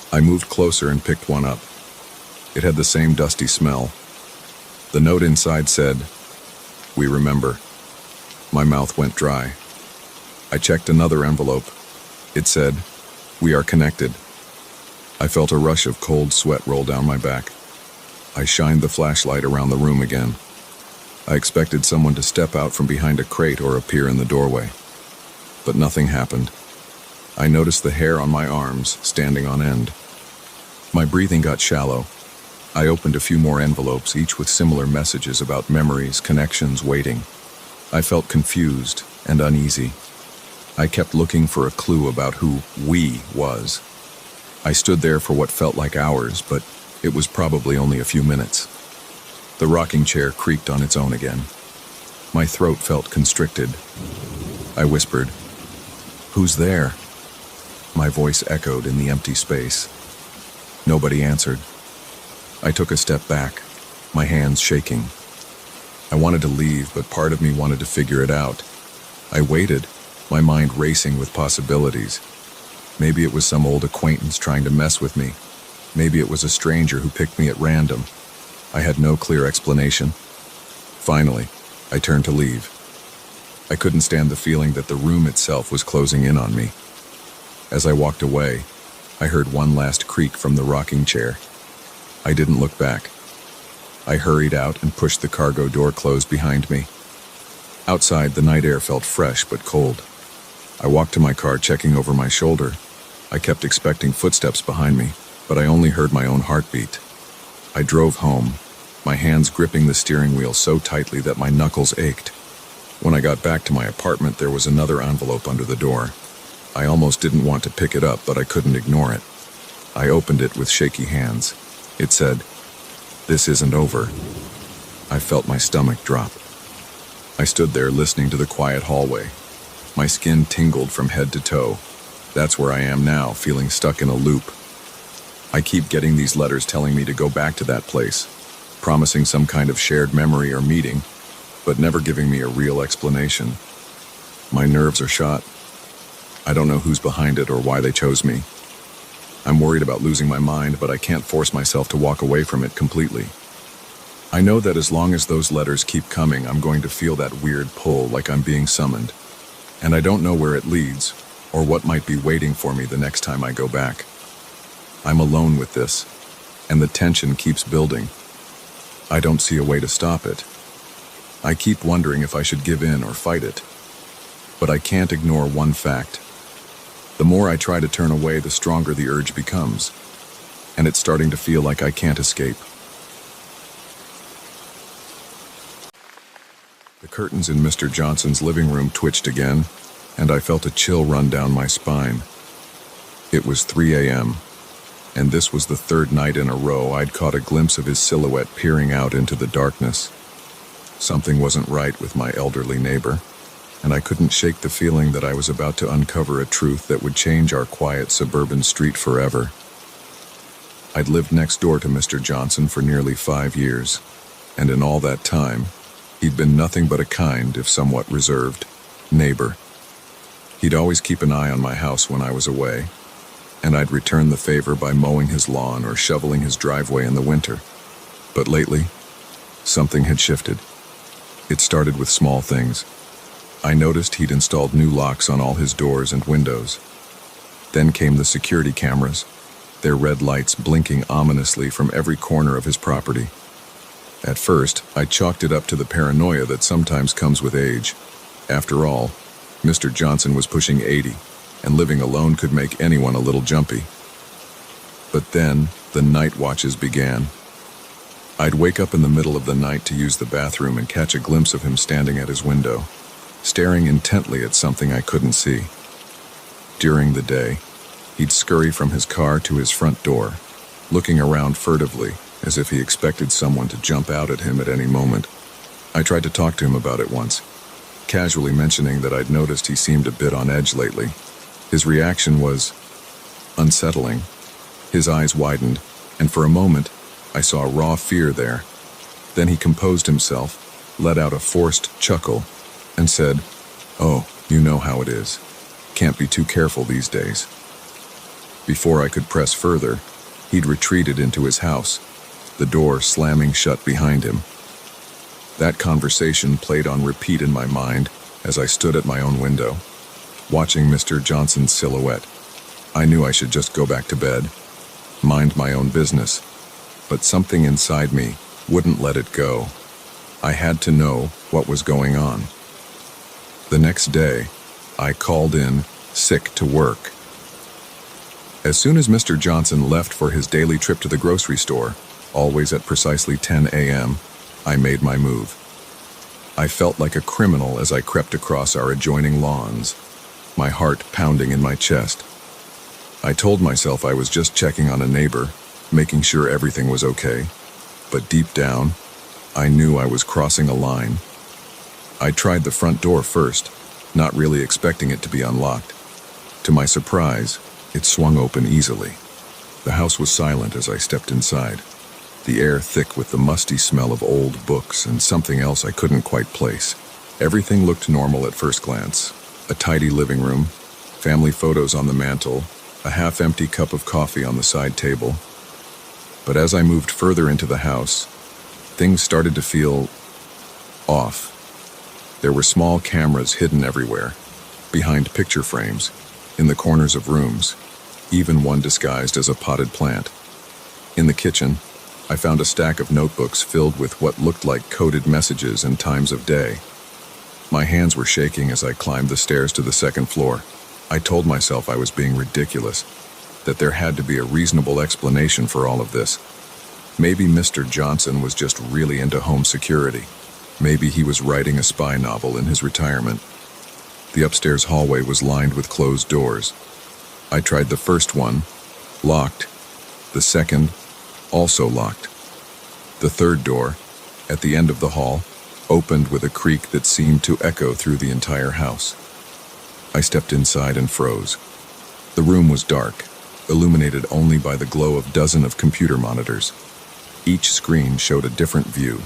I moved closer and picked one up. It had the same dusty smell. The note inside said, "We remember." My mouth went dry. I checked another envelope. It said, "We are connected." I felt a rush of cold sweat roll down my back. I shined the flashlight around the room again. I expected someone to step out from behind a crate or appear in the doorway. But nothing happened. I noticed the hair on my arms standing on end. My breathing got shallow. I opened a few more envelopes, each with similar messages about memories, connections, waiting. I felt confused and uneasy. I kept looking for a clue about who "we" was. I stood there for what felt like hours, but it was probably only a few minutes. The rocking chair creaked on its own again. My throat felt constricted. I whispered, "Who's there?" My voice echoed in the empty space. Nobody answered. I took a step back, my hands shaking. I wanted to leave, but part of me wanted to figure it out. I waited, my mind racing with possibilities. Maybe it was some old acquaintance trying to mess with me. Maybe it was a stranger who picked me at random. I had no clear explanation. Finally, I turned to leave. I couldn't stand the feeling that the room itself was closing in on me. As I walked away, I heard one last creak from the rocking chair. I didn't look back. I hurried out and pushed the cargo door closed behind me. Outside, the night air felt fresh but cold. I walked to my car, checking over my shoulder. I kept expecting footsteps behind me, but I only heard my own heartbeat. I drove home, my hands gripping the steering wheel so tightly that my knuckles ached. When I got back to my apartment, there was another envelope under the door. I almost didn't want to pick it up, but I couldn't ignore it. I opened it with shaky hands. It said, "This isn't over." I felt my stomach drop. I stood there listening to the quiet hallway. My skin tingled from head to toe. That's where I am now, feeling stuck in a loop. I keep getting these letters telling me to go back to that place, promising some kind of shared memory or meeting, but never giving me a real explanation. My nerves are shot. I don't know who's behind it or why they chose me. I'm worried about losing my mind, but I can't force myself to walk away from it completely. I know that as long as those letters keep coming, I'm going to feel that weird pull, like I'm being summoned. And I don't know where it leads, or what might be waiting for me the next time I go back. I'm alone with this, and the tension keeps building. I don't see a way to stop it. I keep wondering if I should give in or fight it. But I can't ignore one fact. The more I try to turn away, the stronger the urge becomes, and it's starting to feel like I can't escape. The curtains in Mr. Johnson's living room twitched again, and I felt a chill run down my spine. It was 3 a.m., and this was the third night in a row I'd caught a glimpse of his silhouette peering out into the darkness. Something wasn't right with my elderly neighbor, and I couldn't shake the feeling that I was about to uncover a truth that would change our quiet suburban street forever. I'd lived next door to Mr. Johnson for nearly 5 years, and in all that time, he'd been nothing but a kind, if somewhat reserved, neighbor. He'd always keep an eye on my house when I was away, and I'd return the favor by mowing his lawn or shoveling his driveway in the winter. But lately, something had shifted. It started with small things. I noticed he'd installed new locks on all his doors and windows. Then came the security cameras, their red lights blinking ominously from every corner of his property. At first, I chalked it up to the paranoia that sometimes comes with age. After all, Mr. Johnson was pushing 80, and living alone could make anyone a little jumpy. But then, the night watches began. I'd wake up in the middle of the night to use the bathroom and catch a glimpse of him standing at his window, staring intently at something I couldn't see. During the day, he'd scurry from his car to his front door, looking around furtively, as if he expected someone to jump out at him at any moment. I tried to talk to him about it once, casually mentioning that I'd noticed he seemed a bit on edge lately. His reaction was unsettling. His eyes widened, and for a moment, I saw raw fear there. Then he composed himself, let out a forced chuckle, and said, "Oh, you know how it is. Can't be too careful these days." Before I could press further, he'd retreated into his house, the door slamming shut behind him. That conversation played on repeat in my mind as I stood at my own window, watching Mr. Johnson's silhouette. I knew I should just go back to bed, mind my own business, but something inside me wouldn't let it go. I had to know what was going on. The next day, I called in sick to work. As soon as Mr. Johnson left for his daily trip to the grocery store, always at precisely 10 a.m., I made my move. I felt like a criminal as I crept across our adjoining lawns, my heart pounding in my chest. I told myself I was just checking on a neighbor, making sure everything was okay, but deep down, I knew I was crossing a line. I tried the front door first, not really expecting it to be unlocked. To my surprise, it swung open easily. The house was silent as I stepped inside, the air thick with the musty smell of old books and something else I couldn't quite place. Everything looked normal at first glance. A tidy living room, family photos on the mantel, a half-empty cup of coffee on the side table. But as I moved further into the house, things started to feel off. There were small cameras hidden everywhere, behind picture frames, in the corners of rooms, even one disguised as a potted plant. In the kitchen, I found a stack of notebooks filled with what looked like coded messages and times of day. My hands were shaking as I climbed the stairs to the second floor. I told myself I was being ridiculous, that there had to be a reasonable explanation for all of this. Maybe Mr. Johnson was just really into home security. Maybe he was writing a spy novel in his retirement. The upstairs hallway was lined with closed doors. I tried the first one, locked. The second, also locked. The third door, at the end of the hall, opened with a creak that seemed to echo through the entire house. I stepped inside and froze. The room was dark, illuminated only by the glow of dozens of computer monitors. Each screen showed a different view.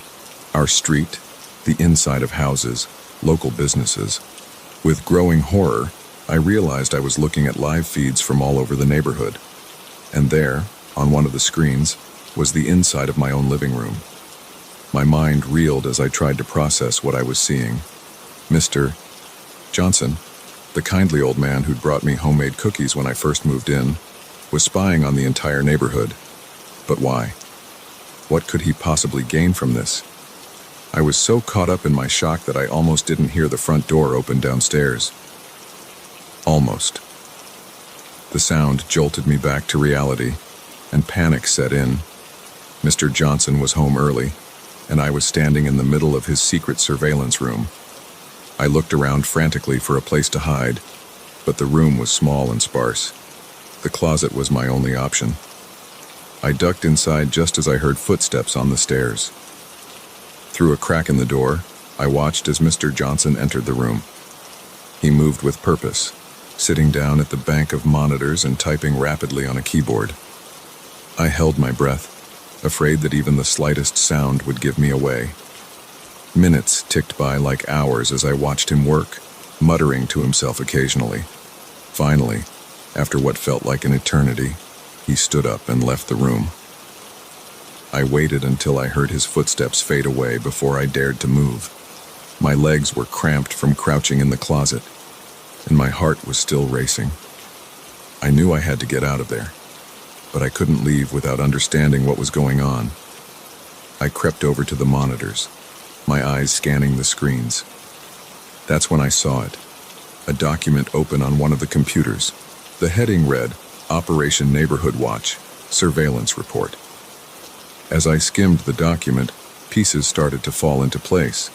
Our street, the inside of houses, local businesses. With growing horror, I realized I was looking at live feeds from all over the neighborhood. And there, on one of the screens, was the inside of my own living room. My mind reeled as I tried to process what I was seeing. "Mr. Johnson, The kindly old man who'd brought me homemade cookies when I first moved in was spying on the entire neighborhood. But why? What could he possibly gain from this? I was so caught up in my shock that I almost didn't hear the front door open downstairs. Almost. The sound jolted me back to reality, and panic set in. Mr. Johnson was home early, and I was standing in the middle of his secret surveillance room. I looked around frantically for a place to hide, but the room was small and sparse. The closet was my only option. I ducked inside just as I heard footsteps on the stairs. Through a crack in the door, I watched as Mr. Johnson entered the room. He moved with purpose, sitting down at the bank of monitors and typing rapidly on a keyboard. I held my breath, afraid that even the slightest sound would give me away. Minutes ticked by like hours as I watched him work, muttering to himself occasionally. Finally, after what felt like an eternity, he stood up and left the room. I waited until I heard his footsteps fade away before I dared to move. My legs were cramped from crouching in the closet, and my heart was still racing. I knew I had to get out of there, but I couldn't leave without understanding what was going on. I crept over to the monitors, my eyes scanning the screens. That's when I saw it. A document open on one of the computers. The heading read, Operation Neighborhood Watch, Surveillance Report. As I skimmed the document, pieces started to fall into place.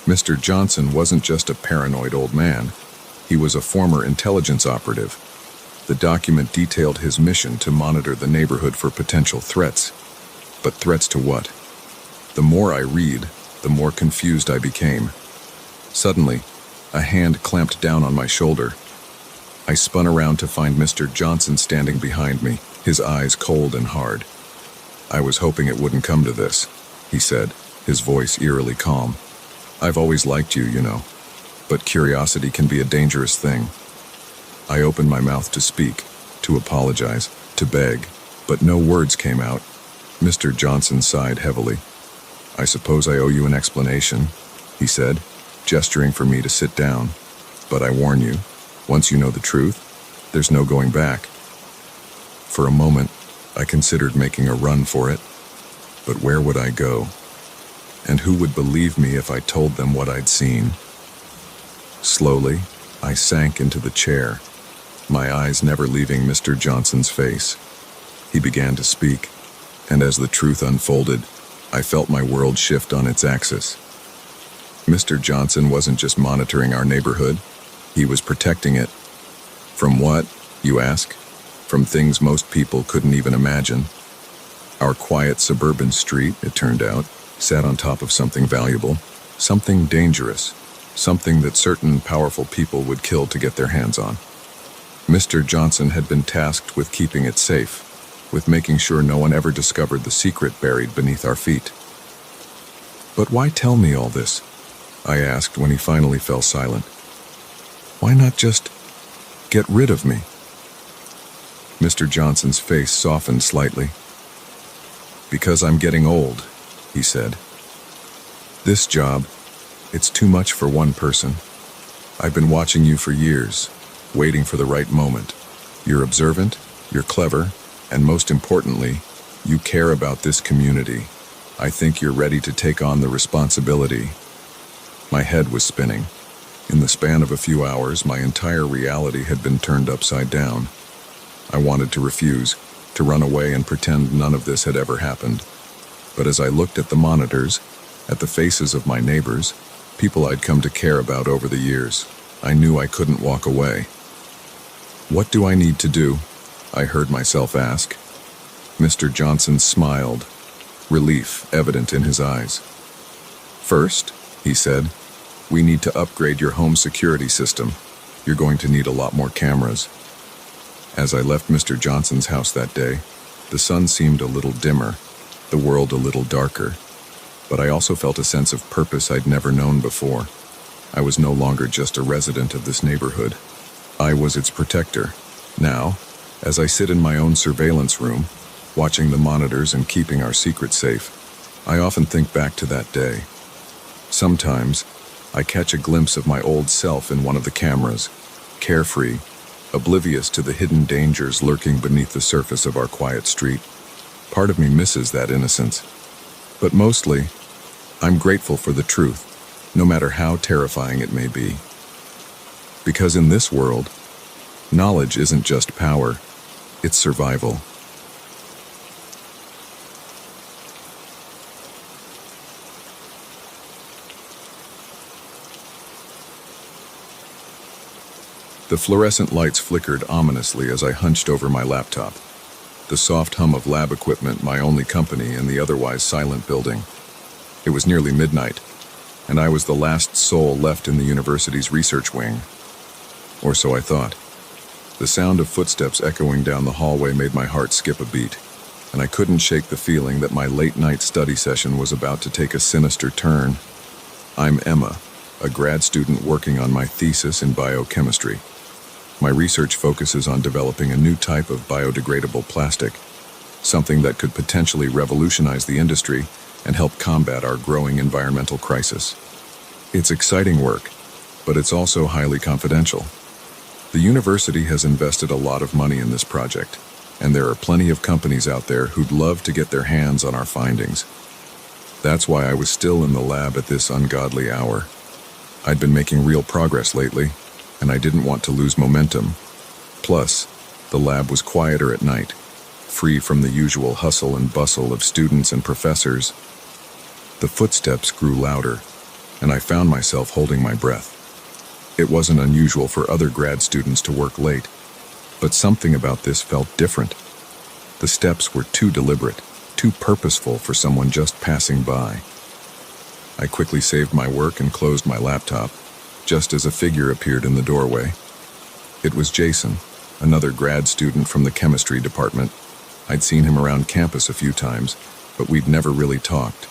Mr. Johnson wasn't just a paranoid old man. He was a former intelligence operative. The document detailed his mission to monitor the neighborhood for potential threats. But threats to what? The more I read, the more confused I became. Suddenly, a hand clamped down on my shoulder. I spun around to find Mr. Johnson standing behind me, his eyes cold and hard. "I was hoping it wouldn't come to this," he said, his voice eerily calm. "I've always liked you, you know, but curiosity can be a dangerous thing." I opened my mouth to speak, to apologize, to beg, but no words came out. Mr. Johnson sighed heavily. "I suppose I owe you an explanation," he said, gesturing for me to sit down. "But I warn you, once you know the truth, there's no going back." For a moment, I considered making a run for it. But where would I go? And who would believe me if I told them what I'd seen? Slowly, I sank into the chair, my eyes never leaving Mr. Johnson's face. He began to speak, and as the truth unfolded, I felt my world shift on its axis. Mr. Johnson wasn't just monitoring our neighborhood, he was protecting it. From what, you ask? From things most people couldn't even imagine. Our quiet suburban street, it turned out, sat on top of something valuable, something dangerous, something that certain powerful people would kill to get their hands on. Mr. Johnson had been tasked with keeping it safe, with making sure no one ever discovered the secret buried beneath our feet. "But why tell me all this?" I asked when he finally fell silent. "Why not just get rid of me?" Mr. Johnson's face softened slightly. "Because I'm getting old," he said. "This job, it's too much for one person. I've been watching you for years, waiting for the right moment. You're observant, you're clever, and most importantly, you care about this community. I think you're ready to take on the responsibility." My head was spinning. In the span of a few hours, my entire reality had been turned upside down. I wanted to refuse, to run away and pretend none of this had ever happened. But as I looked at the monitors, at the faces of my neighbors, people I'd come to care about over the years, I knew I couldn't walk away. "What do I need to do?" I heard myself ask. Mr. Johnson smiled, relief evident in his eyes. "First," he said, "we need to upgrade your home security system. You're going to need a lot more cameras." As I left Mr. Johnson's house that day, the sun seemed a little dimmer, the world a little darker, but I also felt a sense of purpose I'd never known before. I was no longer just a resident of this neighborhood. I was its protector. Now, as I sit in my own surveillance room, watching the monitors and keeping our secret safe, I often think back to that day. Sometimes, I catch a glimpse of my old self in one of the cameras, carefree, oblivious to the hidden dangers lurking beneath the surface of our quiet street. Part of me misses that innocence. But mostly, I'm grateful for the truth, no matter how terrifying it may be. Because in this world, knowledge isn't just power, it's survival. The fluorescent lights flickered ominously as I hunched over my laptop. The soft hum of lab equipment, my only company in the otherwise silent building. It was nearly midnight, and I was the last soul left in the university's research wing. Or so I thought. The sound of footsteps echoing down the hallway made my heart skip a beat, and I couldn't shake the feeling that my late-night study session was about to take a sinister turn. I'm Emma, a grad student working on my thesis in biochemistry. My research focuses on developing a new type of biodegradable plastic, something that could potentially revolutionize the industry and help combat our growing environmental crisis. It's exciting work, but it's also highly confidential. The university has invested a lot of money in this project, and there are plenty of companies out there who'd love to get their hands on our findings. That's why I was still in the lab at this ungodly hour. I'd been making real progress lately, and I didn't want to lose momentum. Plus, the lab was quieter at night, free from the usual hustle and bustle of students and professors. The footsteps grew louder, and I found myself holding my breath. It wasn't unusual for other grad students to work late, but something about this felt different. The steps were too deliberate, too purposeful for someone just passing by. I quickly saved my work and closed my laptop, just as a figure appeared in the doorway. It was Jason, another grad student from the chemistry department. I'd seen him around campus a few times, but we'd never really talked.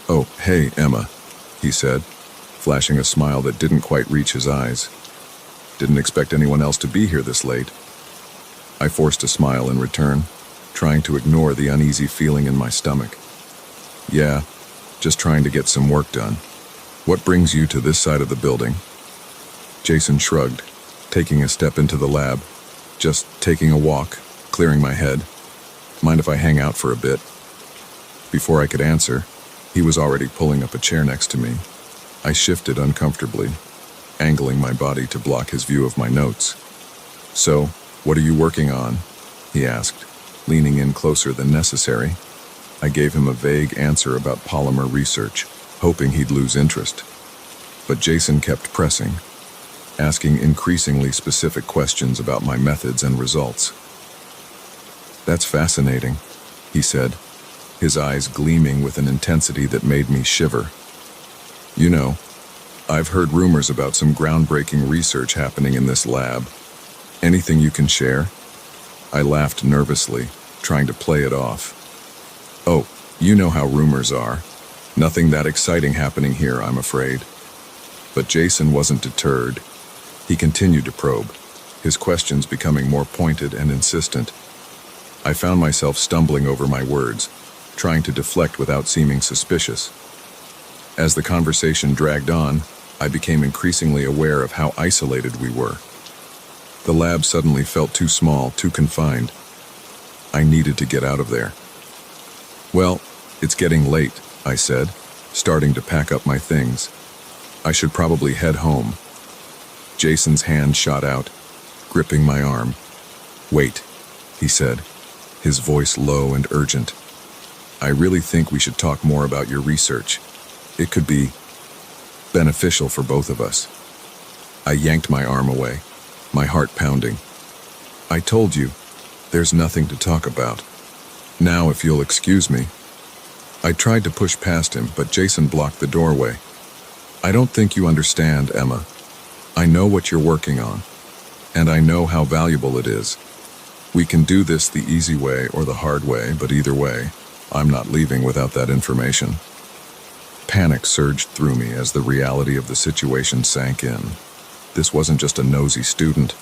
"Oh, hey, Emma," he said, flashing a smile that didn't quite reach his eyes. "Didn't expect anyone else to be here this late." I forced a smile in return, trying to ignore the uneasy feeling in my stomach. "Yeah, just trying to get some work done. What brings you to this side of the building?" Jason shrugged, taking a step into the lab. "Just taking a walk, clearing my head. Mind if I hang out for a bit?" Before I could answer, he was already pulling up a chair next to me. I shifted uncomfortably, angling my body to block his view of my notes. "So, what are you working on?" he asked, leaning in closer than necessary. I gave him a vague answer about polymer research, hoping he'd lose interest. But Jason kept pressing, asking increasingly specific questions about my methods and results. "That's fascinating," he said, his eyes gleaming with an intensity that made me shiver. "You know, I've heard rumors about some groundbreaking research happening in this lab. Anything you can share?" I laughed nervously, trying to play it off. "Oh, you know how rumors are. Nothing that exciting happening here, I'm afraid." But Jason wasn't deterred. He continued to probe, his questions becoming more pointed and insistent. I found myself stumbling over my words, trying to deflect without seeming suspicious. As the conversation dragged on, I became increasingly aware of how isolated we were. The lab suddenly felt too small, too confined. I needed to get out of there. "Well, it's getting late," I said, starting to pack up my things. "I should probably head home." Jason's hand shot out, gripping my arm. "Wait," he said, his voice low and urgent. "I really think we should talk more about your research. It could be beneficial for both of us." I yanked my arm away, my heart pounding. "I told you, there's nothing to talk about. Now, if you'll excuse me." I tried to push past him, but Jason blocked the doorway. "I don't think you understand, Emma. I know what you're working on, and I know how valuable it is. We can do this the easy way or the hard way, but either way, I'm not leaving without that information." Panic surged through me as the reality of the situation sank in. This wasn't just a nosy student.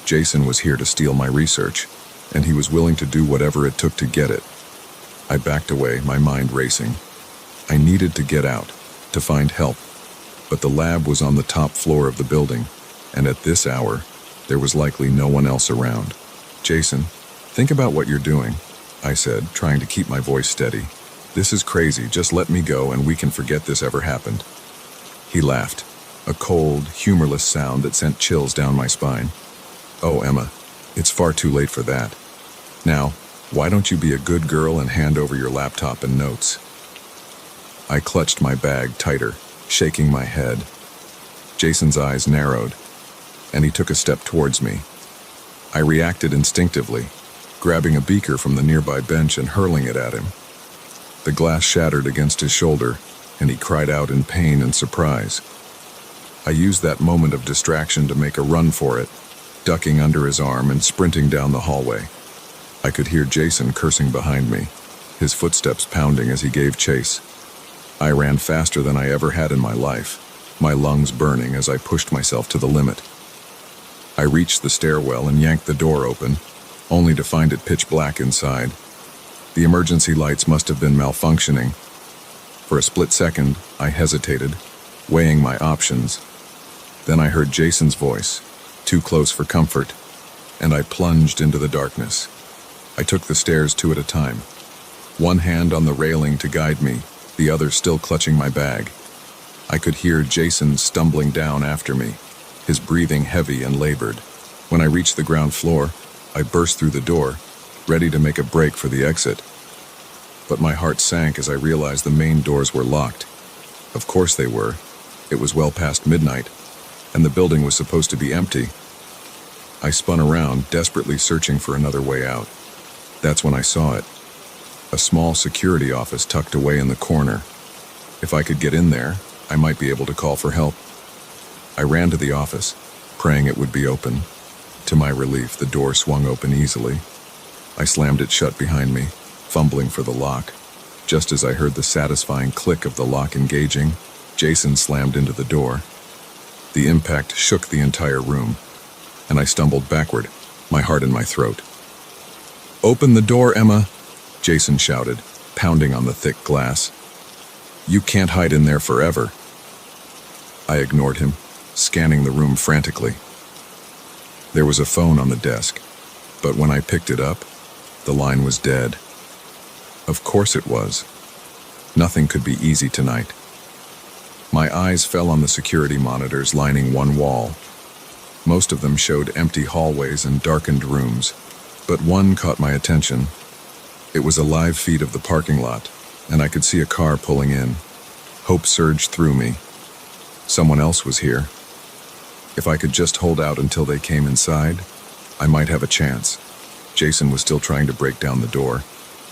Jason was here to steal my research, and he was willing to do whatever it took to get it. I backed away, my mind racing. I needed to get out, to find help, but the lab was on the top floor of the building, and at this hour, there was likely no one else around. "Jason, think about what you're doing," I said, trying to keep my voice steady. "This is crazy, just let me go and we can forget this ever happened." He laughed, a cold, humorless sound that sent chills down my spine. "Oh, Emma, it's far too late for that. Now, why don't you be a good girl and hand over your laptop and notes?" I clutched my bag tighter, shaking my head. Jason's eyes narrowed, and he took a step towards me. I reacted instinctively, grabbing a beaker from the nearby bench and hurling it at him. The glass shattered against his shoulder, and he cried out in pain and surprise. I used that moment of distraction to make a run for it, ducking under his arm and sprinting down the hallway. I could hear Jason cursing behind me, his footsteps pounding as he gave chase. I ran faster than I ever had in my life, my lungs burning as I pushed myself to the limit. I reached the stairwell and yanked the door open, only to find it pitch black inside. The emergency lights must have been malfunctioning. For a split second, I hesitated, weighing my options. Then I heard Jason's voice, too close for comfort, and I plunged into the darkness. I took the stairs two at a time, one hand on the railing to guide me, the other still clutching my bag. I could hear Jason stumbling down after me, his breathing heavy and labored. When I reached the ground floor, I burst through the door, ready to make a break for the exit. But my heart sank as I realized the main doors were locked. Of course they were. It was well past midnight, and the building was supposed to be empty. I spun around, desperately searching for another way out. That's when I saw it. A small security office tucked away in the corner. If I could get in there, I might be able to call for help. I ran to the office, praying it would be open. To my relief, the door swung open easily. I slammed it shut behind me, fumbling for the lock. Just as I heard the satisfying click of the lock engaging, Jason slammed into the door. The impact shook the entire room, and I stumbled backward, my heart in my throat. "Open the door, Emma," Jason shouted, pounding on the thick glass. "You can't hide in there forever." I ignored him, scanning the room frantically. There was a phone on the desk, but when I picked it up, the line was dead. Of course it was. Nothing could be easy tonight. My eyes fell on the security monitors lining one wall. Most of them showed empty hallways and darkened rooms, but one caught my attention. It was a live feed of the parking lot, and I could see a car pulling in. Hope surged through me. Someone else was here. If I could just hold out until they came inside, I might have a chance. Jason was still trying to break down the door,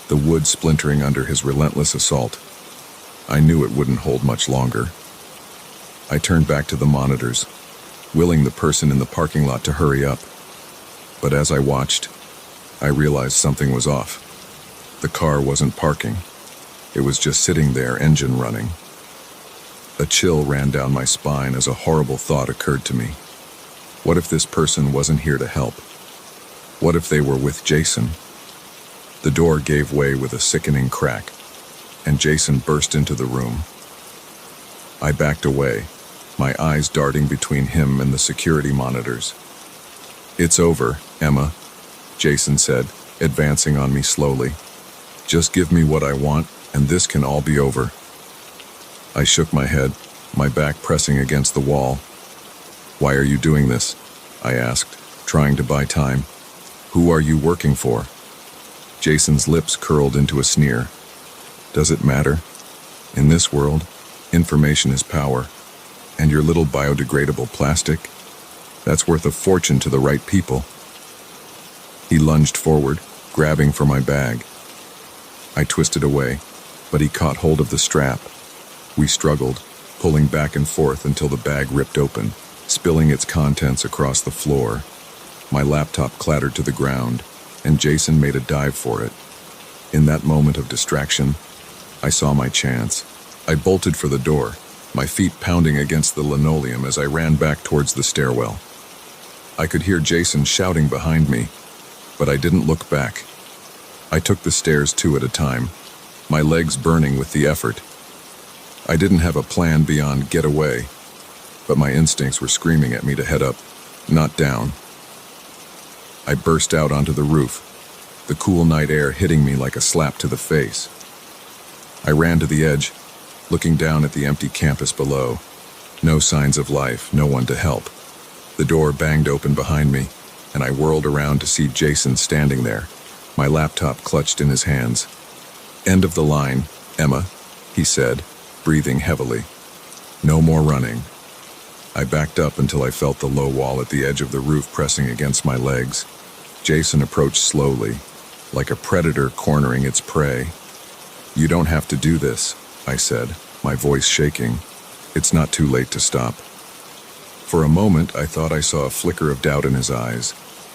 the wood splintering under his relentless assault. I knew it wouldn't hold much longer. I turned back to the monitors, willing the person in the parking lot to hurry up. But as I watched, I realized something was off. The car wasn't parking. It was just sitting there, engine running. A chill ran down my spine as a horrible thought occurred to me. What if this person wasn't here to help? What if they were with Jason? The door gave way with a sickening crack, and Jason burst into the room. I backed away, my eyes darting between him and the security monitors. "It's over, Emma," Jason said, advancing on me slowly. "Just give me what I want, and this can all be over." I shook my head, my back pressing against the wall. "Why are you doing this?" I asked, trying to buy time. "Who are you working for?" Jason's lips curled into a sneer. "Does it matter? In this world, information is power, and your little biodegradable plastic, that's worth a fortune to the right people." He lunged forward, grabbing for my bag. I twisted away, but he caught hold of the strap. We struggled, pulling back and forth until the bag ripped open, spilling its contents across the floor. My laptop clattered to the ground, and Jason made a dive for it. In that moment of distraction, I saw my chance. I bolted for the door, my feet pounding against the linoleum as I ran back towards the stairwell. I could hear Jason shouting behind me, but I didn't look back. I took the stairs two at a time, my legs burning with the effort. I didn't have a plan beyond get away. but my instincts were screaming at me to head up, not down. I burst out onto the roof, the cool night air hitting me like a slap to the face. I ran to the edge, looking down at the empty campus below. No signs of life, no one to help. The door banged open behind me, and I whirled around to see Jason standing there, my laptop clutched in his hands. "End of the line, Emma," he said, breathing heavily. "No more running." I backed up until I felt the low wall at the edge of the roof pressing against my legs. Jason approached slowly, like a predator cornering its prey. "You don't have to do this," I said, my voice shaking. "It's not too late to stop." For a moment, I thought I saw a flicker of doubt in his eyes,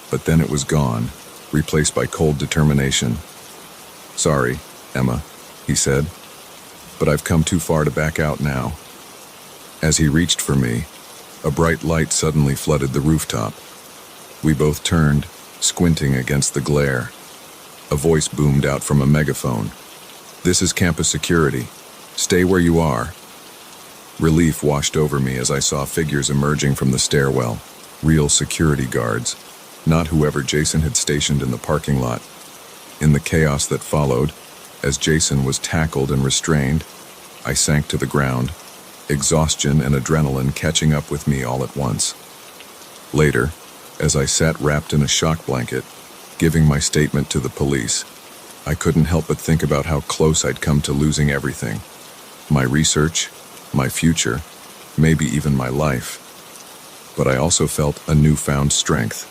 but then it was gone, replaced by cold determination. "Sorry, Emma," he said, "but I've come too far to back out now." As he reached for me, a bright light suddenly flooded the rooftop. We both turned, squinting against the glare. A voice boomed out from a megaphone. "This is campus security. Stay where you are." Relief washed over me as I saw figures emerging from the stairwell, real security guards, not whoever Jason had stationed in the parking lot. In the chaos that followed, as Jason was tackled and restrained, I sank to the ground, exhaustion and adrenaline catching up with me all at once. Later, as I sat wrapped in a shock blanket, giving my statement to the police, I couldn't help but think about how close I'd come to losing everything. My research, my future, maybe even my life. But I also felt a newfound strength.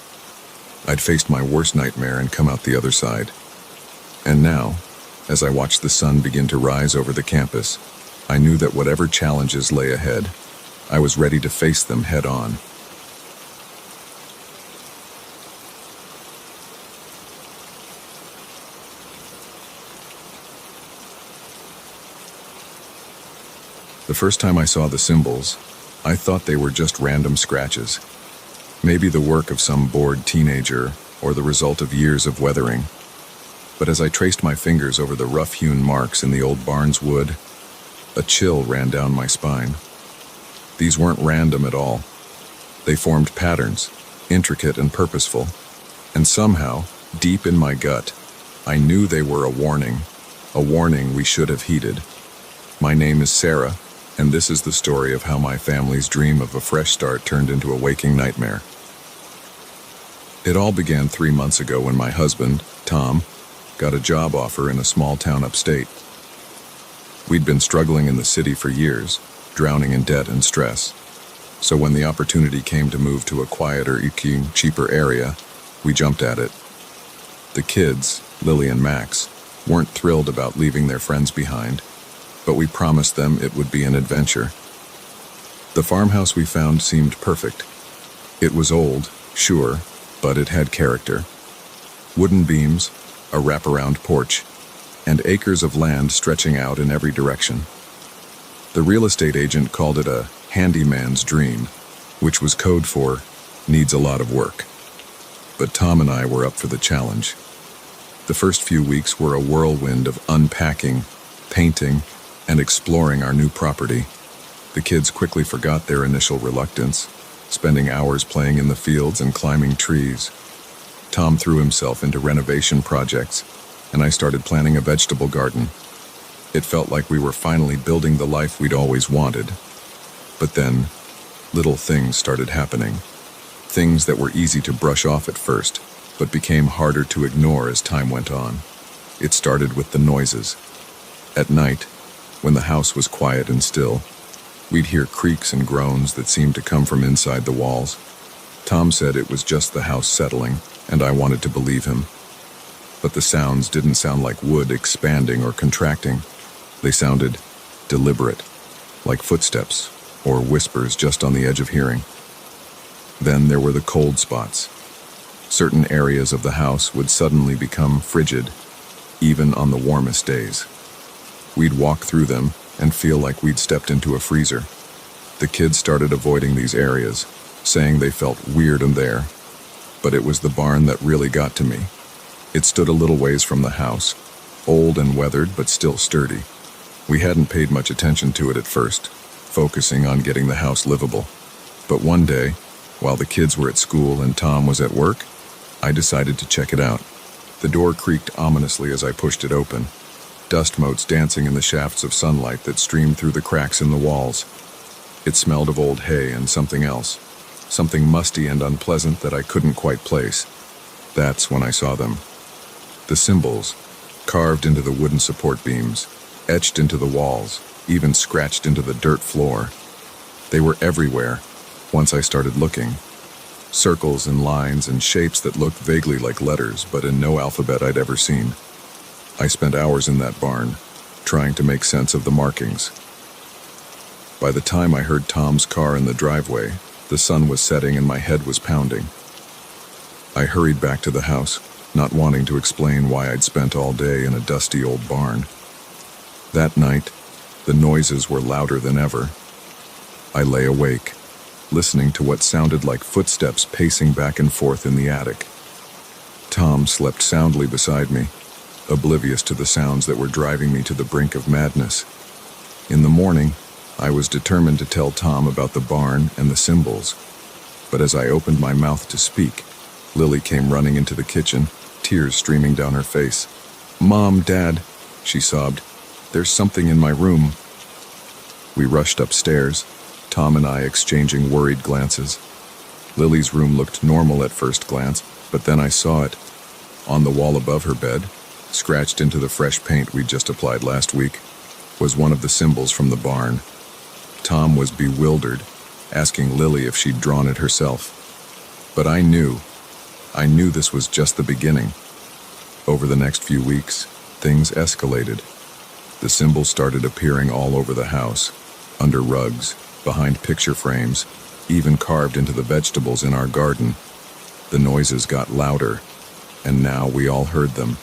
I'd faced my worst nightmare and come out the other side. And now, as I watched the sun begin to rise over the campus, I knew that whatever challenges lay ahead, I was ready to face them head on. The first time I saw the symbols, I thought they were just random scratches. Maybe the work of some bored teenager or the result of years of weathering. But as I traced my fingers over the rough-hewn marks in the old barn's wood, a chill ran down my spine. These weren't random at all. They formed patterns, intricate and purposeful. And somehow, deep in my gut, I knew they were a warning we should have heeded. My name is Sarah, and this is the story of how my family's dream of a fresh start turned into a waking nightmare. It all began 3 months ago when my husband, Tom, got a job offer in a small town upstate. We'd been struggling in the city for years, drowning in debt and stress. So when the opportunity came to move to a quieter, cheaper area, we jumped at it. The kids, Lily and Max, weren't thrilled about leaving their friends behind, but we promised them it would be an adventure. The farmhouse we found seemed perfect. It was old, sure, but it had character. Wooden beams, a wraparound porch, and acres of land stretching out in every direction. The real estate agent called it a handyman's dream, which was code for needs a lot of work. But Tom and I were up for the challenge. The first few weeks were a whirlwind of unpacking, painting, and exploring our new property. The kids quickly forgot their initial reluctance, spending hours playing in the fields and climbing trees. Tom threw himself into renovation projects, and I started planning a vegetable garden. It felt like we were finally building the life we'd always wanted. But then, little things started happening. Things that were easy to brush off at first, but became harder to ignore as time went on. It started with the noises. At night, when the house was quiet and still, we'd hear creaks and groans that seemed to come from inside the walls. Tom said it was just the house settling, and I wanted to believe him. But the sounds didn't sound like wood expanding or contracting. They sounded deliberate, like footsteps or whispers just on the edge of hearing. Then there were the cold spots. Certain areas of the house would suddenly become frigid, even on the warmest days. We'd walk through them and feel like we'd stepped into a freezer. The kids started avoiding these areas, saying they felt weird in there. But it was the barn that really got to me. It stood a little ways from the house, old and weathered but still sturdy. We hadn't paid much attention to it at first, focusing on getting the house livable. But one day, while the kids were at school and Tom was at work, I decided to check it out. The door creaked ominously as I pushed it open, dust motes dancing in the shafts of sunlight that streamed through the cracks in the walls. It smelled of old hay and something else, something musty and unpleasant that I couldn't quite place. That's when I saw them. The symbols, carved into the wooden support beams, etched into the walls, even scratched into the dirt floor. They were everywhere, once I started looking. Circles and lines and shapes that looked vaguely like letters, but in no alphabet I'd ever seen. I spent hours in that barn, trying to make sense of the markings. By the time I heard Tom's car in the driveway, the sun was setting and my head was pounding. I hurried back to the house, not wanting to explain why I'd spent all day in a dusty old barn. That night, the noises were louder than ever. I lay awake, listening to what sounded like footsteps pacing back and forth in the attic. Tom slept soundly beside me, oblivious to the sounds that were driving me to the brink of madness. In the morning, I was determined to tell Tom about the barn and the symbols. But as I opened my mouth to speak, Lily came running into the kitchen, tears streaming down her face. "Mom, Dad," she sobbed, "there's something in my room." We rushed upstairs, Tom and I exchanging worried glances. Lily's room looked normal at first glance, but then I saw it. On the wall above her bed, scratched into the fresh paint we'd just applied last week, was one of the symbols from the barn. Tom was bewildered, asking Lily if she'd drawn it herself. But I knew this was just the beginning. Over the next few weeks, things escalated. The symbols started appearing all over the house, under rugs, behind picture frames, even carved into the vegetables in our garden. The noises got louder, and now we all heard them.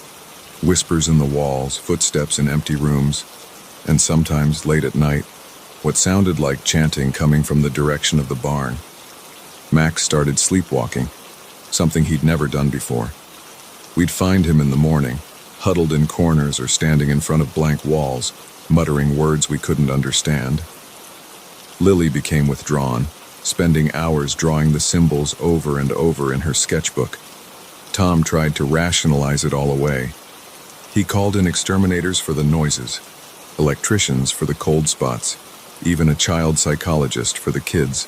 Whispers in the walls, footsteps in empty rooms, and sometimes late at night, what sounded like chanting coming from the direction of the barn. Max started sleepwalking, something he'd never done before. We'd find him in the morning, huddled in corners or standing in front of blank walls, muttering words we couldn't understand. Lily became withdrawn, spending hours drawing the symbols over and over in her sketchbook. Tom tried to rationalize it all away. He called in exterminators for the noises, electricians for the cold spots, even a child psychologist for the kids.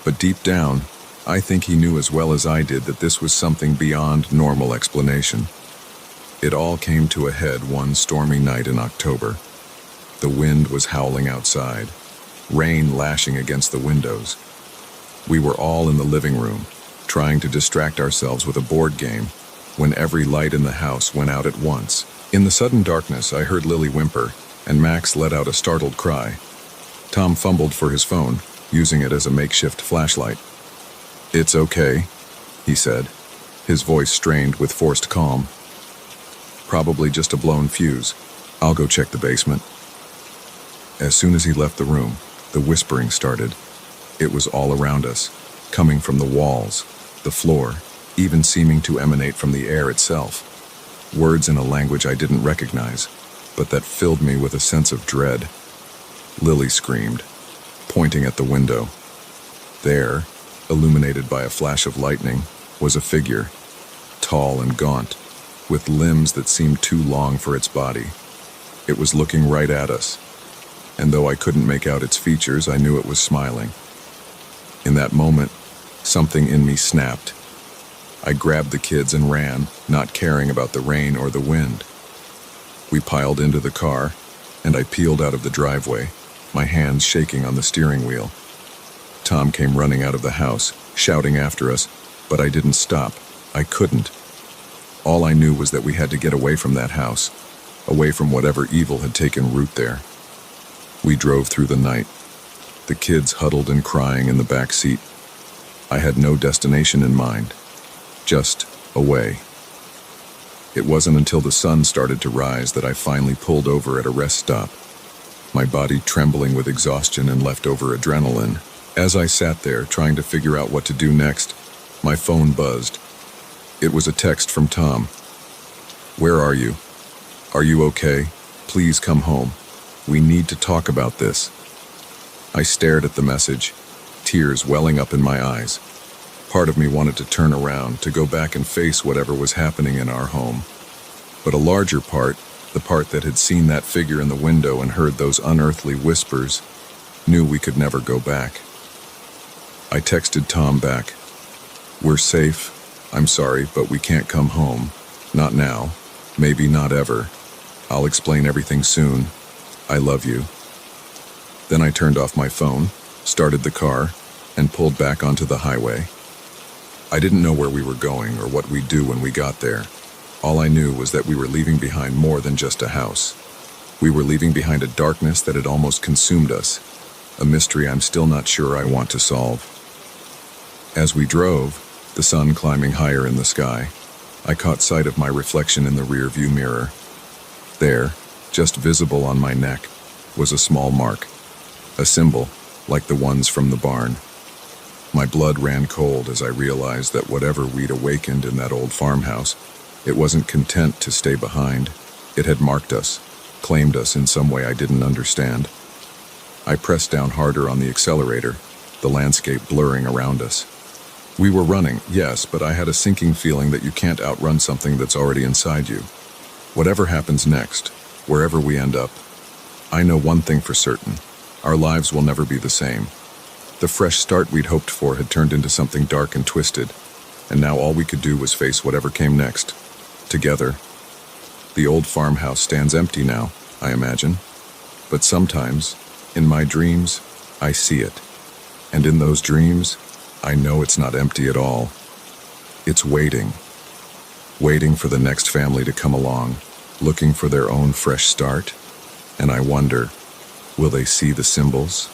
But deep down, I think he knew as well as I did that this was something beyond normal explanation. It all came to a head one stormy night in October. The wind was howling outside, rain lashing against the windows. We were all in the living room, trying to distract ourselves with a board game, when every light in the house went out at once. In the sudden darkness, I heard Lily whimper, and Max let out a startled cry. Tom fumbled for his phone, using it as a makeshift flashlight. "It's okay," he said, his voice strained with forced calm. "Probably just a blown fuse. I'll go check the basement." As soon as he left the room, the whispering started. It was all around us, coming from the walls, the floor, even seeming to emanate from the air itself. Words in a language I didn't recognize, but that filled me with a sense of dread. Lily screamed, pointing at the window. There, illuminated by a flash of lightning, was a figure, tall and gaunt, with limbs that seemed too long for its body. It was looking right at us, and though I couldn't make out its features, I knew it was smiling. In that moment, something in me snapped. I grabbed the kids and ran, not caring about the rain or the wind. We piled into the car, and I peeled out of the driveway, my hands shaking on the steering wheel. Tom came running out of the house, shouting after us, but I didn't stop. I couldn't. All I knew was that we had to get away from that house, away from whatever evil had taken root there. We drove through the night, the kids huddled and crying in the back seat. I had no destination in mind, just away. It wasn't until the sun started to rise that I finally pulled over at a rest stop, my body trembling with exhaustion and leftover adrenaline. As I sat there trying to figure out what to do next, my phone buzzed. It was a text from Tom. "Where are you? Are you okay? Please come home. We need to talk about this." I stared at the message, tears welling up in my eyes. Part of me wanted to turn around, to go back and face whatever was happening in our home. But a larger part, the part that had seen that figure in the window and heard those unearthly whispers, knew we could never go back. I texted Tom back. "We're safe. I'm sorry, but we can't come home. Not now. Maybe not ever. I'll explain everything soon. I love you." Then I turned off my phone, started the car, and pulled back onto the highway. I didn't know where we were going or what we'd do when we got there. All I knew was that we were leaving behind more than just a house. We were leaving behind a darkness that had almost consumed us, a mystery I'm still not sure I want to solve. As we drove, the sun climbing higher in the sky, I caught sight of my reflection in the rear-view mirror. There, just visible on my neck, was a small mark, a symbol like the ones from the barn. My blood ran cold as I realized that whatever we'd awakened in that old farmhouse, it wasn't content to stay behind. It had marked us, claimed us in some way I didn't understand. I pressed down harder on the accelerator, the landscape blurring around us. We were running, yes, but I had a sinking feeling that you can't outrun something that's already inside you. Whatever happens next, wherever we end up, I know one thing for certain: our lives will never be the same. The fresh start we'd hoped for had turned into something dark and twisted, and now all we could do was face whatever came next, together. The old farmhouse stands empty now, I imagine, but sometimes, in my dreams, I see it. And in those dreams, I know it's not empty at all. It's waiting for the next family to come along, looking for their own fresh start. And I wonder, will they see the symbols?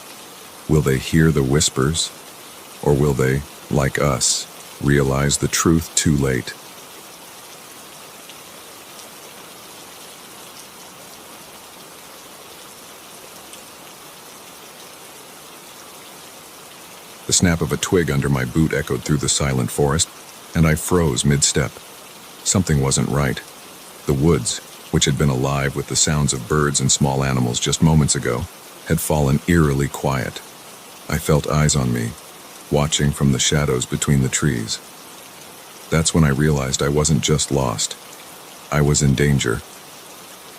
Will they hear the whispers? Or will they, like us, realize the truth too late? The snap of a twig under my boot echoed through the silent forest, and I froze mid-step. Something wasn't right. The woods, which had been alive with the sounds of birds and small animals just moments ago, had fallen eerily quiet. I felt eyes on me, watching from the shadows between the trees. That's when I realized I wasn't just lost. I was in danger.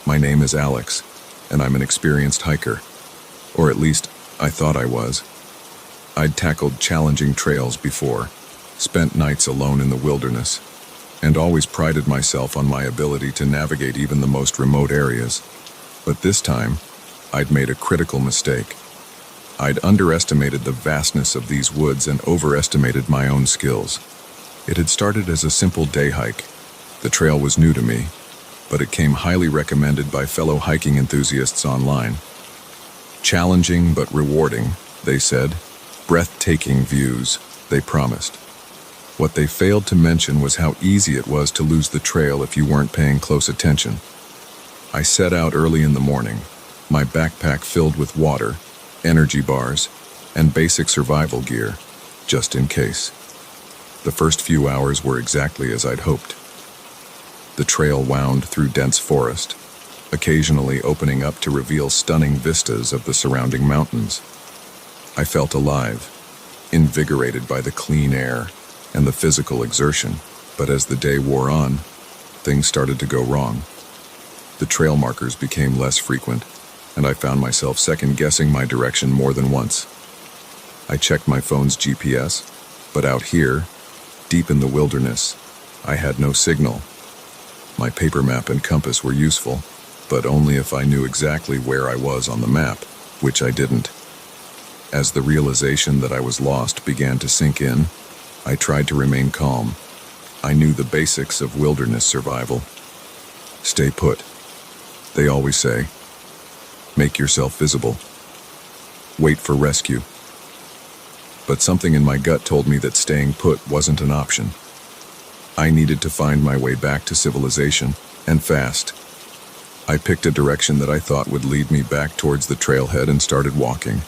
My name is Alex, and I'm an experienced hiker. Or at least, I thought I was. I'd tackled challenging trails before, spent nights alone in the wilderness, and always prided myself on my ability to navigate even the most remote areas. But this time, I'd made a critical mistake. I'd underestimated the vastness of these woods and overestimated my own skills. It had started as a simple day hike. The trail was new to me, but it came highly recommended by fellow hiking enthusiasts online. Challenging but rewarding, they said. Breathtaking views, they promised. What they failed to mention was how easy it was to lose the trail if you weren't paying close attention. I set out early in the morning, my backpack filled with water, energy bars, and basic survival gear, just in case. The first few hours were exactly as I'd hoped. The trail wound through dense forest, occasionally opening up to reveal stunning vistas of the surrounding mountains. I felt alive, invigorated by the clean air and the physical exertion, but as the day wore on, things started to go wrong. The trail markers became less frequent, and I found myself second-guessing my direction more than once. I checked my phone's GPS, but out here, deep in the wilderness, I had no signal. My paper map and compass were useful, but only if I knew exactly where I was on the map, which I didn't. As the realization that I was lost began to sink in, I tried to remain calm. I knew the basics of wilderness survival. Stay put, they always say. Make yourself visible. Wait for rescue. But something in my gut told me that staying put wasn't an option. I needed to find my way back to civilization, and fast. I picked a direction that I thought would lead me back towards the trailhead and started walking.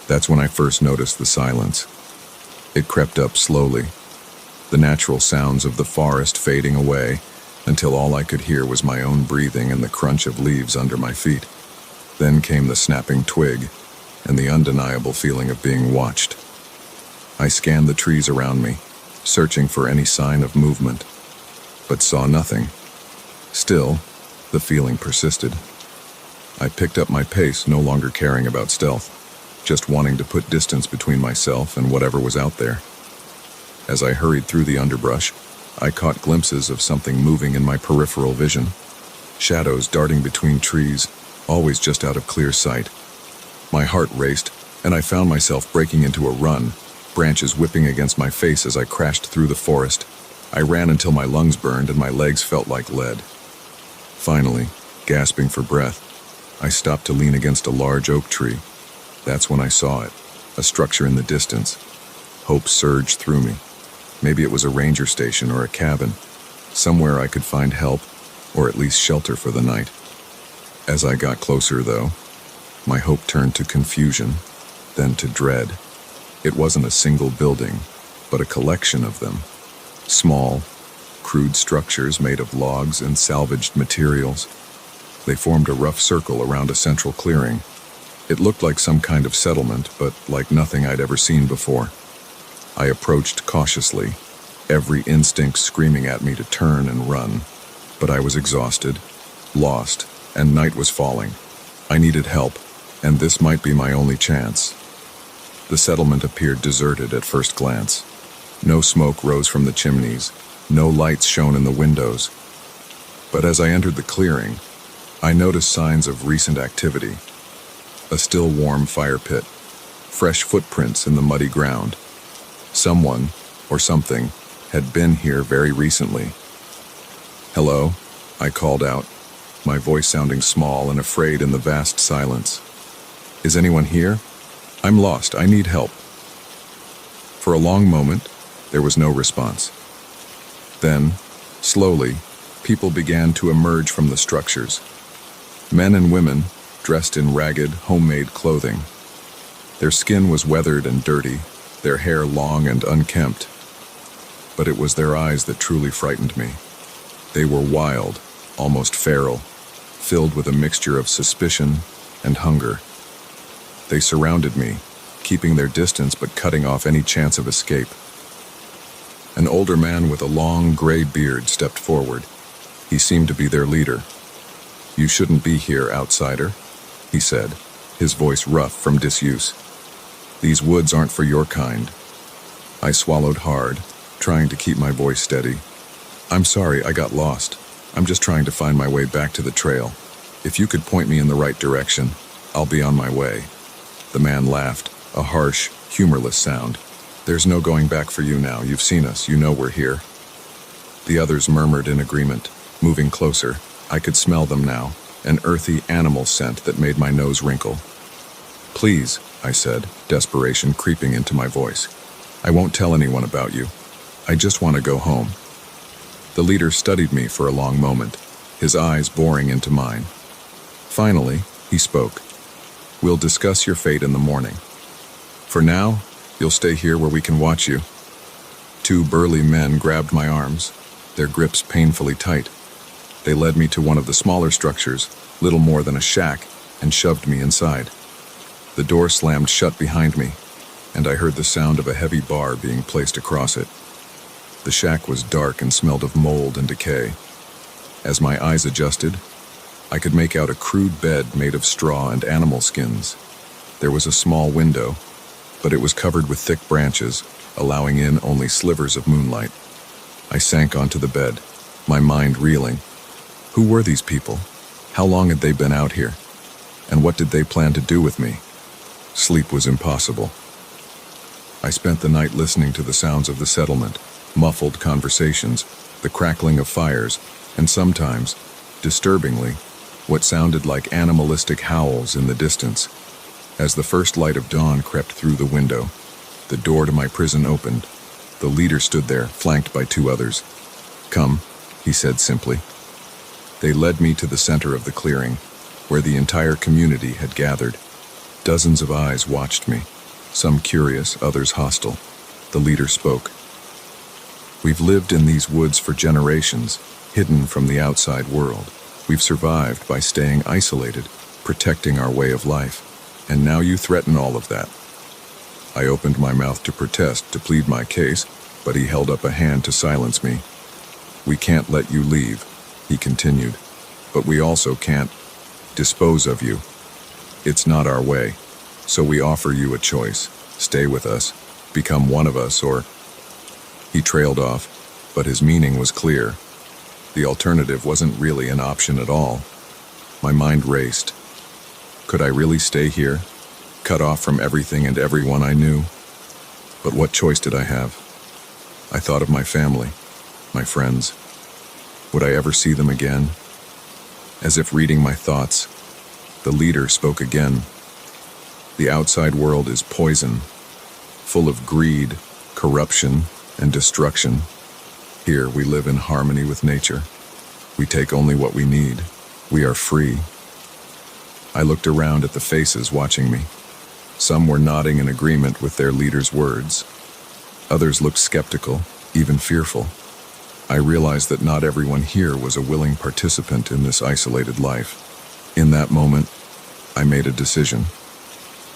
That's when I first noticed the silence. It crept up slowly, the natural sounds of the forest fading away until all I could hear was my own breathing and the crunch of leaves under my feet. Then came the snapping twig and the undeniable feeling of being watched. I scanned the trees around me, searching for any sign of movement, but saw nothing. Still, the feeling persisted. I picked up my pace, no longer caring about stealth, just wanting to put distance between myself and whatever was out there. As I hurried through the underbrush, I caught glimpses of something moving in my peripheral vision. Shadows darting between trees, always just out of clear sight. My heart raced, and I found myself breaking into a run, branches whipping against my face as I crashed through the forest. I ran until my lungs burned and my legs felt like lead. Finally, gasping for breath, I stopped to lean against a large oak tree. That's when I saw it, a structure in the distance. Hope surged through me. Maybe it was a ranger station or a cabin, somewhere I could find help, or at least shelter for the night. As I got closer, though, my hope turned to confusion, then to dread. It wasn't a single building, but a collection of them. Small, crude structures made of logs and salvaged materials. They formed a rough circle around a central clearing. It looked like some kind of settlement, but like nothing I'd ever seen before. I approached cautiously, every instinct screaming at me to turn and run. But I was exhausted, lost, and night was falling. I needed help, and this might be my only chance. The settlement appeared deserted at first glance. No smoke rose from the chimneys, no lights shone in the windows. But as I entered the clearing, I noticed signs of recent activity. A still warm fire pit, fresh footprints in the muddy ground. Someone, or something, had been here very recently. "Hello," I called out, my voice sounding small and afraid in the vast silence. "Is anyone here? I'm lost, I need help." For a long moment, there was no response. Then, slowly, people began to emerge from the structures. Men and women, dressed in ragged, homemade clothing. Their skin was weathered and dirty, their hair long and unkempt. But it was their eyes that truly frightened me. They were wild, almost feral, filled with a mixture of suspicion and hunger. They surrounded me, keeping their distance but cutting off any chance of escape. An older man with a long, gray beard stepped forward. He seemed to be their leader. "You shouldn't be here, outsider," he said, his voice rough from disuse. "These woods aren't for your kind." I swallowed hard, trying to keep my voice steady. "I'm sorry, I got lost. I'm just trying to find my way back to the trail. If you could point me in the right direction, I'll be on my way." The man laughed, a harsh, humorless sound. "There's no going back for you now. You've seen us. You know we're here." The others murmured in agreement, moving closer. I could smell them now, an earthy animal scent that made my nose wrinkle. "Please," I said, desperation creeping into my voice. "I won't tell anyone about you. I just want to go home." The leader studied me for a long moment, his eyes boring into mine. Finally, he spoke. "We'll discuss your fate in the morning. For now, you'll stay here where we can watch you." Two burly men grabbed my arms, their grips painfully tight. They led me to one of the smaller structures, little more than a shack, and shoved me inside. The door slammed shut behind me, and I heard the sound of a heavy bar being placed across it. The shack was dark and smelled of mold and decay. As my eyes adjusted, I could make out a crude bed made of straw and animal skins. There was a small window, but it was covered with thick branches, allowing in only slivers of moonlight. I sank onto the bed, my mind reeling. Who were these people? How long had they been out here? And what did they plan to do with me? Sleep was impossible. I spent the night listening to the sounds of the settlement, muffled conversations, the crackling of fires, and sometimes, disturbingly, what sounded like animalistic howls in the distance. As the first light of dawn crept through the window, the door to my prison opened. The leader stood there, flanked by two others. "Come," he said simply. They led me to the center of the clearing, where the entire community had gathered. Dozens of eyes watched me, some curious, others hostile. The leader spoke. "We've lived in these woods for generations, hidden from the outside world. We've survived by staying isolated, protecting our way of life. And now you threaten all of that." I opened my mouth to protest, to plead my case, but he held up a hand to silence me. "We can't let you leave," he continued, "but we also can't dispose of you. It's not our way. So we offer you a choice. Stay with us, become one of us, or—" He trailed off, but his meaning was clear. The alternative wasn't really an option at all. My mind raced. Could I really stay here, cut off from everything and everyone I knew? But what choice did I have? I thought of my family, my friends. Would I ever see them again? As if reading my thoughts, the leader spoke again. "The outside world is poison, full of greed, corruption, and destruction. Here we live in harmony with nature. We take only what we need. We are free." I looked around at the faces watching me. Some were nodding in agreement with their leader's words. Others looked skeptical, even fearful. I realized that not everyone here was a willing participant in this isolated life. In that moment, I made a decision.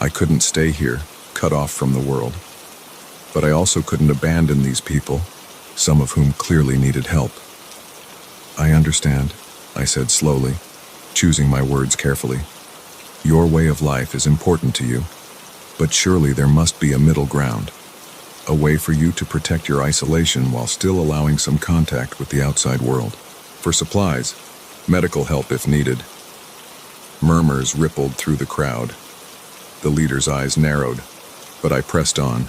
I couldn't stay here, cut off from the world. But I also couldn't abandon these people, some of whom clearly needed help. "I understand," I said slowly, choosing my words carefully. "Your way of life is important to you, but surely there must be a middle ground. A way for you to protect your isolation while still allowing some contact with the outside world. For supplies, medical help if needed." Murmurs rippled through the crowd. The leader's eyes narrowed, but I pressed on.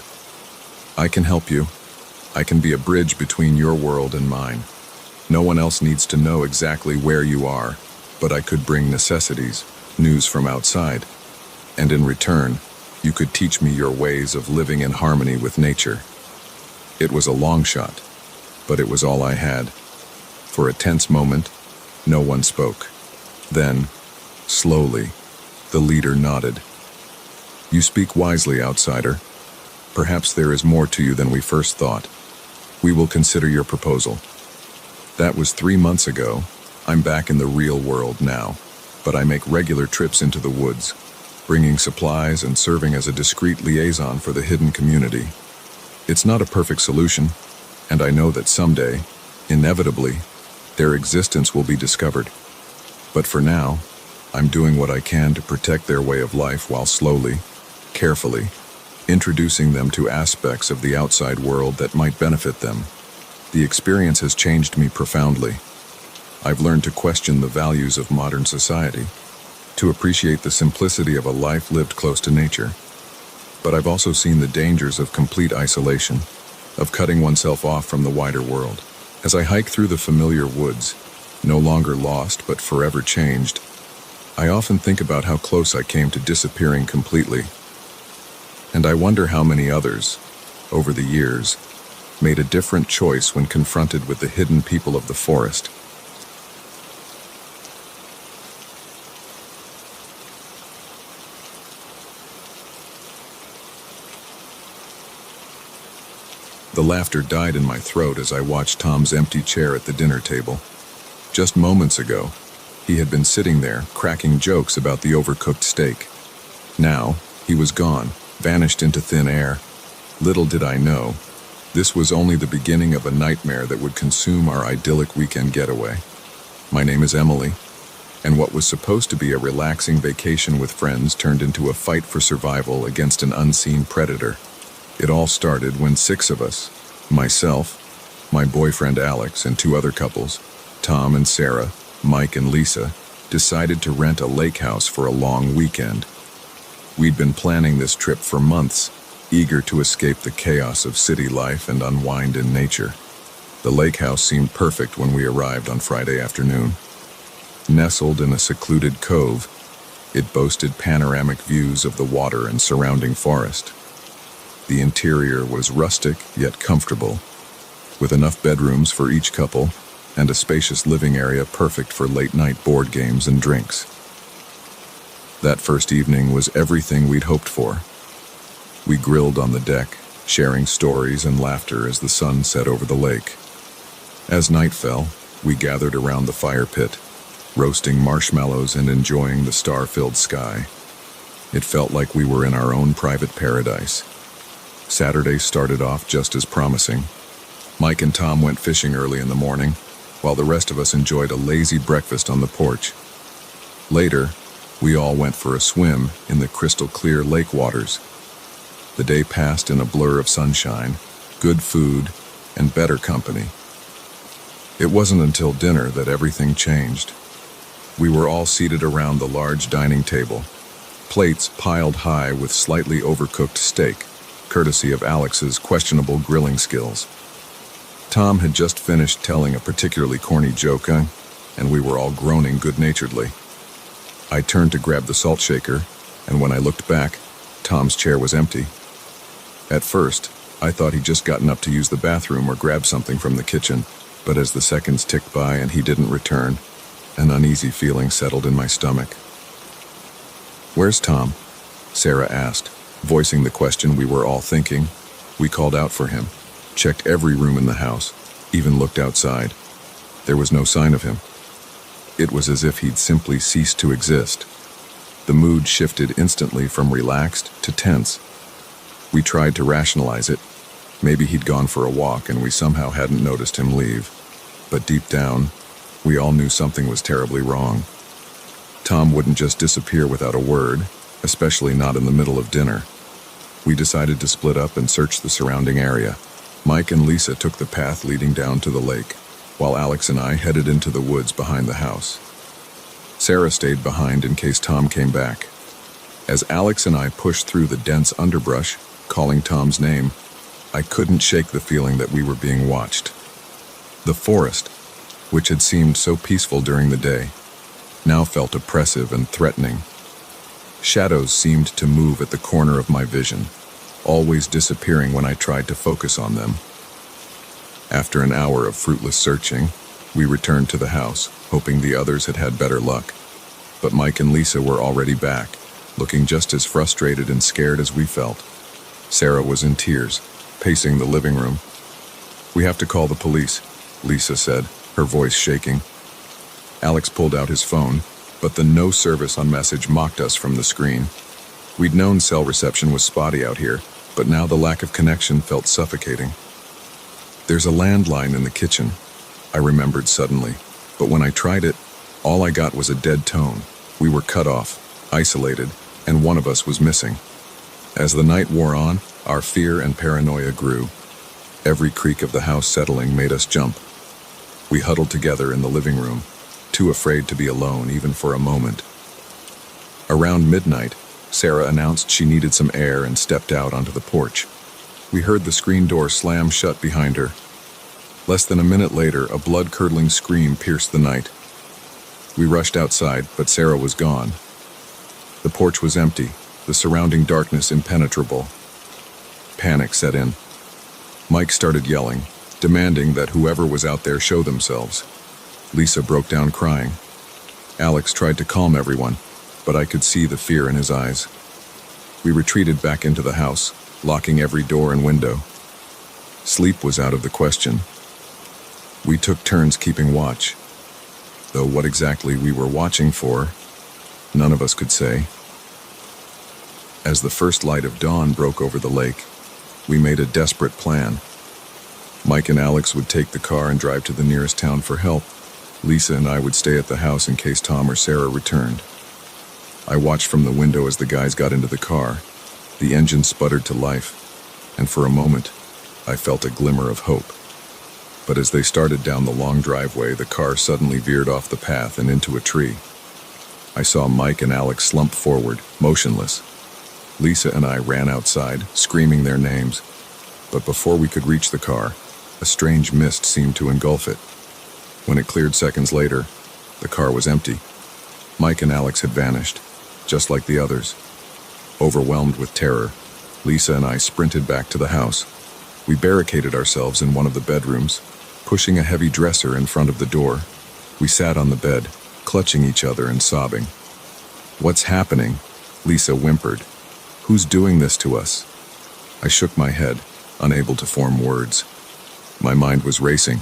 "I can help you. I can be a bridge between your world and mine. No one else needs to know exactly where you are, but I could bring necessities, news from outside, and in return, you could teach me your ways of living in harmony with nature." It was a long shot, but it was all I had. For a tense moment, no one spoke. Then, slowly, the leader nodded. "You speak wisely, outsider. Perhaps there is more to you than we first thought. We will consider your proposal." That was 3 months ago. I'm back in the real world now, but I make regular trips into the woods, bringing supplies and serving as a discreet liaison for the hidden community. It's not a perfect solution, and I know that someday, inevitably, their existence will be discovered. But for now, I'm doing what I can to protect their way of life while slowly, carefully, introducing them to aspects of the outside world that might benefit them. The experience has changed me profoundly. I've learned to question the values of modern society, to appreciate the simplicity of a life lived close to nature. But I've also seen the dangers of complete isolation, of cutting oneself off from the wider world. As I hike through the familiar woods, no longer lost but forever changed, I often think about how close I came to disappearing completely. And I wonder how many others, over the years, made a different choice when confronted with the hidden people of the forest. The laughter died in my throat as I watched Tom's empty chair at the dinner table. Just moments ago, he had been sitting there, cracking jokes about the overcooked steak. Now, he was gone, vanished into thin air. Little did I know, this was only the beginning of a nightmare that would consume our idyllic weekend getaway. My name is Emily, and what was supposed to be a relaxing vacation with friends turned into a fight for survival against an unseen predator. It all started when 6 of us, myself, my boyfriend Alex, and 2 other couples, Tom and Sarah, Mike and Lisa, decided to rent a lake house for a long weekend. We'd been planning this trip for months, eager to escape the chaos of city life and unwind in nature. The lake house seemed perfect when we arrived on Friday afternoon. Nestled in a secluded cove, it boasted panoramic views of the water and surrounding forest. The interior was rustic yet comfortable, with enough bedrooms for each couple and a spacious living area perfect for late-night board games and drinks. That first evening was everything we'd hoped for. We grilled on the deck, sharing stories and laughter as the sun set over the lake. As night fell, we gathered around the fire pit, roasting marshmallows and enjoying the star-filled sky. It felt like we were in our own private paradise, Saturday started off just as promising. Mike and Tom went fishing early in the morning, while the rest of us enjoyed a lazy breakfast on the porch. Later, we all went for a swim in the crystal-clear lake waters. The day passed in a blur of sunshine, good food, and better company. It wasn't until dinner that everything changed. We were all seated around the large dining table, plates piled high with slightly overcooked steak, courtesy of Alex's questionable grilling skills. Tom had just finished telling a particularly corny joke, and we were all groaning good-naturedly. I turned to grab the salt shaker, and when I looked back, Tom's chair was empty. At first, I thought he'd just gotten up to use the bathroom or grab something from the kitchen, but as the seconds ticked by and he didn't return, an uneasy feeling settled in my stomach. "Where's Tom?" Sarah asked, voicing the question we were all thinking. We called out for him, checked every room in the house, even looked outside. There was no sign of him. It was as if he'd simply ceased to exist. The mood shifted instantly from relaxed to tense. We tried to rationalize it. Maybe he'd gone for a walk and we somehow hadn't noticed him leave. But deep down, we all knew something was terribly wrong. Tom wouldn't just disappear without a word, especially not in the middle of dinner. We decided to split up and search the surrounding area. Mike and Lisa took the path leading down to the lake, while Alex and I headed into the woods behind the house. Sarah stayed behind in case Tom came back. As Alex and I pushed through the dense underbrush, calling Tom's name, I couldn't shake the feeling that we were being watched. The forest, which had seemed so peaceful during the day, now felt oppressive and threatening. Shadows seemed to move at the corner of my vision, always disappearing when I tried to focus on them. After an hour of fruitless searching, we returned to the house, hoping the others had had better luck. But Mike and Lisa were already back, looking just as frustrated and scared as we felt. Sarah was in tears, pacing the living room. "We have to call the police," Lisa said, her voice shaking. Alex pulled out his phone, but the no service on message mocked us from the screen. We'd known cell reception was spotty out here, but now the lack of connection felt suffocating. "There's a landline in the kitchen," I remembered suddenly, but when I tried it, all I got was a dead tone. We were cut off, isolated, and one of us was missing. As the night wore on, our fear and paranoia grew. Every creak of the house settling made us jump. We huddled together in the living room, too afraid to be alone even for a moment. Around midnight, Sarah announced she needed some air and stepped out onto the porch. We heard the screen door slam shut behind her. Less than a minute later, a blood-curdling scream pierced the night. We rushed outside, but Sarah was gone. The porch was empty, the surrounding darkness impenetrable. Panic set in. Mike started yelling, demanding that whoever was out there show themselves. Lisa broke down crying. Alex tried to calm everyone, but I could see the fear in his eyes. We retreated back into the house, locking every door and window. Sleep was out of the question. We took turns keeping watch, though what exactly we were watching for, none of us could say. As the first light of dawn broke over the lake, we made a desperate plan. Mike and Alex would take the car and drive to the nearest town for help. Lisa and I would stay at the house in case Tom or Sarah returned. I watched from the window as the guys got into the car. The engine sputtered to life, and for a moment, I felt a glimmer of hope. But as they started down the long driveway, the car suddenly veered off the path and into a tree. I saw Mike and Alex slump forward, motionless. Lisa and I ran outside, screaming their names. But before we could reach the car, a strange mist seemed to engulf it. When it cleared seconds later, the car was empty. Mike and Alex had vanished, just like the others. Overwhelmed with terror, Lisa and I sprinted back to the house. We barricaded ourselves in one of the bedrooms, pushing a heavy dresser in front of the door. We sat on the bed, clutching each other and sobbing. "What's happening?" Lisa whimpered. "Who's doing this to us?" I shook my head, unable to form words. My mind was racing,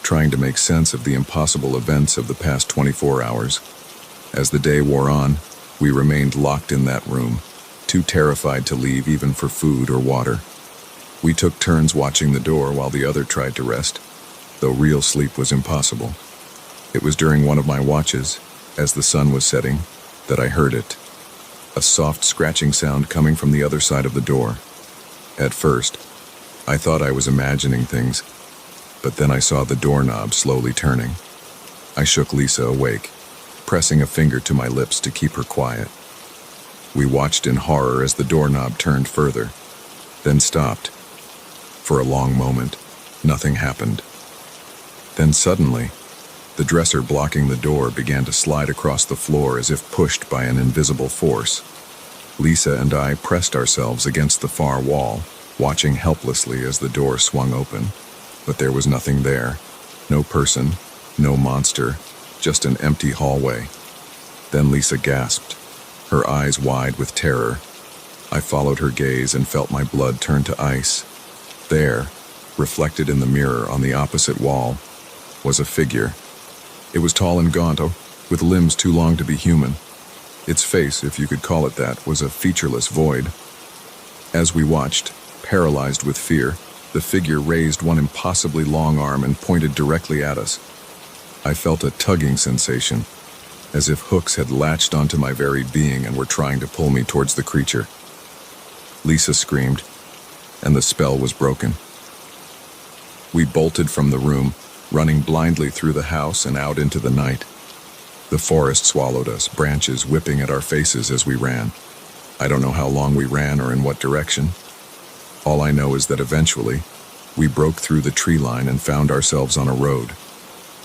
trying to make sense of the impossible events of the past 24 hours. As the day wore on, we remained locked in that room, too terrified to leave even for food or water. We took turns watching the door while the other tried to rest, though real sleep was impossible. It was during one of my watches, as the sun was setting, that I heard it. A soft scratching sound coming from the other side of the door. At first, I thought I was imagining things, but then I saw the doorknob slowly turning. I shook Lisa awake, pressing a finger to my lips to keep her quiet. We watched in horror as the doorknob turned further, then stopped. For a long moment, nothing happened. Then suddenly, the dresser blocking the door began to slide across the floor as if pushed by an invisible force. Lisa and I pressed ourselves against the far wall, watching helplessly as the door swung open. But there was nothing there. No person, no monster, just an empty hallway. Then Lisa gasped, her eyes wide with terror. I followed her gaze and felt my blood turn to ice. There, reflected in the mirror on the opposite wall, was a figure. It was tall and gaunt, with limbs too long to be human. Its face, if you could call it that, was a featureless void. As we watched, paralyzed with fear, the figure raised one impossibly long arm and pointed directly at us. I felt a tugging sensation, as if hooks had latched onto my very being and were trying to pull me towards the creature. Lisa screamed, and the spell was broken. We bolted from the room, running blindly through the house and out into the night. The forest swallowed us, branches whipping at our faces as we ran. I don't know how long we ran or in what direction. All I know is that eventually, we broke through the tree line and found ourselves on a road.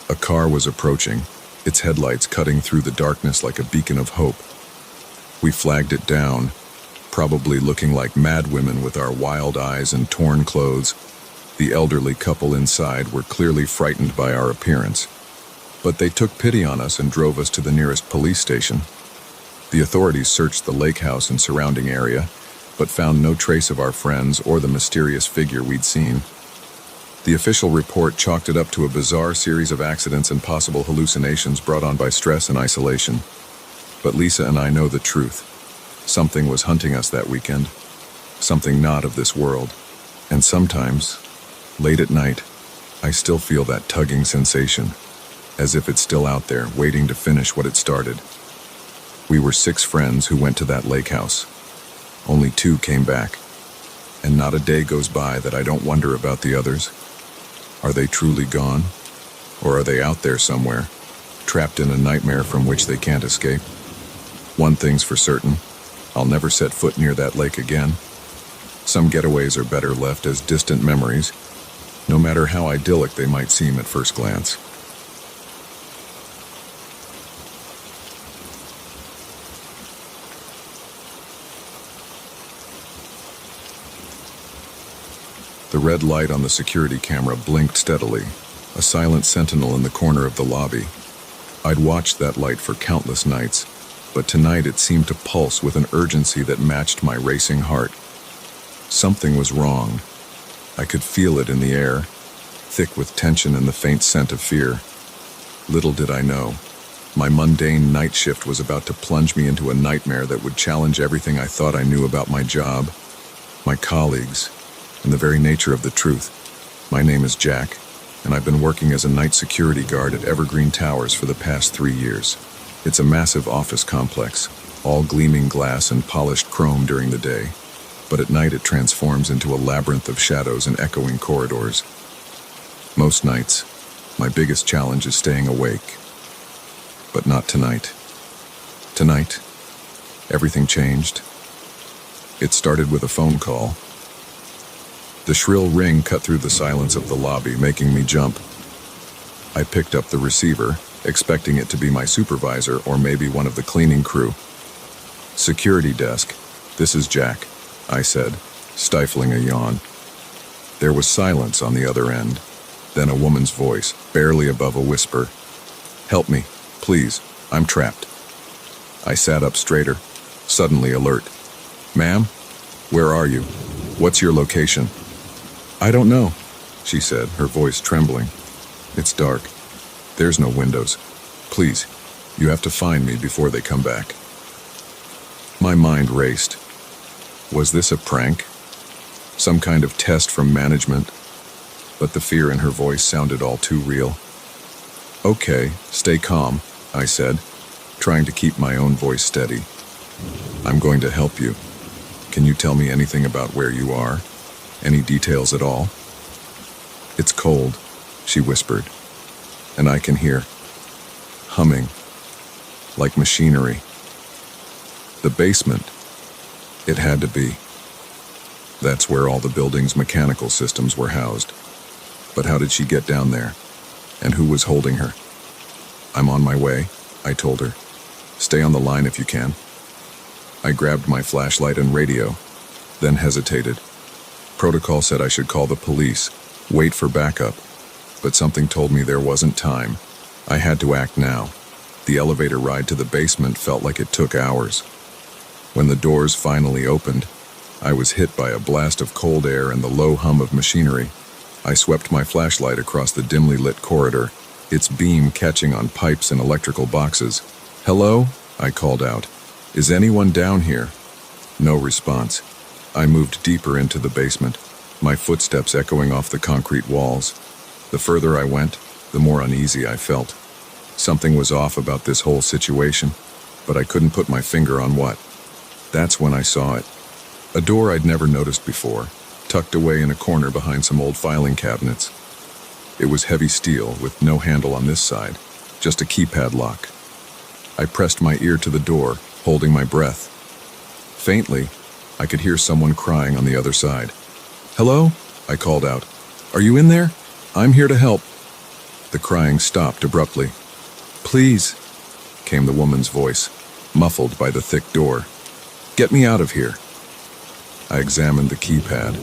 A car was approaching, its headlights cutting through the darkness like a beacon of hope. We flagged it down, probably looking like madwomen with our wild eyes and torn clothes. The elderly couple inside were clearly frightened by our appearance, but they took pity on us and drove us to the nearest police station. The authorities searched the lake house and surrounding area, but found no trace of our friends or the mysterious figure we'd seen. The official report chalked it up to a bizarre series of accidents and possible hallucinations brought on by stress and isolation. But Lisa and I know the truth. Something was hunting us that weekend, something not of this world, and sometimes, late at night, I still feel that tugging sensation, as if it's still out there, waiting to finish what it started. We were 6 friends who went to that lake house. Only 2 came back, and not a day goes by that I don't wonder about the others. Are they truly gone? Or are they out there somewhere, trapped in a nightmare from which they can't escape? One thing's for certain, I'll never set foot near that lake again. Some getaways are better left as distant memories, no matter how idyllic they might seem at first glance. The red light on the security camera blinked steadily, a silent sentinel in the corner of the lobby. I'd watched that light for countless nights, but tonight it seemed to pulse with an urgency that matched my racing heart. Something was wrong. I could feel it in the air, thick with tension and the faint scent of fear. Little did I know, my mundane night shift was about to plunge me into a nightmare that would challenge everything I thought I knew about my job, my colleagues, and the very nature of the truth. My name is Jack, and I've been working as a night security guard at Evergreen Towers for the past 3 years. It's a massive office complex, all gleaming glass and polished chrome during the day, but at night it transforms into a labyrinth of shadows and echoing corridors. Most nights, my biggest challenge is staying awake. But not tonight. Tonight, everything changed. It started with a phone call. The shrill ring cut through the silence of the lobby, making me jump. I picked up the receiver, expecting it to be my supervisor or maybe one of the cleaning crew. "Security desk, this is Jack," I said, stifling a yawn. There was silence on the other end, then a woman's voice, barely above a whisper. "Help me, please, I'm trapped." I sat up straighter, suddenly alert. "Ma'am, where are you? What's your location?" "I don't know," she said, her voice trembling. "It's dark. There's no windows. Please, you have to find me before they come back." My mind raced. Was this a prank? Some kind of test from management, but the fear in her voice sounded all too real. "Okay, stay calm," I said, trying to keep my own voice steady. "I'm going to help you. Can you tell me anything about where you are? Any details at all?" "It's cold," she whispered, and I can hear humming, like machinery. The basement. It had to be. That's where all the building's mechanical systems were housed. But how did she get down there? And who was holding her? "I'm on my way," I told her. "Stay on the line if you can." I grabbed my flashlight and radio, then hesitated. Protocol said I should call the police, wait for backup, but something told me there wasn't time. I had to act now. The elevator ride to the basement felt like it took hours. When the doors finally opened, I was hit by a blast of cold air and the low hum of machinery. I swept my flashlight across the dimly lit corridor, its beam catching on pipes and electrical boxes. "Hello?" I called out. "Is anyone down here?" No response. I moved deeper into the basement, my footsteps echoing off the concrete walls. The further I went, the more uneasy I felt. Something was off about this whole situation, but I couldn't put my finger on what. That's when I saw it. A door I'd never noticed before, tucked away in a corner behind some old filing cabinets. It was heavy steel with no handle on this side, just a keypad lock. I pressed my ear to the door, holding my breath. Faintly, I could hear someone crying on the other side. "Hello?" I called out. "Are you in there? I'm here to help." The crying stopped abruptly. "Please," came the woman's voice, muffled by the thick door. "Get me out of here." I examined the keypad.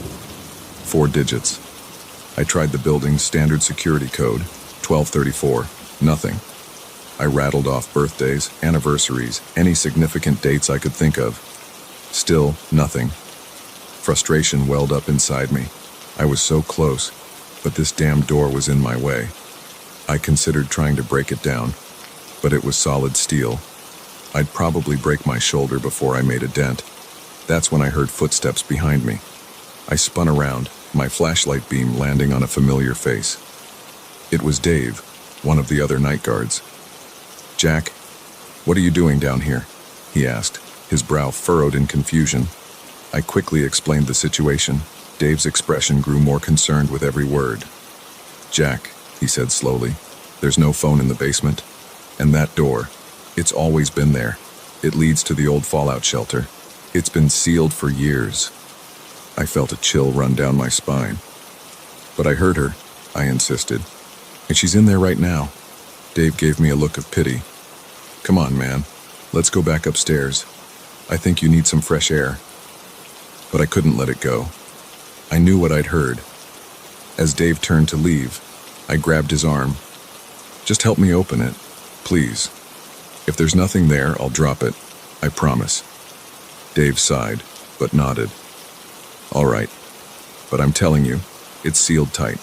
4 digits. I tried the building's standard security code, 1234. Nothing. I rattled off birthdays, anniversaries, any significant dates I could think of. Still, nothing. Frustration welled up inside me. I was so close, but this damn door was in my way. I considered trying to break it down, but it was solid steel. I'd probably break my shoulder before I made a dent. That's when I heard footsteps behind me. I spun around, my flashlight beam landing on a familiar face. It was Dave, one of the other night guards. "Jack, what are you doing down here?" he asked, his brow furrowed in confusion. I quickly explained the situation. Dave's expression grew more concerned with every word. "Jack," he said slowly, "there's no phone in the basement. And that door, it's always been there. It leads to the old fallout shelter. It's been sealed for years." I felt a chill run down my spine. "But I heard her," I insisted. "And she's in there right now." Dave gave me a look of pity. "Come on, man. Let's go back upstairs. I think you need some fresh air." But I couldn't let it go. I knew what I'd heard. As Dave turned to leave, I grabbed his arm. "Just help me open it, please. If there's nothing there, I'll drop it. I promise." Dave sighed, but nodded. "All right. But I'm telling you, it's sealed tight.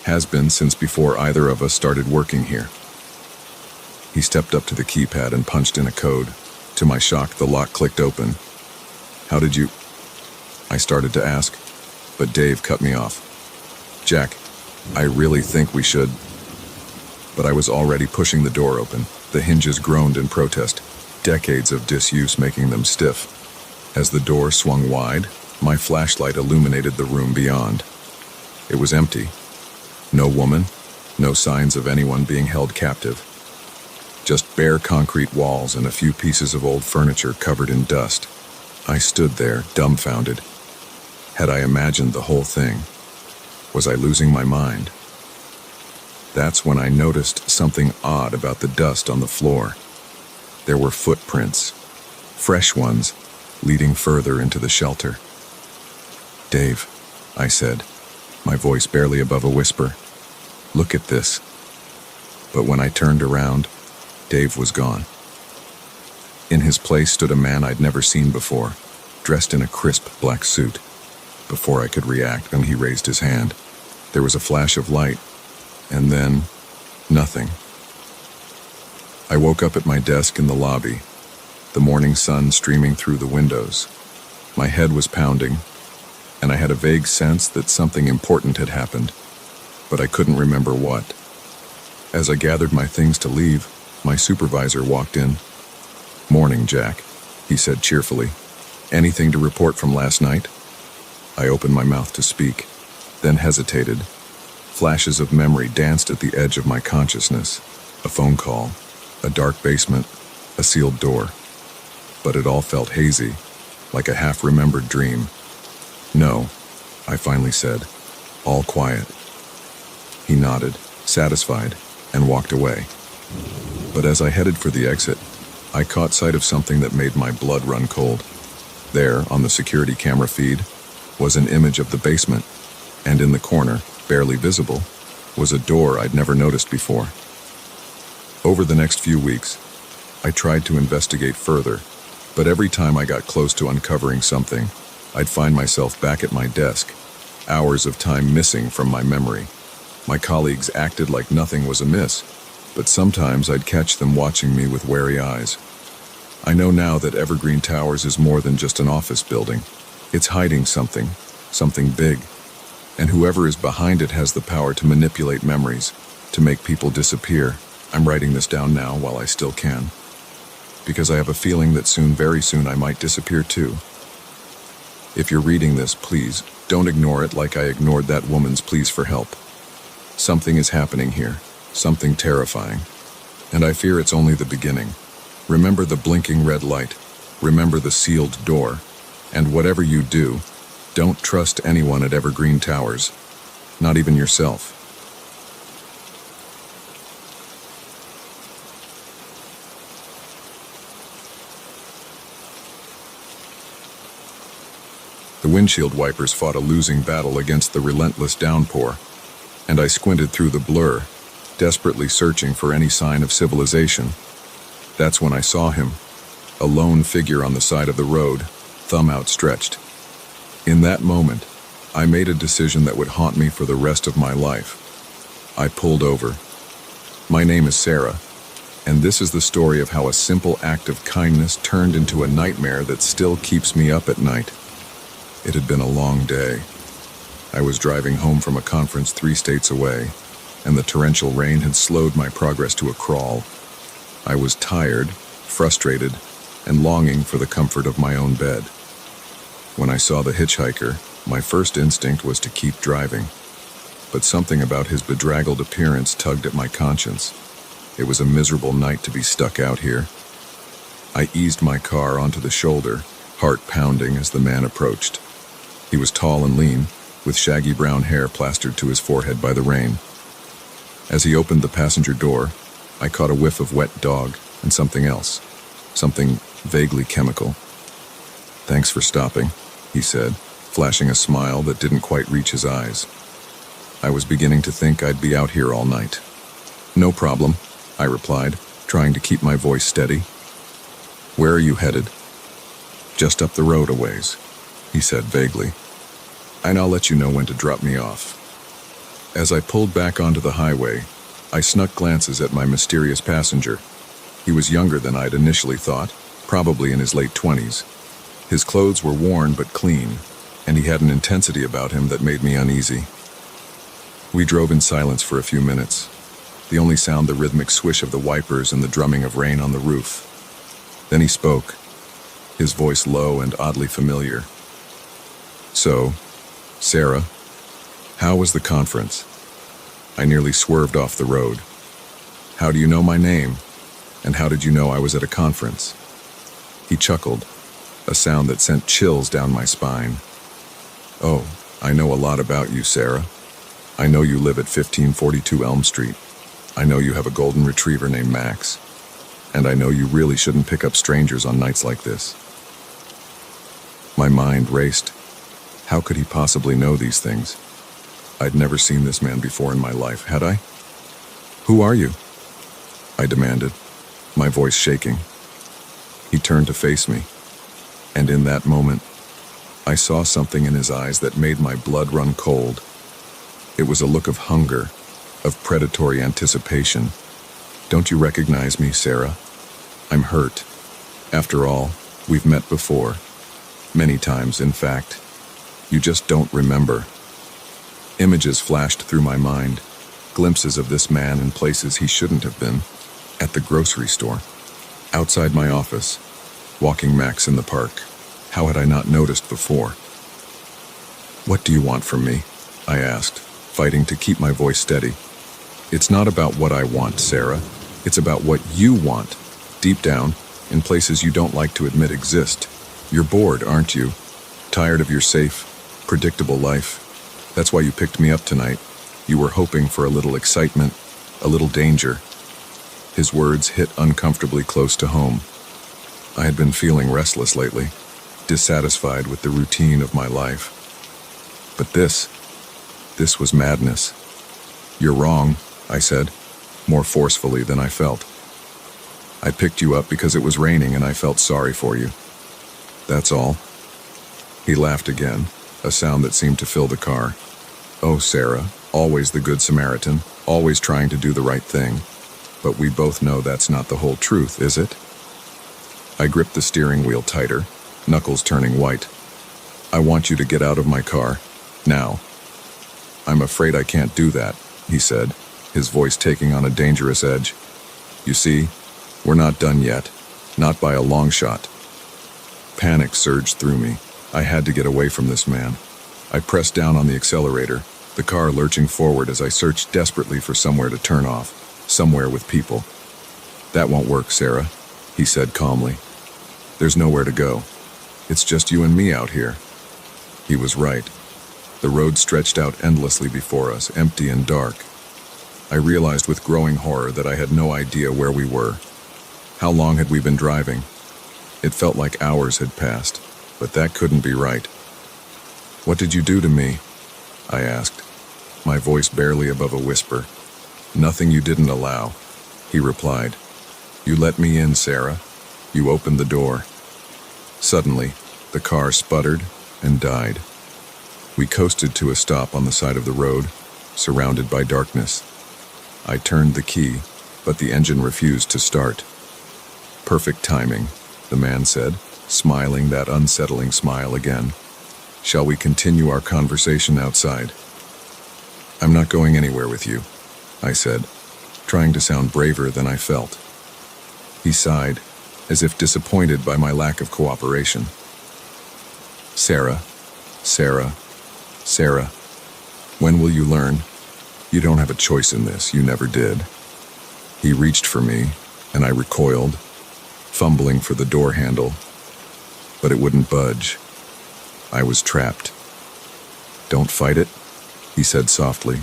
Has been since before either of us started working here." He stepped up to the keypad and punched in a code. To my shock, the lock clicked open. "How did you—" I started to ask, but Dave cut me off. "Jack, I really think we should—" But I was already pushing the door open. The hinges groaned in protest, decades of disuse making them stiff. As the door swung wide, my flashlight illuminated the room beyond. It was empty. No woman, no signs of anyone being held captive. Just bare concrete walls and a few pieces of old furniture covered in dust. I stood there, dumbfounded. Had I imagined the whole thing? Was I losing my mind? That's when I noticed something odd about the dust on the floor. There were footprints, fresh ones, leading further into the shelter. "Dave," I said, my voice barely above a whisper, "look at this." But when I turned around, Dave was gone. In his place stood a man I'd never seen before, dressed in a crisp black suit. Before I could react, he raised his hand. There was a flash of light, and then nothing. I woke up at my desk in the lobby, the morning sun streaming through the windows. My head was pounding. and I had a vague sense that something important had happened, but I couldn't remember what. As I gathered my things to leave, my supervisor walked in. "Morning, Jack," he said cheerfully. "Anything to report from last night?" I opened my mouth to speak, then hesitated. Flashes of memory danced at the edge of my consciousness. A phone call, a dark basement, a sealed door. But it all felt hazy, like a half-remembered dream. "No," I finally said. "All quiet." He nodded, satisfied, and walked away. But as I headed for the exit, I caught sight of something that made my blood run cold. There, on the security camera feed, was an image of the basement, and in the corner, barely visible, was a door I'd never noticed before. Over the next few weeks, I tried to investigate further, but every time I got close to uncovering something, I'd find myself back at my desk, hours of time missing from my memory. My colleagues acted like nothing was amiss, but sometimes I'd catch them watching me with wary eyes. I know now that Evergreen Towers is more than just an office building. It's hiding something, something big. And whoever is behind it has the power to manipulate memories, to make people disappear. I'm writing this down now while I still can, because I have a feeling that soon, very soon, I might disappear too. If you're reading this, please, don't ignore it like I ignored that woman's pleas for help. Something is happening here, something terrifying, and I fear it's only the beginning. Remember the blinking red light, remember the sealed door, and whatever you do, don't trust anyone at Evergreen Towers, not even yourself. The windshield wipers fought a losing battle against the relentless downpour, and I squinted through the blur, desperately searching for any sign of civilization. That's when I saw him, a lone figure on the side of the road, thumb outstretched. In that moment, I made a decision that would haunt me for the rest of my life. I pulled over. My name is Sarah, and this is the story of how a simple act of kindness turned into a nightmare that still keeps me up at night. It had been a long day. I was driving home from a conference 3 states away, and the torrential rain had slowed my progress to a crawl. I was tired, frustrated, and longing for the comfort of my own bed. When I saw the hitchhiker, my first instinct was to keep driving. But something about his bedraggled appearance tugged at my conscience. It was a miserable night to be stuck out here. I eased my car onto the shoulder, heart pounding as the man approached. He was tall and lean, with shaggy brown hair plastered to his forehead by the rain. As he opened the passenger door, I caught a whiff of wet dog and something else, something vaguely chemical. "Thanks for stopping," he said, flashing a smile that didn't quite reach his eyes. I was beginning to think I'd be out here all night. "No problem," I replied, trying to keep my voice steady. "Where are you headed?" "Just up the road a ways," he said vaguely. "And I'll let you know when to drop me off." As I pulled back onto the highway, I snuck glances at my mysterious passenger. He was younger than I'd initially thought, probably in his late 20s. His clothes were worn but clean, and he had an intensity about him that made me uneasy. We drove in silence for a few minutes, the only sound the rhythmic swish of the wipers and the drumming of rain on the roof. Then he spoke, his voice low and oddly familiar. "So, Sarah, how was the conference?" I nearly swerved off the road. "How do you know my name? And how did you know I was at a conference?" He chuckled, a sound that sent chills down my spine. "Oh, I know a lot about you, Sarah. I know you live at 1542 Elm Street. I know you have a golden retriever named Max. And I know you really shouldn't pick up strangers on nights like this." My mind raced. How could he possibly know these things? I'd never seen this man before in my life, had I? "Who are you?" I demanded, my voice shaking. He turned to face me, and in that moment, I saw something in his eyes that made my blood run cold. It was a look of hunger, of predatory anticipation. "Don't you recognize me, Sarah? I'm hurt. After all, we've met before. Many times, in fact. You just don't remember. Images flashed through my mind, glimpses of this man in places he shouldn't have been, at the grocery store, outside my office, walking Max in the park. How had I not noticed before? "What do you want from me?" I asked, fighting to keep my voice steady. "It's not about what I want, Sarah. It's about what you want, deep down, in places you don't like to admit exist. You're bored, aren't you? Tired of your safe, predictable life. That's why you picked me up tonight. You were hoping for a little excitement, a little danger." His words hit uncomfortably close to home. I had been feeling restless lately, dissatisfied with the routine of my life. But this was madness. "You're wrong," I said, more forcefully than I felt. "I picked you up because it was raining and I felt sorry for you. That's all." He laughed again, a sound that seemed to fill the car. "Oh, Sarah, always the good Samaritan, always trying to do the right thing. But we both know that's not the whole truth, is it?" I gripped the steering wheel tighter, knuckles turning white. "I want you to get out of my car, now." "I'm afraid I can't do that," he said, his voice taking on a dangerous edge. "You see, we're not done yet, not by a long shot." Panic surged through me. I had to get away from this man. I pressed down on the accelerator, the car lurching forward as I searched desperately for somewhere to turn off, somewhere with people. "That won't work, Sarah," he said calmly. "There's nowhere to go. It's just you and me out here." He was right. The road stretched out endlessly before us, empty and dark. I realized with growing horror that I had no idea where we were. How long had we been driving? It felt like hours had passed, but that couldn't be right. "What did you do to me?" I asked, my voice barely above a whisper. "Nothing you didn't allow," he replied. "You let me in, Sarah. You opened the door." Suddenly, the car sputtered and died. We coasted to a stop on the side of the road, surrounded by darkness. I turned the key, but the engine refused to start. "Perfect timing," the man said, smiling that unsettling smile again. "Shall we continue our conversation outside?" "I'm not going anywhere with you," I said, trying to sound braver than I felt. He sighed, as if disappointed by my lack of cooperation. "Sarah, Sarah, Sarah, when will you learn? You don't have a choice in this, you never did." He reached for me, and I recoiled, fumbling for the door handle, but it wouldn't budge. I was trapped. "Don't fight it," he said softly.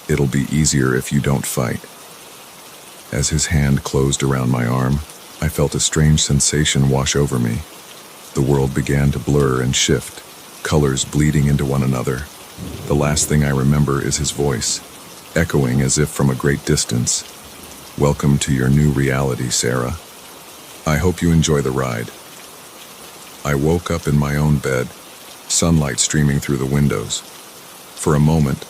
"It'll be easier if you don't fight." As his hand closed around my arm, I felt a strange sensation wash over me. The world began to blur and shift, colors bleeding into one another. The last thing I remember is his voice, echoing as if from a great distance. "Welcome to your new reality, Sarah. I hope you enjoy the ride." I woke up in my own bed, sunlight streaming through the windows. For a moment,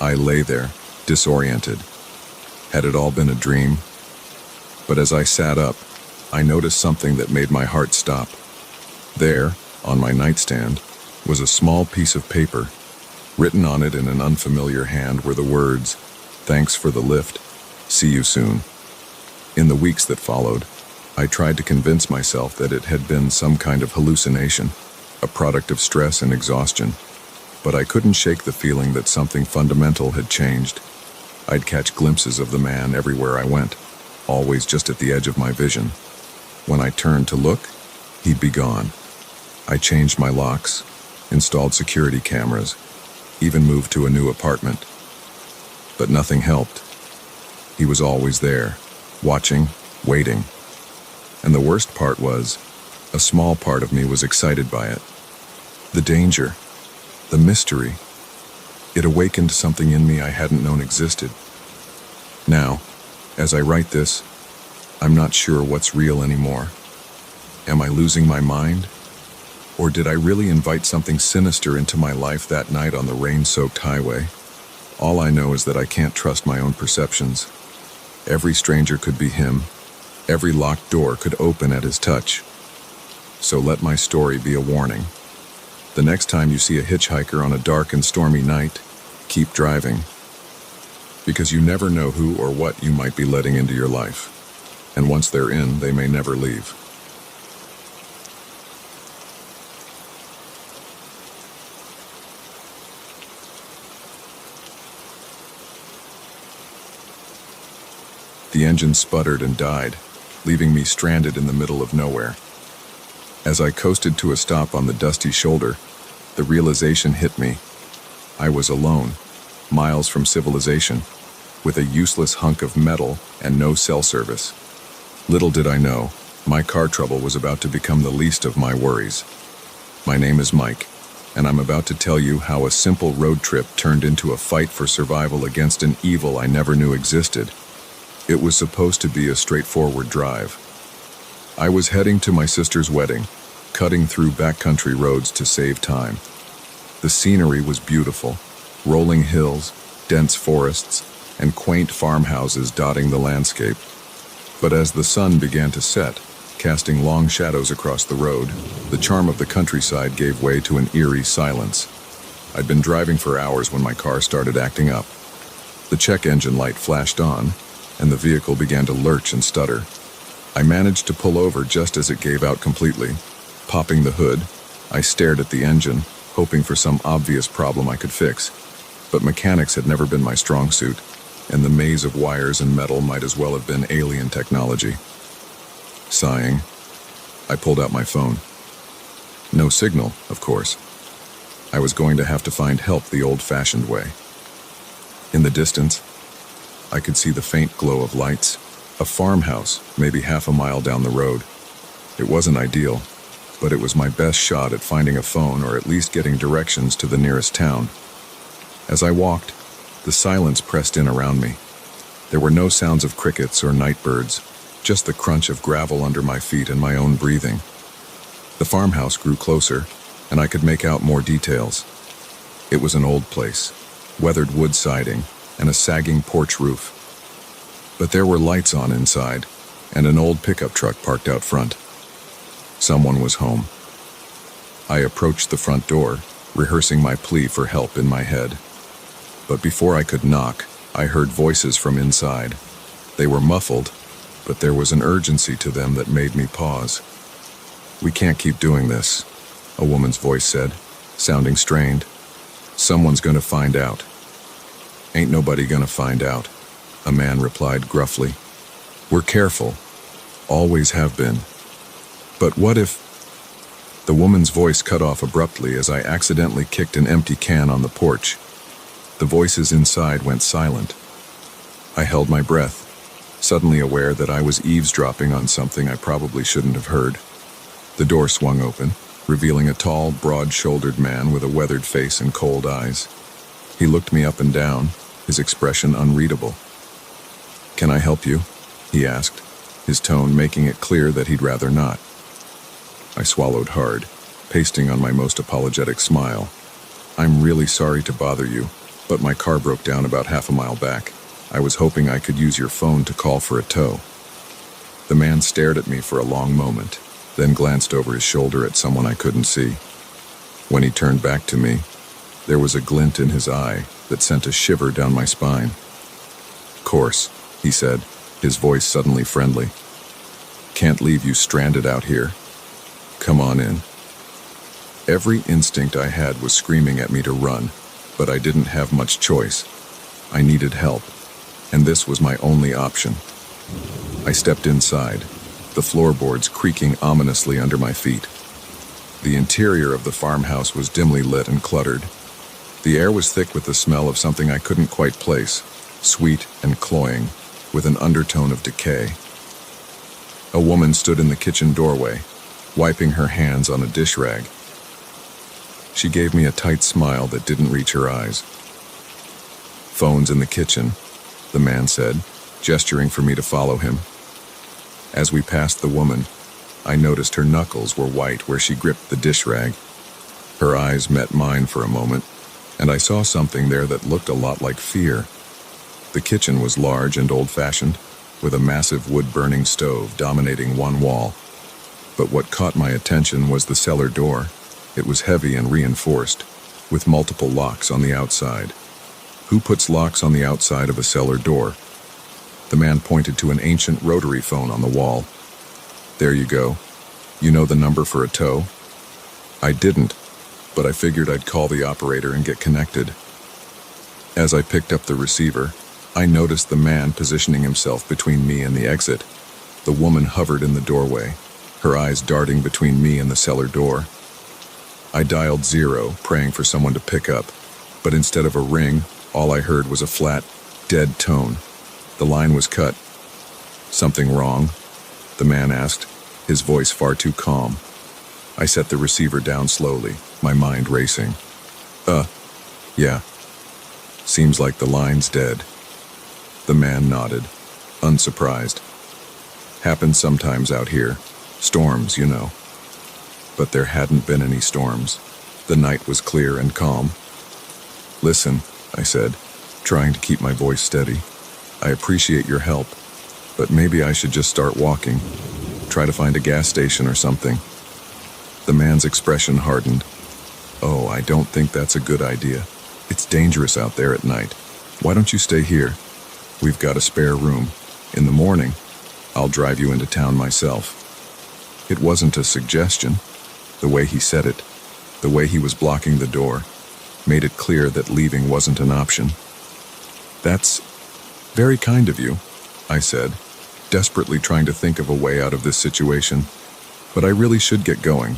I lay there, disoriented. Had it all been a dream? But as I sat up, I noticed something that made my heart stop. There, on my nightstand, was a small piece of paper. Written on it in an unfamiliar hand were the words, "Thanks for the lift. See you soon." In the weeks that followed, I tried to convince myself that it had been some kind of hallucination, a product of stress and exhaustion. But I couldn't shake the feeling that something fundamental had changed. I'd catch glimpses of the man everywhere I went, always just at the edge of my vision. When I turned to look, he'd be gone. I changed my locks, installed security cameras, even moved to a new apartment. But nothing helped. He was always there, watching, waiting. And the worst part was, a small part of me was excited by it. The danger, the mystery. It awakened something in me I hadn't known existed. Now, as I write this, I'm not sure what's real anymore. Am I losing my mind? Or did I really invite something sinister into my life that night on the rain-soaked highway? All I know is that I can't trust my own perceptions. Every stranger could be him. Every locked door could open at his touch. So let my story be a warning. The next time you see a hitchhiker on a dark and stormy night, keep driving. Because you never know who or what you might be letting into your life. And once they're in, they may never leave. The engine sputtered and died, leaving me stranded in the middle of nowhere. As I coasted to a stop on the dusty shoulder, the realization hit me. I was alone, miles from civilization, with a useless hunk of metal and no cell service. Little did I know, my car trouble was about to become the least of my worries. My name is Mike, and I'm about to tell you how a simple road trip turned into a fight for survival against an evil I never knew existed. It was supposed to be a straightforward drive. I was heading to my sister's wedding, cutting through backcountry roads to save time. The scenery was beautiful, rolling hills, dense forests, and quaint farmhouses dotting the landscape. But as the sun began to set, casting long shadows across the road, the charm of the countryside gave way to an eerie silence. I'd been driving for hours when my car started acting up. The check engine light flashed on, and the vehicle began to lurch and stutter. I managed to pull over just as it gave out completely. Popping the hood, I stared at the engine, hoping for some obvious problem I could fix. But mechanics had never been my strong suit, and the maze of wires and metal might as well have been alien technology. Sighing, I pulled out my phone. No signal, of course. I was going to have to find help the old-fashioned way. In the distance, I could see the faint glow of lights, a farmhouse maybe half a mile down the road. It wasn't ideal, but it was my best shot at finding a phone or at least getting directions to the nearest town. As I walked, the silence pressed in around me. There were no sounds of crickets or night birds, just the crunch of gravel under my feet and my own breathing. The farmhouse grew closer, and I could make out more details. It was an old place, weathered wood siding, and a sagging porch roof. But there were lights on inside, and an old pickup truck parked out front. Someone was home. I approached the front door, rehearsing my plea for help in my head. But before I could knock, I heard voices from inside. They were muffled, but there was an urgency to them that made me pause. "We can't keep doing this," a woman's voice said, sounding strained. "Someone's gonna find out." "Ain't nobody gonna find out," a man replied gruffly. "We're careful. Always have been. But what if—" The woman's voice cut off abruptly as I accidentally kicked an empty can on the porch. The voices inside went silent. I held my breath, suddenly aware that I was eavesdropping on something I probably shouldn't have heard. The door swung open, revealing a tall, broad-shouldered man with a weathered face and cold eyes. He looked me up and down, his expression unreadable. "Can I help you?" he asked, his tone making it clear that he'd rather not. I swallowed hard, pasting on my most apologetic smile. "I'm really sorry to bother you, but my car broke down about half a mile back. I was hoping I could use your phone to call for a tow." The man stared at me for a long moment, then glanced over his shoulder at someone I couldn't see. When he turned back to me, there was a glint in his eye that sent a shiver down my spine. "Course," he said, his voice suddenly friendly. "Can't leave you stranded out here. Come on in." Every instinct I had was screaming at me to run, but I didn't have much choice. I needed help, and this was my only option. I stepped inside, the floorboards creaking ominously under my feet. The interior of the farmhouse was dimly lit and cluttered. The air was thick with the smell of something I couldn't quite place, sweet and cloying, with an undertone of decay. A woman stood in the kitchen doorway, wiping her hands on a dish rag. She gave me a tight smile that didn't reach her eyes. "Phone's in the kitchen," the man said, gesturing for me to follow him. As we passed the woman, I noticed her knuckles were white where she gripped the dish rag. Her eyes met mine for a moment, and I saw something there that looked a lot like fear. The kitchen was large and old-fashioned, with a massive wood-burning stove dominating one wall. But what caught my attention was the cellar door. It was heavy and reinforced, with multiple locks on the outside. Who puts locks on the outside of a cellar door? The man pointed to an ancient rotary phone on the wall. There you go. You know the number for a tow? I didn't, but I figured I'd call the operator and get connected. As I picked up the receiver, I noticed the man positioning himself between me and the exit. The woman hovered in the doorway, her eyes darting between me and the cellar door. I dialed 0, praying for someone to pick up, but instead of a ring, all I heard was a flat, dead tone. The line was cut. "Something wrong?" the man asked, his voice far too calm. I set the receiver down slowly, my mind racing. Yeah. Seems like the line's dead." The man nodded, unsurprised. "Happens sometimes out here. Storms, you know." But there hadn't been any storms. The night was clear and calm. "Listen," I said, trying to keep my voice steady. "I appreciate your help, but maybe I should just start walking. Try to find a gas station or something." The man's expression hardened. "Oh, I don't think that's a good idea. It's dangerous out there at night. Why don't you stay here? We've got a spare room. In the morning, I'll drive you into town myself." It wasn't a suggestion. The way he said it, the way he was blocking the door, made it clear that leaving wasn't an option. "That's very kind of you," I said, desperately trying to think of a way out of this situation. "But I really should get going.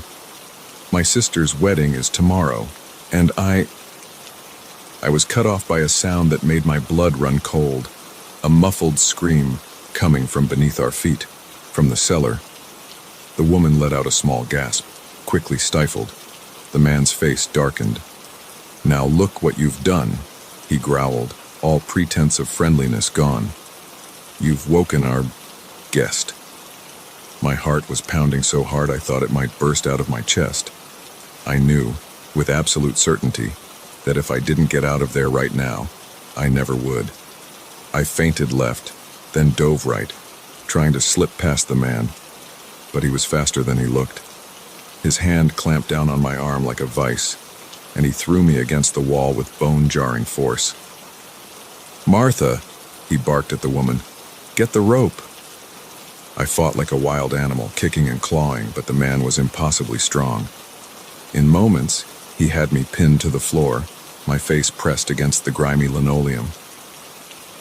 My sister's wedding is tomorrow, and I was cut off by a sound that made my blood run cold, a muffled scream coming from beneath our feet, from the cellar. The woman let out a small gasp, quickly stifled. The man's face darkened. "Now look what you've done," he growled, all pretense of friendliness gone. "You've woken our guest." My heart was pounding so hard I thought it might burst out of my chest. I knew, with absolute certainty, that if I didn't get out of there right now, I never would. I feinted left, then dove right, trying to slip past the man. But he was faster than he looked. His hand clamped down on my arm like a vice, and he threw me against the wall with bone-jarring force. "Martha," he barked at the woman, "get the rope." I fought like a wild animal, kicking and clawing, but the man was impossibly strong. In moments, he had me pinned to the floor, my face pressed against the grimy linoleum.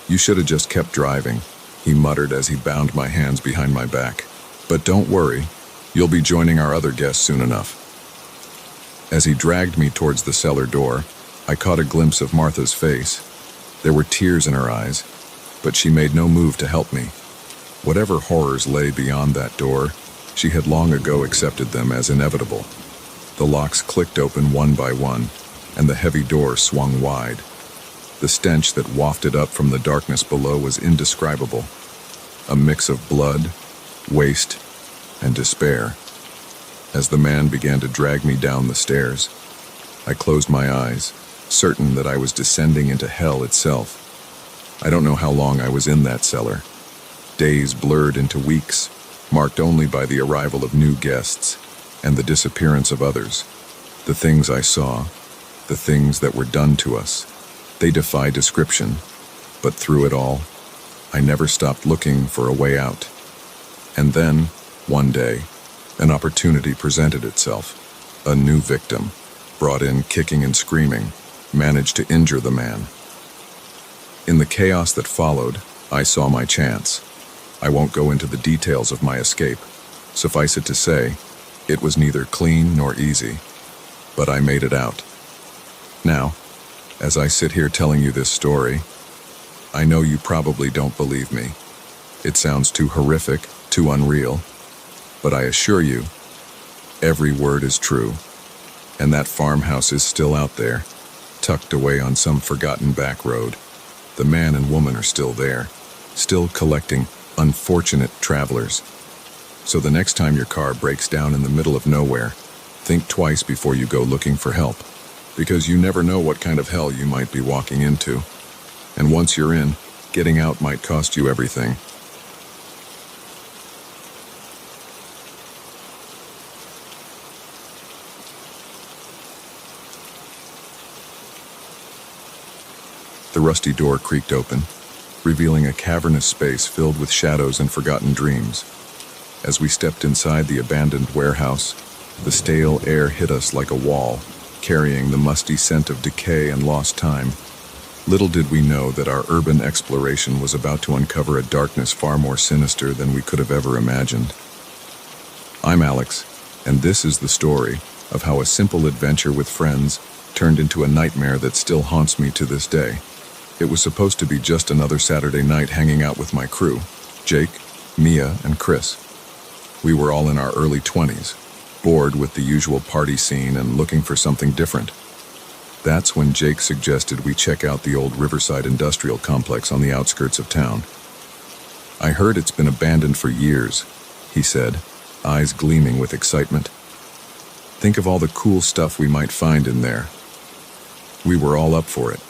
"You should have just kept driving," he muttered as he bound my hands behind my back. "But don't worry, you'll be joining our other guests soon enough." As he dragged me towards the cellar door, I caught a glimpse of Martha's face. There were tears in her eyes, but she made no move to help me. Whatever horrors lay beyond that door, she had long ago accepted them as inevitable. The locks clicked open one by one, and the heavy door swung wide. The stench that wafted up from the darkness below was indescribable, a mix of blood, waste, and despair. As the man began to drag me down the stairs, I closed my eyes, certain that I was descending into hell itself. I don't know how long I was in that cellar. Days blurred into weeks, marked only by the arrival of new guests and the disappearance of others. The things I saw, the things that were done to us, they defy description. But through it all, I never stopped looking for a way out. And then, one day, an opportunity presented itself. A new victim, brought in kicking and screaming, managed to injure the man. In the chaos that followed, I saw my chance. I won't go into the details of my escape. Suffice it to say, it was neither clean nor easy, but I made it out. Now, as I sit here telling you this story, I know you probably don't believe me. It sounds too horrific, too unreal, but I assure you, every word is true, and that farmhouse is still out there, tucked away on some forgotten back road. The man and woman are still there, still collecting unfortunate travelers. So the next time your car breaks down in the middle of nowhere, think twice before you go looking for help, because you never know what kind of hell you might be walking into. And once you're in, getting out might cost you everything. The rusty door creaked open, revealing a cavernous space filled with shadows and forgotten dreams. As we stepped inside the abandoned warehouse, the stale air hit us like a wall, carrying the musty scent of decay and lost time. Little did we know that our urban exploration was about to uncover a darkness far more sinister than we could have ever imagined. I'm Alex, and this is the story of how a simple adventure with friends turned into a nightmare that still haunts me to this day. It was supposed to be just another Saturday night hanging out with my crew, Jake, Mia, and Chris. We were all in our early 20s, bored with the usual party scene and looking for something different. That's when Jake suggested we check out the old Riverside Industrial Complex on the outskirts of town. "I heard it's been abandoned for years," he said, eyes gleaming with excitement. "Think of all the cool stuff we might find in there." We were all up for it.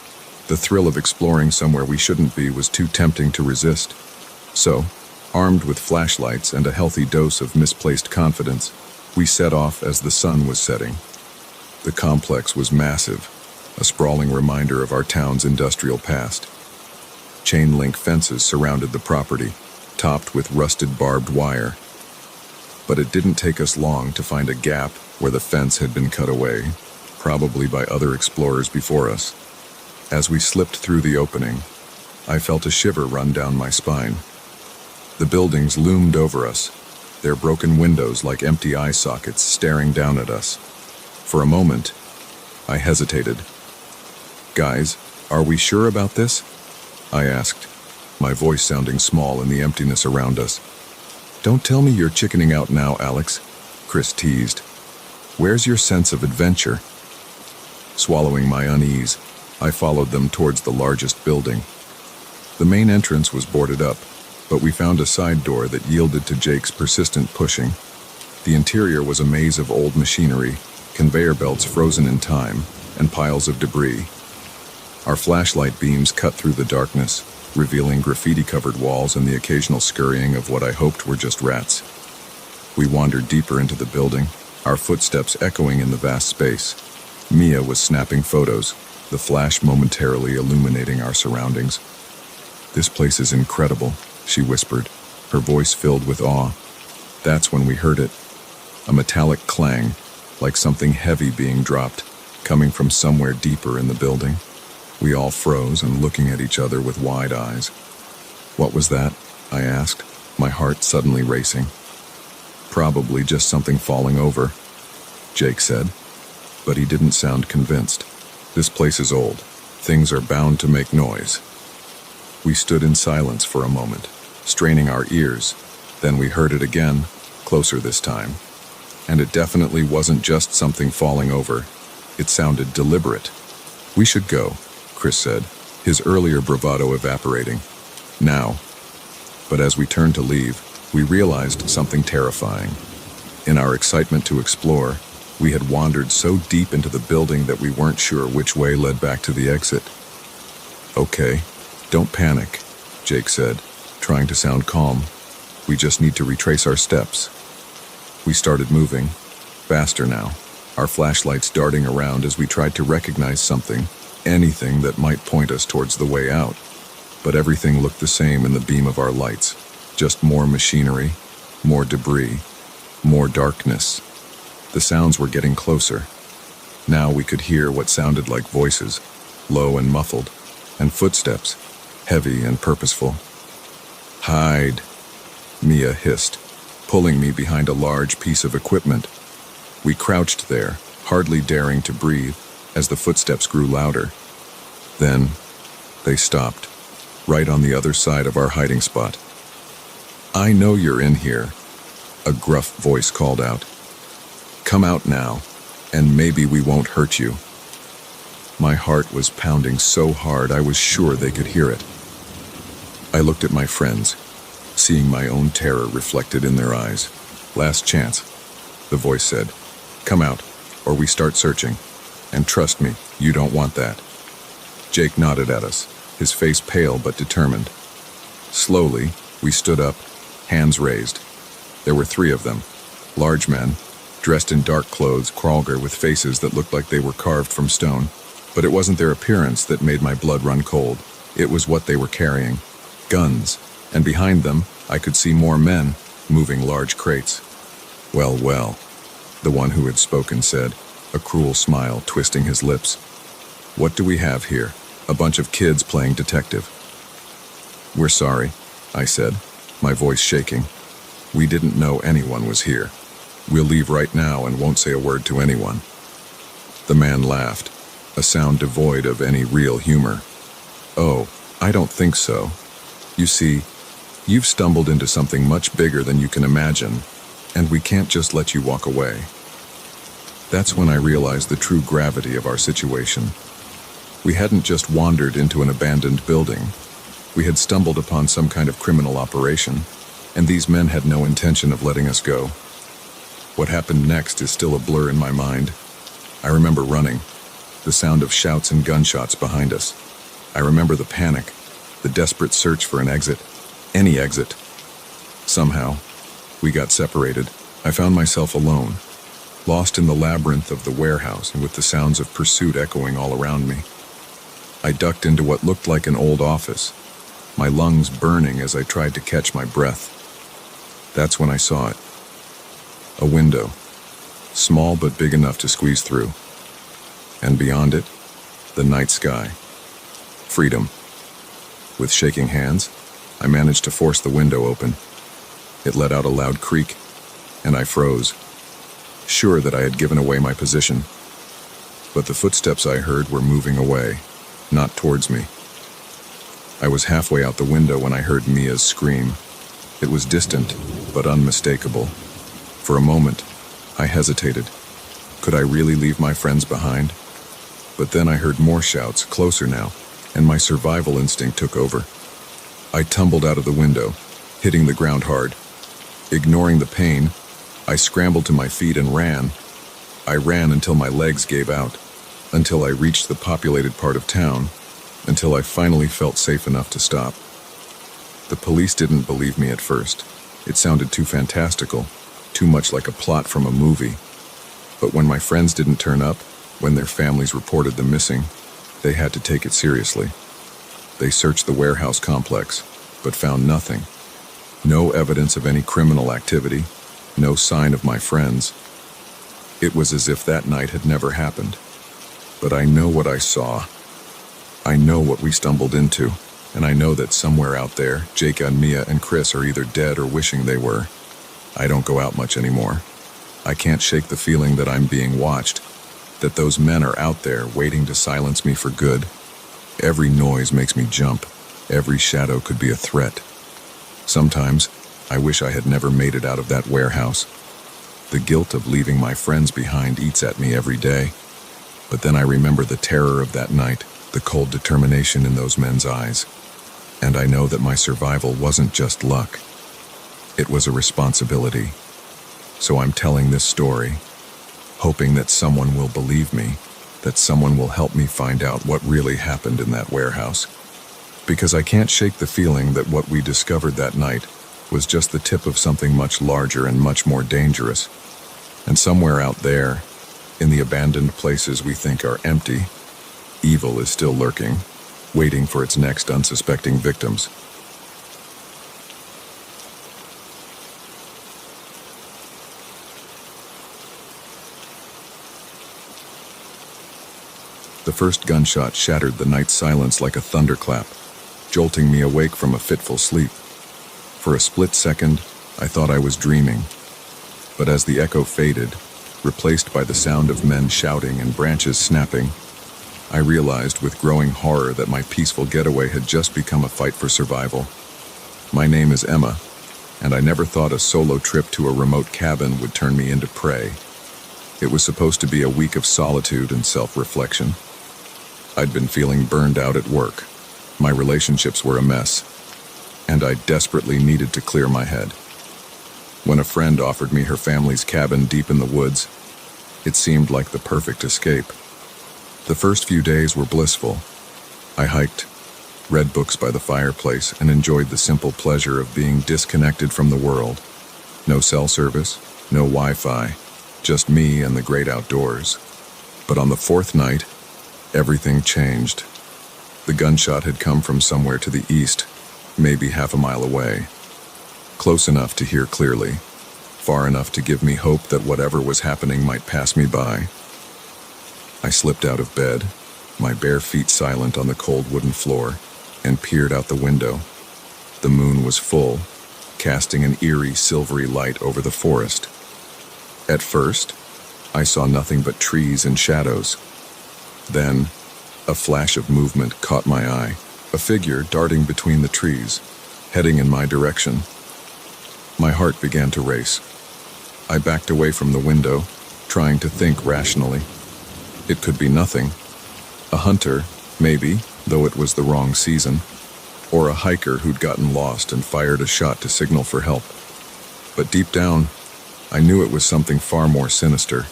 The thrill of exploring somewhere we shouldn't be was too tempting to resist. So, armed with flashlights and a healthy dose of misplaced confidence, we set off as the sun was setting. The complex was massive, a sprawling reminder of our town's industrial past. Chain-link fences surrounded the property, topped with rusted barbed wire. But it didn't take us long to find a gap where the fence had been cut away, probably by other explorers before us. As we slipped through the opening, I felt a shiver run down my spine. The buildings loomed over us, their broken windows like empty eye sockets staring down at us. For a moment, I hesitated. "Guys, are we sure about this?" I asked, my voice sounding small in the emptiness around us. "Don't tell me you're chickening out now, Alex," Chris teased. "Where's your sense of adventure?" Swallowing my unease, I followed them towards the largest building. The main entrance was boarded up, but we found a side door that yielded to Jake's persistent pushing. The interior was a maze of old machinery, conveyor belts frozen in time, and piles of debris. Our flashlight beams cut through the darkness, revealing graffiti-covered walls and the occasional scurrying of what I hoped were just rats. We wandered deeper into the building, our footsteps echoing in the vast space. Mia was snapping photos, the flash momentarily illuminating our surroundings. "This place is incredible," she whispered, her voice filled with awe. That's when we heard it. A metallic clang, like something heavy being dropped, coming from somewhere deeper in the building. We all froze and looking at each other with wide eyes. "What was that?" I asked, my heart suddenly racing. "Probably just something falling over," Jake said, but he didn't sound convinced. "This place is old. Things are bound to make noise." We stood in silence for a moment, straining our ears. Then we heard it again, closer this time. And it definitely wasn't just something falling over. It sounded deliberate. "We should go," Chris said, his earlier bravado evaporating. "Now." But as we turned to leave, we realized something terrifying. In our excitement to explore, we had wandered so deep into the building that we weren't sure which way led back to the exit. "Okay, don't panic," Jake said, trying to sound calm. "We just need to retrace our steps." We started moving, faster now, our flashlights darting around as we tried to recognize something, anything that might point us towards the way out. But everything looked the same in the beam of our lights, just more machinery, more debris, more darkness. The sounds were getting closer. Now we could hear what sounded like voices, low and muffled, and footsteps, heavy and purposeful. "Hide," Mia hissed, pulling me behind a large piece of equipment. We crouched there, hardly daring to breathe, as the footsteps grew louder. Then, they stopped, right on the other side of our hiding spot. "I know you're in here," a gruff voice called out. "Come out now, and maybe we won't hurt you." My heart was pounding so hard I was sure they could hear it. I looked at my friends, seeing my own terror reflected in their eyes. "Last chance," the voice said. "Come out, or we start searching. And trust me, you don't want that." Jake nodded at us, his face pale but determined. Slowly, we stood up, hands raised. There were 3 of them, large men, dressed in dark clothes, Kralger with faces that looked like they were carved from stone. But it wasn't their appearance that made my blood run cold. It was what they were carrying. Guns. And behind them, I could see more men, moving large crates. Well, well, the one who had spoken said, a cruel smile twisting his lips. What do we have here? A bunch of kids playing detective. We're sorry, I said, my voice shaking. We didn't know anyone was here. We'll leave right now and won't say a word to anyone. The man laughed, a sound devoid of any real humor. Oh, I don't think so. You see, you've stumbled into something much bigger than you can imagine, and we can't just let you walk away. That's when I realized the true gravity of our situation. We hadn't just wandered into an abandoned building. We had stumbled upon some kind of criminal operation, and these men had no intention of letting us go. What happened next is still a blur in my mind. I remember running, the sound of shouts and gunshots behind us. I remember the panic, the desperate search for an exit, any exit. Somehow, we got separated. I found myself alone, lost in the labyrinth of the warehouse and with the sounds of pursuit echoing all around me. I ducked into what looked like an old office, my lungs burning as I tried to catch my breath. That's when I saw it. A window, small but big enough to squeeze through. And beyond it, the night sky. Freedom. With shaking hands, I managed to force the window open. It let out a loud creak, and I froze, sure that I had given away my position. But the footsteps I heard were moving away, not towards me. I was halfway out the window when I heard Mia's scream. It was distant, but unmistakable. For a moment, I hesitated. Could I really leave my friends behind? But then I heard more shouts, closer now, and my survival instinct took over. I tumbled out of the window, hitting the ground hard. Ignoring the pain, I scrambled to my feet and ran. I ran until my legs gave out, until I reached the populated part of town, until I finally felt safe enough to stop. The police didn't believe me at first. It sounded too fantastical, too much like a plot from a movie. But when my friends didn't turn up, when their families reported them missing, they had to take it seriously. They searched the warehouse complex, but found nothing. No evidence of any criminal activity, no sign of my friends. It was as if that night had never happened. But I know what I saw. I know what we stumbled into, and I know that somewhere out there, Jake and Mia and Chris are either dead or wishing they were. I don't go out much anymore. I can't shake the feeling that I'm being watched, that those men are out there waiting to silence me for good. Every noise makes me jump. Every shadow could be a threat. Sometimes, I wish I had never made it out of that warehouse. The guilt of leaving my friends behind eats at me every day. But then I remember the terror of that night, the cold determination in those men's eyes. And I know that my survival wasn't just luck. It was a responsibility. So I'm telling this story, hoping that someone will believe me, that someone will help me find out what really happened in that warehouse. Because I can't shake the feeling that what we discovered that night was just the tip of something much larger and much more dangerous. And somewhere out there, in the abandoned places we think are empty, evil is still lurking, waiting for its next unsuspecting victims. The first gunshot shattered the night silence like a thunderclap, jolting me awake from a fitful sleep. For a split second, I thought I was dreaming. But as the echo faded, replaced by the sound of men shouting and branches snapping, I realized with growing horror that my peaceful getaway had just become a fight for survival. My name is Emma, and I never thought a solo trip to a remote cabin would turn me into prey. It was supposed to be a week of solitude and self-reflection. I'd been feeling burned out at work. My relationships were a mess, and I desperately needed to clear my head. When a friend offered me her family's cabin deep in the woods, it seemed like the perfect escape. The first few days were blissful. I hiked, read books by the fireplace, and enjoyed the simple pleasure of being disconnected from the world. No cell service, no Wi-Fi, just me and the great outdoors. But on the fourth night, Everything changed. The gunshot had come from somewhere to the east, maybe half a mile away. Close enough to hear clearly, far enough to give me hope that whatever was happening might pass me by. I slipped out of bed, my bare feet silent on the cold wooden floor, and peered out the window. The moon was full, casting an eerie, silvery light over the forest. At first, I saw nothing but trees and shadows. Then, a flash of movement caught my eye, a figure darting between the trees, heading in my direction. My heart began to race. I backed away from the window, trying to think rationally. It could be nothing. A hunter, maybe, though it was the wrong season. Or a hiker who'd gotten lost and fired a shot to signal for help. But deep down, I knew it was something far more sinister.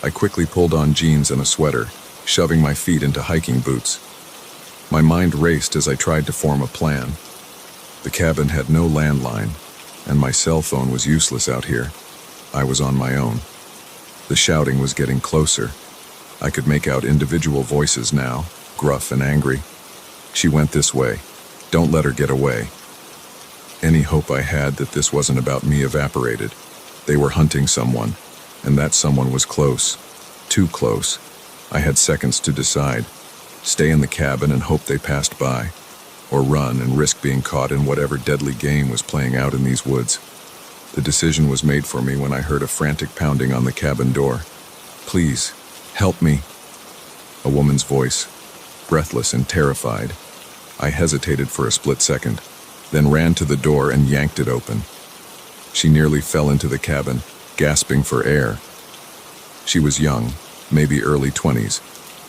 I quickly pulled on jeans and a sweater, shoving my feet into hiking boots. My mind raced as I tried to form a plan. The cabin had no landline, and my cell phone was useless out here. I was on my own. The shouting was getting closer. I could make out individual voices now, gruff and angry. She went this way. Don't let her get away. Any hope I had that this wasn't about me evaporated. They were hunting someone, and that someone was close. Too close. I had seconds to decide. Stay in the cabin and hope they passed by, or run and risk being caught in whatever deadly game was playing out in these woods. The decision was made for me when I heard a frantic pounding on the cabin door. "Please, help me." A woman's voice, breathless and terrified. I hesitated for a split second, then ran to the door and yanked it open. She nearly fell into the cabin, gasping for air. She was young, maybe early 20s,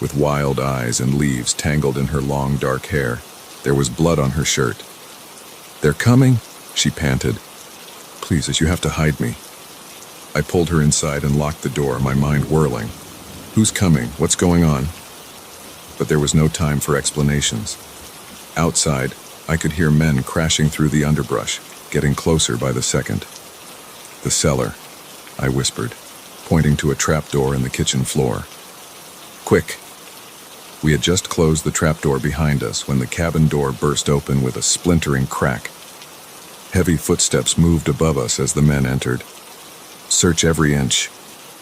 with wild eyes and leaves tangled in her long dark hair. There was blood on her shirt. "They're coming," she panted. "Please, you have to hide me." I pulled her inside and locked the door, my mind whirling. Who's coming? What's going on? But there was no time for explanations. Outside, I could hear men crashing through the underbrush, getting closer by the second. "The cellar," I whispered, pointing to a trapdoor in the kitchen floor. "Quick!" We had just closed the trapdoor behind us when the cabin door burst open with a splintering crack. Heavy footsteps moved above us as the men entered. "Search every inch,"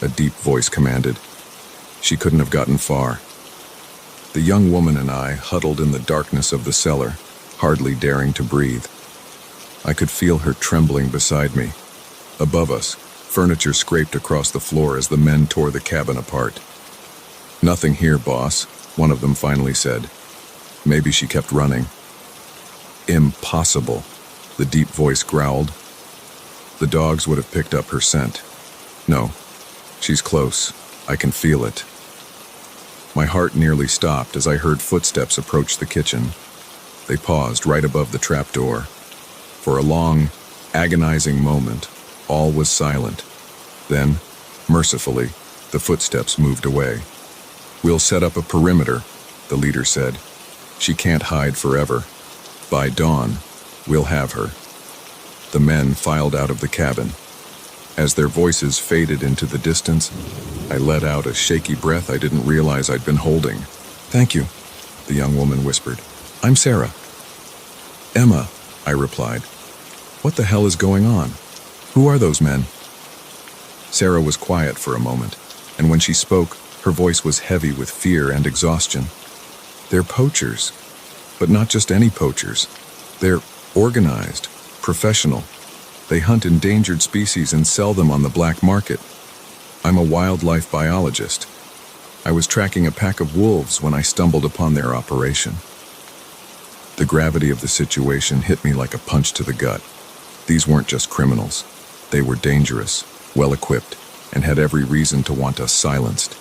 a deep voice commanded. She couldn't have gotten far. The young woman and I huddled in the darkness of the cellar, hardly daring to breathe. I could feel her trembling beside me. Above us, furniture scraped across the floor as the men tore the cabin apart. "Nothing here, boss," one of them finally said. Maybe she kept running. "Impossible," the deep voice growled. "The dogs would have picked up her scent. No, she's close. I can feel it." My heart nearly stopped as I heard footsteps approach the kitchen. They paused right above the trapdoor. For a long, agonizing moment, all was silent. Then, mercifully, the footsteps moved away. "We'll set up a perimeter," the leader said. "She can't hide forever. By dawn, we'll have her." The men filed out of the cabin. As their voices faded into the distance, I let out a shaky breath I didn't realize I'd been holding. "Thank you," the young woman whispered. "I'm Sarah." "Emma," I replied. "What the hell is going on? Who are those men?" Sarah was quiet for a moment, and when she spoke, her voice was heavy with fear and exhaustion. "They're poachers, but not just any poachers. They're organized, professional. They hunt endangered species and sell them on the black market. I'm a wildlife biologist. I was tracking a pack of wolves when I stumbled upon their operation." The gravity of the situation hit me like a punch to the gut. These weren't just criminals. They were dangerous, well-equipped, and had every reason to want us silenced.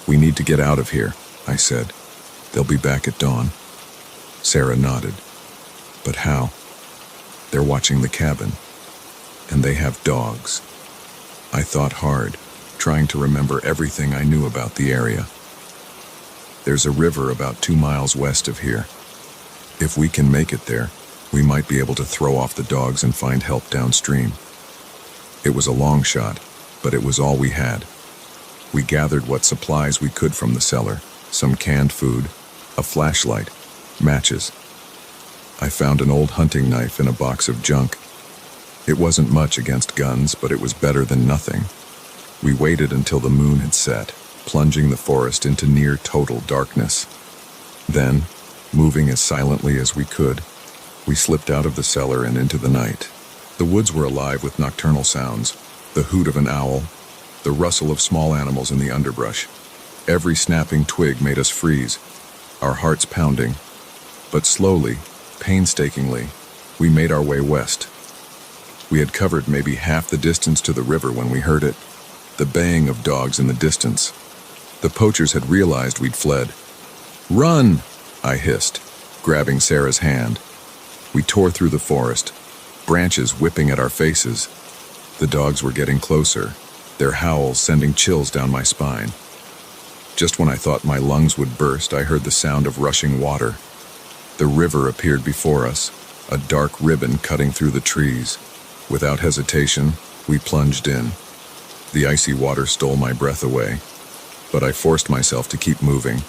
"We need to get out of here," I said. "They'll be back at dawn." Sarah nodded. "But how?" "They're watching the cabin. And they have dogs." I thought hard, trying to remember everything I knew about the area. "There's a river about 2 miles west of here. If we can make it there, we might be able to throw off the dogs and find help downstream." It was a long shot, but it was all we had. We gathered what supplies we could from the cellar, some canned food, a flashlight, matches. I found an old hunting knife in a box of junk. It wasn't much against guns, but it was better than nothing. We waited until the moon had set, plunging the forest into near total darkness. Then, moving as silently as we could, we slipped out of the cellar and into the night. The woods were alive with nocturnal sounds, the hoot of an owl, the rustle of small animals in the underbrush. Every snapping twig made us freeze, our hearts pounding. But slowly, painstakingly, we made our way west. We had covered maybe half the distance to the river when we heard it, the baying of dogs in the distance. The poachers had realized we'd fled. "Run!" I hissed, grabbing Sarah's hand. We tore through the forest, branches whipping at our faces. The dogs were getting closer, their howls sending chills down my spine. Just when I thought my lungs would burst, I heard the sound of rushing water. The river appeared before us, a dark ribbon cutting through the trees. Without hesitation, we plunged in. The icy water stole my breath away, but I forced myself to keep moving.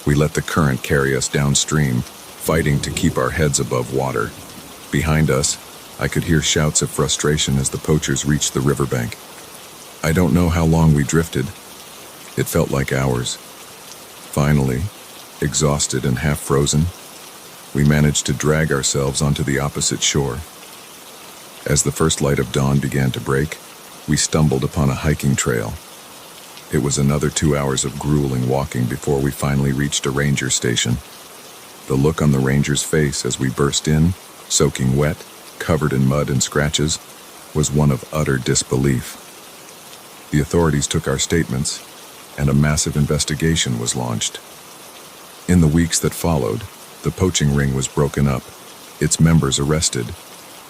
We let the current carry us downstream, fighting to keep our heads above water. Behind us, I could hear shouts of frustration as the poachers reached the riverbank. I don't know how long we drifted. It felt like hours. Finally, exhausted and half frozen, we managed to drag ourselves onto the opposite shore. As the first light of dawn began to break, we stumbled upon a hiking trail. It was another 2 hours of grueling walking before we finally reached a ranger station. The look on the ranger's face as we burst in, soaking wet, covered in mud and scratches, was one of utter disbelief. The authorities took our statements, and a massive investigation was launched. In the weeks that followed, the poaching ring was broken up, its members arrested.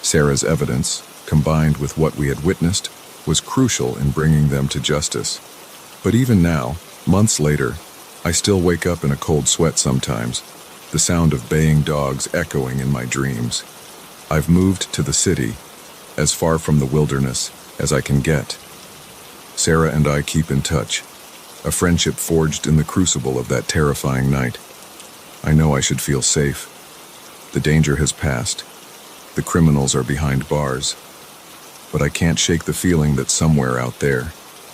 Sarah's evidence, combined with what we had witnessed, was crucial in bringing them to justice. But even now, months later, I still wake up in a cold sweat sometimes, the sound of baying dogs echoing in my dreams. I've moved to the city, as far from the wilderness as I can get. Sarah and I keep in touch, a friendship forged in the crucible of that terrifying night. I know I should feel safe. The danger has passed. The criminals are behind bars. But I can't shake the feeling that somewhere out there,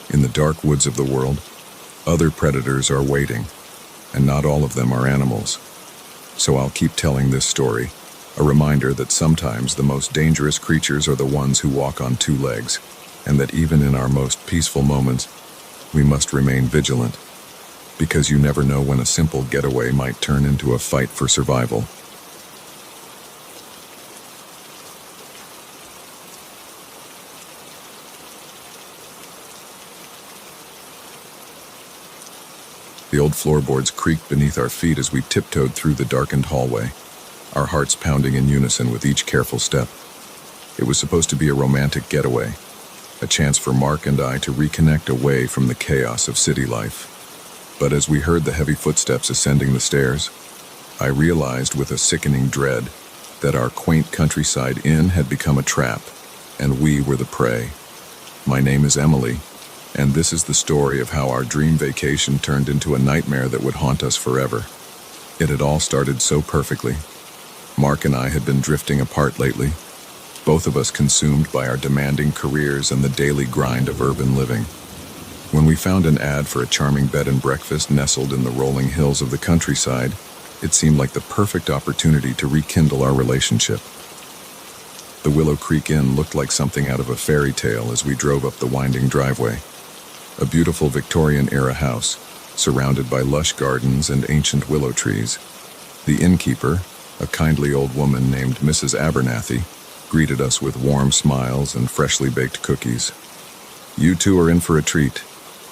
in the dark woods of the world, other predators are waiting, and not all of them are animals. So I'll keep telling this story, a reminder that sometimes the most dangerous creatures are the ones who walk on two legs, and that even in our most peaceful moments, we must remain vigilant, because you never know when a simple getaway might turn into a fight for survival. The old floorboards creaked beneath our feet as we tiptoed through the darkened hallway, our hearts pounding in unison with each careful step. It was supposed to be a romantic getaway, a chance for Mark and I to reconnect away from the chaos of city life. But as we heard the heavy footsteps ascending the stairs, I realized with a sickening dread that our quaint countryside inn had become a trap, and we were the prey. My name is Emily, and this is the story of how our dream vacation turned into a nightmare that would haunt us forever. It had all started so perfectly. Mark and I had been drifting apart lately, both of us consumed by our demanding careers and the daily grind of urban living. When we found an ad for a charming bed and breakfast nestled in the rolling hills of the countryside, it seemed like the perfect opportunity to rekindle our relationship. The Willow Creek Inn looked like something out of a fairy tale as we drove up the winding driveway. A beautiful Victorian-era house, surrounded by lush gardens and ancient willow trees. The innkeeper, a kindly old woman named Mrs. Abernathy, greeted us with warm smiles and freshly baked cookies. "You two are in for a treat,"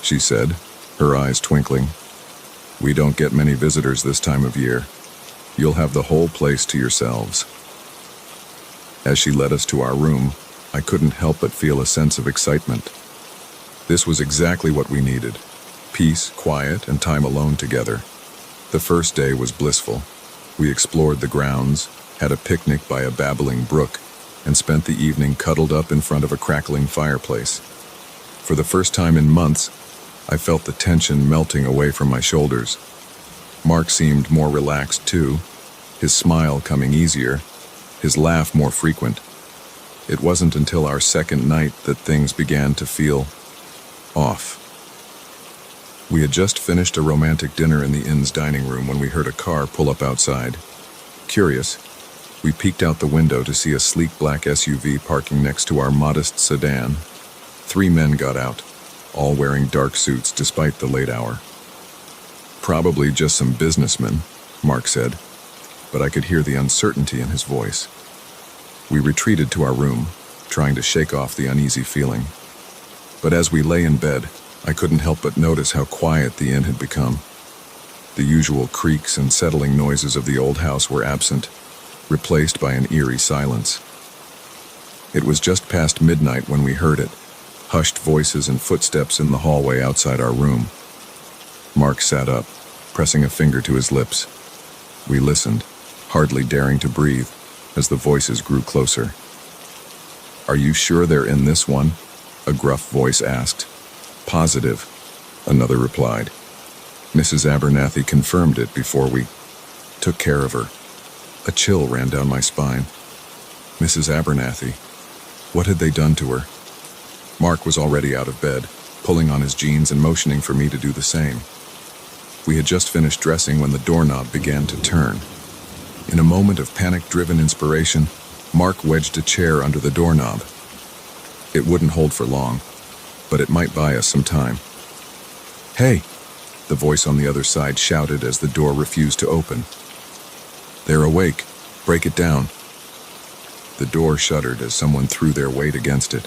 she said, her eyes twinkling. "We don't get many visitors this time of year. You'll have the whole place to yourselves." As she led us to our room, I couldn't help but feel a sense of excitement. This was exactly what we needed: peace, quiet, and time alone together. The first day was blissful. We explored the grounds, had a picnic by a babbling brook, and spent the evening cuddled up in front of a crackling fireplace. For the first time in months, I felt the tension melting away from my shoulders. Mark seemed more relaxed too, his smile coming easier, his laugh more frequent. It wasn't until our second night that things began to feel off. We had just finished a romantic dinner in the inn's dining room when we heard a car pull up outside. Curious, we peeked out the window to see a sleek black SUV parking next to our modest sedan. 3 men got out, all wearing dark suits despite the late hour. "Probably just some businessmen," Mark said, but I could hear the uncertainty in his voice. We retreated to our room, trying to shake off the uneasy feeling. But as we lay in bed, I couldn't help but notice how quiet the inn had become. The usual creaks and settling noises of the old house were absent, replaced by an eerie silence. It was just past midnight when we heard it, hushed voices and footsteps in the hallway outside our room. Mark sat up, pressing a finger to his lips. We listened, hardly daring to breathe, as the voices grew closer. "Are you sure they're in this one?" a gruff voice asked. "Positive," another replied. Mrs. Abernathy confirmed it before we took care of her. A chill ran down my spine. Mrs. Abernathy. What had they done to her? Mark was already out of bed, pulling on his jeans and motioning for me to do the same. We had just finished dressing when the doorknob began to turn. In a moment of panic-driven inspiration, Mark wedged a chair under the doorknob. It wouldn't hold for long, but it might buy us some time. "Hey!" the voice on the other side shouted as the door refused to open. "They're awake. Break it down." The door shuddered as someone threw their weight against it.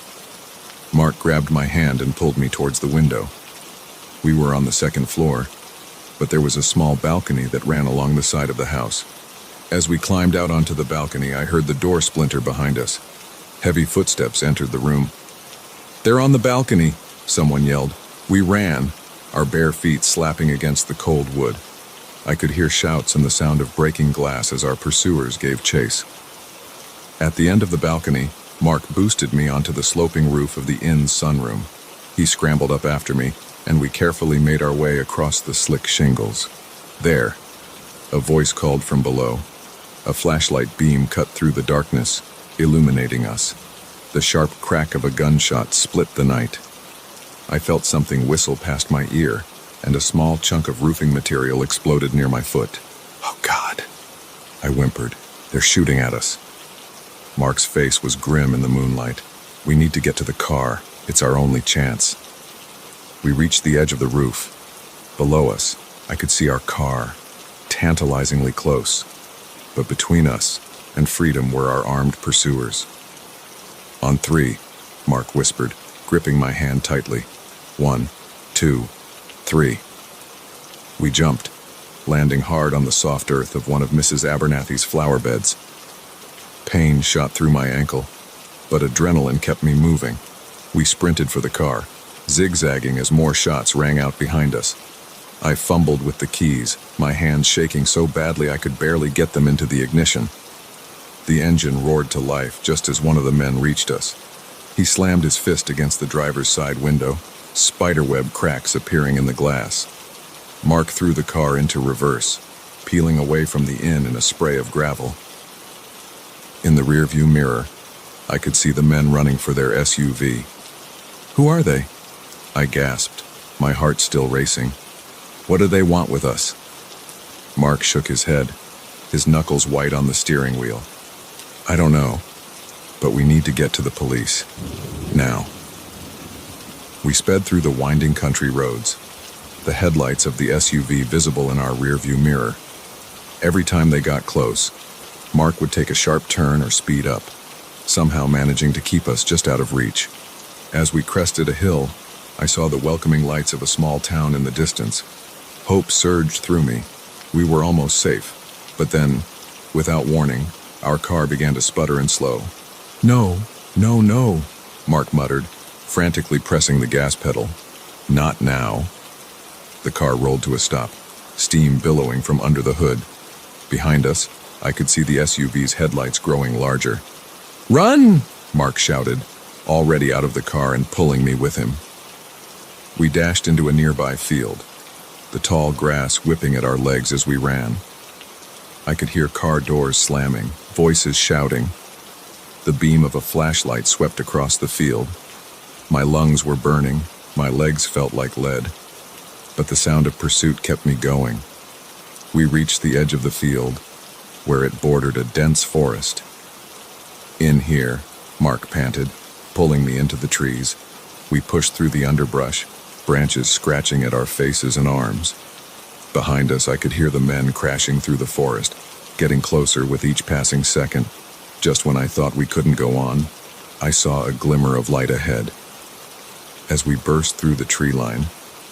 Mark grabbed my hand and pulled me towards the window. We were on the second floor, but there was a small balcony that ran along the side of the house. As we climbed out onto the balcony, I heard the door splinter behind us. Heavy footsteps entered the room. "They're on the balcony," someone yelled. We ran, our bare feet slapping against the cold wood. I could hear shouts and the sound of breaking glass as our pursuers gave chase. At the end of the balcony, Mark boosted me onto the sloping roof of the inn's sunroom. He scrambled up after me, and we carefully made our way across the slick shingles. "There," a voice called from below. A flashlight beam cut through the darkness, illuminating us. The sharp crack of a gunshot split the night. I felt something whistle past my ear, and a small chunk of roofing material exploded near my foot. "Oh, God," I whimpered. "They're shooting at us." Mark's face was grim in the moonlight. "We need to get to the car. It's our only chance." We reached the edge of the roof. Below us, I could see our car, tantalizingly close. But between us and freedom were our armed pursuers. "On 3, Mark whispered, gripping my hand tightly. 1, 2, 3. We jumped, landing hard on the soft earth of one of Mrs. Abernathy's flower beds. Pain shot through my ankle, but adrenaline kept me moving. We sprinted for the car, zigzagging as more shots rang out behind us. I fumbled with the keys, my hands shaking so badly I could barely get them into the ignition. The engine roared to life just as one of the men reached us. He slammed his fist against the driver's side window, spiderweb cracks appearing in the glass. Mark threw the car into reverse, peeling away from the inn in a spray of gravel. In the rearview mirror, I could see the men running for their SUV. "Who are they?" I gasped, my heart still racing. "What do they want with us?" Mark shook his head, his knuckles white on the steering wheel. "I don't know, but we need to get to the police. Now." We sped through the winding country roads, the headlights of the SUV visible in our rearview mirror. Every time they got close, Mark would take a sharp turn or speed up, somehow managing to keep us just out of reach. As we crested a hill, I saw the welcoming lights of a small town in the distance. Hope surged through me. We were almost safe. But then, without warning, our car began to sputter and slow. "No, no, no," Mark muttered, frantically pressing the gas pedal. "Not now." The car rolled to a stop, steam billowing from under the hood. Behind us, I could see the SUV's headlights growing larger. "Run!" Mark shouted, already out of the car and pulling me with him. We dashed into a nearby field. the tall grass whipping at our legs as we ran. I could hear car doors slamming, voices shouting. The beam of a flashlight swept across the field. My lungs were burning, my legs felt like lead, but the sound of pursuit kept me going. We reached the edge of the field, where it bordered a dense forest. "In here," Mark panted, pulling me into the trees. We pushed through the underbrush, branches scratching at our faces and arms. Behind us, I could hear the men crashing through the forest, getting closer with each passing second. Just when I thought we couldn't go on, I saw a glimmer of light ahead. As we burst through the tree line,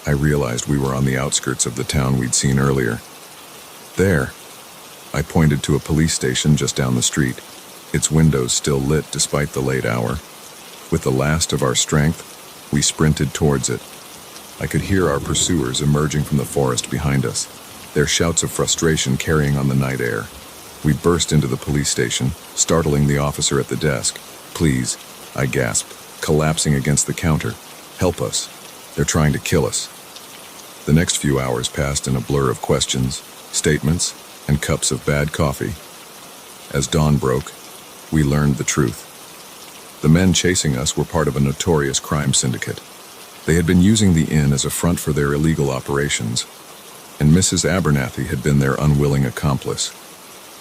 I realized we were on the outskirts of the town we'd seen earlier. There, I pointed to a police station just down the street, its windows still lit despite the late hour. With the last of our strength, we sprinted towards it. I could hear our pursuers emerging from the forest behind us, their shouts of frustration carrying on the night air. We burst into the police station, startling the officer at the desk. "Please," I gasped, collapsing against the counter. "Help us. They're trying to kill us." The next few hours passed in a blur of questions, statements, and cups of bad coffee. As dawn broke, we learned the truth. The men chasing us were part of a notorious crime syndicate. They had been using the inn as a front for their illegal operations, and Mrs. Abernathy had been their unwilling accomplice.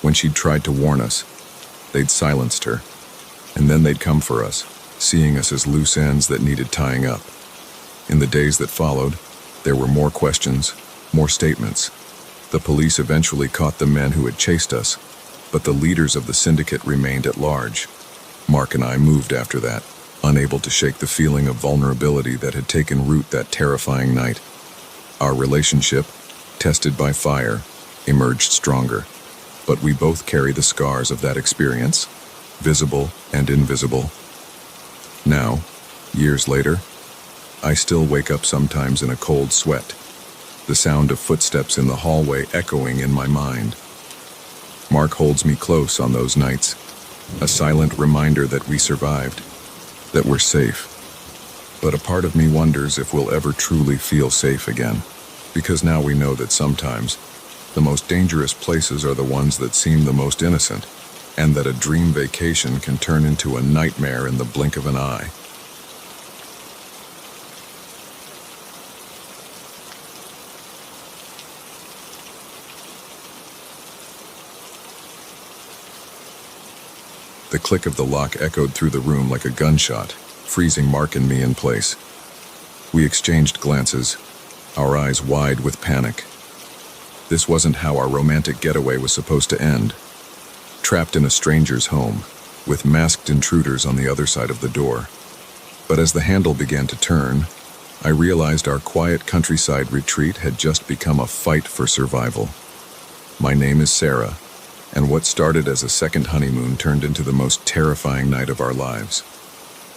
When she'd tried to warn us, they'd silenced her, and then they'd come for us, seeing us as loose ends that needed tying up. In the days that followed, there were more questions, more statements. The police eventually caught the men who had chased us, but the leaders of the syndicate remained at large. Mark and I moved after that, unable to shake the feeling of vulnerability that had taken root that terrifying night. Our relationship, tested by fire, emerged stronger, but we both carry the scars of that experience, visible and invisible. Now, years later, I still wake up sometimes in a cold sweat, the sound of footsteps in the hallway echoing in my mind. Mark holds me close on those nights, a silent reminder that we survived, that we're safe. But a part of me wonders if we'll ever truly feel safe again, because now we know that sometimes the most dangerous places are the ones that seem the most innocent, and that a dream vacation can turn into a nightmare in the blink of an eye. The click of the lock echoed through the room like a gunshot, freezing Mark and me in place. We exchanged glances, our eyes wide with panic. This wasn't how our romantic getaway was supposed to end. Trapped in a stranger's home, with masked intruders on the other side of the door. But as the handle began to turn, I realized our quiet countryside retreat had just become a fight for survival. "My name is Sarah, and what started as a second honeymoon turned into the most terrifying night of our lives."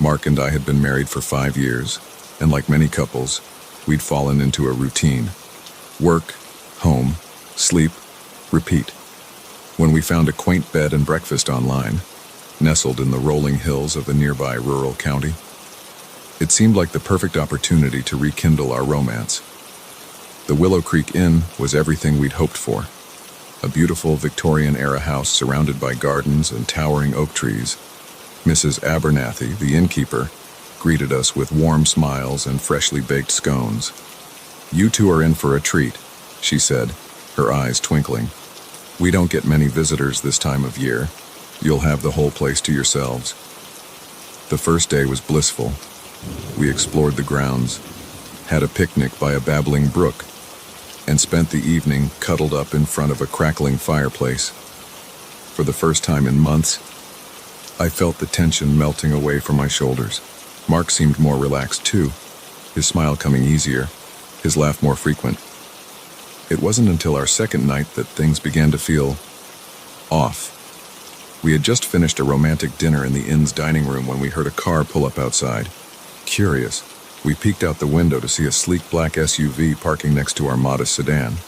Mark and I had been married for 5 years, and like many couples, we'd fallen into a routine. Work, home, sleep, repeat. When we found a quaint bed and breakfast online, nestled in the rolling hills of a nearby rural county, it seemed like the perfect opportunity to rekindle our romance. The Willow Creek Inn was everything we'd hoped for. A beautiful Victorian-era house surrounded by gardens and towering oak trees. Mrs. Abernathy, the innkeeper, greeted us with warm smiles and freshly baked scones. "You two are in for a treat," she said, her eyes twinkling. "We don't get many visitors this time of year. You'll have the whole place to yourselves." The first day was blissful. We explored the grounds, had a picnic by a babbling brook, and spent the evening cuddled up in front of a crackling fireplace. For the first time in months, I felt the tension melting away from my shoulders. Mark seemed more relaxed too, his smile coming easier, his laugh more frequent. It wasn't until our second night that things began to feel off. We had just finished a romantic dinner in the inn's dining room when we heard a car pull up outside. Curious, we peeked out the window to see a sleek black SUV parking next to our modest sedan.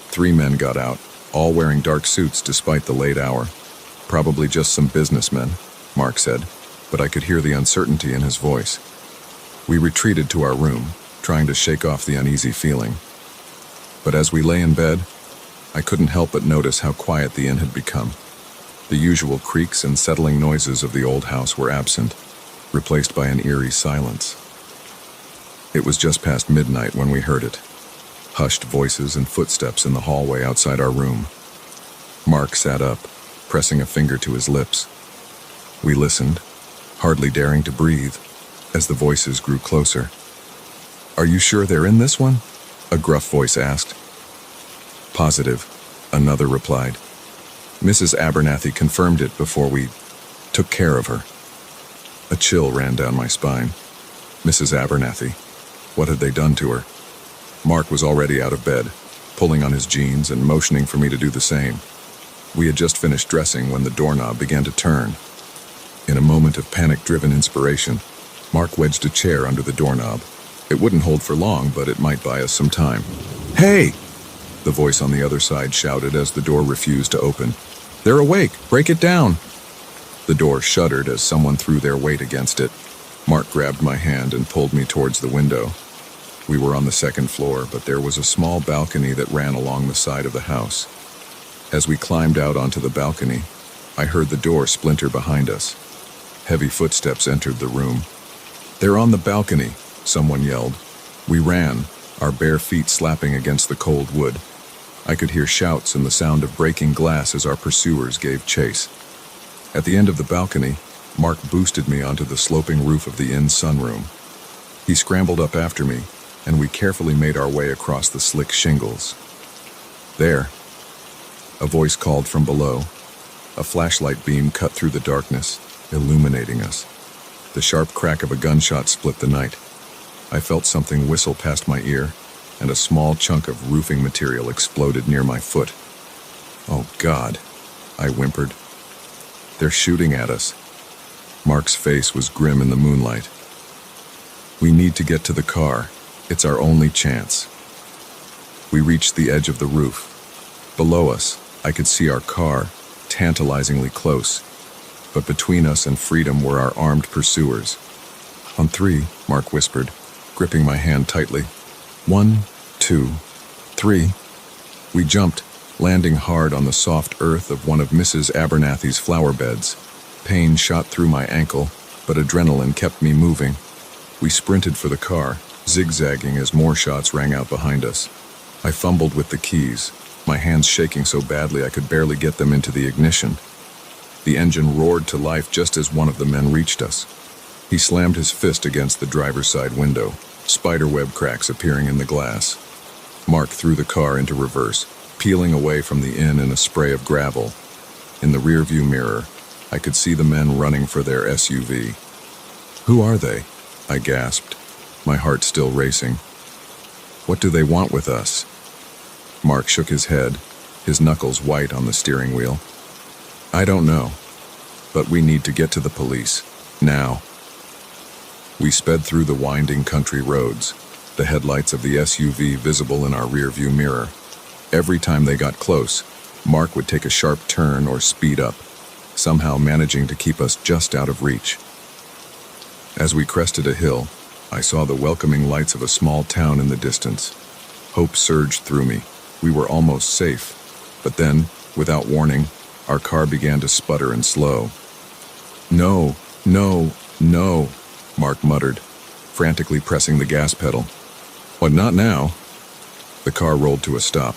3 men got out, all wearing dark suits despite the late hour. "Probably just some businessmen," Mark said, but I could hear the uncertainty in his voice. We retreated to our room, trying to shake off the uneasy feeling. But as we lay in bed, I couldn't help but notice how quiet the inn had become. The usual creaks and settling noises of the old house were absent, replaced by an eerie silence. It was just past midnight when we heard it. Hushed voices and footsteps in the hallway outside our room. Mark sat up, pressing a finger to his lips. We listened, hardly daring to breathe, as the voices grew closer. "Are you sure they're in this one?" a gruff voice asked. "Positive," another replied. "Mrs. Abernathy confirmed it before we took care of her." A chill ran down my spine. Mrs. Abernathy. What had they done to her? Mark was already out of bed, pulling on his jeans and motioning for me to do the same. We had just finished dressing when the doorknob began to turn. In a moment of panic-driven inspiration, Mark wedged a chair under the doorknob. It wouldn't hold for long, but it might buy us some time. "Hey!" the voice on the other side shouted as the door refused to open. "They're awake! Break it down!" The door shuddered as someone threw their weight against it. Mark grabbed my hand and pulled me towards the window. We were on the second floor, but there was a small balcony that ran along the side of the house. As we climbed out onto the balcony, I heard the door splinter behind us. Heavy footsteps entered the room. "They're on the balcony," someone yelled. We ran, our bare feet slapping against the cold wood. I could hear shouts and the sound of breaking glass as our pursuers gave chase. At the end of the balcony, Mark boosted me onto the sloping roof of the inn's sunroom. He scrambled up after me, and we carefully made our way across the slick shingles. "There," a voice called from below. A flashlight beam cut through the darkness, illuminating us. The sharp crack of a gunshot split the night. I felt something whistle past my ear, and a small chunk of roofing material exploded near my foot. "Oh, God," I whimpered. "They're shooting at us." Mark's face was grim in the moonlight. "We need to get to the car. It's our only chance." We reached the edge of the roof. Below us, I could see our car, tantalizingly close. But between us and freedom were our armed pursuers. "On three," Mark whispered, gripping my hand tightly. "1, 2, 3. We jumped, landing hard on the soft earth of one of Mrs. Abernathy's flower beds. Pain shot through my ankle, but adrenaline kept me moving. We sprinted for the car, zigzagging as more shots rang out behind us. I fumbled with the keys, my hands shaking so badly I could barely get them into the ignition. The engine roared to life just as one of the men reached us. He slammed his fist against the driver's side window, spiderweb cracks appearing in the glass. Mark threw the car into reverse, peeling away from the inn in a spray of gravel. In the rearview mirror, I could see the men running for their SUV. "Who are they?" I gasped, my heart still racing. "What do they want with us?" Mark shook his head, his knuckles white on the steering wheel. "I don't know, but we need to get to the police, now." We sped through the winding country roads, the headlights of the SUV visible in our rearview mirror. Every time they got close, Mark would take a sharp turn or speed up, somehow managing to keep us just out of reach. As we crested a hill, I saw the welcoming lights of a small town in the distance. Hope surged through me. We were almost safe. But then, without warning, our car began to sputter and slow. "No, no, no," Mark muttered, frantically pressing the gas pedal. "What, not now?" The car rolled to a stop,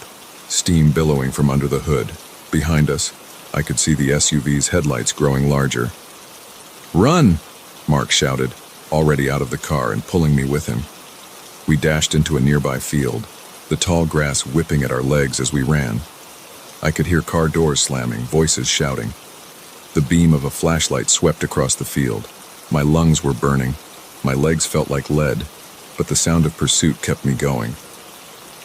steam billowing from under the hood. Behind us, I could see the SUV's headlights growing larger. "Run!" Mark shouted, already out of the car and pulling me with him. We dashed into a nearby field, the tall grass whipping at our legs as we ran. I could hear car doors slamming, voices shouting. The beam of a flashlight swept across the field. My lungs were burning. My legs felt like lead, but the sound of pursuit kept me going.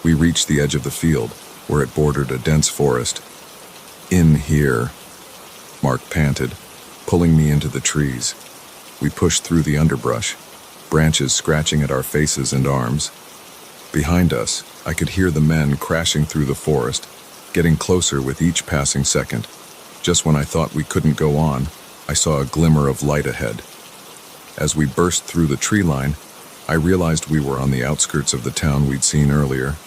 We reached the edge of the field, where it bordered a dense forest. "In here," Mark panted, pulling me into the trees. We pushed through the underbrush, branches scratching at our faces and arms. Behind us, I could hear the men crashing through the forest, getting closer with each passing second. Just when I thought we couldn't go on, I saw a glimmer of light ahead. As we burst through the tree line, I realized we were on the outskirts of the town we'd seen earlier.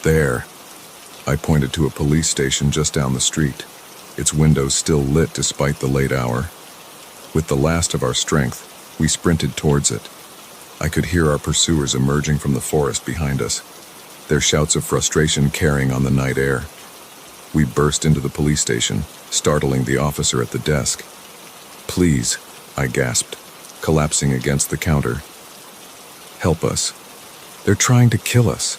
There. I pointed to a police station just down the street, its windows still lit despite the late hour. With the last of our strength, we sprinted towards it. I could hear our pursuers emerging from the forest behind us, their shouts of frustration carrying on the night air. We burst into the police station, startling the officer at the desk. "Please," I gasped, collapsing against the counter. "Help us. They're trying to kill us."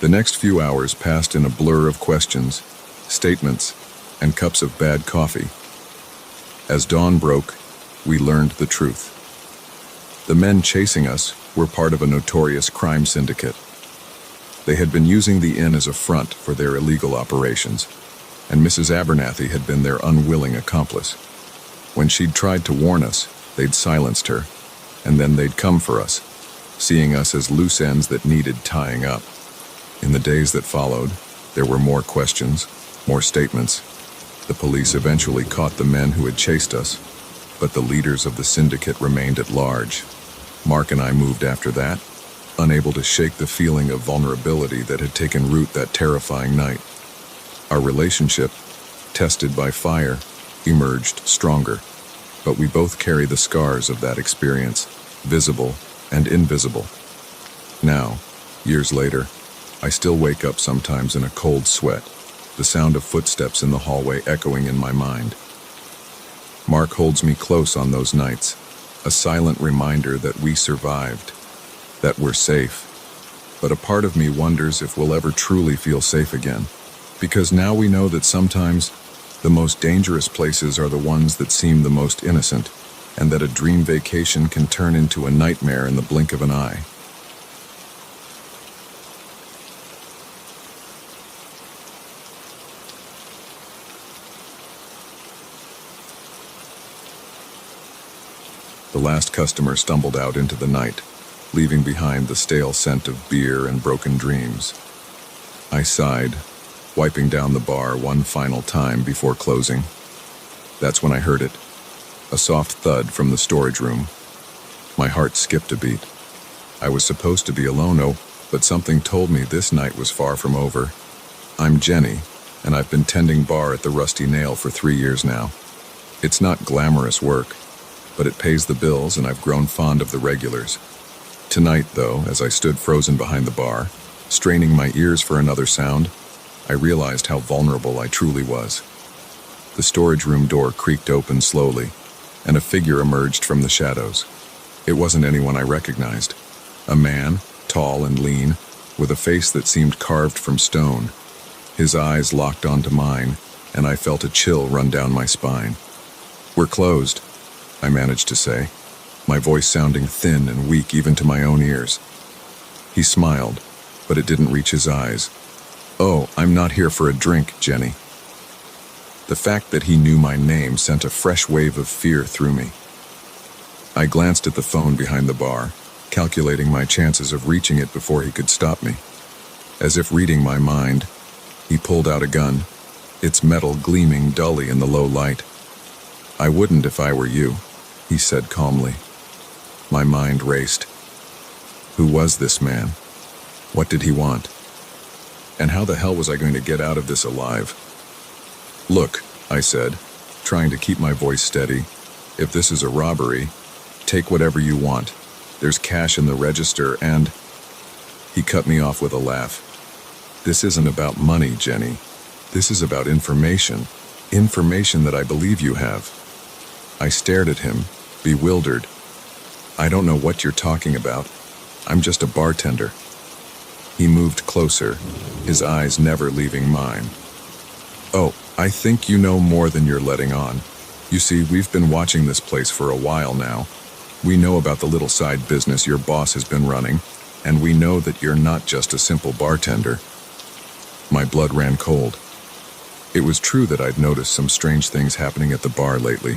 The next few hours passed in a blur of questions, statements, and cups of bad coffee. As dawn broke, we learned the truth. The men chasing us were part of a notorious crime syndicate. They had been using the inn as a front for their illegal operations, and Mrs. Abernathy had been their unwilling accomplice. When she'd tried to warn us, they'd silenced her, and then they'd come for us, seeing us as loose ends that needed tying up. In the days that followed, there were more questions, more statements. The police eventually caught the men who had chased us, but the leaders of the syndicate remained at large. Mark and I moved after that, unable to shake the feeling of vulnerability that had taken root that terrifying night. Our relationship, tested by fire, emerged stronger, but we both carry the scars of that experience, visible and invisible. Now, years later, I still wake up sometimes in a cold sweat, the sound of footsteps in the hallway echoing in my mind. Mark holds me close on those nights, a silent reminder that we survived, that we're safe. But a part of me wonders if we'll ever truly feel safe again, because now we know that sometimes the most dangerous places are the ones that seem the most innocent, and that a dream vacation can turn into a nightmare in the blink of an eye. The last customer stumbled out into the night, leaving behind the stale scent of beer and broken dreams. I sighed, wiping down the bar one final time before closing. That's when I heard it, a soft thud from the storage room. My heart skipped a beat. I was supposed to be alone, but something told me this night was far from over. I'm Jenny, and I've been tending bar at the Rusty Nail for 3 years now. It's not glamorous work, but it pays the bills, and I've grown fond of the regulars. Tonight, though, as I stood frozen behind the bar, straining my ears for another sound, I realized how vulnerable I truly was. The storage room door creaked open slowly, and a figure emerged from the shadows. It wasn't anyone I recognized. A man, tall and lean, with a face that seemed carved from stone. His eyes locked onto mine, and I felt a chill run down my spine. "We're closed," I managed to say, my voice sounding thin and weak even to my own ears. He smiled, but it didn't reach his eyes. "Oh, I'm not here for a drink, Jenny." The fact that he knew my name sent a fresh wave of fear through me. I glanced at the phone behind the bar, calculating my chances of reaching it before he could stop me. As if reading my mind, he pulled out a gun, its metal gleaming dully in the low light. "I wouldn't if I were you," he said calmly. My mind raced. Who was this man? What did he want? And how the hell was I going to get out of this alive? "Look," I said, trying to keep my voice steady, "if this is a robbery, take whatever you want. There's cash in the register and—" He cut me off with a laugh. "This isn't about money, Jenny. This is about information. Information that I believe you have." I stared at him, bewildered. "I don't know what you're talking about. I'm just a bartender." He moved closer, his eyes never leaving mine. "Oh, I think you know more than you're letting on. You see, we've been watching this place for a while now. We know about the little side business your boss has been running, and we know that you're not just a simple bartender." My blood ran cold. It was true that I'd noticed some strange things happening at the bar lately.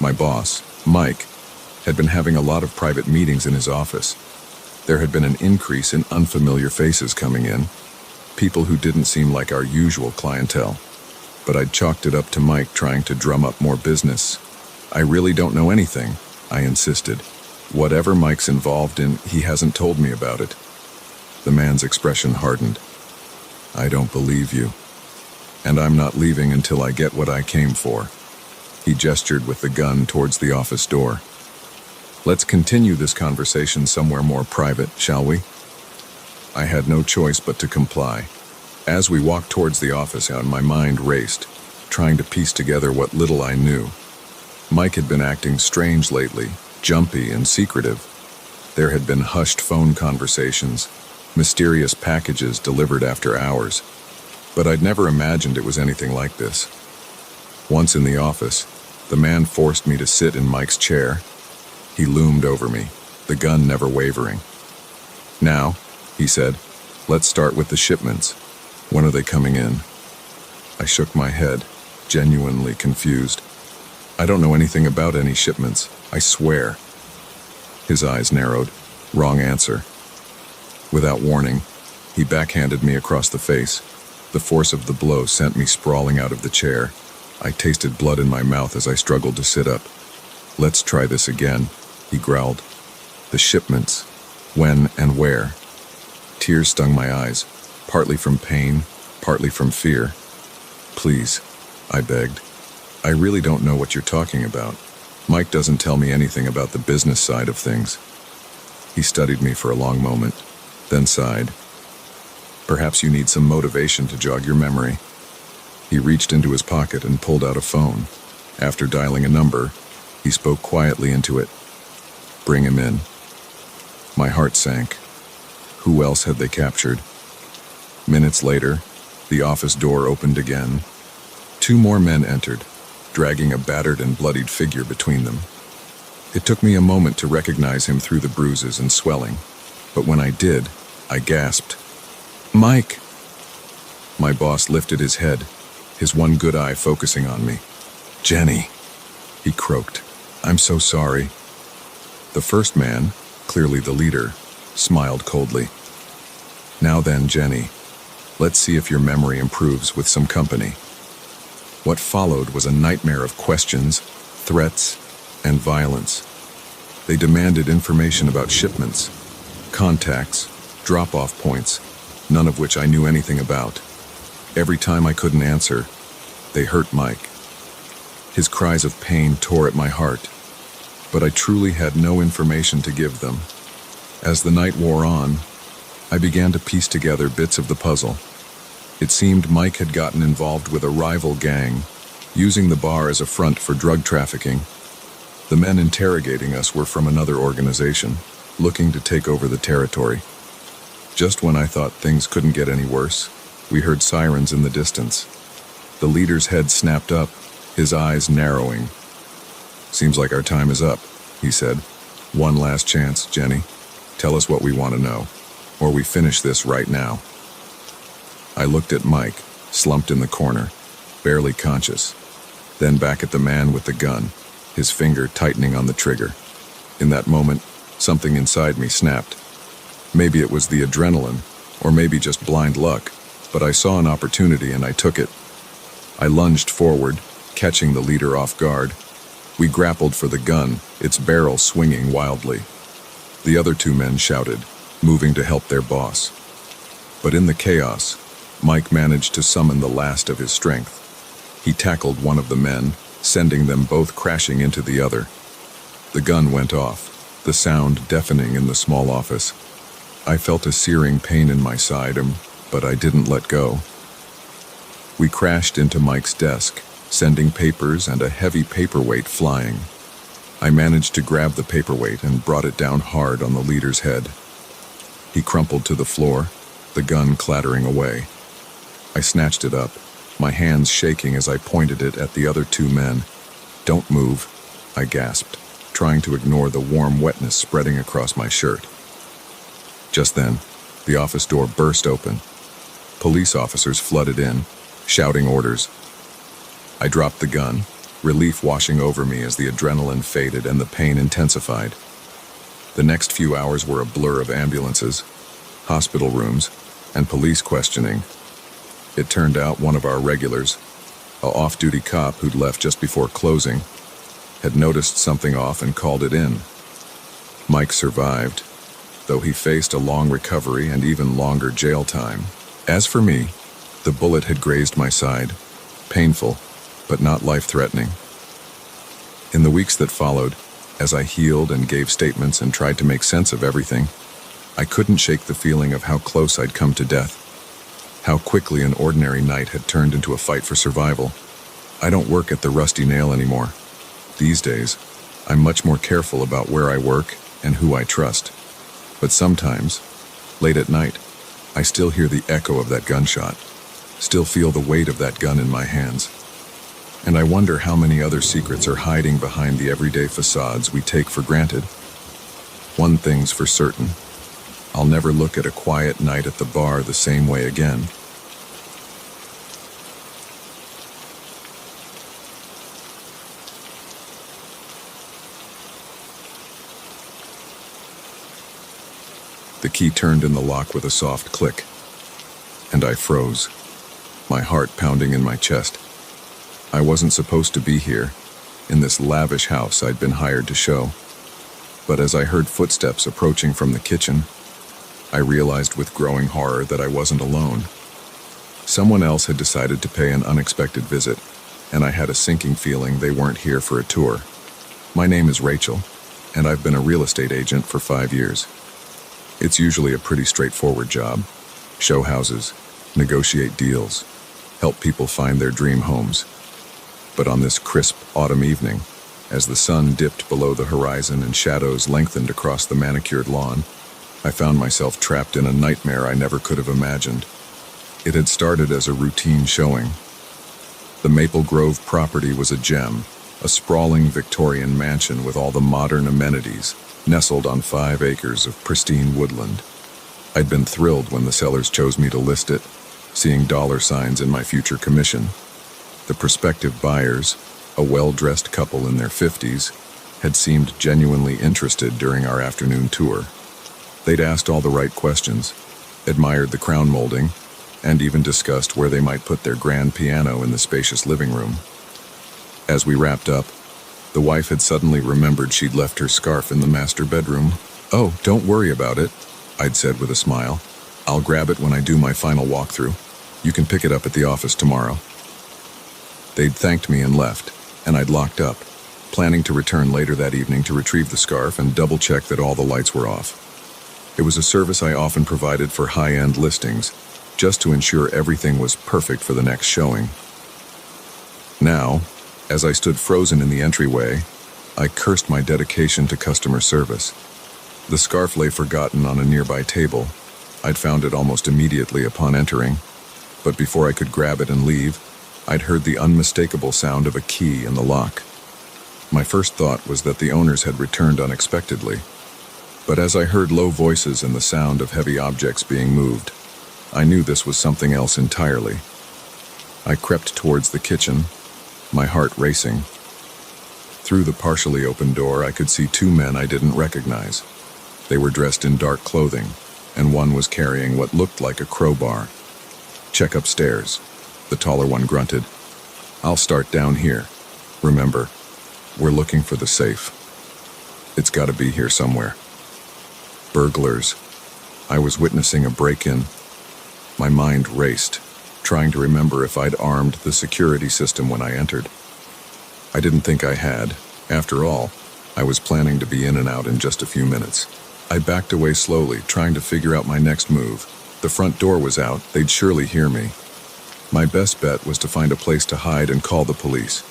My boss, Mike, had been having a lot of private meetings in his office. There had been an increase in unfamiliar faces coming in, people who didn't seem like our usual clientele. But I'd chalked it up to Mike trying to drum up more business. "I really don't know anything," I insisted. "Whatever Mike's involved in, he hasn't told me about it." The man's expression hardened. "I don't believe you. And I'm not leaving until I get what I came for." He gestured with the gun towards the office door. "Let's continue this conversation somewhere more private, shall we?" I had no choice but to comply. As we walked towards the office, my mind raced, trying to piece together what little I knew. Mike had been acting strange lately, jumpy and secretive. There had been hushed phone conversations, mysterious packages delivered after hours, but I'd never imagined it was anything like this. Once in the office, the man forced me to sit in Mike's chair. He loomed over me, the gun never wavering. "Now," he said, "let's start with the shipments. When are they coming in?" I shook my head, genuinely confused. "I don't know anything about any shipments, I swear." His eyes narrowed. Wrong answer. Without warning, he backhanded me across the face. The force of the blow sent me sprawling out of the chair. I tasted blood in my mouth as I struggled to sit up. "Let's try this again," he growled. "The shipments. When and where?" Tears stung my eyes, partly from pain, partly from fear. "Please," I begged. "I really don't know what you're talking about. Mike doesn't tell me anything about the business side of things." He studied me for a long moment, then sighed. "Perhaps you need some motivation to jog your memory." He reached into his pocket and pulled out a phone. After dialing a number, he spoke quietly into it. "Bring him in." My heart sank. Who else had they captured? Minutes later, the office door opened again. 2 more men entered, dragging a battered and bloodied figure between them. It took me a moment to recognize him through the bruises and swelling, but when I did, I gasped. "Mike!" My boss lifted his head, his one good eye focusing on me. "Jenny," he croaked. "I'm so sorry." The first man, clearly the leader, smiled coldly. "Now then, Jenny, let's see if your memory improves with some company." What followed was a nightmare of questions, threats, and violence. They demanded information about shipments, contacts, drop-off points, none of which I knew anything about. Every time I couldn't answer, they hurt Mike. His cries of pain tore at my heart, but I truly had no information to give them. As the night wore on, I began to piece together bits of the puzzle. It seemed Mike had gotten involved with a rival gang, using the bar as a front for drug trafficking. The men interrogating us were from another organization, looking to take over the territory. Just when I thought things couldn't get any worse, we heard sirens in the distance. The leader's head snapped up, his eyes narrowing. "Seems like our time is up," he said. "One last chance, Jenny. Tell us what we want to know, or we finish this right now." I looked at Mike, slumped in the corner, barely conscious, then back at the man with the gun, his finger tightening on the trigger. In that moment, something inside me snapped. Maybe it was the adrenaline, or maybe just blind luck, but I saw an opportunity and I took it. I lunged forward, catching the leader off guard. We grappled for the gun, its barrel swinging wildly. The other 2 men shouted, moving to help their boss. But in the chaos, Mike managed to summon the last of his strength. He tackled one of the men, sending them both crashing into the other. The gun went off, the sound deafening in the small office. I felt a searing pain in my side, but I didn't let go. We crashed into Mike's desk, sending papers and a heavy paperweight flying. I managed to grab the paperweight and brought it down hard on the leader's head. He crumpled to the floor, the gun clattering away. I snatched it up, my hands shaking as I pointed it at the other 2 men. "Don't move," I gasped, trying to ignore the warm wetness spreading across my shirt. Just then, the office door burst open. Police officers flooded in, shouting orders. I dropped the gun, relief washing over me as the adrenaline faded and the pain intensified. The next few hours were a blur of ambulances, hospital rooms, and police questioning. It turned out one of our regulars, a off-duty cop who'd left just before closing, had noticed something off and called it in. Mike survived, though he faced a long recovery and even longer jail time. As for me, the bullet had grazed my side, painful, but not life-threatening. In the weeks that followed, as I healed and gave statements and tried to make sense of everything, I couldn't shake the feeling of how close I'd come to death, how quickly an ordinary night had turned into a fight for survival. I don't work at the Rusty Nail anymore. These days, I'm much more careful about where I work and who I trust. But sometimes, late at night, I still hear the echo of that gunshot, still feel the weight of that gun in my hands. And I wonder how many other secrets are hiding behind the everyday facades we take for granted. One thing's for certain. I'll never look at a quiet night at the bar the same way again. The key turned in the lock with a soft click, and I froze, my heart pounding in my chest. I wasn't supposed to be here, in this lavish house I'd been hired to show. But as I heard footsteps approaching from the kitchen, I realized with growing horror that I wasn't alone. Someone else had decided to pay an unexpected visit, and I had a sinking feeling they weren't here for a tour. My name is Rachel, and I've been a real estate agent for 5 years. It's usually a pretty straightforward job. Show houses, negotiate deals, help people find their dream homes. But on this crisp autumn evening, as the sun dipped below the horizon and shadows lengthened across the manicured lawn, I found myself trapped in a nightmare I never could have imagined. It had started as a routine showing. The Maple Grove property was a gem, a sprawling Victorian mansion with all the modern amenities, nestled on 5 acres of pristine woodland. I'd been thrilled when the sellers chose me to list it, seeing dollar signs in my future commission. The prospective buyers, a well-dressed couple in their 50s, had seemed genuinely interested during our afternoon tour. They'd asked all the right questions, admired the crown molding, and even discussed where they might put their grand piano in the spacious living room. As we wrapped up, the wife had suddenly remembered she'd left her scarf in the master bedroom. "Oh, don't worry about it," I'd said with a smile. "I'll grab it when I do my final walkthrough. You can pick it up at the office tomorrow." They'd thanked me and left, and I'd locked up, planning to return later that evening to retrieve the scarf and double-check that all the lights were off. It was a service I often provided for high-end listings, just to ensure everything was perfect for the next showing. Now, as I stood frozen in the entryway, I cursed my dedication to customer service. The scarf lay forgotten on a nearby table. I'd found it almost immediately upon entering, but before I could grab it and leave, I'd heard the unmistakable sound of a key in the lock. My first thought was that the owners had returned unexpectedly, but as I heard low voices and the sound of heavy objects being moved, I knew this was something else entirely. I crept towards the kitchen, my heart racing. Through the partially open door, I could see 2 men I didn't recognize. They were dressed in dark clothing, and one was carrying what looked like a crowbar. "Check upstairs," the taller one grunted. "I'll start down here. Remember, we're looking for the safe. It's gotta be here somewhere." Burglars. I was witnessing a break-in. My mind raced, trying to remember if I'd armed the security system when I entered. I didn't think I had. After all, I was planning to be in and out in just a few minutes. I backed away slowly, trying to figure out my next move. The front door was out, they'd surely hear me. My best bet was to find a place to hide and call the police.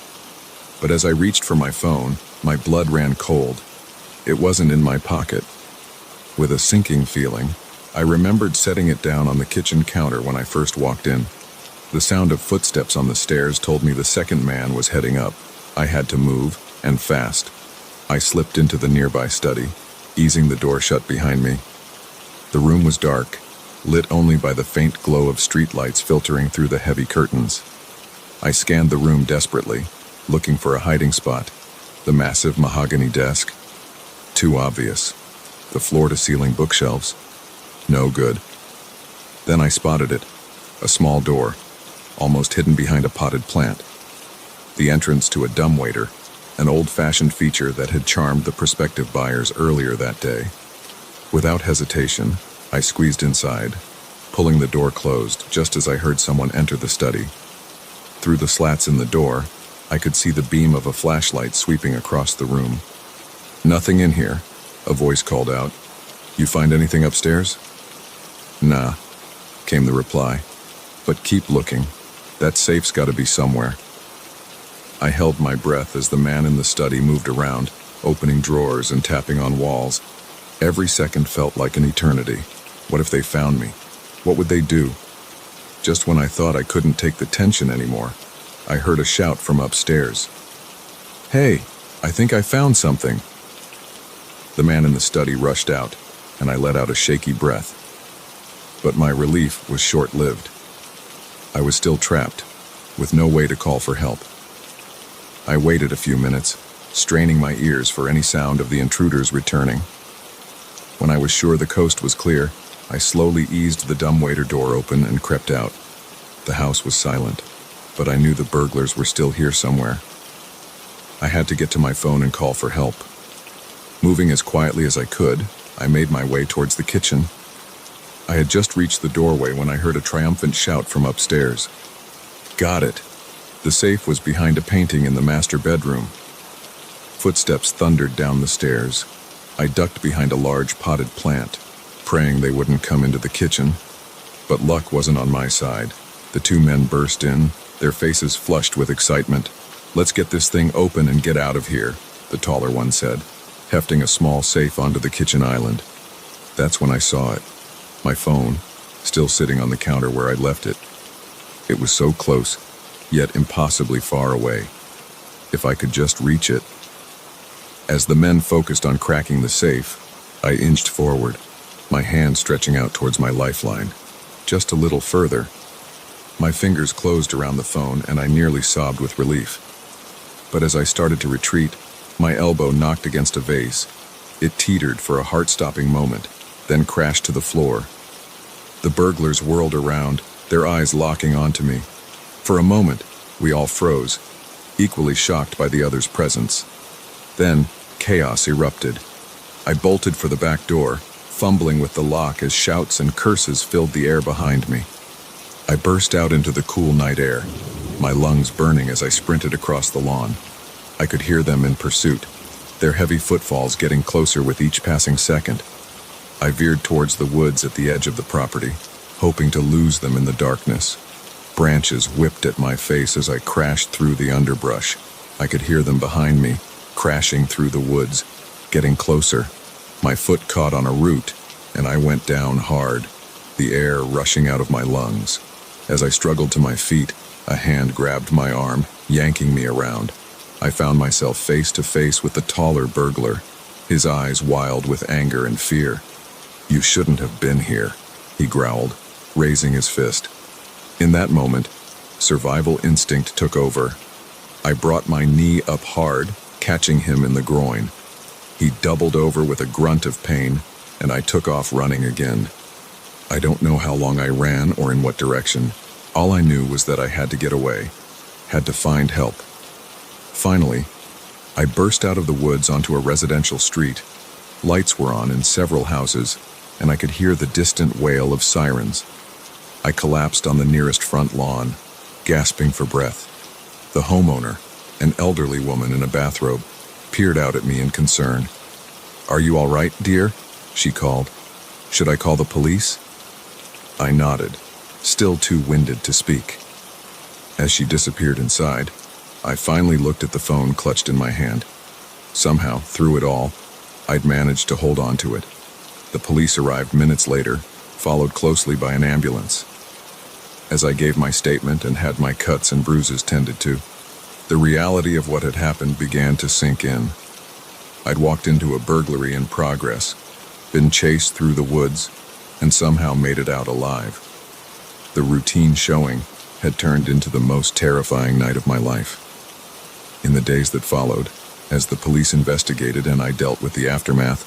But as I reached for my phone, my blood ran cold. It wasn't in my pocket. With a sinking feeling, I remembered setting it down on the kitchen counter when I first walked in. The sound of footsteps on the stairs told me the second man was heading up. I had to move, and fast. I slipped into the nearby study, easing the door shut behind me. The room was dark, lit only by the faint glow of streetlights filtering through the heavy curtains. I scanned the room desperately, looking for a hiding spot. The massive mahogany desk? Too obvious. The floor-to-ceiling bookshelves? No good. Then I spotted it. A small door, almost hidden behind a potted plant. The entrance to a dumbwaiter, an old-fashioned feature that had charmed the prospective buyers earlier that day. Without hesitation, I squeezed inside, pulling the door closed just as I heard someone enter the study. Through the slats in the door, I could see the beam of a flashlight sweeping across the room. "Nothing in here," a voice called out. "You find anything upstairs?" "Nah," came the reply. "But keep looking. That safe's gotta be somewhere." I held my breath as the man in the study moved around, opening drawers and tapping on walls. Every second felt like an eternity. What if they found me? What would they do? Just when I thought I couldn't take the tension anymore, I heard a shout from upstairs. "Hey, I think I found something." The man in the study rushed out, and I let out a shaky breath. But my relief was short-lived. I was still trapped, with no way to call for help. I waited a few minutes, straining my ears for any sound of the intruders returning. When I was sure the coast was clear, I slowly eased the dumbwaiter door open and crept out. The house was silent, but I knew the burglars were still here somewhere. I had to get to my phone and call for help. Moving as quietly as I could, I made my way towards the kitchen. I had just reached the doorway when I heard a triumphant shout from upstairs. "Got it!" The safe was behind a painting in the master bedroom. Footsteps thundered down the stairs. I ducked behind a large potted plant, praying they wouldn't come into the kitchen. But luck wasn't on my side. The two men burst in, their faces flushed with excitement. "Let's get this thing open and get out of here," the taller one said, hefting a small safe onto the kitchen island. That's when I saw it. My phone, still sitting on the counter where I'd left it. It was so close, yet impossibly far away. If I could just reach it. As the men focused on cracking the safe, I inched forward, my hand stretching out towards my lifeline. Just a little further. My fingers closed around the phone and I nearly sobbed with relief. But as I started to retreat, my elbow knocked against a vase. It teetered for a heart-stopping moment, then crashed to the floor. The burglars whirled around, their eyes locking onto me. For a moment, we all froze, equally shocked by the other's presence. Then, chaos erupted. I bolted for the back door, fumbling with the lock as shouts and curses filled the air behind me. I burst out into the cool night air, my lungs burning as I sprinted across the lawn. I could hear them in pursuit, their heavy footfalls getting closer with each passing second. I veered towards the woods at the edge of the property, hoping to lose them in the darkness. Branches whipped at my face as I crashed through the underbrush. I could hear them behind me, crashing through the woods, getting closer. My foot caught on a root, and I went down hard, the air rushing out of my lungs. As I struggled to my feet, a hand grabbed my arm, yanking me around. I found myself face to face with the taller burglar, his eyes wild with anger and fear. "You shouldn't have been here," he growled, raising his fist. In that moment, survival instinct took over. I brought my knee up hard, catching him in the groin. He doubled over with a grunt of pain, and I took off running again. I don't know how long I ran or in what direction. All I knew was that I had to get away, had to find help. Finally, I burst out of the woods onto a residential street. Lights were on in several houses, and I could hear the distant wail of sirens. I collapsed on the nearest front lawn, gasping for breath. The homeowner, an elderly woman in a bathrobe, peered out at me in concern. "Are you all right, dear?" she called. "Should I call the police?" I nodded, still too winded to speak. As she disappeared inside, I finally looked at the phone clutched in my hand. Somehow, through it all, I'd managed to hold on to it. The police arrived minutes later, followed closely by an ambulance. As I gave my statement and had my cuts and bruises tended to, the reality of what had happened began to sink in. I'd walked into a burglary in progress, been chased through the woods, and somehow made it out alive. The routine showing had turned into the most terrifying night of my life. In the days that followed, as the police investigated and I dealt with the aftermath,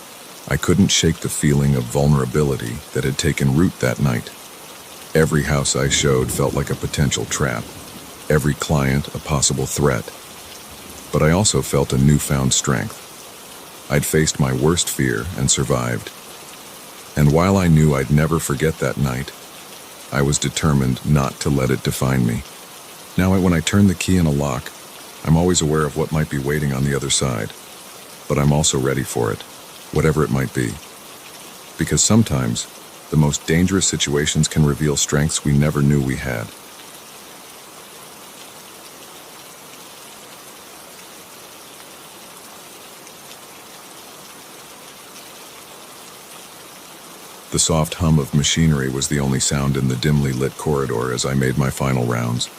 I couldn't shake the feeling of vulnerability that had taken root that night. Every house I showed felt like a potential trap, every client a possible threat. But I also felt a newfound strength. I'd faced my worst fear and survived. And while I knew I'd never forget that night, I was determined not to let it define me. Now, when I turn the key in a lock, I'm always aware of what might be waiting on the other side, but I'm also ready for it, whatever it might be. Because sometimes, the most dangerous situations can reveal strengths we never knew we had. The soft hum of machinery was the only sound in the dimly lit corridor as I made my final rounds.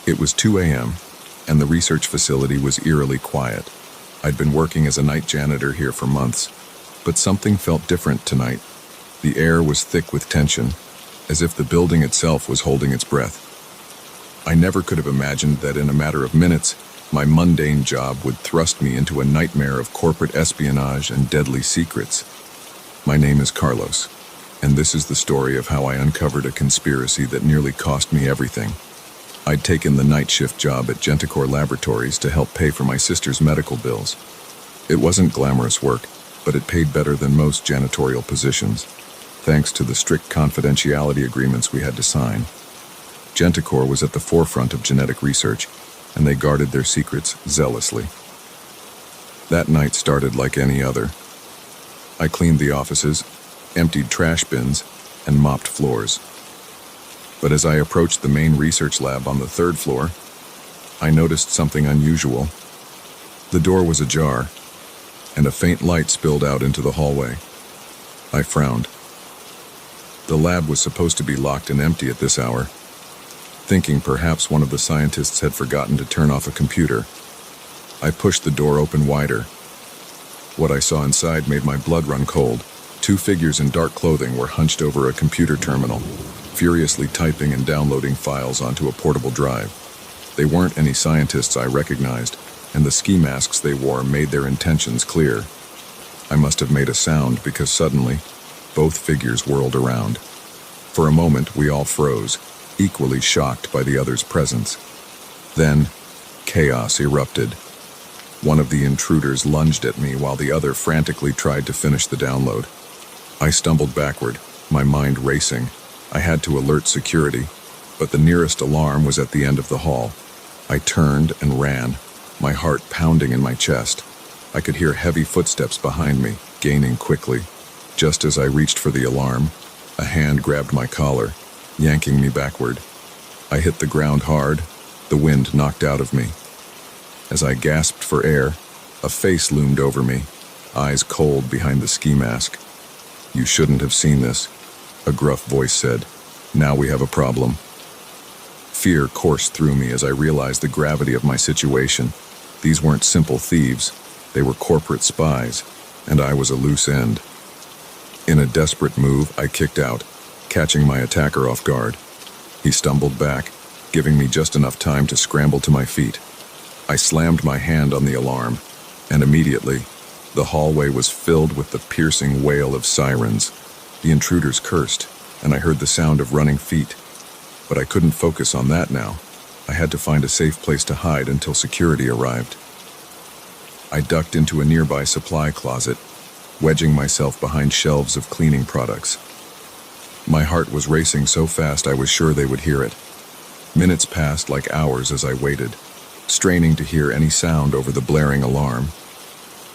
It was 2 a.m., and the research facility was eerily quiet. I'd been working as a night janitor here for months, but something felt different tonight. The air was thick with tension, as if the building itself was holding its breath. I never could have imagined that in a matter of minutes, my mundane job would thrust me into a nightmare of corporate espionage and deadly secrets. My name is Carlos, and this is the story of how I uncovered a conspiracy that nearly cost me everything. I'd taken the night shift job at Genticor Laboratories to help pay for my sister's medical bills. It wasn't glamorous work, but it paid better than most janitorial positions, thanks to the strict confidentiality agreements we had to sign. Genticor was at the forefront of genetic research, and they guarded their secrets zealously. That night started like any other. I cleaned the offices, emptied trash bins, and mopped floors. But as I approached the main research lab on the 3rd floor, I noticed something unusual. The door was ajar, and a faint light spilled out into the hallway. I frowned. The lab was supposed to be locked and empty at this hour. Thinking perhaps one of the scientists had forgotten to turn off a computer, I pushed the door open wider. What I saw inside made my blood run cold. 2 figures in dark clothing were hunched over a computer terminal, furiously typing and downloading files onto a portable drive. They weren't any scientists I recognized, and the ski masks they wore made their intentions clear. I must have made a sound because suddenly, both figures whirled around. For a moment, we all froze, equally shocked by the other's presence. Then, chaos erupted. One of the intruders lunged at me while the other frantically tried to finish the download. I stumbled backward, my mind racing. I had to alert security, but the nearest alarm was at the end of the hall. I turned and ran, my heart pounding in my chest. I could hear heavy footsteps behind me, gaining quickly. Just as I reached for the alarm, a hand grabbed my collar, yanking me backward. I hit the ground hard, the wind knocked out of me. As I gasped for air, a face loomed over me, eyes cold behind the ski mask. "You shouldn't have seen this," a gruff voice said. "Now we have a problem." Fear coursed through me as I realized the gravity of my situation. These weren't simple thieves, they were corporate spies, and I was a loose end. In a desperate move, I kicked out, catching my attacker off guard. He stumbled back, giving me just enough time to scramble to my feet. I slammed my hand on the alarm, and immediately, the hallway was filled with the piercing wail of sirens. The intruders cursed, and I heard the sound of running feet. But I couldn't focus on that now. I had to find a safe place to hide until security arrived. I ducked into a nearby supply closet, wedging myself behind shelves of cleaning products. My heart was racing so fast I was sure they would hear it. Minutes passed like hours as I waited, straining to hear any sound over the blaring alarm.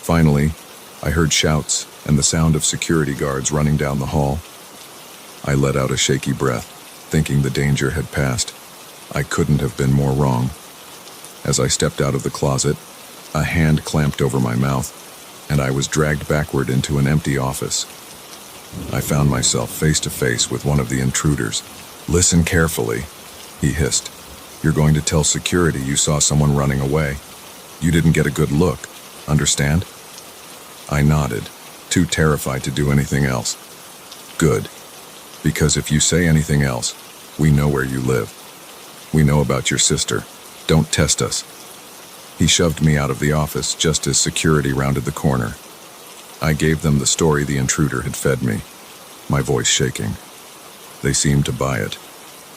Finally, I heard shouts and the sound of security guards running down the hall. I let out a shaky breath, thinking the danger had passed. I couldn't have been more wrong. As I stepped out of the closet, a hand clamped over my mouth, and I was dragged backward into an empty office. I found myself face to face with one of the intruders. "Listen carefully," he hissed. "You're going to tell security you saw someone running away. You didn't get a good look, understand?" I nodded, too terrified to do anything else. "Good. Because if you say anything else, we know where you live. We know about your sister. Don't test us." He shoved me out of the office just as security rounded the corner. I gave them the story the intruder had fed me, my voice shaking. They seemed to buy it,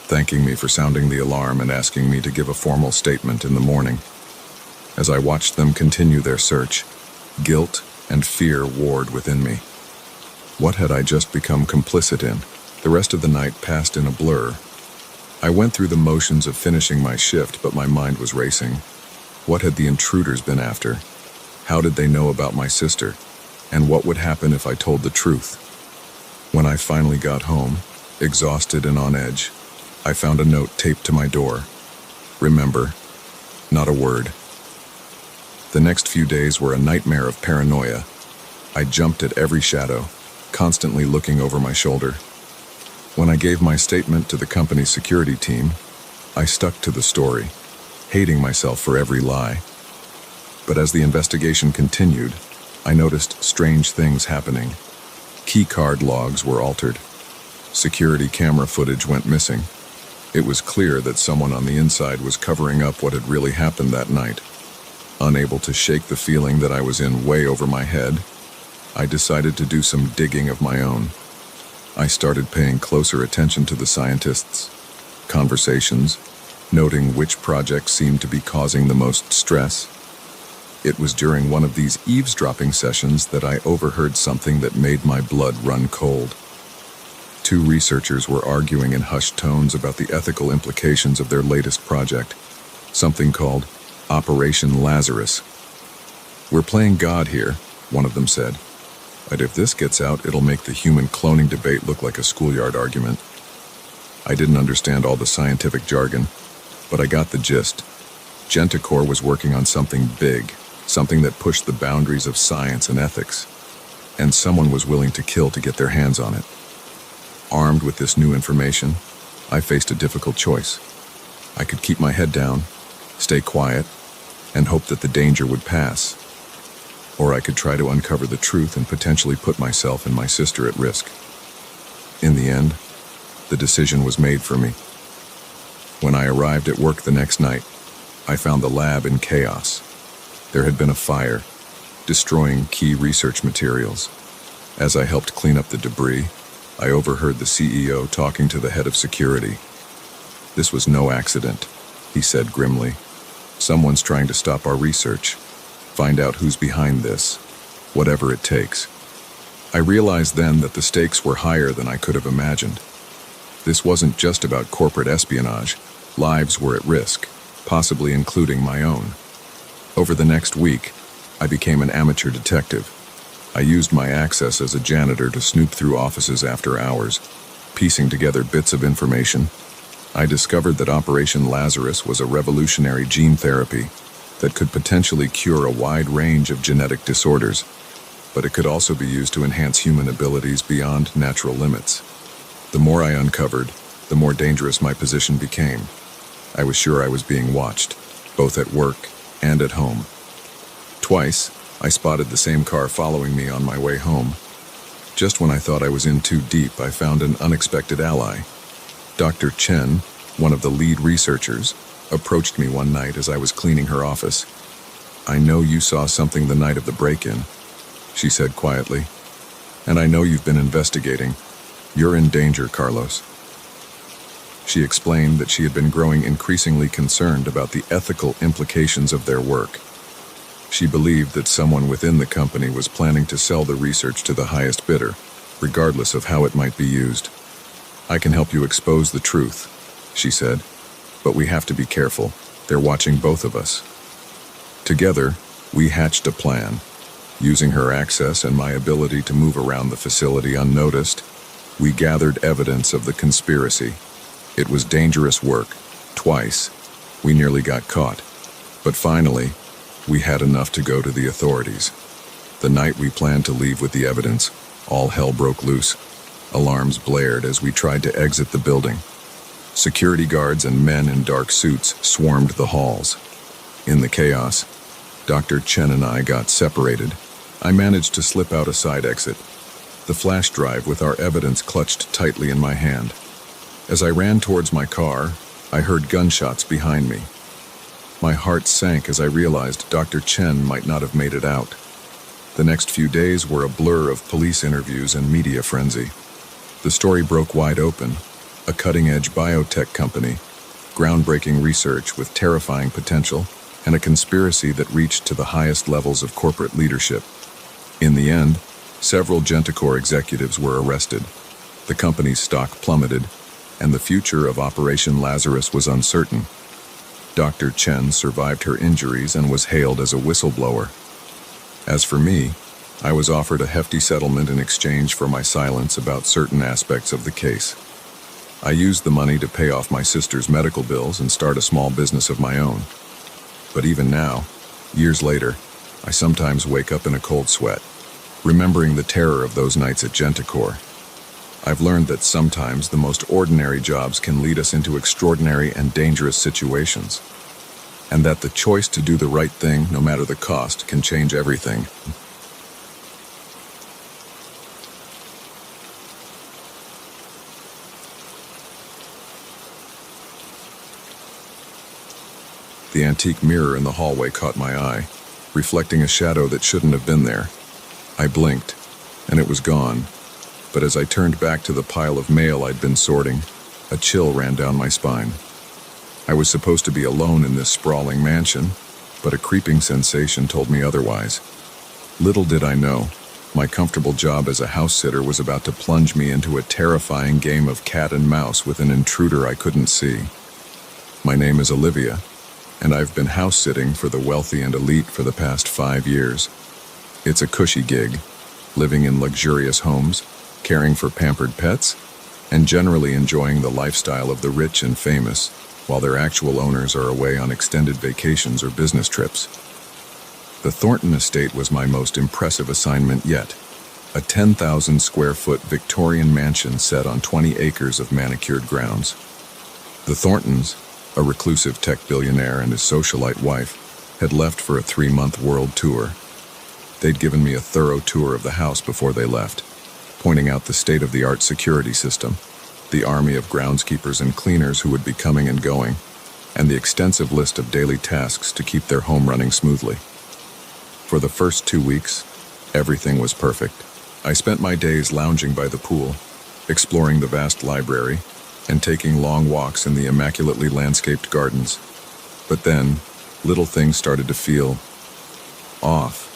thanking me for sounding the alarm and asking me to give a formal statement in the morning. As I watched them continue their search, guilt and fear warred within me. What had I just become complicit in? The rest of the night passed in a blur. I went through the motions of finishing my shift, but my mind was racing. What had the intruders been after? How did they know about my sister? And what would happen if I told the truth? When I finally got home, exhausted and on edge, I found a note taped to my door. Remember, not a word. The next few days were a nightmare of paranoia. I jumped at every shadow, constantly looking over my shoulder. When I gave my statement to the company's security team, I stuck to the story, hating myself for every lie. But as the investigation continued, I noticed strange things happening. Key card logs were altered. Security camera footage went missing. It was clear that someone on the inside was covering up what had really happened that night. Unable to shake the feeling that I was in way over my head, I decided to do some digging of my own. I started paying closer attention to the scientists' conversations, noting which projects seemed to be causing the most stress. It was during one of these eavesdropping sessions that I overheard something that made my blood run cold. Two researchers were arguing in hushed tones about the ethical implications of their latest project, something called Operation Lazarus. "We're playing God here," one of them said. "But if this gets out, it'll make the human cloning debate look like a schoolyard argument." I didn't understand all the scientific jargon, but I got the gist. Genticor was working on something big, something that pushed the boundaries of science and ethics, and someone was willing to kill to get their hands on it. Armed with this new information, I faced a difficult choice. I could keep my head down, stay quiet, and hope that the danger would pass. Or I could try to uncover the truth and potentially put myself and my sister at risk. In the end, the decision was made for me. When I arrived at work the next night, I found the lab in chaos. There had been a fire, destroying key research materials. As I helped clean up the debris, I overheard the CEO talking to the head of security. "This was no accident," he said grimly. "Someone's trying to stop our research. Find out who's behind this, whatever it takes." I realized then that the stakes were higher than I could have imagined. This wasn't just about corporate espionage. Lives were at risk, possibly including my own. Over the next week, I became an amateur detective. I used my access as a janitor to snoop through offices after hours, piecing together bits of information. I discovered that Operation Lazarus was a revolutionary gene therapy that could potentially cure a wide range of genetic disorders, but it could also be used to enhance human abilities beyond natural limits. The more I uncovered, the more dangerous my position became. I was sure I was being watched, both at work and at home. Twice, I spotted the same car following me on my way home. Just when I thought I was in too deep, I found an unexpected ally. Dr. Chen, one of the lead researchers, approached me one night as I was cleaning her office. "I know you saw something the night of the break-in," she said quietly. "And I know you've been investigating. You're in danger, Carlos." She explained that she had been growing increasingly concerned about the ethical implications of their work. She believed that someone within the company was planning to sell the research to the highest bidder, regardless of how it might be used. "I can help you expose the truth," she said, "but we have to be careful. They're watching both of us." Together, we hatched a plan. Using her access and my ability to move around the facility unnoticed, we gathered evidence of the conspiracy. It was dangerous work. Twice, we nearly got caught. But finally, we had enough to go to the authorities. The night we planned to leave with the evidence, all hell broke loose. Alarms blared as we tried to exit the building. Security guards and men in dark suits swarmed the halls. In the chaos, Dr. Chen and I got separated. I managed to slip out a side exit, the flash drive with our evidence clutched tightly in my hand. As I ran towards my car, I heard gunshots behind me. My heart sank as I realized Dr. Chen might not have made it out. The next few days were a blur of police interviews and media frenzy. The story broke wide open. A cutting-edge biotech company, groundbreaking research with terrifying potential, and a conspiracy that reached to the highest levels of corporate leadership. In the end, Several Genticor executives were arrested. The company's stock plummeted, and the future of Operation Lazarus was uncertain. Dr. Chen survived her injuries and was hailed as a whistleblower. As for me, I was offered a hefty settlement in exchange for my silence about certain aspects of the case. I used the money to pay off my sister's medical bills and start a small business of my own. But even now, years later, I sometimes wake up in a cold sweat, remembering the terror of those nights at Genticor. I've learned that sometimes the most ordinary jobs can lead us into extraordinary and dangerous situations, and that the choice to do the right thing, no matter the cost, can change everything. The antique mirror in the hallway caught my eye, reflecting a shadow that shouldn't have been there. I blinked, and it was gone, but as I turned back to the pile of mail I'd been sorting, a chill ran down my spine. I was supposed to be alone in this sprawling mansion, but a creeping sensation told me otherwise. Little did I know, my comfortable job as a house sitter was about to plunge me into a terrifying game of cat and mouse with an intruder I couldn't see. My name is Olivia, and I've been house sitting for the wealthy and elite for the past 5 years. It's a cushy gig, living in luxurious homes, caring for pampered pets, and generally enjoying the lifestyle of the rich and famous, while their actual owners are away on extended vacations or business trips. The Thornton estate was my most impressive assignment yet, a 10,000 square foot Victorian mansion set on 20 acres of manicured grounds. The Thorntons, a reclusive tech billionaire and his socialite wife, had left for a 3-month world tour. They'd given me a thorough tour of the house before they left, pointing out the state-of-the-art security system, the army of groundskeepers and cleaners who would be coming and going, and the extensive list of daily tasks to keep their home running smoothly. For the first 2 weeks, everything was perfect. I spent my days lounging by the pool, exploring the vast library, and taking long walks in the immaculately landscaped gardens. But then, little things started to feel off.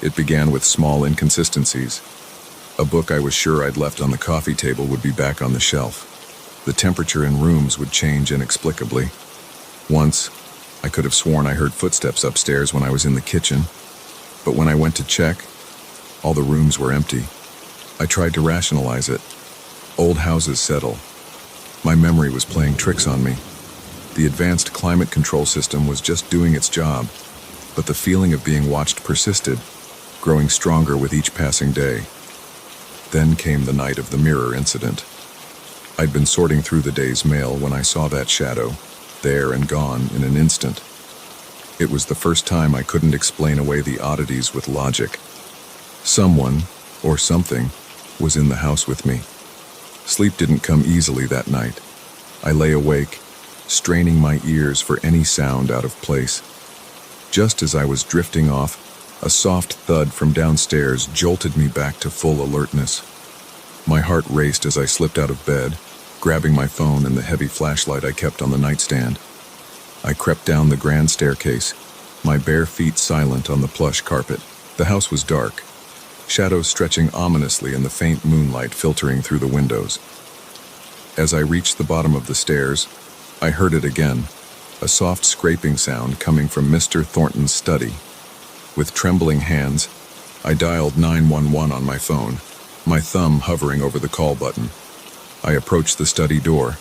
It began with small inconsistencies. A book I was sure I'd left on the coffee table would be back on the shelf. The temperature in rooms would change inexplicably. Once, I could have sworn I heard footsteps upstairs when I was in the kitchen, but when I went to check, all the rooms were empty. I tried to rationalize it. Old houses settle. My memory was playing tricks on me. The advanced climate control system was just doing its job, but the feeling of being watched persisted, growing stronger with each passing day. Then came the night of the mirror incident. I'd been sorting through the day's mail when I saw that shadow, there and gone in an instant. It was the first time I couldn't explain away the oddities with logic. Someone, or something, was in the house with me. Sleep didn't come easily that night. I lay awake, straining my ears for any sound out of place. Just as I was drifting off, a soft thud from downstairs jolted me back to full alertness. My heart raced as I slipped out of bed, grabbing my phone and the heavy flashlight I kept on the nightstand. I crept down the grand staircase, my bare feet silent on the plush carpet. The house was dark, shadows stretching ominously in the faint moonlight filtering through the windows. As I reached the bottom of the stairs, I heard it again, a soft scraping sound coming from Mr. Thornton's study. With trembling hands, I dialed 911 on my phone, my thumb hovering over the call button. I approached the study door,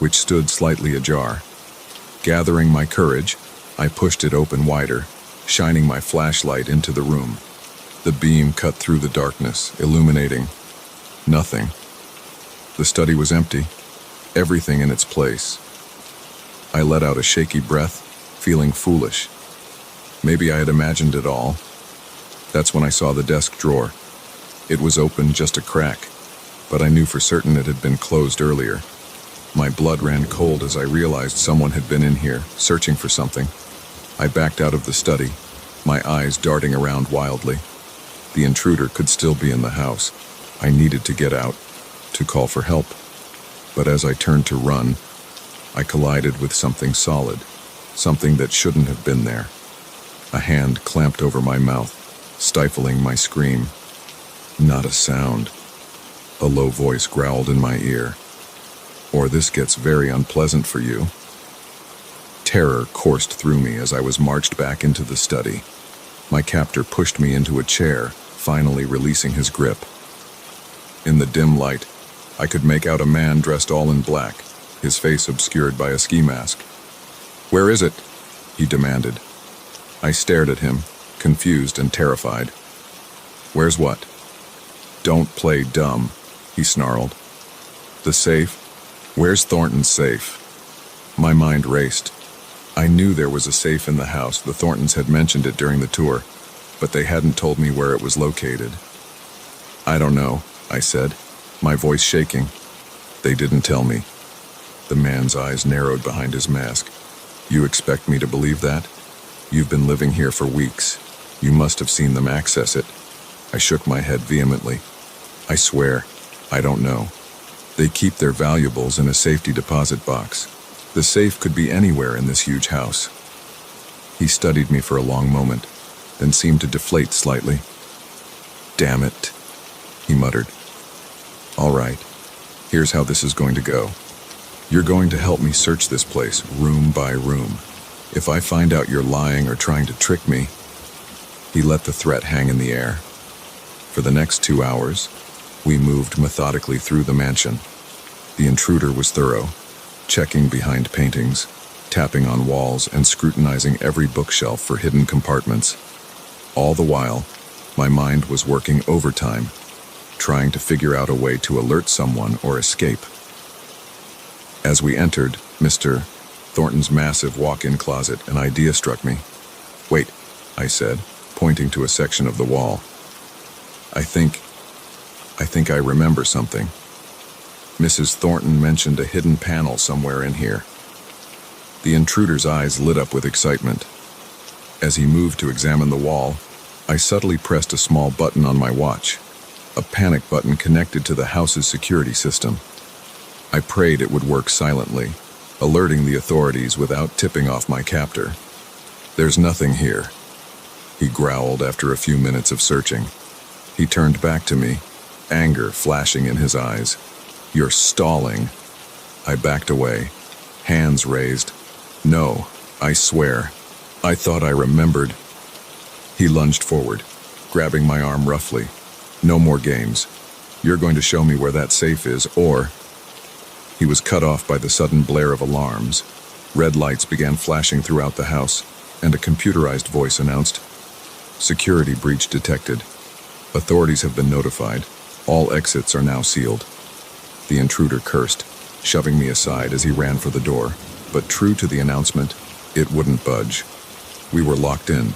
which stood slightly ajar. Gathering my courage, I pushed it open wider, shining my flashlight into the room. The beam cut through the darkness, illuminating nothing. The study was empty, everything in its place. I let out a shaky breath, feeling foolish. Maybe I had imagined it all. That's when I saw the desk drawer. It was open just a crack, but I knew for certain it had been closed earlier. My blood ran cold as I realized someone had been in here, searching for something. I backed out of the study, my eyes darting around wildly. The intruder could still be in the house. I needed to get out, to call for help. But as I turned to run, I collided with something solid, something that shouldn't have been there. A hand clamped over my mouth, stifling my scream. Not a sound. A low voice growled in my ear. Or this gets very unpleasant for you. Terror coursed through me as I was marched back into the study. My captor pushed me into a chair, finally releasing his grip. In the dim light, I could make out a man dressed all in black, his face obscured by a ski mask. "Where is it?" he demanded. I stared at him, confused and terrified. "Where's what?" "Don't play dumb," he snarled. "The safe? Where's Thornton's safe?" My mind raced. I knew there was a safe in the house. The Thorntons had mentioned it during the tour, but they hadn't told me where it was located. "I don't know," I said, my voice shaking. "They didn't tell me." The man's eyes narrowed behind his mask. "You expect me to believe that? You've been living here for weeks. You must have seen them access it." I shook my head vehemently. "I swear, I don't know. They keep their valuables in a safety deposit box. The safe could be anywhere in this huge house." He studied me for a long moment, then seemed to deflate slightly. "Damn it," he muttered. "All right, here's how this is going to go. You're going to help me search this place, room by room. If I find out you're lying or trying to trick me..." He let the threat hang in the air. For the next 2 hours, we moved methodically through the mansion. The intruder was thorough, checking behind paintings, tapping on walls, and scrutinizing every bookshelf for hidden compartments. All the while, my mind was working overtime, trying to figure out a way to alert someone or escape. As we entered Mr. Thornton's massive walk-in closet, an idea struck me. "Wait," I said, pointing to a section of the wall. I think I remember something. Mrs. Thornton mentioned a hidden panel somewhere in here." The intruder's eyes lit up with excitement. As he moved to examine the wall, I subtly pressed a small button on my watch, a panic button connected to the house's security system. I prayed it would work silently, alerting the authorities without tipping off my captor. "There's nothing here," he growled after a few minutes of searching. He turned back to me, anger flashing in his eyes. "You're stalling." I backed away, hands raised. "No, I swear. I thought I remembered." He lunged forward, grabbing my arm roughly. "No more games. You're going to show me where that safe is, or..." He was cut off by the sudden blare of alarms. Red lights began flashing throughout the house, and a computerized voice announced, "Security breach detected. Authorities have been notified. All exits are now sealed." The intruder cursed, shoving me aside as he ran for the door, but true to the announcement, it wouldn't budge. We were locked in.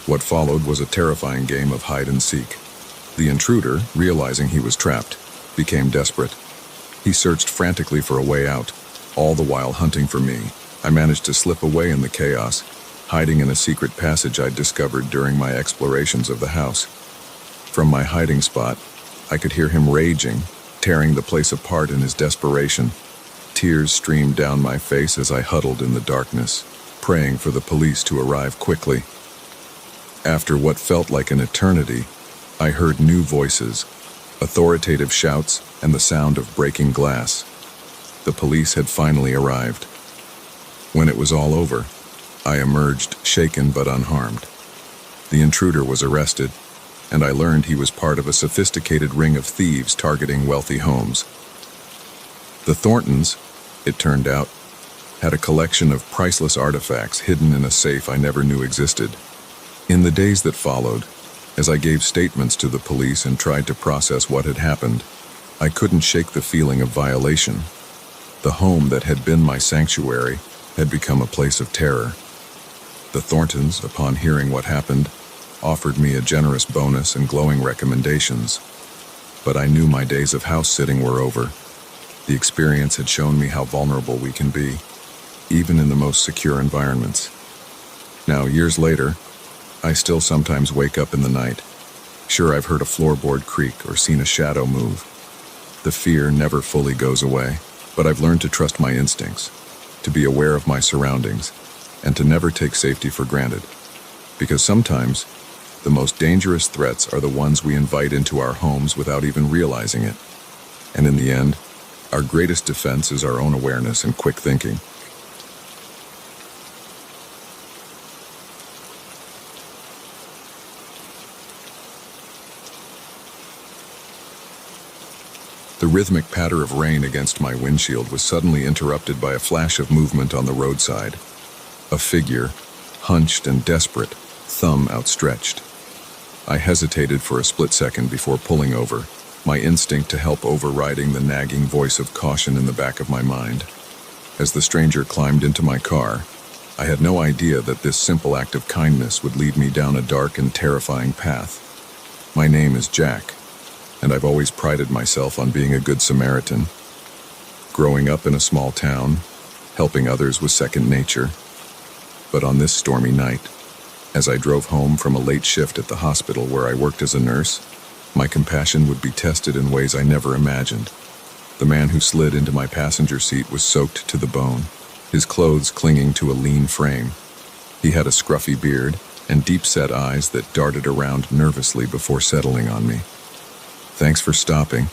What followed was a terrifying game of hide and seek. The intruder, realizing he was trapped, became desperate. He searched frantically for a way out, all the while hunting for me. I managed to slip away in the chaos, hiding in a secret passage I'd discovered during my explorations of the house. From my hiding spot, I could hear him raging, tearing the place apart in his desperation. Tears streamed down my face as I huddled in the darkness, praying for the police to arrive quickly. After what felt like an eternity, I heard new voices, authoritative shouts, and the sound of breaking glass. The police had finally arrived. When it was all over, I emerged shaken but unharmed. The intruder was arrested, and I learned he was part of a sophisticated ring of thieves targeting wealthy homes. The Thorntons, it turned out, had a collection of priceless artifacts hidden in a safe I never knew existed. In the days that followed, as I gave statements to the police and tried to process what had happened, I couldn't shake the feeling of violation. The home that had been my sanctuary had become a place of terror. The Thorntons, upon hearing what happened, offered me a generous bonus and glowing recommendations. But I knew my days of house-sitting were over. The experience had shown me how vulnerable we can be, even in the most secure environments. Now, years later, I still sometimes wake up in the night. Sure, I've heard a floorboard creak or seen a shadow move. The fear never fully goes away, but I've learned to trust my instincts, to be aware of my surroundings, and to never take safety for granted. Because sometimes, The most dangerous threats are the ones we invite into our homes without even realizing it. And in the end, our greatest defense is our own awareness and quick thinking. The rhythmic patter of rain against my windshield was suddenly interrupted by a flash of movement on the roadside. A figure, hunched and desperate, thumb outstretched. I hesitated for a split second before pulling over, my instinct to help overriding the nagging voice of caution in the back of my mind. As the stranger climbed into my car, I had no idea that this simple act of kindness would lead me down a dark and terrifying path. My name is Jack, and I've always prided myself on being a good Samaritan. Growing up in a small town, helping others was second nature. But on this stormy night, as I drove home from a late shift at the hospital where I worked as a nurse, my compassion would be tested in ways I never imagined. The man who slid into my passenger seat was soaked to the bone, his clothes clinging to a lean frame. He had a scruffy beard and deep-set eyes that darted around nervously before settling on me. "Thanks for stopping,"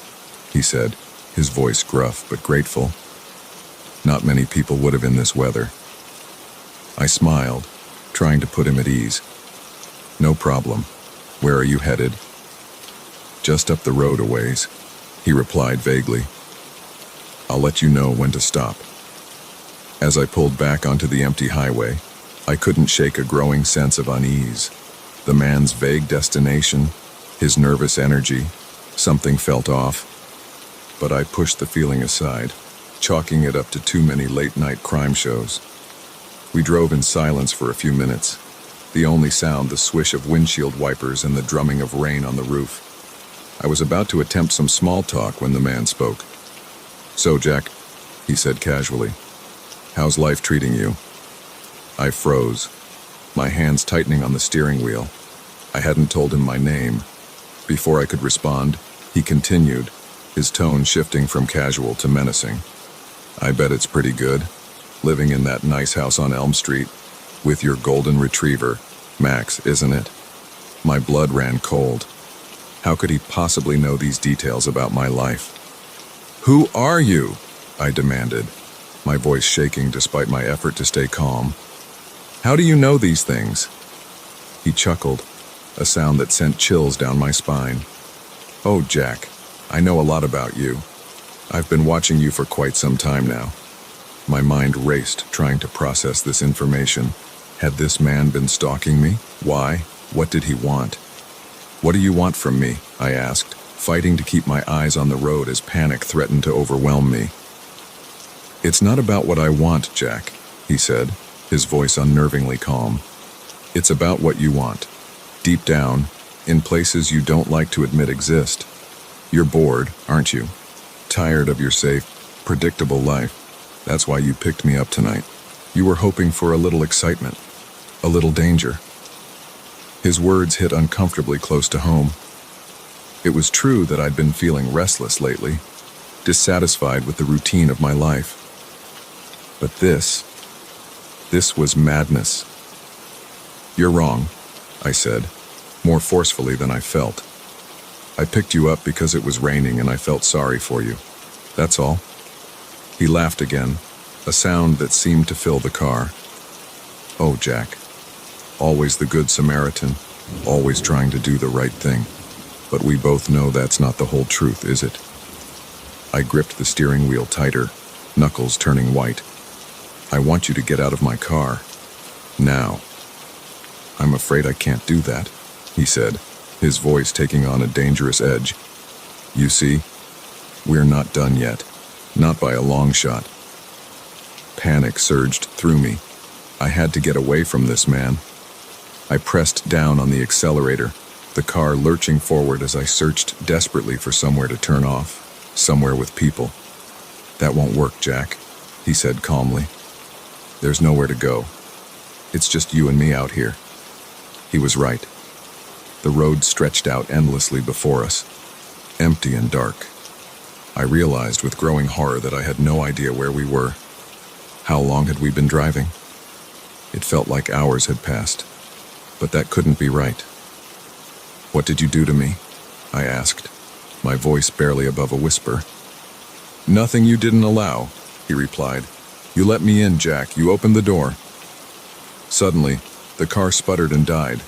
he said, his voice gruff but grateful. Not many people would have in this weather. I smiled, trying to put him at ease. "No problem. Where are you headed?" "Just up the road a ways," he replied vaguely. "I'll let you know when to stop." As I pulled back onto the empty highway, I couldn't shake a growing sense of unease. The man's vague destination, his nervous energy, something felt off. But I pushed the feeling aside, chalking it up to too many late-night crime shows. We drove in silence for a few minutes, the only sound the swish of windshield wipers and the drumming of rain on the roof. I was about to attempt some small talk when the man spoke. "So, Jack," he said casually, "how's life treating you?" I froze, my hands tightening on the steering wheel. I hadn't told him my name. Before I could respond, he continued, his tone shifting from casual to menacing. "I bet it's pretty good, living in that nice house on Elm Street, with your golden retriever, Max, isn't it?" My blood ran cold. How could he possibly know these details about my life? "Who are you?" I demanded, my voice shaking despite my effort to stay calm. "How do you know these things?" He chuckled, a sound that sent chills down my spine. "Oh, Jack, I know a lot about you. I've been watching you for quite some time now." My mind raced, trying to process this information. Had this man been stalking me? Why? What did he want? "What do you want from me?" I asked, fighting to keep my eyes on the road as panic threatened to overwhelm me. "It's not about what I want, Jack," he said, his voice unnervingly calm. "It's about what you want. Deep down, in places you don't like to admit exist. You're bored, aren't you? Tired of your safe, predictable life. That's why you picked me up tonight. You were hoping for a little excitement, a little danger." His words hit uncomfortably close to home. It was true that I'd been feeling restless lately, dissatisfied with the routine of my life. But this was madness. "You're wrong," I said, more forcefully than I felt. "I picked you up because it was raining and I felt sorry for you. That's all." He laughed again, a sound that seemed to fill the car. "Oh, Jack, always the good Samaritan, always trying to do the right thing. But we both know that's not the whole truth, is it?" I gripped the steering wheel tighter, knuckles turning white. "I want you to get out of my car. Now." "I'm afraid I can't do that," he said, his voice taking on a dangerous edge. "You see, we're not done yet, not by a long shot." Panic surged through me. I had to get away from this man. I pressed down on the accelerator, the car lurching forward as I searched desperately for somewhere to turn off, somewhere with people. "That won't work, Jack," he said calmly. "There's nowhere to go. It's just you and me out here." He was right. The road stretched out endlessly before us, empty and dark. I realized with growing horror that I had no idea where we were. How long had we been driving? It felt like hours had passed, but that couldn't be right. What did you do to me? I asked, my voice barely above a whisper. Nothing you didn't allow, he replied. You let me in, Jack. You opened the door. Suddenly, the car sputtered and died.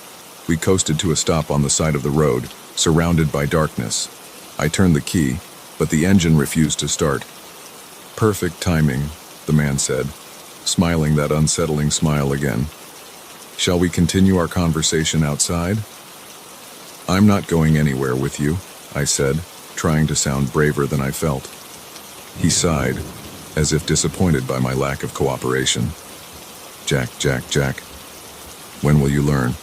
We coasted to a stop on the side of the road, surrounded by darkness. I turned the key, but the engine refused to start. Perfect timing, the man said, smiling that unsettling smile again. Shall we continue our conversation outside? I'm not going anywhere with you, I said, trying to sound braver than I felt. He sighed, as if disappointed by my lack of cooperation. Jack, when will you learn?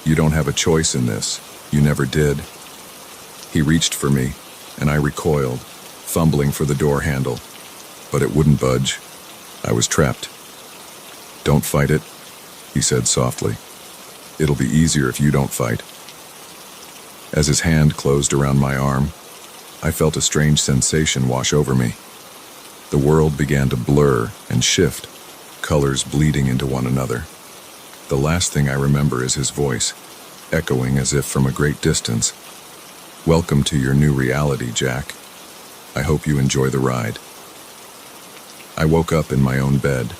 You don't have a choice in this. You never did. He reached for me, and I recoiled, fumbling for the door handle. But it wouldn't budge. I was trapped. Don't fight it, he said softly. It'll be easier if you don't fight. As his hand closed around my arm, I felt a strange sensation wash over me. The world began to blur and shift, colors bleeding into one another. The last thing I remember is his voice, echoing as if from a great distance. Welcome to your new reality, Jack. I hope you enjoy the ride. I woke up in my own bed,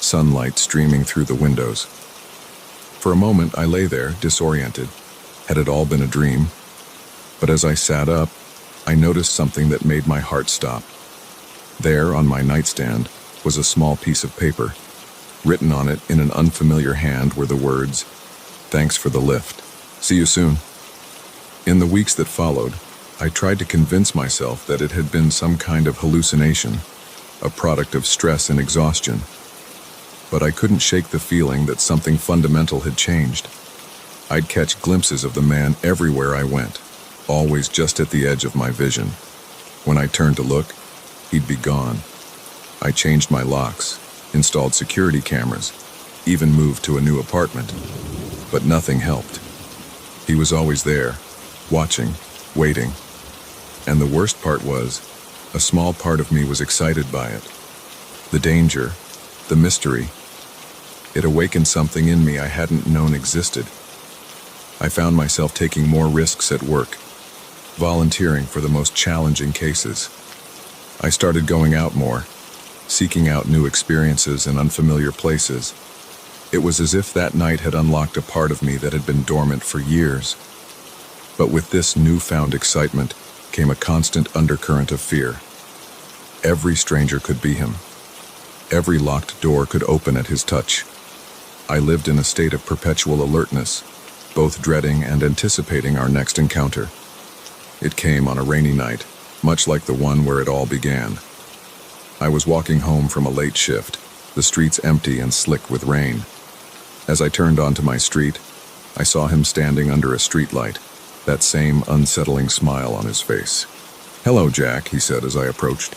sunlight streaming through the windows. For a moment, I lay there, disoriented. Had it all been a dream? But as I sat up, I noticed something that made my heart stop. There, on my nightstand, was a small piece of paper. Written on it in an unfamiliar hand were the words, "Thanks for the lift. See you soon." In the weeks that followed, I tried to convince myself that it had been some kind of hallucination, a product of stress and exhaustion. But I couldn't shake the feeling that something fundamental had changed. I'd catch glimpses of the man everywhere I went, always just at the edge of my vision. When I turned to look, he'd be gone. I changed my locks, installed security cameras, even moved to a new apartment. But nothing helped. He was always there, watching, waiting. And the worst part was, a small part of me was excited by it. The danger, the mystery. It awakened something in me I hadn't known existed. I found myself taking more risks at work, volunteering for the most challenging cases. I started going out more, seeking out new experiences in unfamiliar places. It was as if that night had unlocked a part of me that had been dormant for years. But with this newfound excitement came a constant undercurrent of fear. Every stranger could be him. Every locked door could open at his touch. I lived in a state of perpetual alertness, both dreading and anticipating our next encounter. It came on a rainy night, much like the one where it all began. I was walking home from a late shift, the streets empty and slick with rain. As I turned onto my street, I saw him standing under a streetlight, that same unsettling smile on his face. "Hello, Jack," he said as I approached.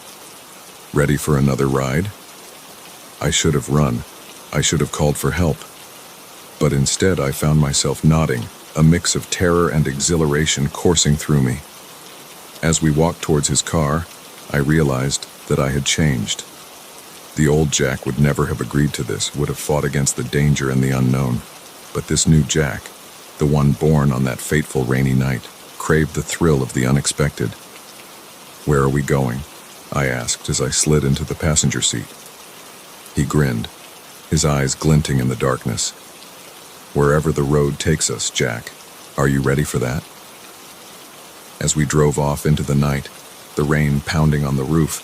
"Ready for another ride?" I should have run. I should have called for help. But instead I found myself nodding, a mix of terror and exhilaration coursing through me. As we walked towards his car, I realized that I had changed. The old Jack would never have agreed to this, would have fought against the danger and the unknown. But this new Jack, the one born on that fateful rainy night, craved the thrill of the unexpected. "Where are we going?" I asked as I slid into the passenger seat. He grinned, his eyes glinting in the darkness. "Wherever the road takes us, Jack. Are you ready for that?" As we drove off into the night, the rain pounding on the roof,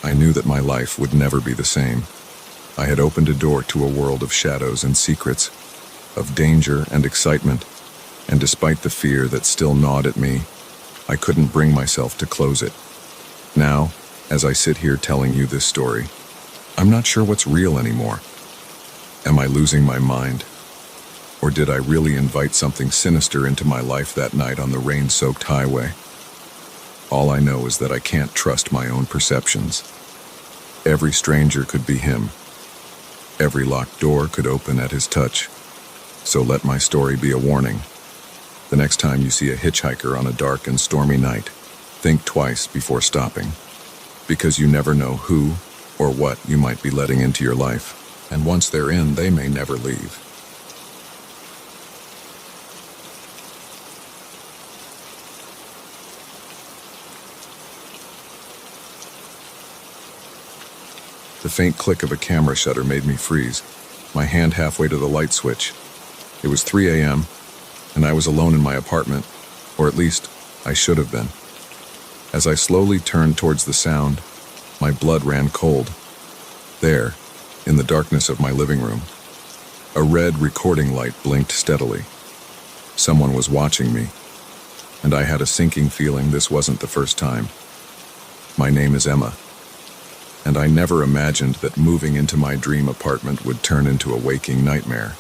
I knew that my life would never be the same. I had opened a door to a world of shadows and secrets, of danger and excitement, and despite the fear that still gnawed at me, I couldn't bring myself to close it. Now, as I sit here telling you this story, I'm not sure what's real anymore. Am I losing my mind? Or did I really invite something sinister into my life that night on the rain-soaked highway? All I know is that I can't trust my own perceptions. Every stranger could be him. Every locked door could open at his touch. So let my story be a warning. The next time you see a hitchhiker on a dark and stormy night, think twice before stopping. Because you never know who or what you might be letting into your life. And once they're in, they may never leave. The faint click of a camera shutter made me freeze, my hand halfway to the light switch. It was 3 a.m., and I was alone in my apartment, or at least I should have been. As I slowly turned towards the sound, my blood ran cold. There, in the darkness of my living room, a red recording light blinked steadily. Someone was watching me, and I had a sinking feeling this wasn't the first time. My name is Emma, and I never imagined that moving into my dream apartment would turn into a waking nightmare.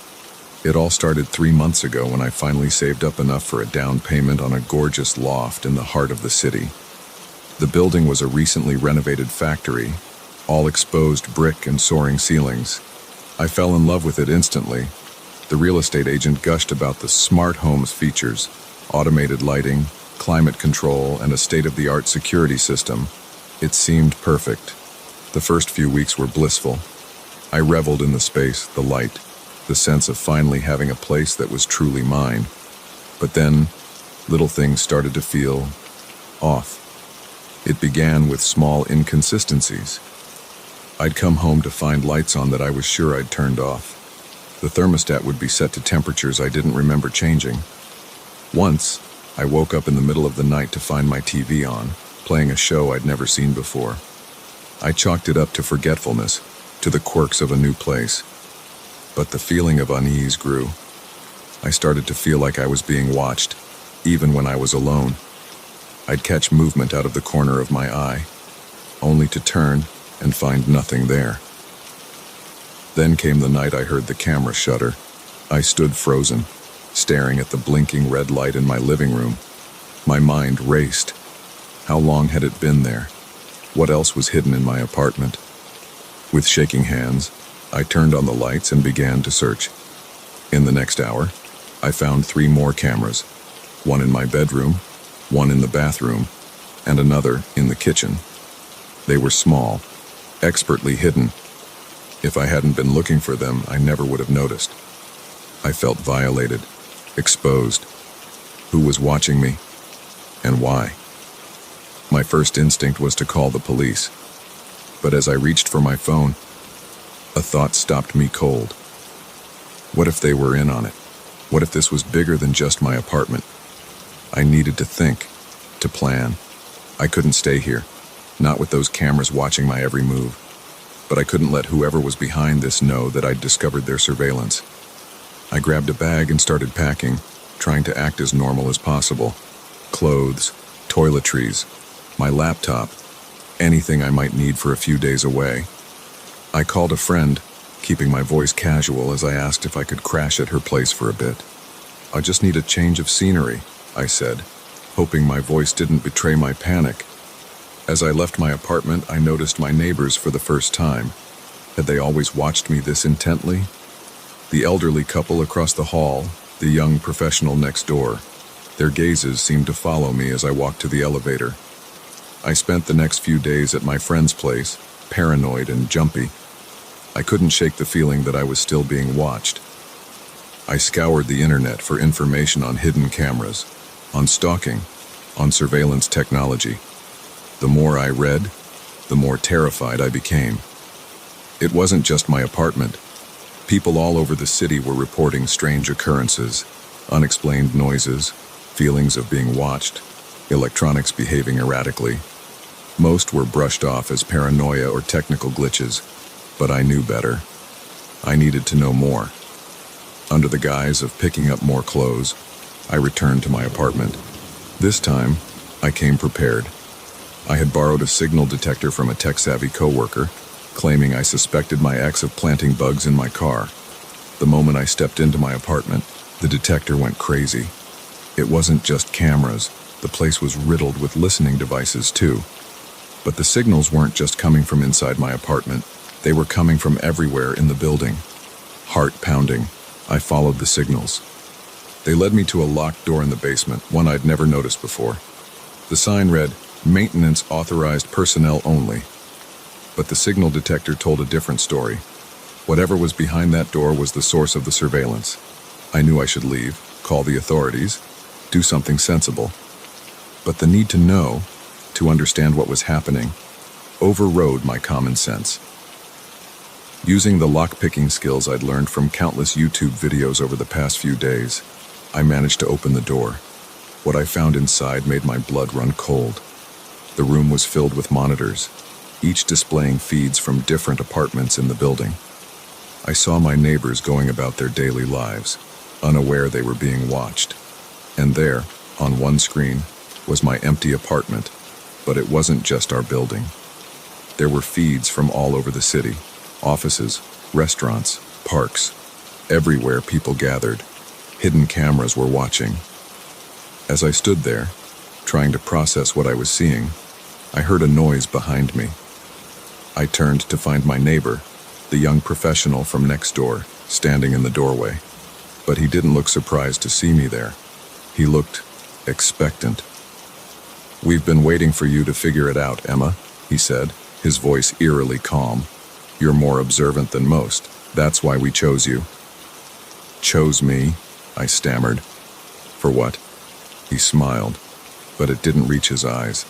It all started 3 months ago when I finally saved up enough for a down payment on a gorgeous loft in the heart of the city. The building was a recently renovated factory, all exposed brick and soaring ceilings. I fell in love with it instantly. The real estate agent gushed about the smart home's features, automated lighting, climate control, and a state-of-the-art security system. It seemed perfect. The first few weeks were blissful. I reveled in the space, the light, the sense of finally having a place that was truly mine. But then, little things started to feel off. It began with small inconsistencies. I'd come home to find lights on that I was sure I'd turned off. The thermostat would be set to temperatures I didn't remember changing. Once, I woke up in the middle of the night to find my TV on, playing a show I'd never seen before. I chalked it up to forgetfulness, to the quirks of a new place. But the feeling of unease grew. I started to feel like I was being watched, even when I was alone. I'd catch movement out of the corner of my eye, only to turn and find nothing there. Then came the night I heard the camera shutter. I stood frozen, staring at the blinking red light in my living room. My mind raced. How long had it been there? What else was hidden in my apartment? With shaking hands, I turned on the lights and began to search. In the next hour, I found 3 more cameras, one in my bedroom, one in the bathroom, and another in the kitchen. They were small, expertly hidden. If I hadn't been looking for them, I never would have noticed. I felt violated, exposed. Who was watching me, and why? My first instinct was to call the police, but as I reached for my phone, a thought stopped me cold. What if they were in on it? What if this was bigger than just my apartment? I needed to think, to plan. I couldn't stay here, not with those cameras watching my every move. But I couldn't let whoever was behind this know that I'd discovered their surveillance. I grabbed a bag and started packing, trying to act as normal as possible. Clothes, toiletries, my laptop, anything I might need for a few days away. I called a friend, keeping my voice casual as I asked if I could crash at her place for a bit. "I just need a change of scenery," I said, hoping my voice didn't betray my panic. As I left my apartment, I noticed my neighbors for the first time. Had they always watched me this intently? The elderly couple across the hall, the young professional next door. Their gazes seemed to follow me as I walked to the elevator. I spent the next few days at my friend's place, paranoid and jumpy. I couldn't shake the feeling that I was still being watched. I scoured the internet for information on hidden cameras, on stalking, on surveillance technology. The more I read, the more terrified I became. It wasn't just my apartment. People all over the city were reporting strange occurrences, unexplained noises, feelings of being watched, electronics behaving erratically. Most were brushed off as paranoia or technical glitches, but I knew better. I needed to know more. Under the guise of picking up more clothes, I returned to my apartment. This time, I came prepared. I had borrowed a signal detector from a tech-savvy coworker, claiming I suspected my ex of planting bugs in my car. The moment I stepped into my apartment, the detector went crazy. It wasn't just cameras. The place was riddled with listening devices, too. But the signals weren't just coming from inside my apartment. They were coming from everywhere in the building. Heart pounding, I followed the signals. They led me to a locked door in the basement, one I'd never noticed before. The sign read, "Maintenance authorized personnel only." But the signal detector told a different story. Whatever was behind that door was the source of the surveillance. I knew I should leave, call the authorities, do something sensible. But the need to know, to understand what was happening, overrode my common sense. Using the lock-picking skills I'd learned from countless YouTube videos over the past few days, I managed to open the door. What I found inside made my blood run cold. The room was filled with monitors, each displaying feeds from different apartments in the building. I saw my neighbors going about their daily lives, unaware they were being watched. And there, on one screen, was my empty apartment, but it wasn't just our building. There were feeds from all over the city, offices, restaurants, parks. Everywhere people gathered, hidden cameras were watching. As I stood there, trying to process what I was seeing, I heard a noise behind me. I turned to find my neighbor, the young professional from next door, standing in the doorway. But he didn't look surprised to see me there. He looked expectant. "We've been waiting for you to figure it out, Emma," he said, his voice eerily calm. "You're more observant than most. That's why we chose you." "Chose me?" I stammered. "For what?" He smiled, but it didn't reach his eyes.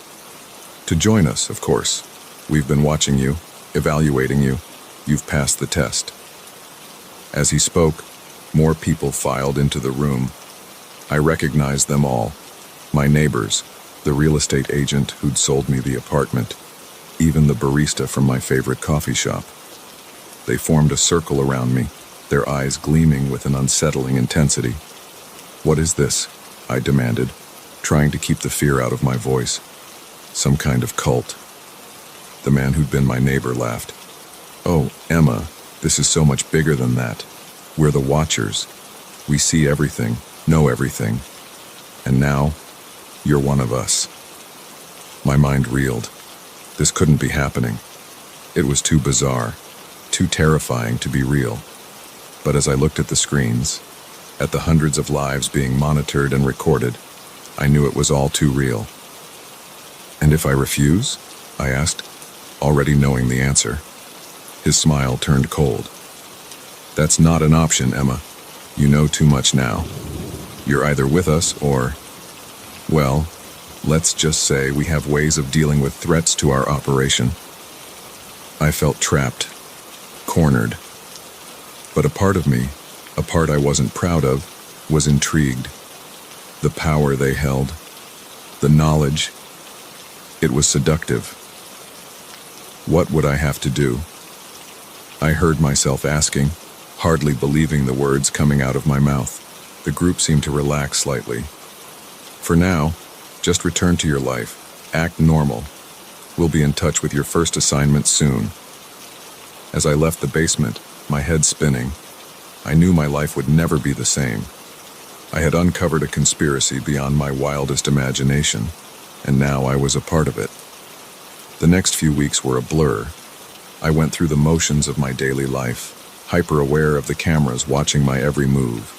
"To join us, of course. We've been watching you, evaluating you. You've passed the test." As he spoke, more people filed into the room. I recognized them all. My neighbors, the real estate agent who'd sold me the apartment, even the barista from my favorite coffee shop. They formed a circle around me, their eyes gleaming with an unsettling intensity. "What is this?" I demanded, trying to keep the fear out of my voice. "Some kind of cult." The man who'd been my neighbor laughed. "Oh, Emma, this is so much bigger than that. We're the Watchers. We see everything, know everything. And now, you're one of us." My mind reeled. This couldn't be happening. It was too bizarre, too terrifying to be real. But as I looked at the screens, at the hundreds of lives being monitored and recorded, I knew it was all too real. "And if I refuse?" I asked, already knowing the answer. His smile turned cold. "That's not an option, Emma. You know too much now. You're either with us or, well, let's just say we have ways of dealing with threats to our operation." I felt trapped, cornered. But a part of me, a part I wasn't proud of, was intrigued. The power they held, the knowledge, it was seductive. What would I have to do? I heard myself asking, hardly believing the words coming out of my mouth. The group seemed to relax slightly. "For now, just return to your life. Act normal. We'll be in touch with your first assignment soon." As I left the basement, my head spinning, I knew my life would never be the same. I had uncovered a conspiracy beyond my wildest imagination, and now I was a part of it. The next few weeks were a blur. I went through the motions of my daily life, hyper-aware of the cameras watching my every move.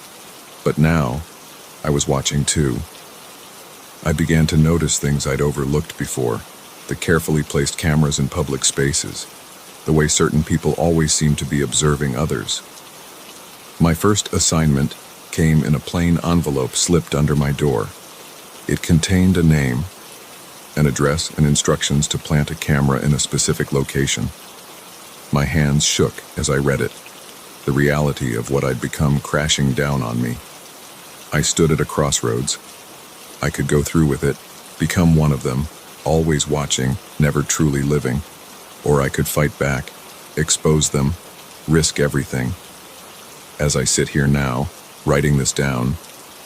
But now, I was watching too. I began to notice things I'd overlooked before, the carefully placed cameras in public spaces, the way certain people always seem to be observing others. My first assignment came in a plain envelope slipped under my door. It contained a name, an address, and instructions to plant a camera in a specific location. My hands shook as I read it, the reality of what I'd become crashing down on me. I stood at a crossroads. I could go through with it, become one of them, always watching, never truly living. Or I could fight back, expose them, risk everything. As I sit here now, writing this down,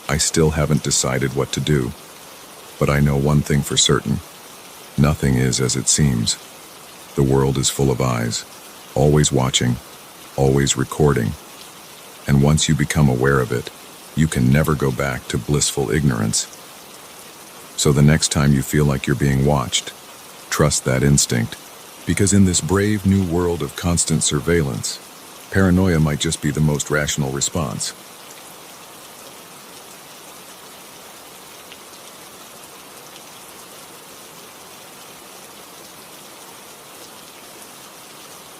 I still haven't decided what to do. But I know one thing for certain. Nothing is as it seems. The world is full of eyes, always watching, always recording. And once you become aware of it, you can never go back to blissful ignorance. So the next time you feel like you're being watched, trust that instinct. Because in this brave new world of constant surveillance, paranoia might just be the most rational response.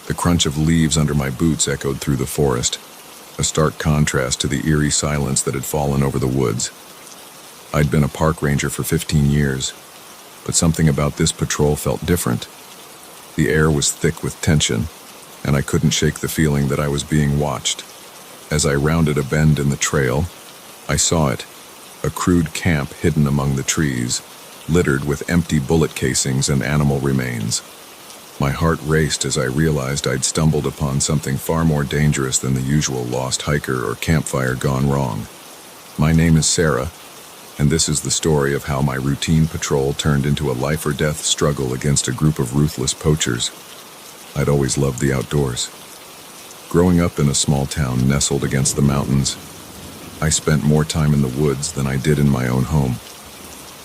The crunch of leaves under my boots echoed through the forest, a stark contrast to the eerie silence that had fallen over the woods. I'd been a park ranger for 15 years, but something about this patrol felt different. The air was thick with tension, and I couldn't shake the feeling that I was being watched. As I rounded a bend in the trail, I saw it, a crude camp hidden among the trees, littered with empty bullet casings and animal remains. My heart raced as I realized I'd stumbled upon something far more dangerous than the usual lost hiker or campfire gone wrong. My name is Sarah, and this is the story of how my routine patrol turned into a life-or-death struggle against a group of ruthless poachers. I'd always loved the outdoors. Growing up in a small town nestled against the mountains, I spent more time in the woods than I did in my own home.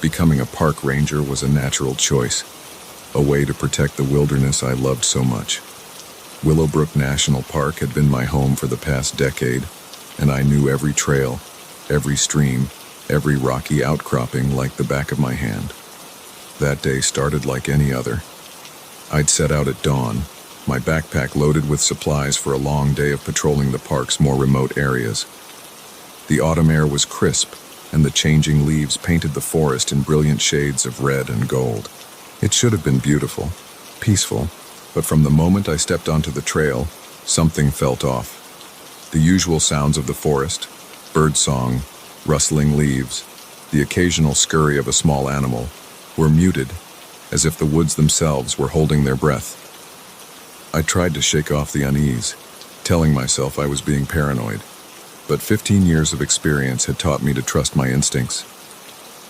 Becoming a park ranger was a natural choice, a way to protect the wilderness I loved so much. Willowbrook National Park had been my home for the past decade, and I knew every trail, every stream, every rocky outcropping like the back of my hand. That day started like any other. I'd set out at dawn, my backpack loaded with supplies for a long day of patrolling the park's more remote areas. The autumn air was crisp, and the changing leaves painted the forest in brilliant shades of red and gold. It should have been beautiful, peaceful, but from the moment I stepped onto the trail, something felt off. The usual sounds of the forest, birdsong, rustling leaves, the occasional scurry of a small animal, were muted, as if the woods themselves were holding their breath. I tried to shake off the unease, telling myself I was being paranoid, but 15 years of experience had taught me to trust my instincts.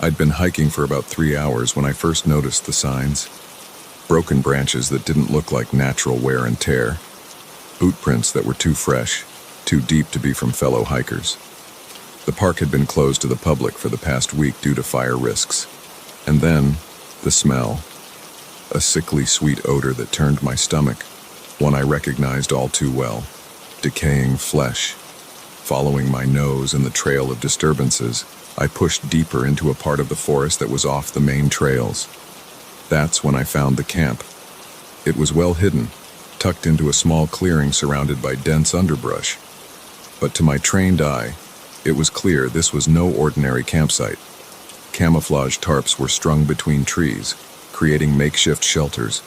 I'd been hiking for about 3 hours when I first noticed the signs. Broken branches that didn't look like natural wear and tear. Boot prints that were too fresh, too deep to be from fellow hikers. The park had been closed to the public for the past week due to fire risks. And then, the smell. A sickly sweet odor that turned my stomach, one I recognized all too well. Decaying flesh. Following my nose in the trail of disturbances, I pushed deeper into a part of the forest that was off the main trails. That's when I found the camp. It was well hidden, tucked into a small clearing surrounded by dense underbrush. But to my trained eye, it was clear this was no ordinary campsite. Camouflage tarps were strung between trees, creating makeshift shelters.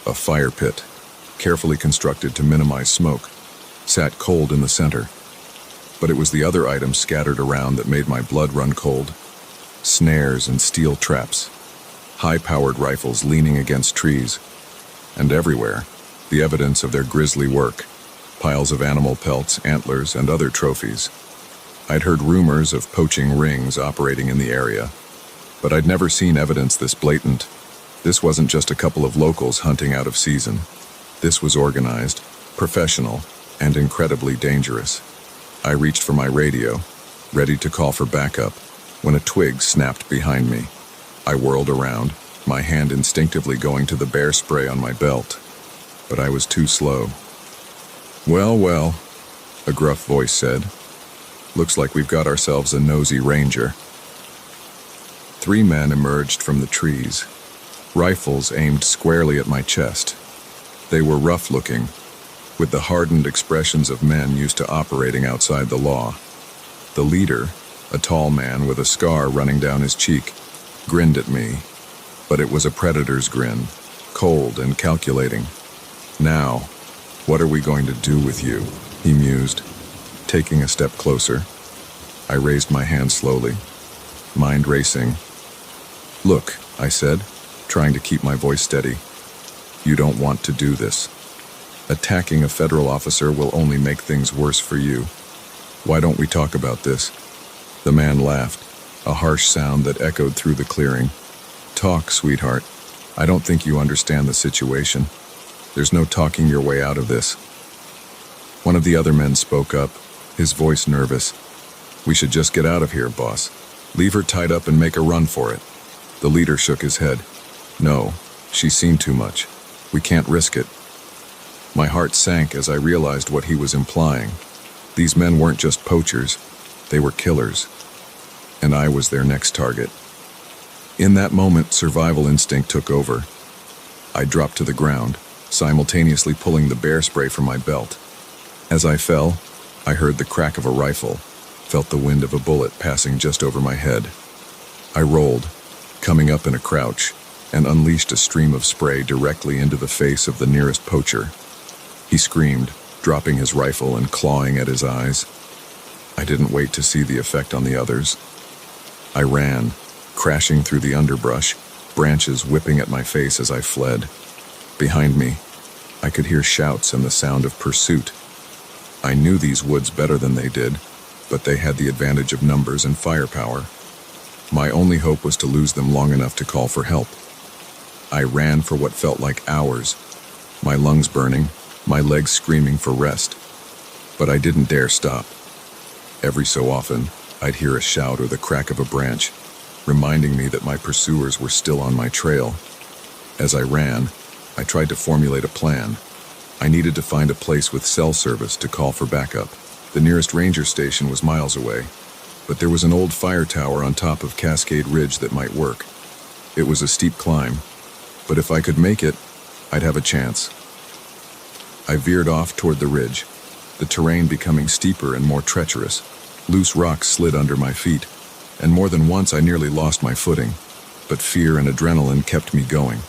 A fire pit, carefully constructed to minimize smoke, sat cold in the center. But it was the other items scattered around that made my blood run cold. Snares and steel traps, high-powered rifles leaning against trees, and everywhere, the evidence of their grisly work, piles of animal pelts, antlers, and other trophies. I'd heard rumors of poaching rings operating in the area, but I'd never seen evidence this blatant. This wasn't just a couple of locals hunting out of season. This was organized, professional, and incredibly dangerous. I reached for my radio, ready to call for backup, when a twig snapped behind me. I whirled around, my hand instinctively going to the bear spray on my belt, but I was too slow. "Well, well," a gruff voice said. "Looks like we've got ourselves a nosy ranger." 3 men emerged from the trees, rifles aimed squarely at my chest. They were rough-looking, with the hardened expressions of men used to operating outside the law. The leader, a tall man with a scar running down his cheek, grinned at me, but it was a predator's grin, cold and calculating. "Now, what are we going to do with you?" he mused, taking a step closer. I raised my hand slowly, mind racing. "Look," I said, trying to keep my voice steady. "You don't want to do this. Attacking a federal officer will only make things worse for you. Why don't we talk about this?" The man laughed, a harsh sound that echoed through the clearing. "Talk, sweetheart. I don't think you understand the situation. There's no talking your way out of this." One of the other men spoke up, his voice nervous. "We should just get out of here, boss. Leave her tied up and make a run for it." The leader shook his head. "No, she's seen too much. We can't risk it." My heart sank as I realized what he was implying. These men weren't just poachers, they were killers. And I was their next target. In that moment, survival instinct took over. I dropped to the ground, simultaneously pulling the bear spray from my belt. As I fell, I heard the crack of a rifle, felt the wind of a bullet passing just over my head. I rolled, coming up in a crouch, and unleashed a stream of spray directly into the face of the nearest poacher. He screamed, dropping his rifle and clawing at his eyes. I didn't wait to see the effect on the others. I ran, crashing through the underbrush, branches whipping at my face as I fled. Behind me, I could hear shouts and the sound of pursuit. I knew these woods better than they did, but they had the advantage of numbers and firepower. My only hope was to lose them long enough to call for help. I ran for what felt like hours, my lungs burning, my legs screaming for rest. But I didn't dare stop. Every so often, I'd hear a shout or the crack of a branch, reminding me that my pursuers were still on my trail. As I ran, I tried to formulate a plan. I needed to find a place with cell service to call for backup. The nearest ranger station was miles away, but there was an old fire tower on top of Cascade Ridge that might work. It was a steep climb, but if I could make it, I'd have a chance. I veered off toward the ridge, the terrain becoming steeper and more treacherous. Loose rocks slid under my feet, and more than once I nearly lost my footing, but fear and adrenaline kept me going.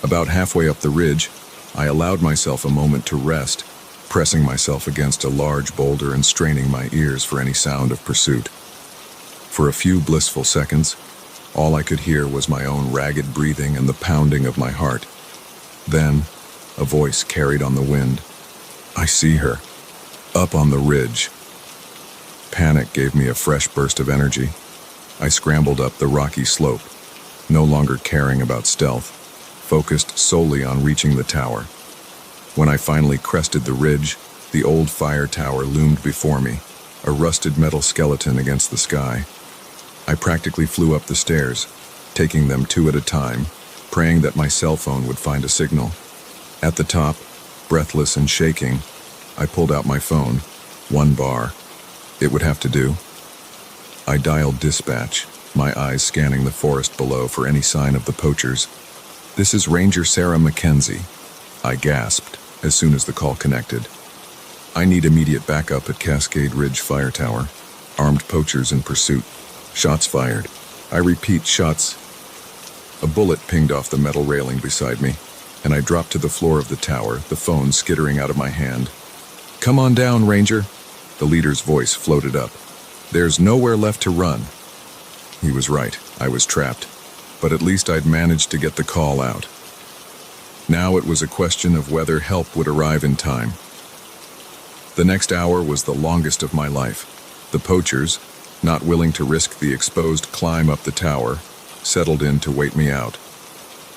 About halfway up the ridge, I allowed myself a moment to rest, pressing myself against a large boulder and straining my ears for any sound of pursuit. For a few blissful seconds, all I could hear was my own ragged breathing and the pounding of my heart. Then, a voice carried on the wind. "I see her, up on the ridge." Panic gave me a fresh burst of energy. I scrambled up the rocky slope, no longer caring about stealth, focused solely on reaching the tower. When I finally crested the ridge, the old fire tower loomed before me, a rusted metal skeleton against the sky. I practically flew up the stairs, taking them two at a time, praying that my cell phone would find a signal. At the top, breathless and shaking, I pulled out my phone. 1 bar. It would have to do. I dialed dispatch, my eyes scanning the forest below for any sign of the poachers. "This is Ranger Sarah Mackenzie," I gasped as soon as the call connected. "I need immediate backup at Cascade Ridge Fire Tower. Armed poachers in pursuit. Shots fired. I repeat, shots." A bullet pinged off the metal railing beside me, and I dropped to the floor of the tower, the phone skittering out of my hand. "Come on down, Ranger." The leader's voice floated up. "There's nowhere left to run." He was right. I was trapped. But at least I'd managed to get the call out. Now it was a question of whether help would arrive in time. The next hour was the longest of my life. The poachers, not willing to risk the exposed climb up the tower, settled in to wait me out.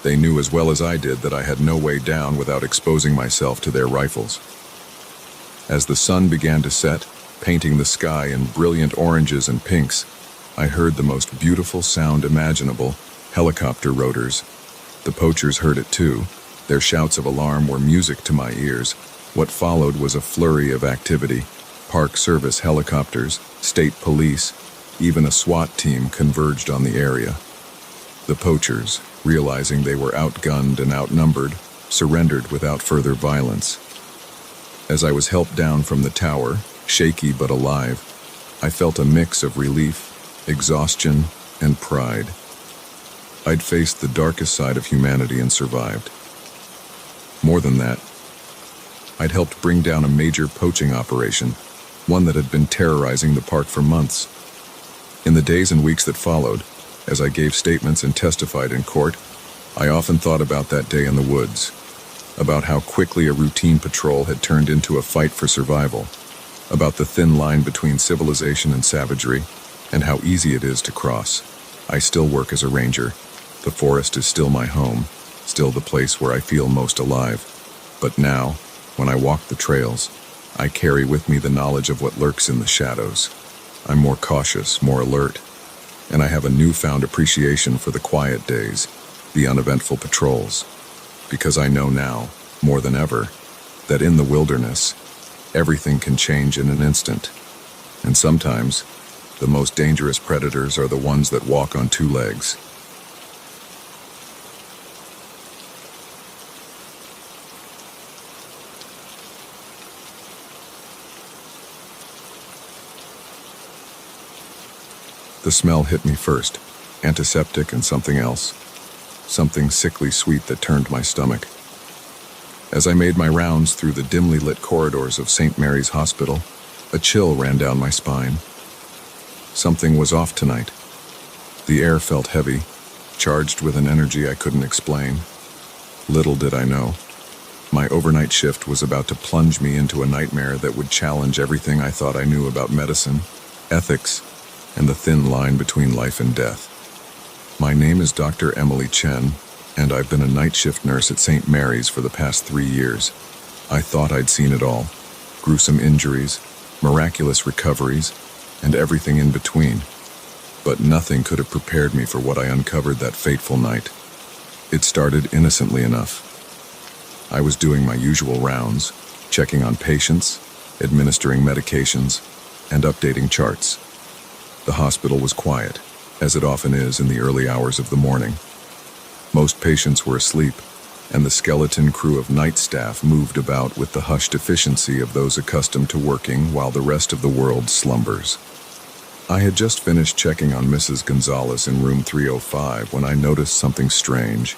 They knew as well as I did that I had no way down without exposing myself to their rifles. As the sun began to set, painting the sky in brilliant oranges and pinks, I heard the most beautiful sound imaginable, helicopter rotors. The poachers heard it too. Their shouts of alarm were music to my ears. What followed was a flurry of activity. Park Service helicopters, state police, even a SWAT team converged on the area. The poachers, realizing they were outgunned and outnumbered, surrendered without further violence. As I was helped down from the tower, shaky but alive, I felt a mix of relief, exhaustion, and pride. I'd faced the darkest side of humanity and survived. More than that, I'd helped bring down a major poaching operation, one that had been terrorizing the park for months. In the days and weeks that followed, as I gave statements and testified in court, I often thought about that day in the woods, about how quickly a routine patrol had turned into a fight for survival, about the thin line between civilization and savagery, and how easy it is to cross. I still work as a ranger. The forest is still my home, still the place where I feel most alive. But now, when I walk the trails, I carry with me the knowledge of what lurks in the shadows. I'm more cautious, more alert, and I have a newfound appreciation for the quiet days, the uneventful patrols, because I know now, more than ever, that in the wilderness, everything can change in an instant. And sometimes, the most dangerous predators are the ones that walk on two legs. The smell hit me first, antiseptic and something else, something sickly sweet that turned my stomach. As I made my rounds through the dimly lit corridors of St. Mary's Hospital, a chill ran down my spine. Something was off tonight. The air felt heavy, charged with an energy I couldn't explain. Little did I know, my overnight shift was about to plunge me into a nightmare that would challenge everything I thought I knew about medicine, ethics, and the thin line between life and death. My name is Dr. Emily Chen, and I've been a night shift nurse at St. Mary's for the past 3 years. I thought I'd seen it all: gruesome injuries, miraculous recoveries, and everything in between. But nothing could have prepared me for what I uncovered that fateful night. It started innocently enough. I was doing my usual rounds, checking on patients, administering medications, and updating charts. The hospital was quiet, as it often is in the early hours of the morning. Most patients were asleep, and the skeleton crew of night staff moved about with the hushed efficiency of those accustomed to working while the rest of the world slumbers. I had just finished checking on Mrs. Gonzalez in room 305 when I noticed something strange.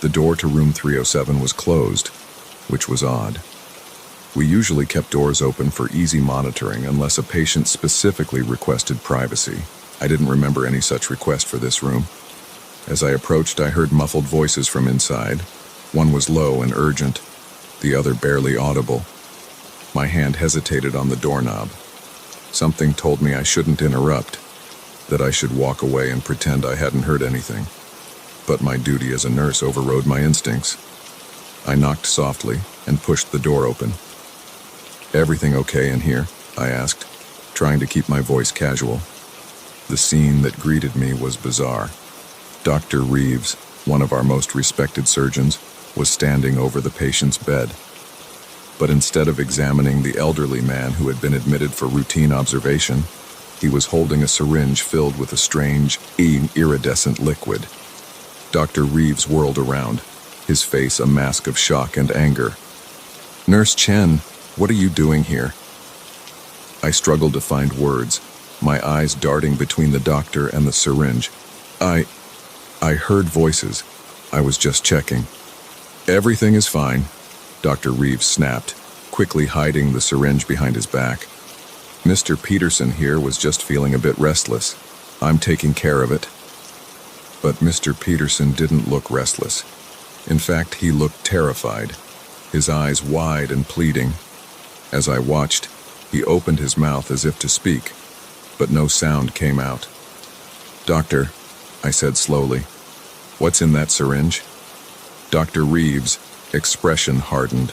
The door to room 307 was closed, which was odd. We usually kept doors open for easy monitoring unless a patient specifically requested privacy. I didn't remember any such request for this room. As I approached, I heard muffled voices from inside. One was low and urgent, the other barely audible. My hand hesitated on the doorknob. Something told me I shouldn't interrupt, that I should walk away and pretend I hadn't heard anything. But my duty as a nurse overrode my instincts. I knocked softly and pushed the door open. "Everything okay in here?" I asked, trying to keep my voice casual. The scene that greeted me was bizarre. Dr. Reeves, one of our most respected surgeons, was standing over the patient's bed. But instead of examining the elderly man who had been admitted for routine observation, he was holding a syringe filled with a strange, iridescent liquid. Dr. Reeves whirled around, his face a mask of shock and anger. "Nurse Chen, what are you doing here?" I struggled to find words, my eyes darting between the doctor and the syringe. I heard voices. I was just checking." "Everything is fine," Dr. Reeves snapped, quickly hiding the syringe behind his back. "Mr. Peterson here was just feeling a bit restless. I'm taking care of it." But Mr. Peterson didn't look restless. In fact, he looked terrified, his eyes wide and pleading. As I watched, he opened his mouth as if to speak, but no sound came out. "Doctor," I said slowly, "what's in that syringe?" Dr. Reeves' expression hardened.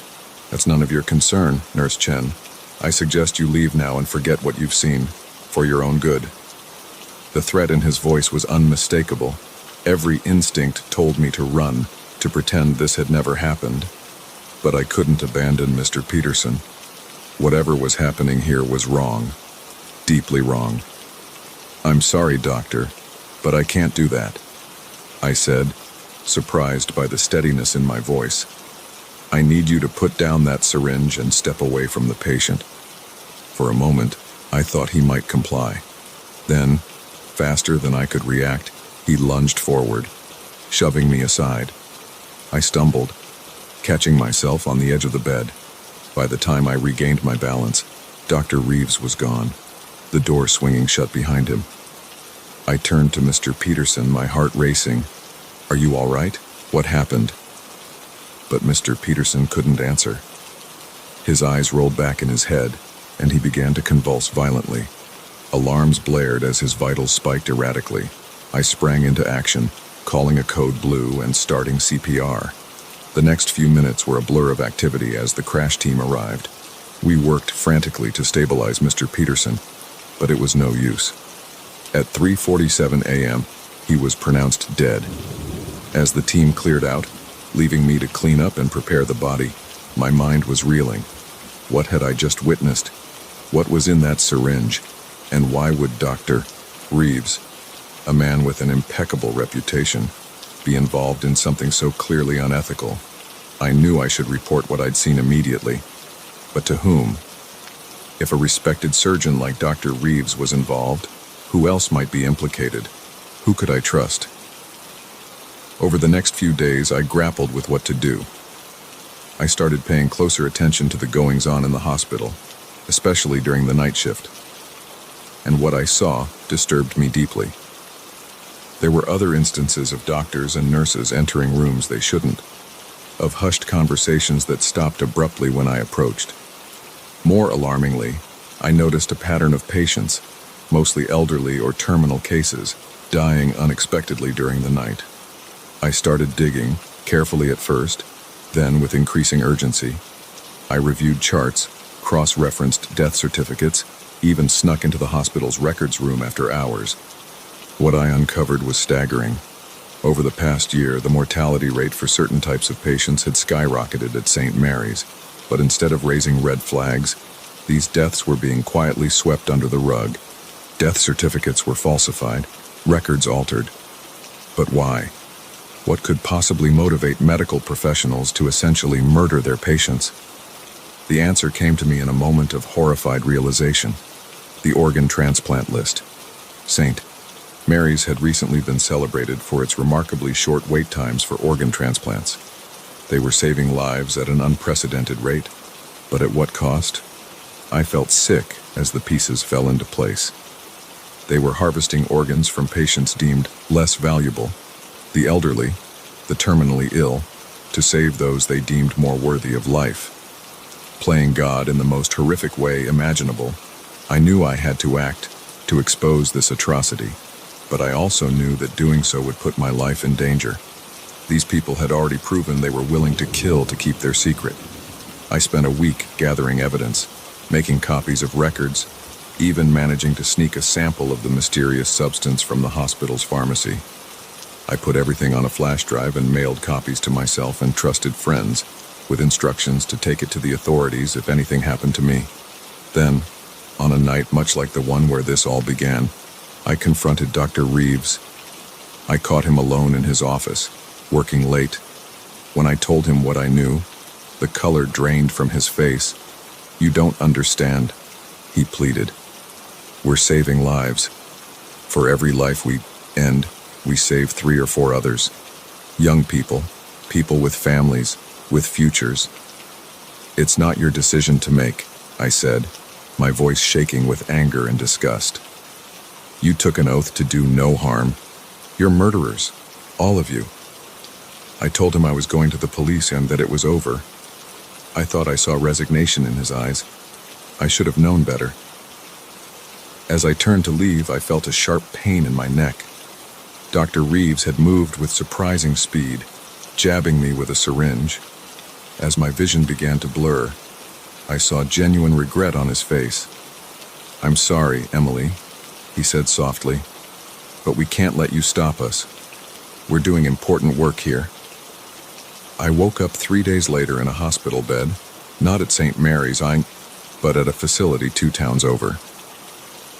"That's none of your concern, Nurse Chen. I suggest you leave now and forget what you've seen, for your own good." The threat in his voice was unmistakable. Every instinct told me to run, to pretend this had never happened. But I couldn't abandon Mr. Peterson. Whatever was happening here was wrong. Deeply wrong. "I'm sorry, doctor, but I can't do that," I said, surprised by the steadiness in my voice. "I need you to put down that syringe and step away from the patient." For a moment, I thought he might comply. Then, faster than I could react, he lunged forward, shoving me aside. I stumbled, catching myself on the edge of the bed. By the time I regained my balance, Dr. Reeves was gone, the door swinging shut behind him. I turned to Mr. Peterson, my heart racing. "Are you all right? What happened?" But Mr. Peterson couldn't answer. His eyes rolled back in his head, and he began to convulse violently. Alarms blared as his vitals spiked erratically. I sprang into action, calling a code blue and starting CPR. The next few minutes were a blur of activity as the crash team arrived. We worked frantically to stabilize Mr. Peterson, but it was no use. At 3:47 a.m., he was pronounced dead. As the team cleared out, leaving me to clean up and prepare the body, my mind was reeling. What had I just witnessed? What was in that syringe? And why would Dr. Reeves, a man with an impeccable reputation, be involved in something so clearly unethical? I knew I should report what I'd seen immediately. But to whom? If a respected surgeon like Dr. Reeves was involved, who else might be implicated? Who could I trust? Over the next few days, I grappled with what to do. I started paying closer attention to the goings-on in the hospital, especially during the night shift. And what I saw disturbed me deeply. There were other instances of doctors and nurses entering rooms they shouldn't, of hushed conversations that stopped abruptly when I approached. More alarmingly, I noticed a pattern of patients, mostly elderly or terminal cases, dying unexpectedly during the night. I started digging, carefully at first, then with increasing urgency. I reviewed charts, cross-referenced death certificates, even snuck into the hospital's records room after hours. What I uncovered was staggering. Over the past year, the mortality rate for certain types of patients had skyrocketed at St. Mary's, but instead of raising red flags, these deaths were being quietly swept under the rug. Death certificates were falsified, records altered. But why? What could possibly motivate medical professionals to essentially murder their patients? The answer came to me in a moment of horrified realization. The organ transplant list. St. Mary's had recently been celebrated for its remarkably short wait times for organ transplants. They were saving lives at an unprecedented rate, but at what cost? I felt sick as the pieces fell into place. They were harvesting organs from patients deemed less valuable, the elderly, the terminally ill, to save those they deemed more worthy of life. Playing God in the most horrific way imaginable, I knew I had to act to expose this atrocity, but I also knew that doing so would put my life in danger. These people had already proven they were willing to kill to keep their secret. I spent a week gathering evidence, making copies of records, even managing to sneak a sample of the mysterious substance from the hospital's pharmacy. I put everything on a flash drive and mailed copies to myself and trusted friends, with instructions to take it to the authorities if anything happened to me. Then, on a night much like the one where this all began, I confronted Dr. Reeves. I caught him alone in his office, working late. When I told him what I knew, the color drained from his face. "You don't understand," he pleaded. "We're saving lives. For every life we end, we save 3 or 4 others. Young people, people with families, with futures. It's not your decision to make," I said, my voice shaking with anger and disgust. "You took an oath to do no harm. You're murderers, all of you." I told him I was going to the police and that it was over. I thought I saw resignation in his eyes. I should have known better. As I turned to leave, I felt a sharp pain in my neck. Dr. Reeves had moved with surprising speed, jabbing me with a syringe. As my vision began to blur, I saw genuine regret on his face. "I'm sorry, Emily," he said softly, "but we can't let you stop us. We're doing important work here." I woke up 3 days later in a hospital bed, not at St. Mary's, but at a facility 2 towns over.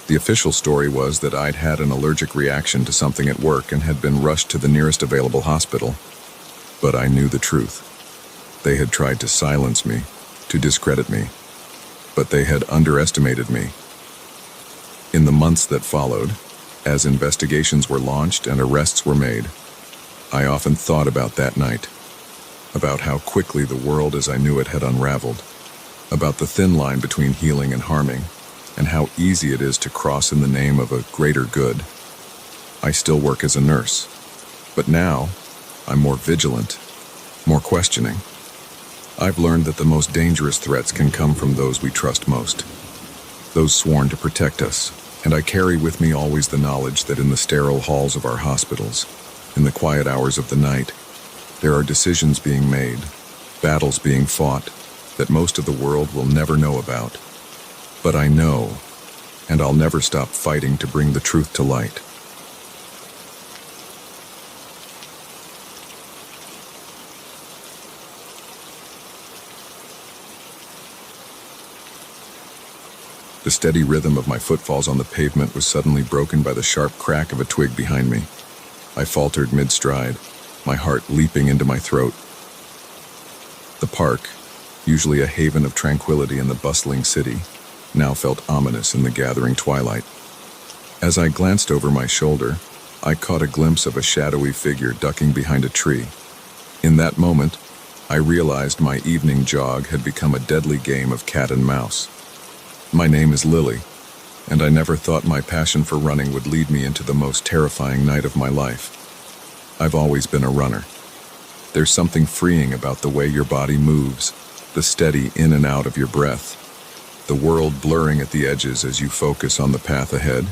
The official story was that I'd had an allergic reaction to something at work and had been rushed to the nearest available hospital. But I knew the truth. They had tried to silence me, to discredit me, but they had underestimated me. In the months that followed, as investigations were launched and arrests were made, I often thought about that night, about how quickly the world as I knew it had unraveled, about the thin line between healing and harming, and how easy it is to cross in the name of a greater good. I still work as a nurse, but now I'm more vigilant, more questioning. I've learned that the most dangerous threats can come from those we trust most, those sworn to protect us, and I carry with me always the knowledge that in the sterile halls of our hospitals, in the quiet hours of the night, there are decisions being made, battles being fought, that most of the world will never know about. But I know, and I'll never stop fighting to bring the truth to light. The steady rhythm of my footfalls on the pavement was suddenly broken by the sharp crack of a twig behind me. I faltered mid-stride, my heart leaping into my throat. The park, usually a haven of tranquility in the bustling city, now felt ominous in the gathering twilight. As I glanced over my shoulder, I caught a glimpse of a shadowy figure ducking behind a tree. In that moment, I realized my evening jog had become a deadly game of cat and mouse. My name is Lily, and I never thought my passion for running would lead me into the most terrifying night of my life. I've always been a runner. There's something freeing about the way your body moves, the steady in and out of your breath, the world blurring at the edges as you focus on the path ahead.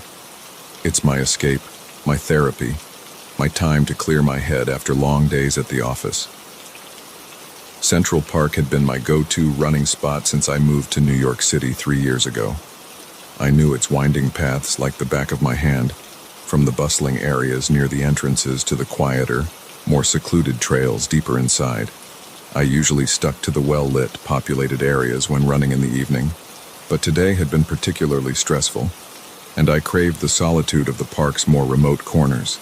It's my escape, my therapy, my time to clear my head after long days at the office. Central Park had been my go-to running spot since I moved to New York City 3 years ago. I knew its winding paths like the back of my hand, from the bustling areas near the entrances to the quieter, more secluded trails deeper inside. I usually stuck to the well-lit, populated areas when running in the evening, but today had been particularly stressful, and I craved the solitude of the park's more remote corners.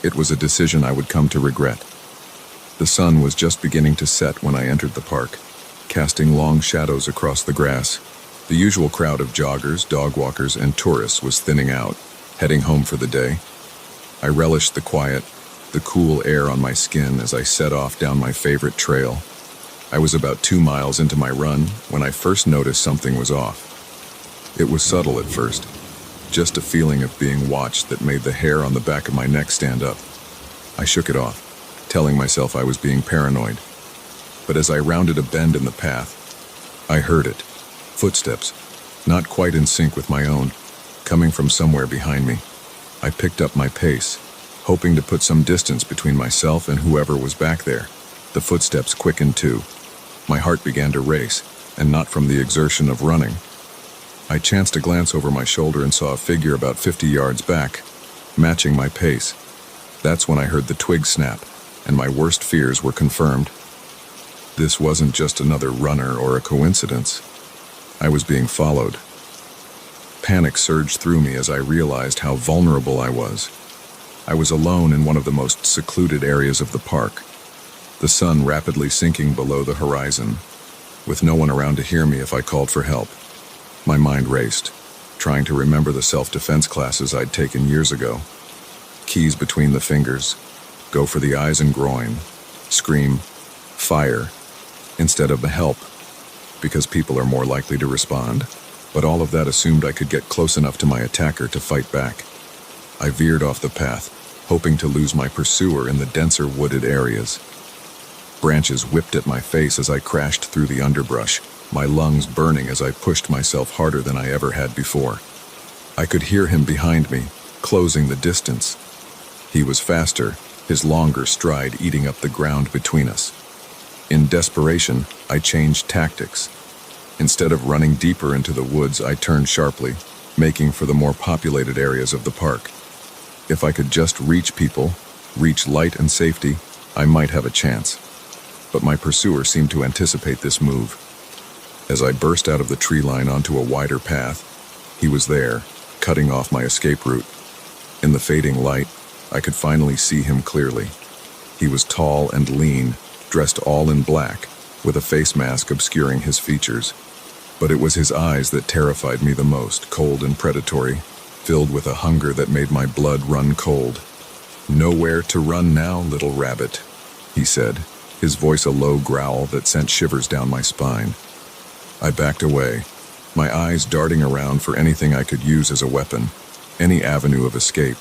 It was a decision I would come to regret. The sun was just beginning to set when I entered the park, casting long shadows across the grass. The usual crowd of joggers, dog walkers, and tourists was thinning out, heading home for the day. I relished the quiet, the cool air on my skin as I set off down my favorite trail. I was about 2 miles into my run when I first noticed something was off. It was subtle at first, just a feeling of being watched that made the hair on the back of my neck stand up. I shook it off, telling myself I was being paranoid. But as I rounded a bend in the path, I heard it. Footsteps, not quite in sync with my own, coming from somewhere behind me. I picked up my pace, hoping to put some distance between myself and whoever was back there. The footsteps quickened too. My heart began to race, and not from the exertion of running. I chanced to glance over my shoulder and saw a figure about 50 yards back, matching my pace. That's when I heard the twig snap, and my worst fears were confirmed. This wasn't just another runner or a coincidence. I was being followed. Panic surged through me as I realized how vulnerable I was. I was alone in one of the most secluded areas of the park, the sun rapidly sinking below the horizon, with no one around to hear me if I called for help. My mind raced, trying to remember the self-defense classes I'd taken years ago. Keys between the fingers, go for the eyes and groin, scream, fire, instead of help, because people are more likely to respond. But all of that assumed I could get close enough to my attacker to fight back. I veered off the path, hoping to lose my pursuer in the denser wooded areas. Branches whipped at my face as I crashed through the underbrush, my lungs burning as I pushed myself harder than I ever had before. I could hear him behind me, closing the distance. He was faster, his longer stride eating up the ground between us. In desperation, I changed tactics. Instead of running deeper into the woods, I turned sharply, making for the more populated areas of the park. If I could just reach people, reach light and safety, I might have a chance. But my pursuer seemed to anticipate this move. As I burst out of the tree line onto a wider path, he was there, cutting off my escape route. In the fading light, I could finally see him clearly. He was tall and lean, dressed all in black, with a face mask obscuring his features. But it was his eyes that terrified me the most, cold and predatory, filled with a hunger that made my blood run cold. "Nowhere to run now, little rabbit," he said, his voice a low growl that sent shivers down my spine. I backed away, my eyes darting around for anything I could use as a weapon, any avenue of escape.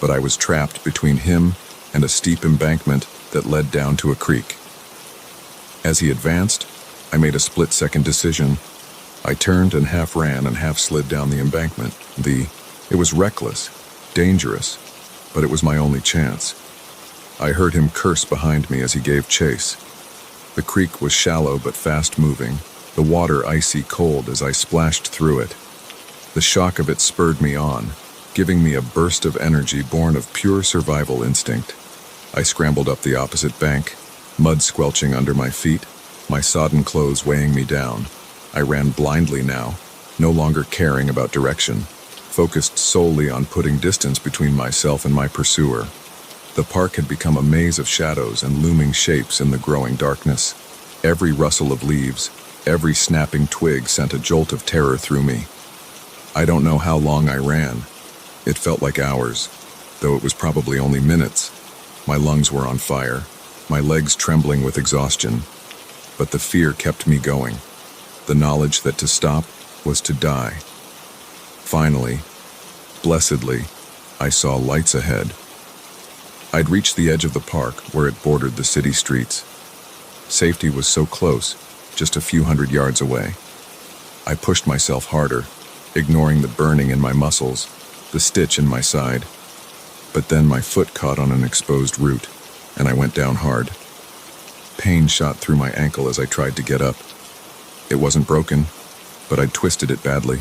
But I was trapped between him and a steep embankment that led down to a creek. As he advanced, I made a split-second decision. I turned and half ran and half slid down the embankment. It was reckless, dangerous, but it was my only chance. I heard him curse behind me as he gave chase. The creek was shallow but fast-moving, the water icy cold as I splashed through it. The shock of it spurred me on, giving me a burst of energy born of pure survival instinct. I scrambled up the opposite bank, mud squelching under my feet, my sodden clothes weighing me down. I ran blindly now, no longer caring about direction, focused solely on putting distance between myself and my pursuer. The park had become a maze of shadows and looming shapes in the growing darkness. Every rustle of leaves, every snapping twig sent a jolt of terror through me. I don't know how long I ran. It felt like hours, though it was probably only minutes. My lungs were on fire. my legs trembling with exhaustion, but the fear kept me going. The knowledge that to stop was to die. Finally, blessedly, I saw lights ahead. I'd reached the edge of the park where it bordered the city streets. Safety was so close, just a few hundred yards away. I pushed myself harder, ignoring the burning in my muscles, the stitch in my side. But then my foot caught on an exposed root, and I went down hard. Pain shot through my ankle as I tried to get up. It wasn't broken, but I'd twisted it badly.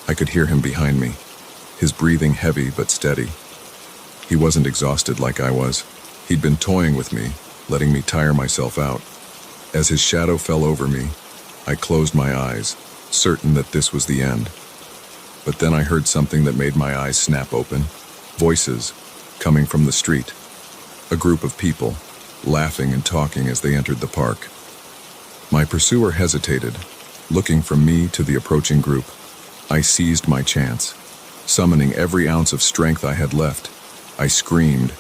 I could hear him behind me, his breathing heavy but steady. He wasn't exhausted like I was. He'd been toying with me, letting me tire myself out. As his shadow fell over me, I closed my eyes, certain that this was the end. But then I heard something that made my eyes snap open. Voices, coming from the street. A group of people, laughing and talking as they entered the park. My pursuer hesitated, looking from me to the approaching group. I seized my chance. Summoning every ounce of strength I had left, I screamed.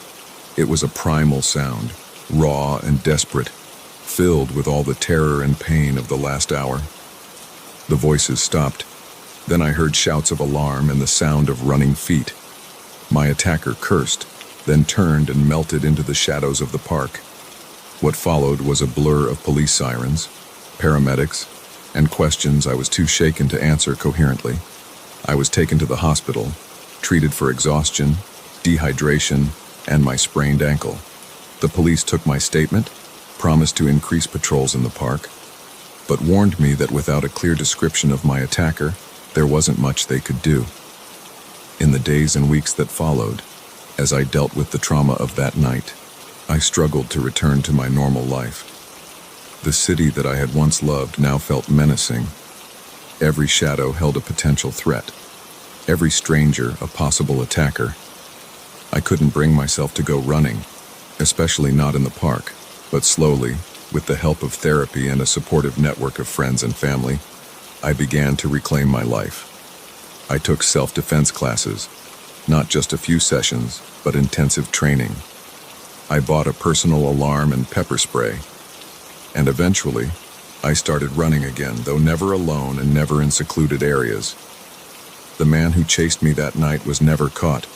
It was a primal sound, raw and desperate, filled with all the terror and pain of the last hour. The voices stopped. Then I heard shouts of alarm and the sound of running feet. My attacker cursed, then turned and melted into the shadows of the park. What followed was a blur of police sirens, paramedics, and questions I was too shaken to answer coherently. I was taken to the hospital, treated for exhaustion, dehydration, and my sprained ankle. The police took my statement, promised to increase patrols in the park, but warned me that without a clear description of my attacker, there wasn't much they could do. In the days and weeks that followed, as I dealt with the trauma of that night, I struggled to return to my normal life. The city that I had once loved now felt menacing. Every shadow held a potential threat. Every stranger a possible attacker. I couldn't bring myself to go running, especially not in the park, but slowly, with the help of therapy and a supportive network of friends and family, I began to reclaim my life. I took self-defense classes, not just a few sessions, but intensive training. I bought a personal alarm and pepper spray, and eventually, I started running again, though never alone and never in secluded areas. The man who chased me that night was never caught.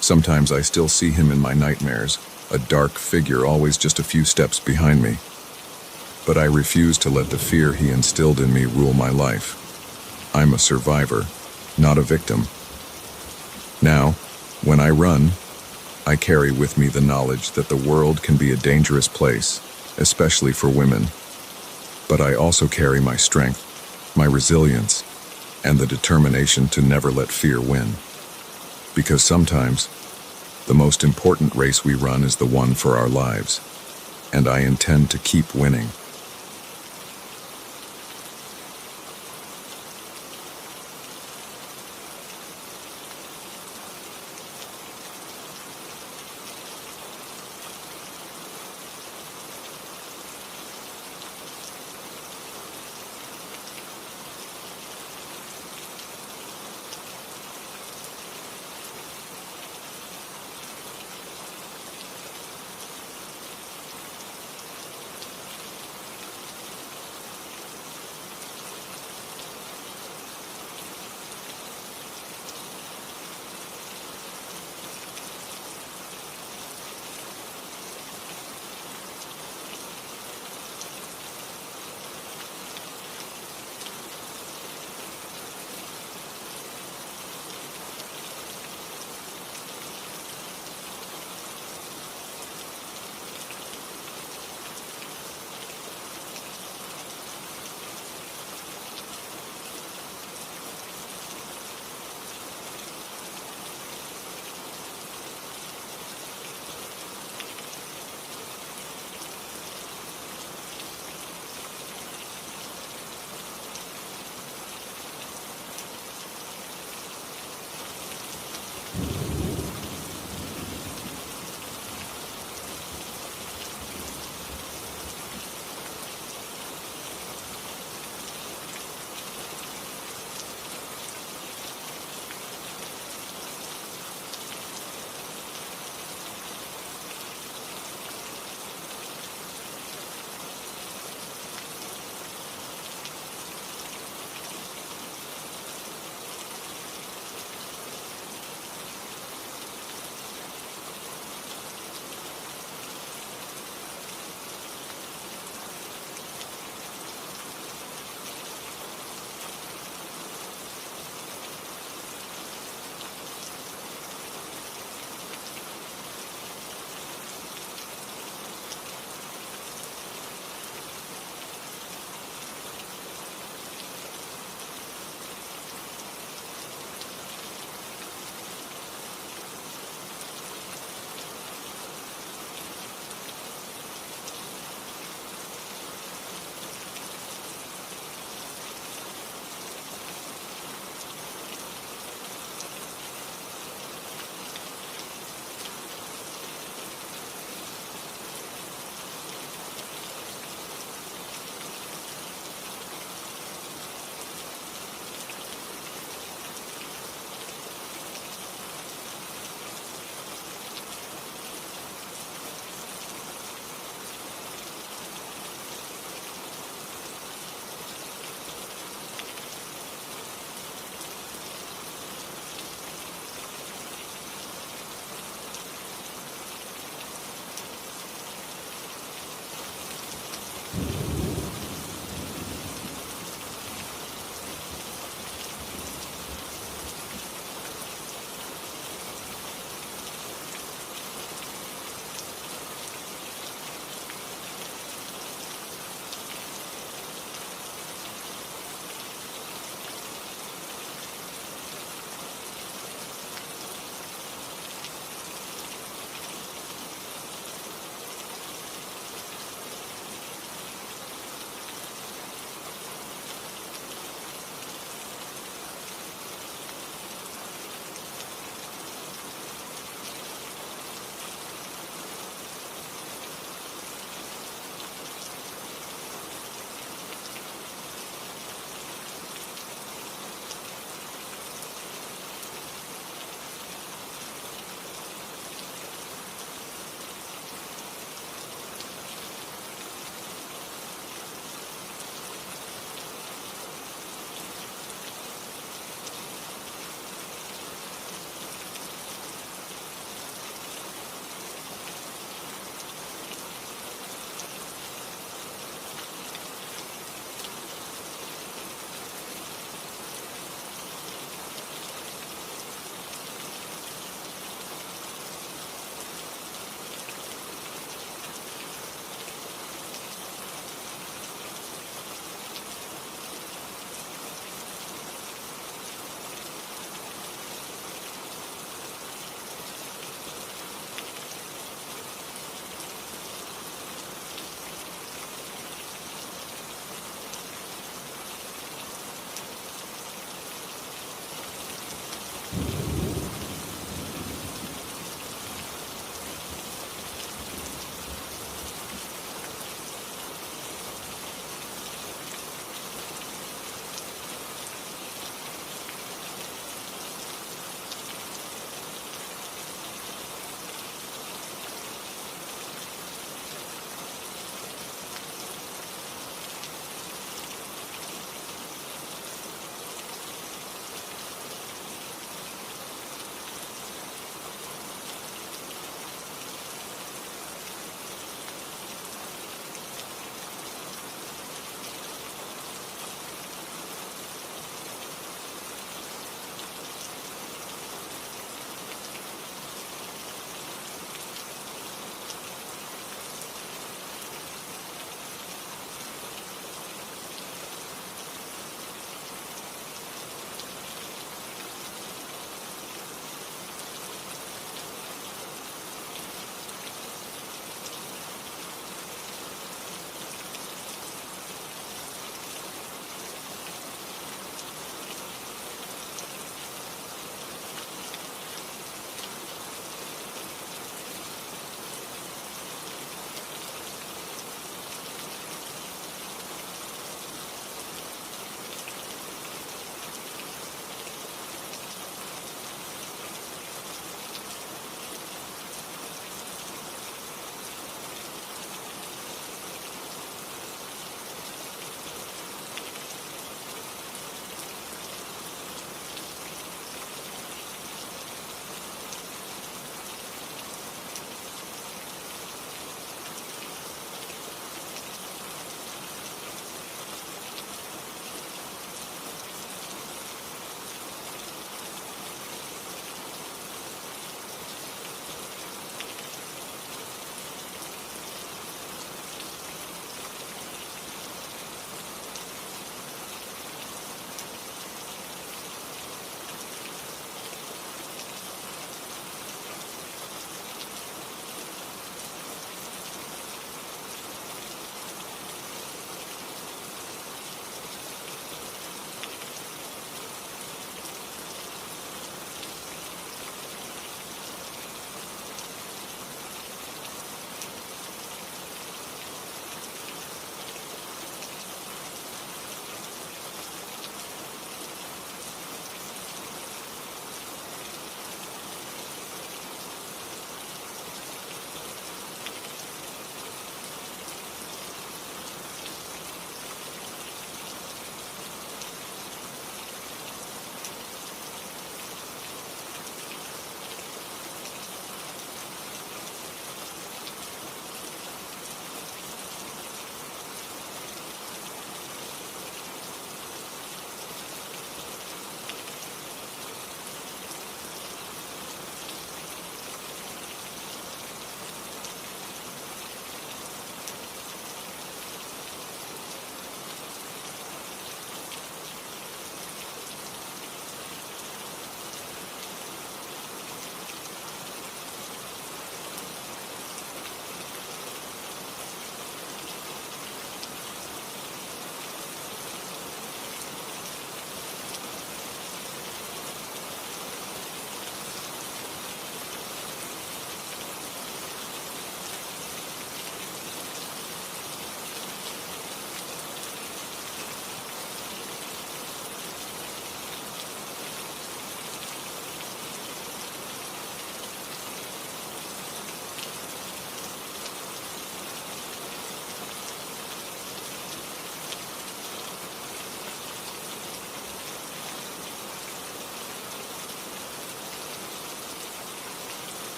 Sometimes I still see him in my nightmares, a dark figure always just a few steps behind me. But I refuse to let the fear he instilled in me rule my life. I'm a survivor, not a victim. Now, when I run, I carry with me the knowledge that the world can be a dangerous place, especially for women. But I also carry my strength, my resilience, and the determination to never let fear win. Because sometimes, the most important race we run is the one for our lives, and I intend to keep winning.